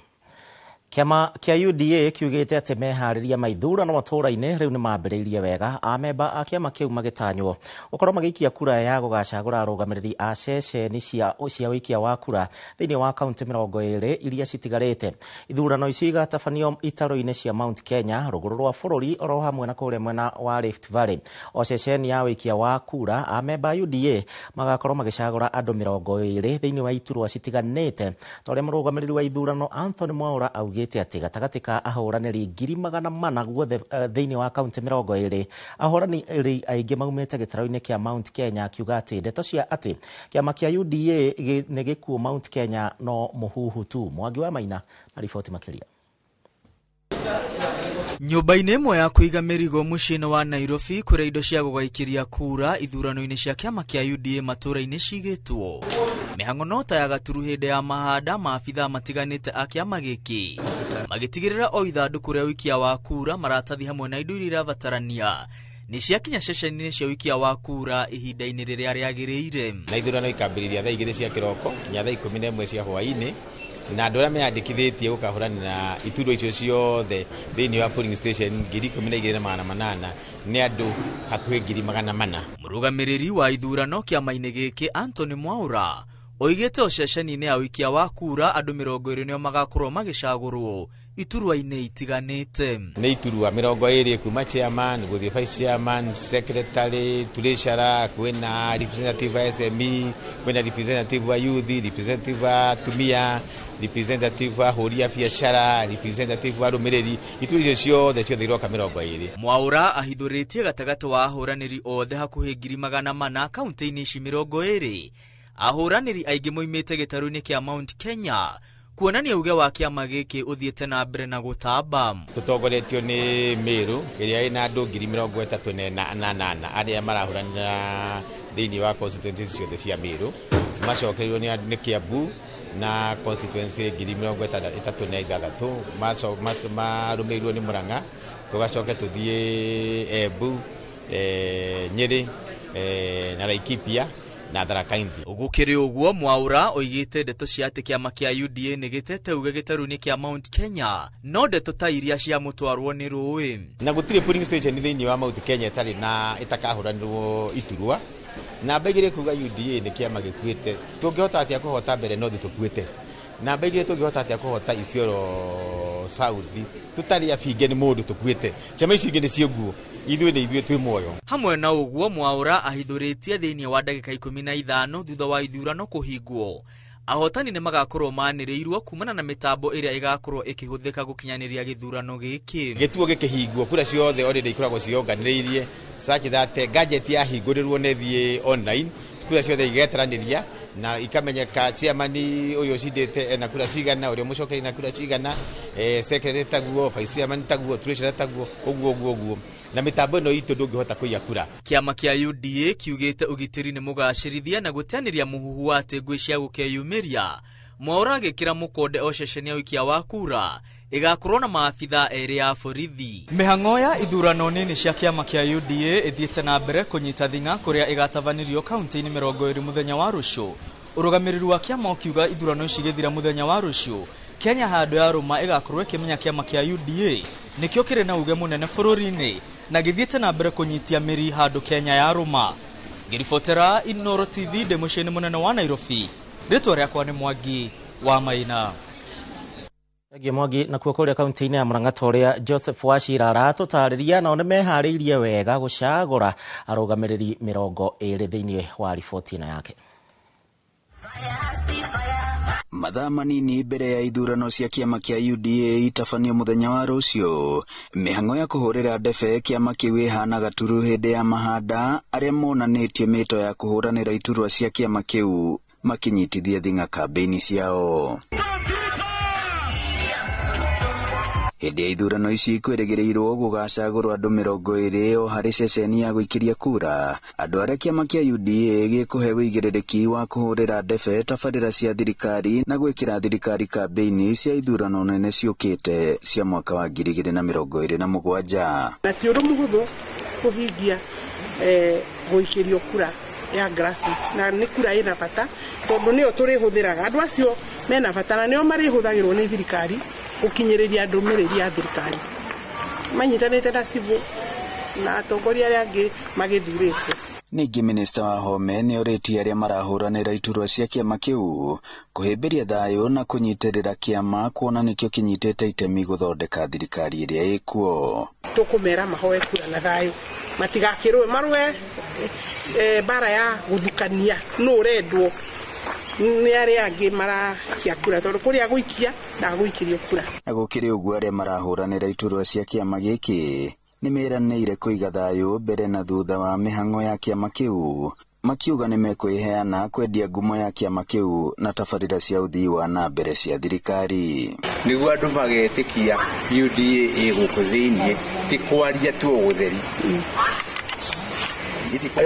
Kiama kia UDA kiugite ati mehariria maithurano matũra-ini riu ni mambĩrĩirie wega amemba a kiama kiu magitanywo ukorwo magiikia kura ya gugacagura arugamiriri a ceceni cia wikia wa kura thiini wa kaunti 20 iria citigarite. Ithurano ici igatabanio itaro-ini cia Mount Kenya, ruguru rwa bururi oro hamwe na kuria mwena wa Rift Valley. O ceceni ya wikia wa kura amemba UDA magakorwo magicagura andu 20 thiini wa iturwa citiganite. Tore murugamiriri wa ithurano Anthony Mwaura auge ati gatagati ka ahũranĩri 400 guothe thĩinĩ wa kaunti 20 ahũranĩri aingĩ maumĩte gĩtaro-inĩ kĩa Mount Kenya, akiuga ati ndeto cia ati kĩama kĩa UDA nĩ gĩkuo Mount Kenya no mũhuhu tu. Mwangi wa Maina na riboti makĩria. Nyũmba-inĩ ĩmwe ya kũiga mĩrigo mũciĩ-inĩ wa Nairobi kũrĩa indo cia gũgaikiria kura ithurano-inĩ cia kĩama kĩa UDA matũra-inĩ cigĩtwo. Mĩhang'o no ta ya gaturu hĩndĩ ya mahanda maabithaa matiganĩte a kĩama gĩkĩ magĩtigĩrĩra o ithandũkũ rĩa wikia wa kura, maratathi hamwe na indo iria irabatarania nĩ ciakinya ceceni-inĩ cia wikia wa kura ihinda-inĩ rĩrĩa rĩagĩrĩire. Na ithurano ikambĩrĩria thaa 2 cia kĩroko nginya thaa 11 cia hwaĩ-inĩ, na andũ arĩa meyandĩkithĩtie gũkahũrana na iturwa icio ciothe thĩinĩ wa polling station 12,800 nĩ andũ hakuhĩ 400,000. Mũrũgamĩrĩri wa ithurano kĩama-inĩ gĩkĩ Anthony Mwaura oigĩte o ceceni-inĩ ya wikia wa kura andũ 20 nĩo magakorwo magĩcagũrwo iturwa-inĩ itiganĩte. Nĩ iturwa 20 kuma chairman gũthiĩ vice chairman, secretary, treasurer, kwĩna representative wa SME, kwĩna representative wa youth, representative wa tumia, representative wa hũri ya biacara, representative wa rũmĩrĩri. Iturwa icio ciothe iroka 20. Mwaura ahithũrĩtie gatagatĩ wa ahũranĩri othe hakuhĩ 400 kaunti-inĩ ici 20 ahũranĩri aingĩ moimĩte gĩtarũ-inĩ kĩa Mount Kenya, kuonania uge wa kĩama gĩkĩ ũthiĩte na mbere na gũtamba. Tũtongoretio nĩ Meru ĩrĩa ĩna andũ 38,000 arĩa marahũranĩra thĩinĩ wa constituencies ciothe cia Meru. Macokerirwo nĩ Kiambu na constituency 36,000 marũmĩrĩirwo nĩ Murang'a, tũgacoke tũthiĩ Embu, Nyeri na Laikipia na Tharaka Nithi. Gũkĩrĩ ũguo, Mwaura oigĩte ndeto cia atĩ kĩama kĩa UDA nĩ gĩtete uge gĩtarũ-inĩ kĩa Mount Kenya, no ndeto ta iria cia mũtwarwo nĩ rũĩ. Na gũtirĩ polling station thĩinĩ wa Mount Kenya ĩtarĩ na ĩtakahũranĩrwo iturwa. Namba igĩrĩ kuga UDA nĩ kĩama gĩkuĩte. Tũngĩhota atĩa kũhota mbere no tũkuĩte. Namba igĩrĩ tũngĩhota atĩa kũhota Isiolo South tũtarĩ abinge nĩ mũndũ tũkuĩte. Ciama icio ingĩ nĩ ciũguo. Ithuĩ nĩ ithuĩ twĩ muoyo. Hamwe na ũguo, Mwaura ahithũrĩtie thĩinĩ wa ndagĩka 15 thutha wa ithurano kũhingwo ahotani nĩ magakorwo manĩrĩirwo kumana na mĩtambo ĩrĩa ĩgakorwo ĩkĩhũthĩka gũkinyanĩria gĩthurano gĩkĩ. Gĩtuo gĩkĩhingwo, kura ciothe already ikoragwo cionganĩrĩirie such that gadget yahingũrĩrwo nethiĩ online, kura ciothe igeteranĩria na ikamenyeka chairman ũyũ cindĩte na kura cigana, ũrĩa mũcokeri na kura cigana, secretary taguo, vice chairman taguo, treasurer taguo, ũguo na mitambo ĩno itũ ndũngĩhota kũiya kura. Kĩama kĩa UDA kiugĩte ũgitĩri nĩ mũgacĩrithia na gũteanĩria mũhuhu wa atĩ ngũĩ cia gũkeyumĩria. Mwaura agĩkĩra mũkonde o ceceni ya wikia wa kura ĩgakorwo na maabithaa erĩ ya borithi. Mĩhang'o ya ithurano nini cia kĩama kĩa UDA ĩthiĩte na mbere kũnyita thing'a kũrĩa ĩgatabanĩrio kaunti-inĩ 20 mũthenya wa rũciũ. Ũrũgamĩrĩri wa kĩama ũkiuga ithurano ici gĩthira mũthenya wa rũciũ, Kenya handũ ya rũma ĩgakorwo ĩkĩmenya kĩama kĩa UDA nĩkĩo kĩrĩ na uge mũnene bũrũri-inĩ na gĩthiĩte na mbere kũnyitia mĩri handũ Kenya ya rũma. Ngĩribotera Inoro TV ndĩ mũciĩ-inĩ mũnene wa Nairobi, rĩtwa rĩakwa nĩ Mwangi wa Maina. Mwangi na kuo kũrĩa kaunti-inĩ ya Murang'a torĩa Joseph Wachira aratũtarĩria nao nĩ meharĩirie wega gũcagũra arũgamĩrĩri 20 thĩinĩ wa riboti ĩno yake. mathaa manini mbere ya ithurano cia kiama kia UDA itabanio muthenya wa rucio. Mihango ya kuhurira ndebe kiama kiu ihanaga turu hindi ya mahanda aria monanitie mito ya kuhuranira iturwa cia kiama kiu makinyitithia thinga kambeni ciao. Hindi ya ithurano ici kwĩrĩgĩrĩirwo gũgacagũrwo andũ 20 o harĩ ceceni ya gũikiria kura. Andũ arĩa kiama kia UDA gĩkũhe wĩigĩrĩrĩki wa kũhũrĩra ndebe tabarĩra cia thirikari na gwĩkĩra thirikari kambeni cia ithurano nene ciũkĩte cia mwaka wa 2027. Na ti ũndũ mũhũthũ kũhingia gũikĩrio kura ya grassroots, na nĩ kura ĩna bata tondũ nĩyo tũrĩhũthĩraga. Andũ acio mena bata na nĩo marĩhũthagĩrwo nĩ thirikari gũkinyĩrĩria ndũmĩrĩri ya thirikari, manyitanĩte na civil na atongoria arĩa angĩ magĩthurĩtwo. Ningĩ minista wa home nĩ orĩtie arĩa marahũranĩra iturwa cia kiama kĩu kũhĩmbĩria thayũ na kũnyitĩrĩra kiama kuona nĩkĩo kĩnyitĩte itemi gũthondeka thirikari ĩrĩa ĩkuo. Tũkũmera mahoe kura na thayũ, matigakĩrũe marũe bara ya gũthukania nũ ũrendwo nĩ arĩa angĩ marakia kura tondũ kũrĩa gũikia na gũikĩrio kura. Na gũkĩrĩ ũguo arĩa marahũranĩra iturwa cia kiama gĩkĩ nĩ meranĩire kũiga thayũ mbere na thutha wa mĩhang'o ya kiama kĩu, makiuga nĩ mekwĩheana kwendia ngumo ya kiama kĩu na tabarĩra cia ũthii wa na mbere cia thirikari. Nĩguo andũ magetĩkia UDA ĩgũkũ thĩiniĩ ti kwaria tu ũgũtheri.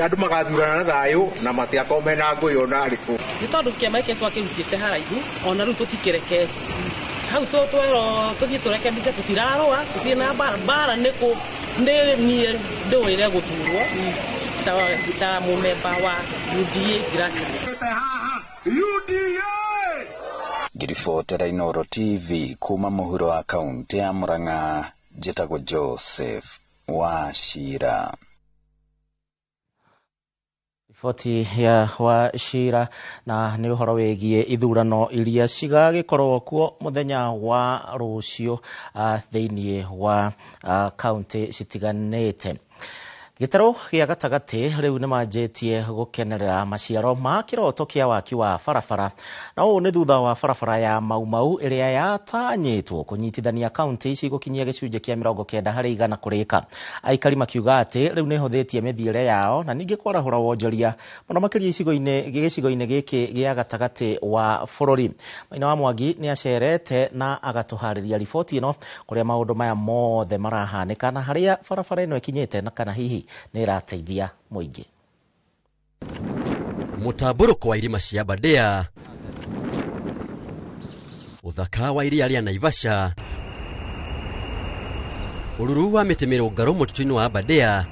Andũ magathurana na thayũ na matiakorwo mena ngũĩ ona arĩkũ. Nĩ tondũ kĩama gĩkĩ twakĩrutĩte haraihu ona rĩu tũtikĩreke hau tũthiĩ tũreke mbica tũtirarũa tũtirĩ na bara nĩ niĩ ndũĩre gũthurwo ta mũmemba wa UDA grassroots. Ngiribotera Inooro TV kuma mũhuro wa kaunti ya Murang'a, njĩtagwo Joseph Wachira. Riboti ya Wachira na nĩ ũhoro wĩgiĩ ithurano iria cigagĩkorwo kuo mũthenya wa rũciũ thĩinĩ wa kaunti citiganĩte. Gĩtarũ gĩa gatagatĩ rĩu nĩ manjĩtie gũkenerera maciaro ma kĩroto kĩa waki wa barabara, na ũũ nĩ thutha wa barabara ya Mau Mau ĩrĩa yatanyĩtwo kũnyitithania kaunti ici gũkinyia gĩcunjĩ kĩa 90% kũrĩka. Aikari makiuga atĩ rĩu nĩ ĩhũthĩtie mĩthiĩre yao na ningĩ kwarahũra wonjoria mũno makĩria gĩcigo-inĩ gĩkĩ gĩa gatagatĩ wa bũrũri. Maina wa Mwangi nĩ acerete na agatũharĩria riboti ĩno kũrĩa maũndũ maya mothe marahanĩka na harĩa barabara ĩno ĩkinyĩte na kana hihi nĩ ĩrateithia mũingĩ. Mũtambũrũko wa irima cia Aberdare, ũthaka wa iria rĩa Naivasha, ũruru wa mĩtĩ mĩrũngarũ mũtitũ-inĩ wa Aberdare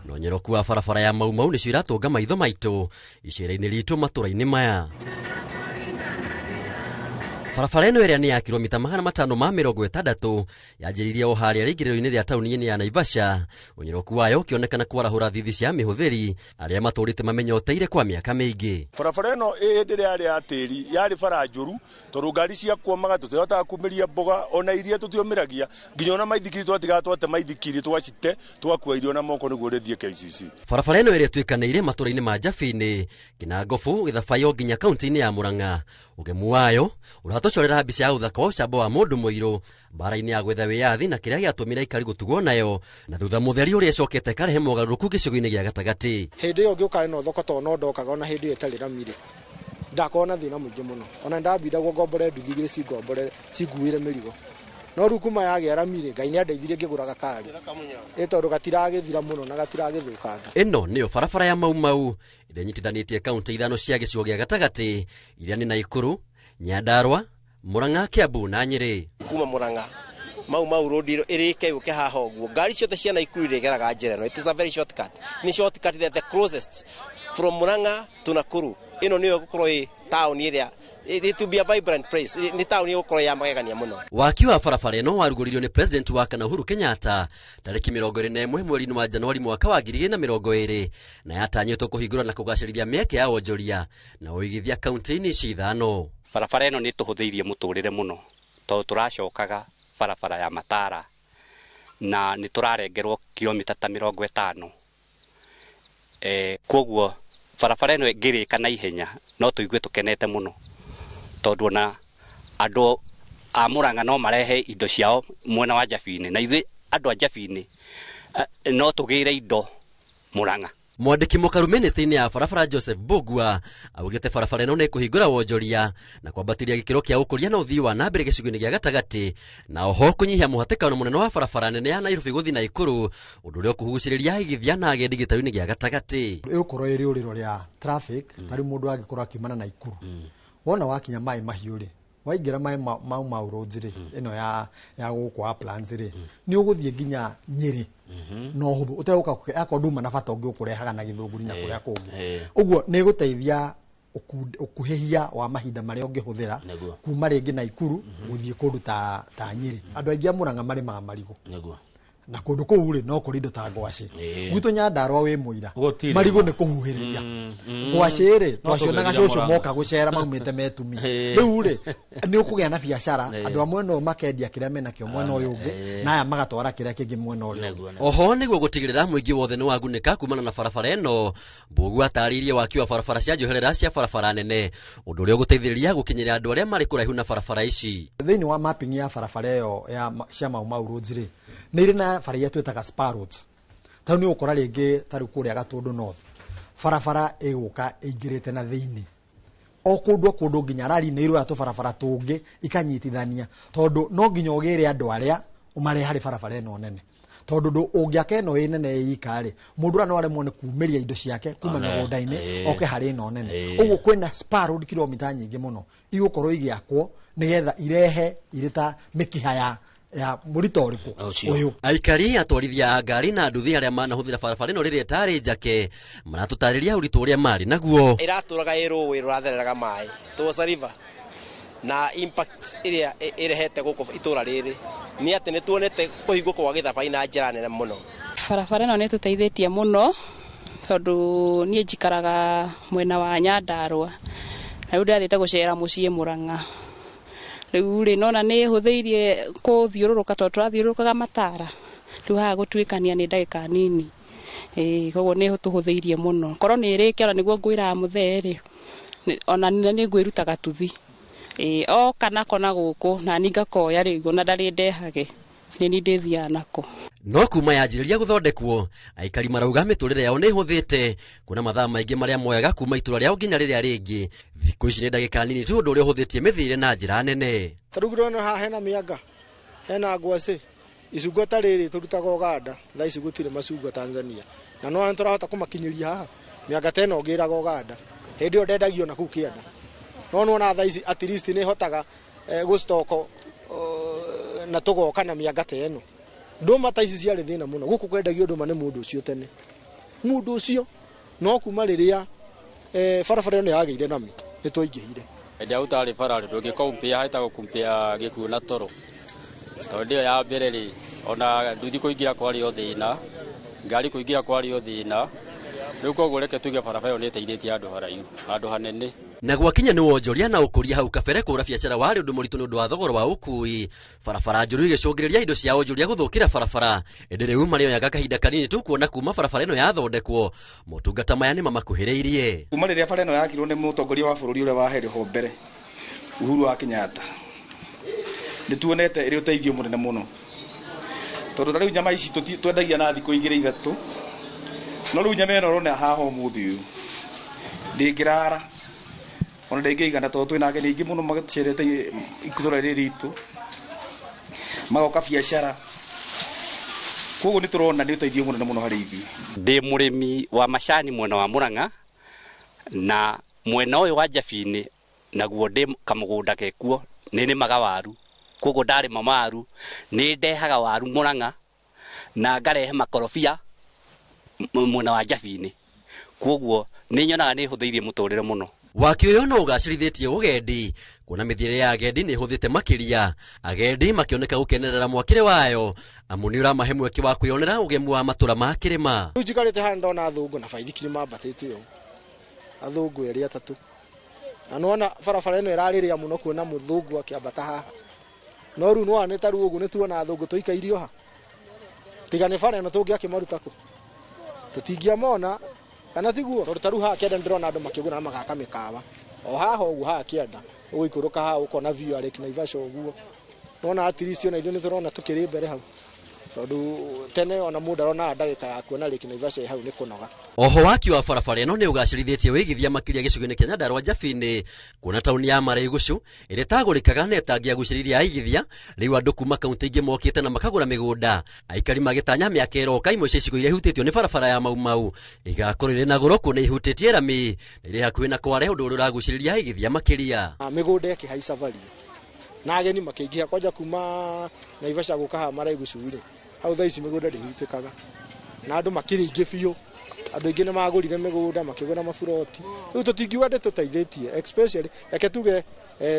na ũnyeroku wa barabara ya Mau Mau nĩcio iratũnga maitho maitũ icera-inĩ ritũ matũra-inĩ maya. Barabara ĩno ĩrĩa nĩ ya kilomita 560 yanjĩrĩirie o harĩa rĩingĩrĩro-inĩ rĩa taũni-inĩ ya Naivasha, ũnyeroku wayo ũkĩonekana kwarahũra thithi cia mĩhũthĩri arĩa matũrĩte mamenyoteire kwa mĩaka mĩingĩ. Barabara ĩno hĩndĩ ĩrĩa yarĩ ya tĩri yarĩ bara njũru tondũ ngari cia kuomaga tũtihotaga kumĩria mboga ona iria tũtiũmĩragia nginya ona maithikiri twatigaga twate maithikiri twacite twakua irio na moko nĩguo rĩthiĩ KCC. Barabara ĩno ĩrĩa twĩkanĩire matũra-inĩ ma Njabi-inĩ, Kinangofu, Gĩthabayo nginya kaunti-inĩ ya Murang'a, ũgemu wayo ũratũcorera mbica ya ũthaka wa ũcamba wa mũndũ mũirũ bara-inĩ ya gwetha wĩyathi na kĩrĩa gĩatũmire aikari gũtugwo nayo na thutha mũtheri ũrĩa ĩcokete karehe mogarũrũku gĩcigo-inĩ gĩa gatagatĩ. Hĩndĩ ĩyo ngĩũka ĩno thoko to no ndokaga ona hĩndĩ ĩyo ĩtarĩ ramire ndakorwo na thĩna mũingĩ mũno ona ndambindagwo ngombore nduthi igĩrĩ cinguĩre mĩrigo no rĩu kuma yagĩa ramire Ngai nĩandeithirie ngĩgũra gakari tondũ gatiragĩthira mũno na gatiragĩthũkanga. Ĩno nĩyo barabara ya Mau Mau ĩrĩa nyitithanĩtie kaunti ithano cia gĩcigo gĩa gatagatĩ iria nĩ Naikuru, Nyandarua, Murang'a, Kiambu na Nyeri. Kuma Murang'a Mau Mau road ĩrĩke yũke haha ũguo ngari ciothe cia Naikuru irĩgeraga njĩra ĩno. It is a very shortcut. Ni shortcut that the closest from Murang'a to Nakuru. Ĩno nĩyo gũkorwo ĩ town ĩrĩa it will be a vibrant place. Ni town ĩgũkorwo ya magegania mũno. Waki wa barabara ĩno warugũririo nĩ President wa kana Uhuru Kenyatta tarĩki 21 mweri-inĩ wa Januari mwaka wa 2020 na yatanyĩtwo kũhingũra na kũgacĩrithia mĩeke ya wonjoria na ũigithia kaunti-inĩ ici ithano. Barabara ĩno nĩ tũhũthĩirie mũtũrĩre mũno tondũ tũracokaga barabara ya Matara na nĩ tũrarengerwo kilomita ta 50. Koguo barabara ĩno ĩngĩrĩka na ihenya no tũigue tũkenete mũno tondũ na andũ a Murang'a no marehe indo ciao mwena wa Njabini na ithuĩ andũ a Njabini no tũgĩre indo Murang'a. Mwandiki mũkaru ministry-inĩ ya barabara Joseph Bogua augĩte barabara ĩno nĩ kũhingũra wonjoria na kwambatĩria gĩkĩro kĩa ũkũria na ũthii wa nambere gĩcigo-inĩ gĩa gatagatĩ na oho kũnyihia mũhatĩkano mũnene wa barabara nene ya Nairobi gũthiĩ Naikuru ũndũ ũrĩa ũkũgucĩrĩria igithia na agendi gĩtarũ-inĩ gĩa gatagatĩ. Ĩgũkorwo ĩrĩ ũrĩro rĩa traffic tarĩ mũndũ angĩkorwo akiumana Naikuru wona wakinya maĩ mahiũ rĩ waingĩra maĩ mau roads rĩ ĩno ya gũkũ Uplands rĩ nĩ ũgũthiĩ nginya Nyeri no hũthũ ũtegũka yakwa nduma na bata ũngĩ ũkũrehaga na Gĩthũngũri na kũrĩa kũngĩ ũguo nĩ gũteithia ũkuhĩhia wa mahinda marĩa ũngĩhũthĩra kuma rĩngĩ Naikuru gũthiĩ kũndũ ta Nyeri. Andũ aingĩ a Murang'a marĩmaga marigũ na kũndũ kũu rĩ no kũrĩ indo ta ngwacĩ gwitũ Nyandarua wĩ mũira marigũ nĩ kũhuhĩrĩria ngwacĩ rĩ twacionaga cũcũ moka gũcera maumĩte metumi rĩu rĩ nĩ ũkũgĩa na biacara andũ a mwena ũyũ makendia kĩrĩa menakĩo mwena ũyũ ũngĩ na aya magatwara kĩrĩa kĩngĩ mwena ũrĩa ũngĩ. Oho nĩguo gũtigĩrĩra mũingĩ wothe nĩ wagunĩka kumana na barabara ĩno Mbũgu atarĩirie waki wa barabara cia njoherera cia barabara nene ũndũ ũrĩa ũgũteithĩrĩria gũkinyĩra andũ arĩa marĩ kũraihu na barabara ici. Thĩinĩ wa mapping ya barabara ĩyo cia Mau Roads rĩ nĩ irĩ na bara iria twĩtaga spar roads. Tau nĩ ũkora rĩngĩ tarĩ kũrĩa Gatũndũ North barabara ĩgũka ĩingĩrĩte na thĩinĩ o kũndũ nginya rari nĩ irũya tũbarabara tũngĩ ikanyitithania tondũ no nginya ũgĩre andũ arĩa ũmarehe harĩ barabara ĩno nene tondũ ũngĩaka ĩno ĩ nene ĩikarĩ mũndũ ũrĩa no aremwo nĩ kumĩria indo ciake kuma mĩgũnda-inĩ oke harĩ ĩno nene. Ũguo kwĩna spar road kilomita nyingĩ mũno igũkorwo igĩakwo nĩgetha irehe irĩ ta mĩkiha ya mũrito ũrĩkũ ũyũ. Aikari atwarithia a ngari na nduthi arĩa manahũthĩra barabara ĩno rĩrĩa ĩtarĩ njake maratũtarĩria ũritũ ũrĩa marĩ naguo. Ĩratũraga ĩrũĩ rũrathereraga maĩ Tosa River na impact ĩrĩa ĩrehete gũkũ itũra rĩrĩ nĩ atĩ nĩ tuonete kũhingũka kwa gĩthabai na njĩra nene mũno. Barabara ĩno nĩ tũteithĩtie mũno tondũ niĩ njikaraga mwena wa Nyandarua na rĩu ndathiĩte gũcera mũciĩ Murang'a. Rĩu rĩ nona nĩ hũthĩirie kũthiũrũrũka tondũ tũrathiũrũrũkaga Matara rĩu haha gũtuĩkania nĩ ndagĩka nini koguo nĩ tũhũthĩirie mũno korwo nĩ ĩrĩke ona nĩguo ngwĩraga mũthee rĩ ona nĩ ngwĩrutaga tuthi o kana kona gũkũ na ngakoya rĩu ona ndarĩ ndehage nĩ niĩ ndĩthiaga nako. No kuma yanjĩrĩria gũthondekwo aikari marauga mĩtũrĩre yao nĩ ĩhũthĩte kuona mathaa maingĩ marĩa moyaga kuma itũra rĩao nginya rĩrĩa rĩngĩ thikũ ici nĩ ndagĩka nini tu ũndũ ũrĩa ũhũthĩtie mĩthiĩre na njĩra nene. Tarugirwo haha hena mĩanga hena ngwacĩ icungwa ta rĩrĩ tũrutaga Uganda thaa ici gũtirĩ macungwa Tanzania na no nĩ tũrahota kũmakinyĩria haha mĩanga ta ĩno ũgĩraga Uganda hĩndĩ ĩyo ndendagio na kũu Kĩanda no nona thaa ici at least nĩ hotaga gũstoko na tũgoka na mĩanga ta ĩno. Ndũma ta ici ciarĩ thĩna mũno gũkũ kwendagio ndũma nĩ mũndũ ũcio tene mũndũ ũcio no kuma rĩrĩa barabara ĩno yagĩire nami nĩ twaingĩhire. Hĩndĩ ĩyo ũtarĩ bara ndũngĩkompia haitagwo kumpia gĩkuũ na toro tondũ ĩyo ya mbere rĩ ona nduthi kũingĩra kwarĩ o thĩna ngari kũingĩra kwarĩ o thĩna rĩu koguo reke tuge barabara ĩyo nĩ ĩteithĩtie andũ haraihu handũ hanene. Na gwakinya nĩ wonjoria na ũkũria hau kabere kũra biacara warĩ ũndũ mũritũ nĩ ũndũ wa thogora wa ũkui barabara njũru igĩcũngĩrĩria indo cia wonjoria gũthũkĩra barabara ĩndĩ rĩu marĩoyaga kahinda kanini tu kuona kuma barabara ĩno yathondekwo motungata maya nĩ mamakuhĩrĩirie. Kuma rĩrĩa bara ĩno yakirwo nĩ mũtongoria wa bũrũri ũrĩa waheirwo mbere Uhuru wa Kenyatta nĩ tuonete ĩrĩ ũteithio mũnene mũno tondũ rĩu nyama ici twendagia na thikũ 2-3 no rĩu nyama ĩno ũrona haha ũmũthĩ ũyũ ndĩngĩrara ona ndĩngĩigana tondũ twĩna ageni aingĩ mũno magĩcerete itũra rĩrĩ ritũ magoka biacara koguo nĩ tũrona nĩ ũteithio mũnene mũno harĩ ithuĩ. Ndĩ mũrĩmi wa macani mwena wa Murang'a na mwena ũyũ wa Njabini naguo ndĩ kamũgũnda gekuo nĩ nĩmaga waru koguo ndarĩma waru nĩ ndehaga waru Murang'a na ngarehe makorobia mwena wa Njabini koguo nĩ nyonaga nĩ hũthĩirie mũtũrĩre mũno. Waki ũyũ no ũgacĩrithĩtie ũgendi kuona mĩthiĩre ya agendi nĩ ĩhũthĩte makĩria agendi makĩoneka gũkenerera mwakĩre wayo amu nĩ ũramahe mweke wa kwĩyonera ũgemu wa matũra ma kĩrĩma. Rĩu njikarĩte haha ndona athũngũ na baithikiri mambatĩte ũũ athũngũ erĩ atatũ na nona barabara ĩno ĩrarĩrĩa mũno kuona mũthũngũ akĩambata haha no rĩu nĩ ta rĩu ũguo nĩ tuona athũngũ tũikairio ha tiga nĩ bara ĩno tũngĩakĩmaruta kũ tũtingĩamona kana tiguo tondu taru ha kenda ndirona andu makigura magaka mikawa o haha uguo ha kenda uguikuruka ha ukona view ya Lake Naivasha uguo nona at least ona ithu ni turona tukiri mbere hau tondu tene ona mundu arona ndagika ya kuona Lake Naivasha hau ni kunoga. Oho waki wa barabara ino ni ugacirithĩtie wĩigithia makĩria gĩcigo-inĩ kĩa Nyandarua Njabini kuona tauni ya Marĩgũcũ ĩrĩa tagũrĩkaga na ĩtangĩagucĩrĩria aigithia rĩu andũ kuma kaunti ingĩ mokĩte na makagũra mĩgũnda aikari magĩtanya mĩaka ĩroka imwe cia icigo iria ihutĩtio nĩ barabara ya Mau igakorwo irĩ na goro kuona ihutĩtie rami na irĩ hakuhĩ na Kware ũndũ ũrĩa ũragucĩrĩria aigithia makĩria. Mĩgũnda ĩkĩhaica vario na ageni makĩingĩha kwanja kuma Naivasha gũka ha Marĩgũcũ hau thaa ici mĩgũnda ndĩhutĩkaga na andũ makĩrĩ ingĩ biũ andũ aingĩ nĩ magũrire mĩgũnda makĩgũra maburoti rĩu tũtingiuga ndĩtũteithĩtie especially reke tuge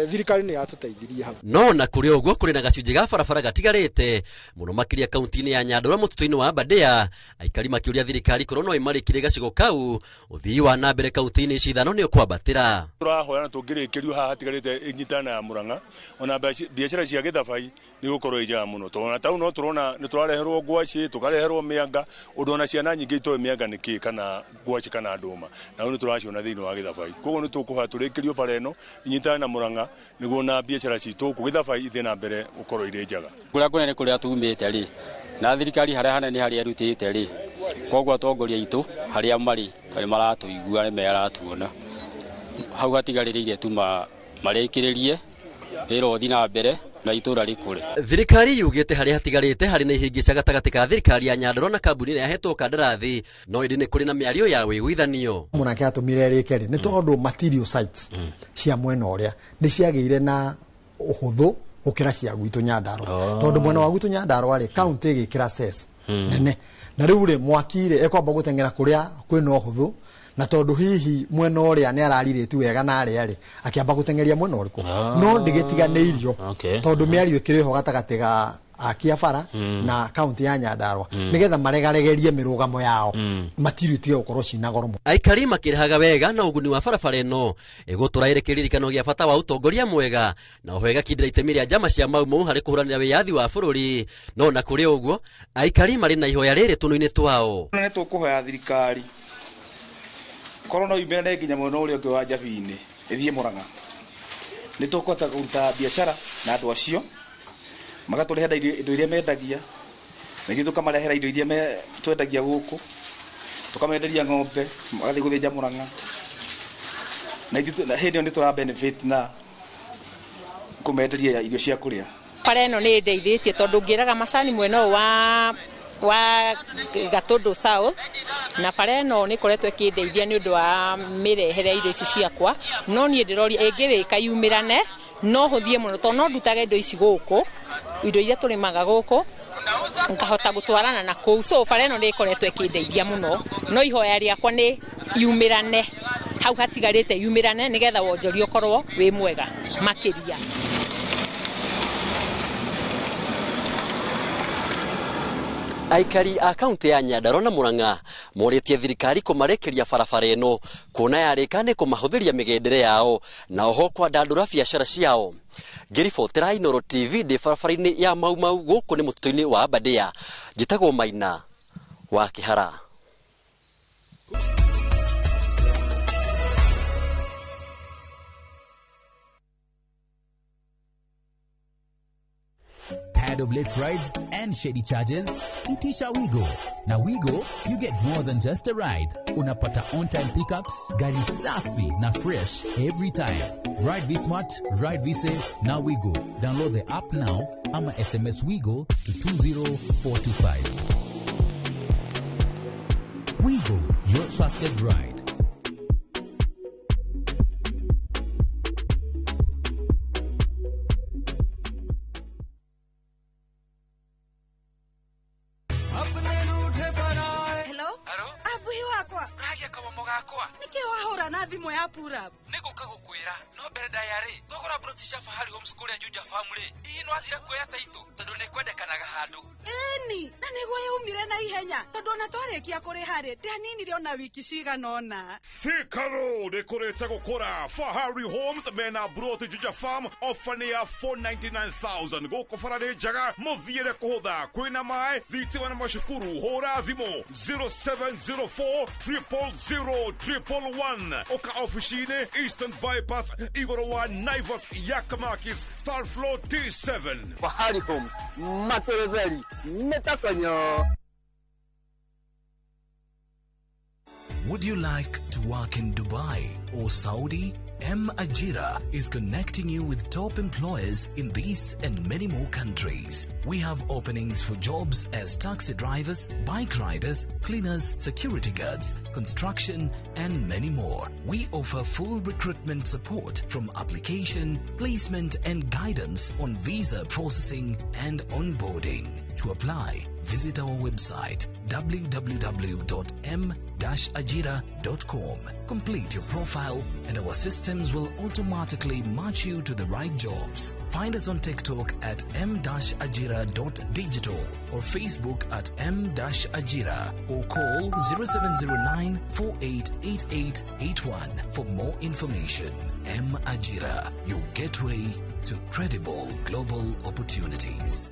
thirikari nĩ yatũteithirie hau no na kũrĩ ũguo kũrĩ na gacunjĩ ga barabara gatigarĩte mũno makĩria kaunti-inĩ ya Nyandarua mũtitũ-inĩ wa Aberdare aikari makĩũria thirikari korwo no ĩmarĩkire gacigo kau ũthii wa na mbere kaunti-inĩ ici ithano nĩ ũkwambatĩra. Tũrahoya na tũngĩrĩkĩrio haha hatigarĩte ĩnyitana ya Murang'a ona biacara cia gĩthabai nĩ gũkorwo ĩnjega mũno tondũ tau no tũrona nĩ tũrareherwo ngwacĩ tũkareherwo mĩanga ũndũ ona ciana nyingĩ itoĩ mĩanga nĩkĩ kana ngwacĩ kana ndũma na nĩ tũraciona thĩinĩ wa gĩthabai koguo nĩ tũkũhoya tũrĩkĩrio bara ĩno ĩnyitane na Murang'a nĩguo na biacara citũ kũ gĩthabai ithiĩ na mbere gũkorwo irĩ njega. Kũrĩa kũnene kũrĩa tumĩte rĩ na thirikari harĩa hanene harĩa ĩrutĩte rĩ koguo atongoria itũ harĩa marĩ tarĩ maratũigua nĩ meratuona hau hatigarĩrĩire tu marĩkĩrĩrie wĩra ũthiĩ na mbere na itũra rĩkũre. Thirikari yugĩte harĩa hatigarĩte harĩ na ihĩngĩca gatagatĩ ka thirikari ya Nyandarua na kambuni ĩrĩa yahetwo kandarathi no ĩndĩ nĩ kũrĩ na mĩario ya wĩiguithanio. Mũnake atũmire rĩke rĩ nĩ tondũ material sites cia mwena ũrĩa nĩ ciagĩire na ũhũthũ gũkĩra cia gwitũ Nyandarua tondũ mwena wa gwitũ Nyandarua rĩ kaunti ĩgĩkĩra cess nene na rĩu rĩ mwaki rĩ ekwamba gũteng'era kũrĩa kwĩna ũhũthũ na tondu hihi mwena ũrĩa nĩ ararirĩtu wega na arĩa rĩ akĩamba gũteng'eria mwena ũrĩkũ no ndĩgĩtiganĩirio tondu mĩario ĩkĩrĩ ho gatagatĩ ga akia bara na kaunti ya Nyandarua nigetha maregaregerie mĩrũgamo yao matirio tiga gũkorwo cina goro mũno. Aikari makĩrĩhaga wega na ũguni wa barabara ĩno ĩgũtũra ĩrĩ kĩririkano gĩa bata wa ũtongoria mwega na oho ĩgakindĩra itemi rĩa njama cia Mau harĩ kũhũranĩra wĩyathi wa bũrũri no na kũrĩ ũguo aikari marĩ na ihoya rĩrĩ tũnũ-inĩ twao. Nĩ tũkũhoya thirikari korwo no yumĩrane nginya mwena ũrĩa ũngĩ wa Njabini ĩthiĩ Murang'a nĩ tũkũhota kũruta biacara na andũ acio magatũrehera indo iria mendagia na ithuĩ tũkamarehera indo iria twendagia gũkũ tũkamenderia ng'ombe magathiĩ gũthĩnja Murang'a na hĩndĩ ĩyo nĩ tũra benefit na kũmenderia irio cia kũrĩa. Bara ĩno nĩ ndeithĩtie tondũ ngĩraga macani mwena ũyũ wa Gatũndũ South na bara ĩno nĩ koretwo ĩkĩndeithia nĩ ũndũ wa mĩrehere indo ici ciakwa no niĩ ndĩroria ĩngĩrĩka yumĩrane no hũthie mũno tondũ no ndutage indo ici gũkũ indo iria tũrĩmaga gũkũ ngahota gũtwarana na kũu so bara ĩno nĩ ĩkoretwo ĩkĩndeithia mũno no ihoya rĩakwa nĩ yumĩrane hau hatigarĩte yumĩrane nĩgetha wonjoria ũkorwo wĩ mwega makĩria. Aikari a kaunti ya Nyandarua na Murang'a morĩtie thirikari kũmarekeria barabara ĩno kuona yarĩka nĩ kũmahũthĩria mĩgendere yao na oho kwandandũra biacara ciao. Ngĩribotera Inooro TV ndĩ barabara-inĩ ya Mau gũkũ nĩ mũtitũ-inĩ wa Aberdare njĩtagwo Maina wa Kĩhara. Tired of late rides and shady charges? Itisha Wigo. Now Wigo, you get more than just a ride. Unapata on-time pickups, gari safi na fresh every time. Ride V-Smart, ride V-Safe, now Wigo. Download the app now, ama SMS Wigo to 20425. Wigo, your trusted ride. gakwa niki wahura na thimu ya pura niguka gukwira no mbere ndayari thogora British Fahari Homes kuria Juja family ino athira kuoya taito tondu ni kwendekanaga handu eni na niguo yumire na ihenya tondu na twarikia kuri hari ndanini riona wiki ciganona Sikaro dekorete gukora Fahari Homes mena Broti Juja Farm ofania 499,000 goko farade jaga moviere kuhotha kwina mai thitima na mashukuru hora thimo 0704 000 oka officine Eastern Bypass Igoro wa Naivas Yakamakis third floor T7 Fahari Homes Matereveli Metakanyo. Would you like to work in Dubai or Saudi? M Ajira is connecting you with top employers in these and many more countries. We have openings for jobs as taxi drivers, bike riders, cleaners, security guards, construction, and many more. We offer full recruitment support from application, placement, and guidance on visa processing and onboarding. To apply, visit our website www.m-ajira.com. Complete your profile and our systems will automatically match you to the right jobs. Find us on TikTok at m-ajira.digital or Facebook at m-ajira or call 0709 488881 for more information. M-Ajira, your gateway to credible global opportunities.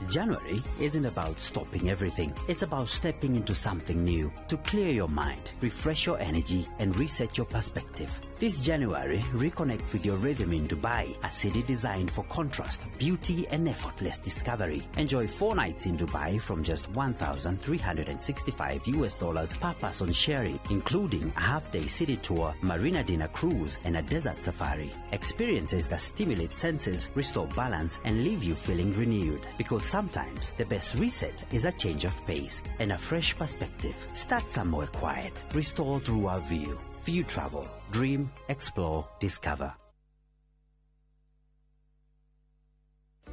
January isn't about stopping everything. It's about stepping into something new to clear your mind, refresh your energy, and reset your perspective. This January, reconnect with your rhythm in Dubai, a city designed for contrast, beauty, and effortless discovery. Enjoy 4 nights in Dubai from just $1,365 per person sharing, including a half-day city tour, marina dinner cruise, and a desert safari. Experiences that stimulate senses, restore balance, and leave you feeling renewed. Because sometimes the best reset is a change of pace and a fresh perspective. Start somewhere quiet. Restore through our view. View Travel. Dream, explore, discover.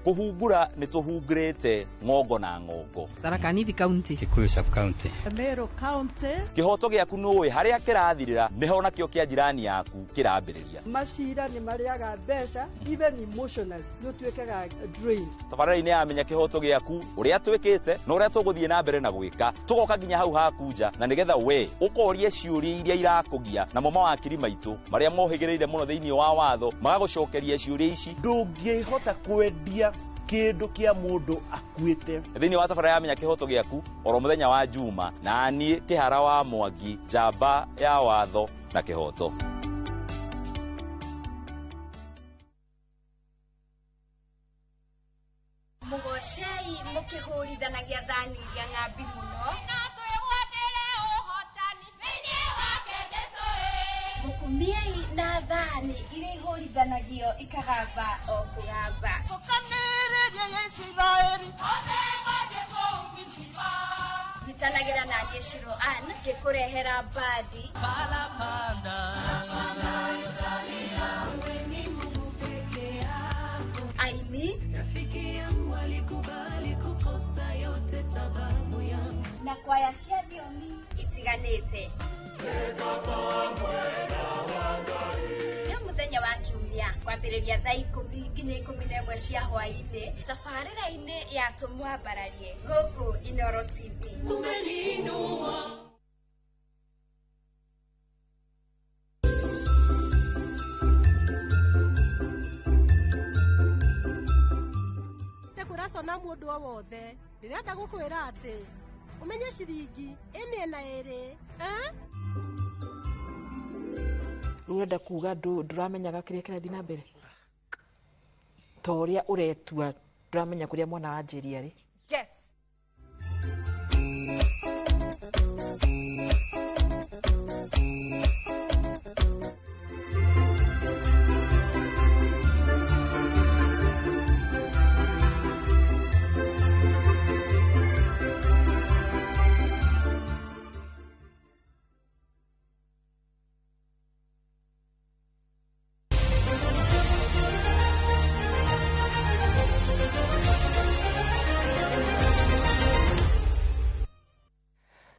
Kuhumbura nituhungurite ngongo na ngongo. Tharaka Nithi County. Kikuyu Sub County. Meru County. Kihoto giaku nuwe haria kirathirira niho nakio kia jirani yaku kirambiriria. Mashira ni mariaga mbeca even emotionally no twekaga drained. Tabarĩra-inĩ yamenya kihoto giaku uria twikite no uria tuguthie na mbere na gwika tugoka nginya hau hakunja na nigetha we ukorie ciuria iria irakugia na mama wakiri maitu maria mohigireire muno thiini wa watho magagucokeria ciuria ici ndungihota kwendia kindu kia mundu akuite thiini wa tabarĩra yamenya kihoto giaku oro muthenya wa Juma na nie Kihara wa Mwangi njamba ya watho na kihoto. Mugoshei mukihurithanagia thani ya ngambi muno mukumiei na thani iria ihũrithanagio ikagamba o kũgamba nyitanagĩra na niĩ Shiro Ann ngĩkũrehera mbandi aini na kwaya cia thiomi itiganĩte. Nĩ mũthenya wa Kiumia kwambĩrĩria thaa 10 nginya 11 cia hwaĩ-inĩ tabarĩra-inĩ ya tũmwambararie gũkũ Inoro TV. Tekuracona mũndũ o wothe ndĩrenda gũkwĩra atĩ umenye ciringi ĩmĩena ĩrĩ urenda kuga nduramenyaga kiria kirathi na mbere ta uria uretua nduramenya kuria mwana wa Njeri ari. Yes.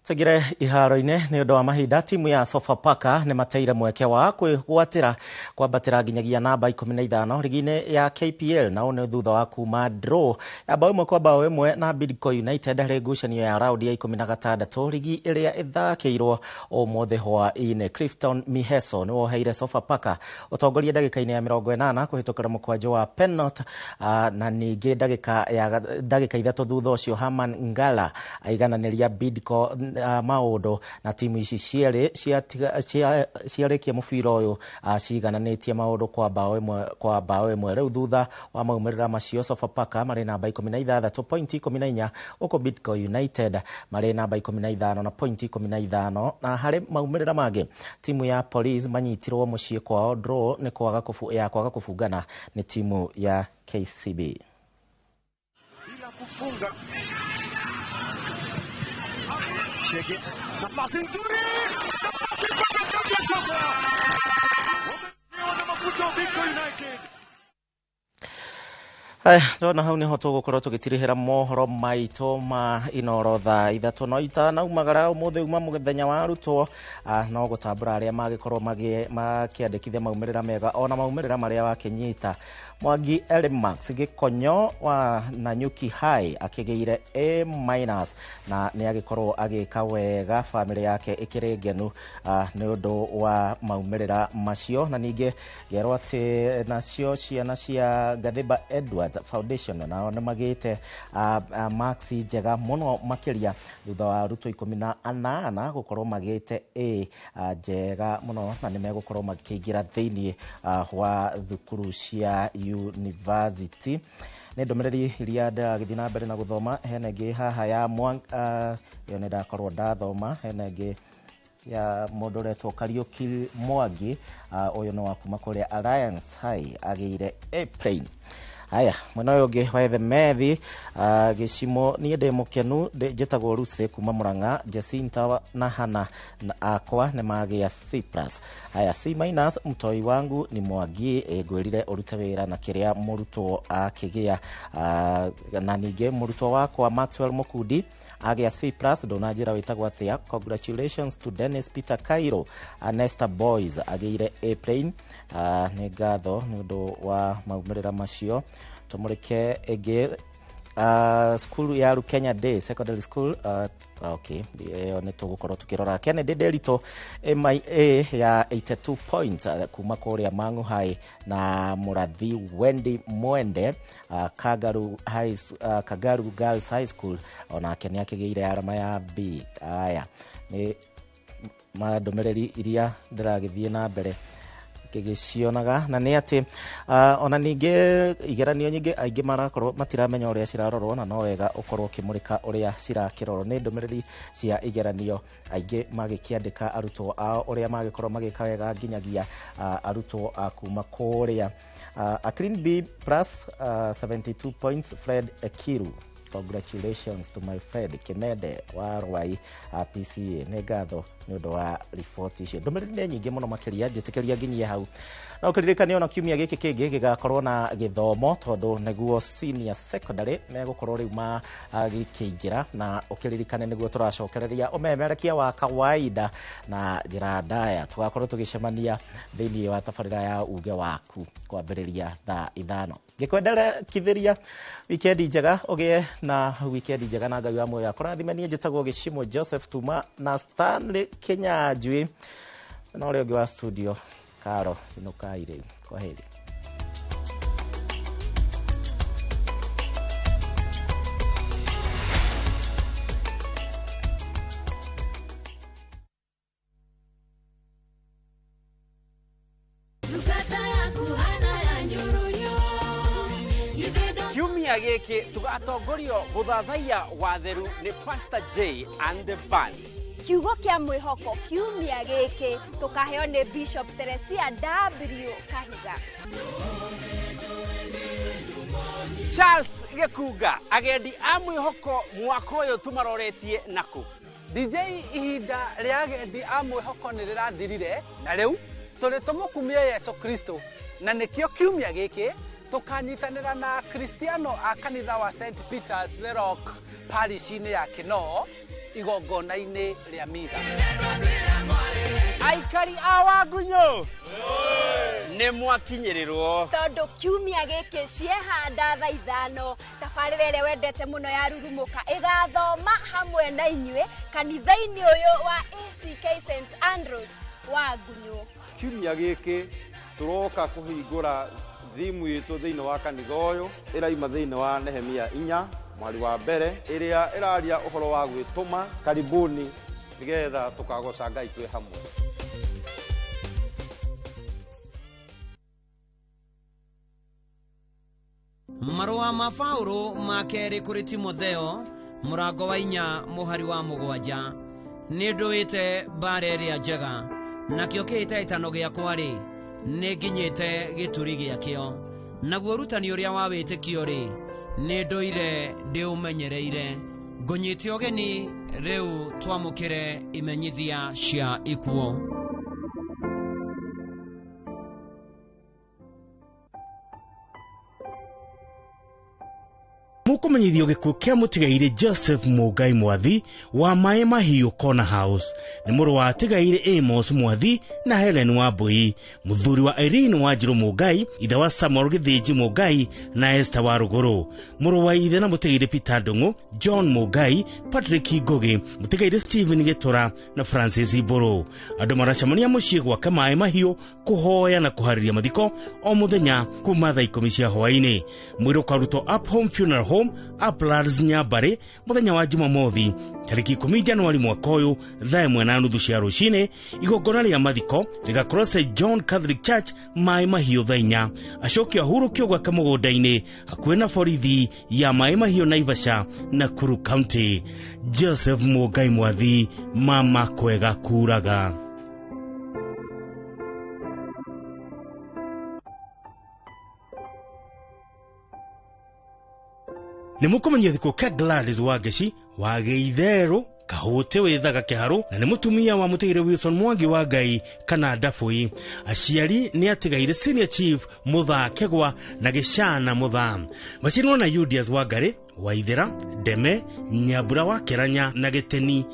Tugire iharo-inĩ nĩ ũndũ wa mahinda timu ya Sofapaka nĩ mateire mweke wa kwĩgwatĩra kwambatĩra nginyagia namba 15 rigi-inĩ ya KPL na ũũ thutha wa kuma draw ya bao ĩmwe kwa bao ĩmwe na Bidco United harĩ ngucanio ya raundi ya 16 rigi ĩrĩa ĩthakĩirwo ũmũthĩ hwaĩ-inĩ. Clifton Miheso nĩ woheire Sofapaka ũtongoria ndagĩka-inĩ ya 80 kũhĩtũkĩra mũkwanjũ wa penalty na ningĩ ndagĩka ithatũ thutha ũcio Herman Ngala aigananĩria Bidco maũndũ na timu ici ciarĩkia mũbira ũyũ cigananĩtie maũndũ kwa bao ĩmwe rĩu thutha wa maumĩrĩra macio Sofapaka marĩ namba 16 pointi 14 huko Bidco United marĩ namba 15 na pointi 15 na harĩ maumĩrĩra mangĩ timu ya Police manyitirwo mũciĩ kwao draw nĩ kwaga kũbungana nĩ timu ya KCB bila kufunga. Shege nafasi nzuri, nafasi kwa wana mafuta Bidco United. Ndona hau nĩho tũgũkorwo tũgĩtirihĩra mohoro maitũ ma Inooro thaa 3 na umagara ũmũthĩ uma mũthenya wa arutwo no gũtambũra arĩa magĩkorwo makĩandĩkithia maumĩrĩra mega ona maumĩrĩra marĩa wakĩnyita. Mwangi Elimax Gĩkonyo wa Nanyuki High akĩgĩire A- na nĩ agĩkorwo agĩka wega, famĩlĩ yake ĩkĩrĩ ngenu nĩ ũndũ wa maumĩrĩra macio. Na ningĩ gerwo atĩ nacio ciana cia Gathĩba Edwards Foundation nao nĩ magĩte maxi njega mũno makĩria thutha wa arutwo 18 gũkorwo magĩte A njega mũno na nĩ megũkorwo makĩingĩra thĩinĩ wa thukuru cia university. Nĩ ndũmĩrĩri iria ndagĩthiĩ na mbere na gũthoma. Hena ĩngĩ haha ya yo nĩ ndakorwo ndathoma. Hena ĩngĩ ya mũndũ ũretwo Kariũki Mwangi, ũyũ nĩ wa kuma kũrĩa Alliance High agĩire A-plane. Haya, mwena ũyũ ũngĩ wa Ethemethi Gĩcimo niĩ ndĩ mũkenu njĩtagwo Lucy kuma Mũrang'a, Jacinta na Hana akwa nĩ magĩa C+. Haya, C- mtoi wangu ni Mwangi ngwĩrire ũrute wĩra na kĩrĩa mũrutwo akĩgĩa. Na ningĩ mũrutwo wakwa Maxwell Mũkundi agĩa C+, ndũnanjĩra wĩtagwo atĩa. Congratulations to Dennis Peter Cairo, Nesta Boys agĩire A-plane. Nĩ ngatho nĩ ũndũ wa maumĩrĩra macio. Tumũrĩke ĩngĩ school ya Kenya Day Secondary School. Okay, nĩ tũgũkorwo tukĩrora Kennedy Derito MIA ya 82 points kuma kũrĩa Mang'u High na Mũrathi Wendy Mwende Kagaru Girls High School onake nĩ akĩgĩire arama ya B. Aya nĩ ndũmĩrĩri iria ndĩragĩthiĩ na mbere gĩcionaga na nĩ atĩ ona ningĩ igeranio nyingĩ aingĩ marakorwo matiramenya ũrĩa cirarorwo na no wega ũkorwo ũkĩmũrĩka ũrĩa cirakĩrorwo. Nĩ ndũmĩrĩri cia igeranio aingĩ magĩkĩandĩka arutwo ao ũrĩa magĩkorwo magĩka wega nginyagia arutwo kuma kũrĩa a Clean B plus 72 points Fred Ekiru. Congratulations to my friend Kimede wa Rwai PCA. Nĩ ngatho nĩ ũndũ wa report icio. Ndũmĩrĩri nĩ nyingĩ mũno makĩria njĩtĩkĩria nginyie hau. Na ũkĩririkania ona kiumia gĩkĩ kĩngĩ gĩgakorwo na gĩthomo tondũ nĩguo senior secondary megũkorwo rĩu magĩkĩingĩra na ũkĩririkane nĩguo tũracokereria ũmemerekia wa kawaida na njĩra ndaya. Tũgakorwo tũgĩcemania thĩinĩ wa tabarĩra ya uge waku kwambĩrĩria thaa 5. Ngĩkwendera kithĩria wikendi njega, ũgĩe na wikendi njega na Ngai wa muoyo akũrathime. Niĩ njĩtagwo Gĩcimo Joseph Tuma na Stanley Kinyanjui na ũrĩa ũngĩ wa studio Karo Inukai rĩu. Kwaheri. Kiumia gĩkĩ tũgatongorio gũthathaiya watheru nĩ Pastor J and the band. Kiugo kĩa mwĩhoko kiumia gĩkĩ tũkaheo nĩ Bishop Teresia W Kahiga. Charles Gĩkunga agendi a mwĩhoko mwaka ũyũ tũmaroretie nakũ. DJ ihinda rĩa agendi a mwĩhoko nĩ rĩrathirire na rĩu tũrĩ tũmũkumie Yesu Kristo na nĩkĩo kiumia gĩkĩ tukanyitanĩra na Kristiano a kanitha wa St Peter's the Rock parish-inĩ ya Kinoo igongona-inĩ rĩa mitha. Aikari a Wangunyu nĩ mwakinyĩrĩrwo tondũ kiumia gĩkĩ ciehanda thaa 5 tabarĩra ĩrĩa wendete mũno ya Rurumũka ĩgathoma hamwe na inyuĩ kanitha-inĩ ũyũ wa ACK St Andrews Wangunyu. Kiumia gĩkĩ tũroka kũhingũra thimu itũ thĩinĩ wa kanitha ũyũ ĩraima thĩinĩ wa Nehemia 4 mweri wa mbere ĩrĩa ĩraria ũhoro wa gwĩtũma. Karibuni nĩgetha tũkagoca Ngai twĩ hamwe. Marũa ma Paulo ma kerĩ kũrĩ Timotheo mũrango wa 4 mũhari wa 7. Nĩ ndũĩte mbaara ĩrĩa njega, nakĩo kĩhĩtahĩtano gĩakwa-rĩ nĩ nginyĩte gĩturi gĩakĩo. Naguo ũrutani ũrĩa wa wĩtĩkio-rĩ nĩ ndũire ndĩũmenyereire. Ngũnyĩte ũgeni rĩu twamũkĩre imenyithia cia ikuo. Mũkũmenyithio gĩkuũ kĩa mũtigaire Joseph Mũgai Mwathi wa Maĩ Mahiũ Corner House nĩ mũrũ wa tigaire Amos Mwathi na Helen Wambui, mũthuri wa Irene Wanjiru Mũgai, ithe wa Samuel Githĩnji Mũgai na Esther wa Rũgũrũ, mũrũ wa ithe na mũtigaire Peter Ndung'u, John Mũgai, Patrick Ngũgĩ, mũtigaire Stephen Gĩtura na Francis Ibũrũ. Andũ maracemania mũciĩ gwake Maĩ Mahiũ kũhoya na kũharĩria mathiko o mũthenya kuma thaa 10 cia hwaĩ-inĩ. Mwĩrĩ ũkarutwo Up Home Funeral Home, Uplands Nyambari, mũthenya wa Jumamothi tarĩki 10 Januari mwaka ũyũ thaa 1:30 cia rũcinĩ. Igongona rĩa mathiko rĩgakorwo St John Catholic Church Maĩ Mahiũ thaa 4. Acoki ahurũkio gwake mũgũnda-inĩ hakuhĩ na borithi ya Maĩ Mahiũ Naivasha, Nakuru County. Joseph Mũgai Mwathi, mama kwega kuraga. Nĩ mũkũmenyithio thikũ kĩa Gladys Wangeci wa Gĩitherũ kahũte wethaga kĩharũ, na nĩ mũtumia wa mũtigaire Wilson Mwangi wa Ngai kana Ndabũi. Aciari nĩ atigaire Senior Chief Mũthaa Kegwa na Gĩcana Mũthaa. Maciarĩirwo na Julius Wangari Waithera, Ndeme, Nyambura wa Keranya na Gĩteni.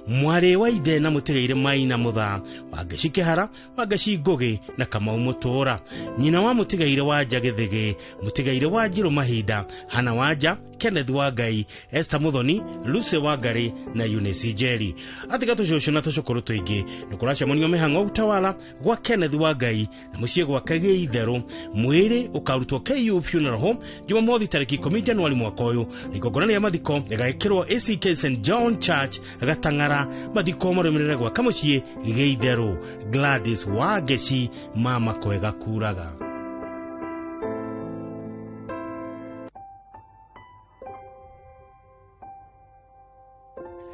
Mwarĩ wa ithe na mũtigaire Maina Mũthaa, Wangeci Kĩhara, Wangeci Ngũgĩ na Kamau Mũtũra. Nyina wa mũtigaire Wanja Gĩthĩgĩ, mũtigaire Wanjiru Mahinda, Hana Wanja, Kenneth Wangai, Esther Muthoni, Lucy Wangari na Eunice Njeri. Atiga tũcũcũ na tũcũkũrũ tũingĩ nĩkũracemanio mĩhang'o ũtawala gwa Kenneth Wangai na mũciĩ gwake Gĩitherũ. Mwĩrĩ ũkarutwo KU Funeral Home Jumamothi tarĩki 10 Januari mwaka ũyũ. Igongona rĩa mathiko rĩgekĩrwo ACK St John Church Gatang'ara. Mathiko marũmĩrĩre gwake mũciĩ Gĩitherũ. Gladys Wangeci, mama kwega kuraga.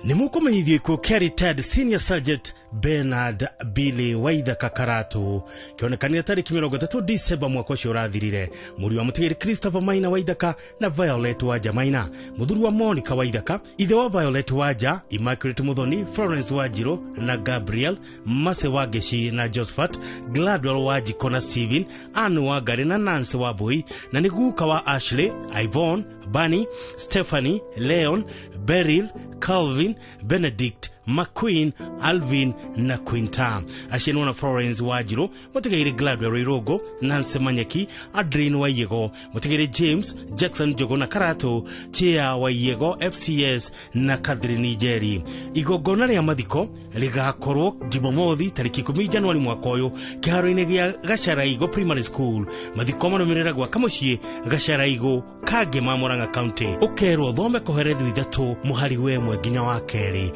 Nĩ mũkũmenyithio ikuũ kĩa retired Senior Sergeant Bernard Billy Waithaka Karatu kĩonekanire tarĩki 30 December mwaka ũcio ũrathirire. Mũriũ wa mũtigaire Christopher Maina Waithaka na Violet Wanja Maina, mũthuri wa Monica Waithaka, ithe wa Violet Wanja, Immaculate Muthoni, Florence Wanjiru na Gabriel, Mase Wangeci na Josephat, Gladwell Wanjiko na Steven, Anne Wangari na Nancy Wambui, na nĩ guka wa Ashley, Yvonne, Bunny, Stephanie, Leon, Beryl, Calvin, Benedict, McQueen, Alvin na Quinta. Aciarĩirwo na Florence Wanjiru, mũtigaire Gladwell Irogo, Nancy Manyeki, Adrian Waiyego, mũtigaire James, Jackson Njogo na Karatu, Tia Waiyego, FCS na Catherine Njeri. Igongona rĩa mathiko rĩgakorwo Jumamothi tarĩki 10 Januari mwaka ũyũ kĩharo-inĩ gĩa Gacaraigo Primary School. Mathiko marũmĩrĩre gwaka mũciĩ Gacaraigo Kangema Murang'a County. Ũkerwo thome kũherethu 3 mũhari wa 1 nginya wa 2.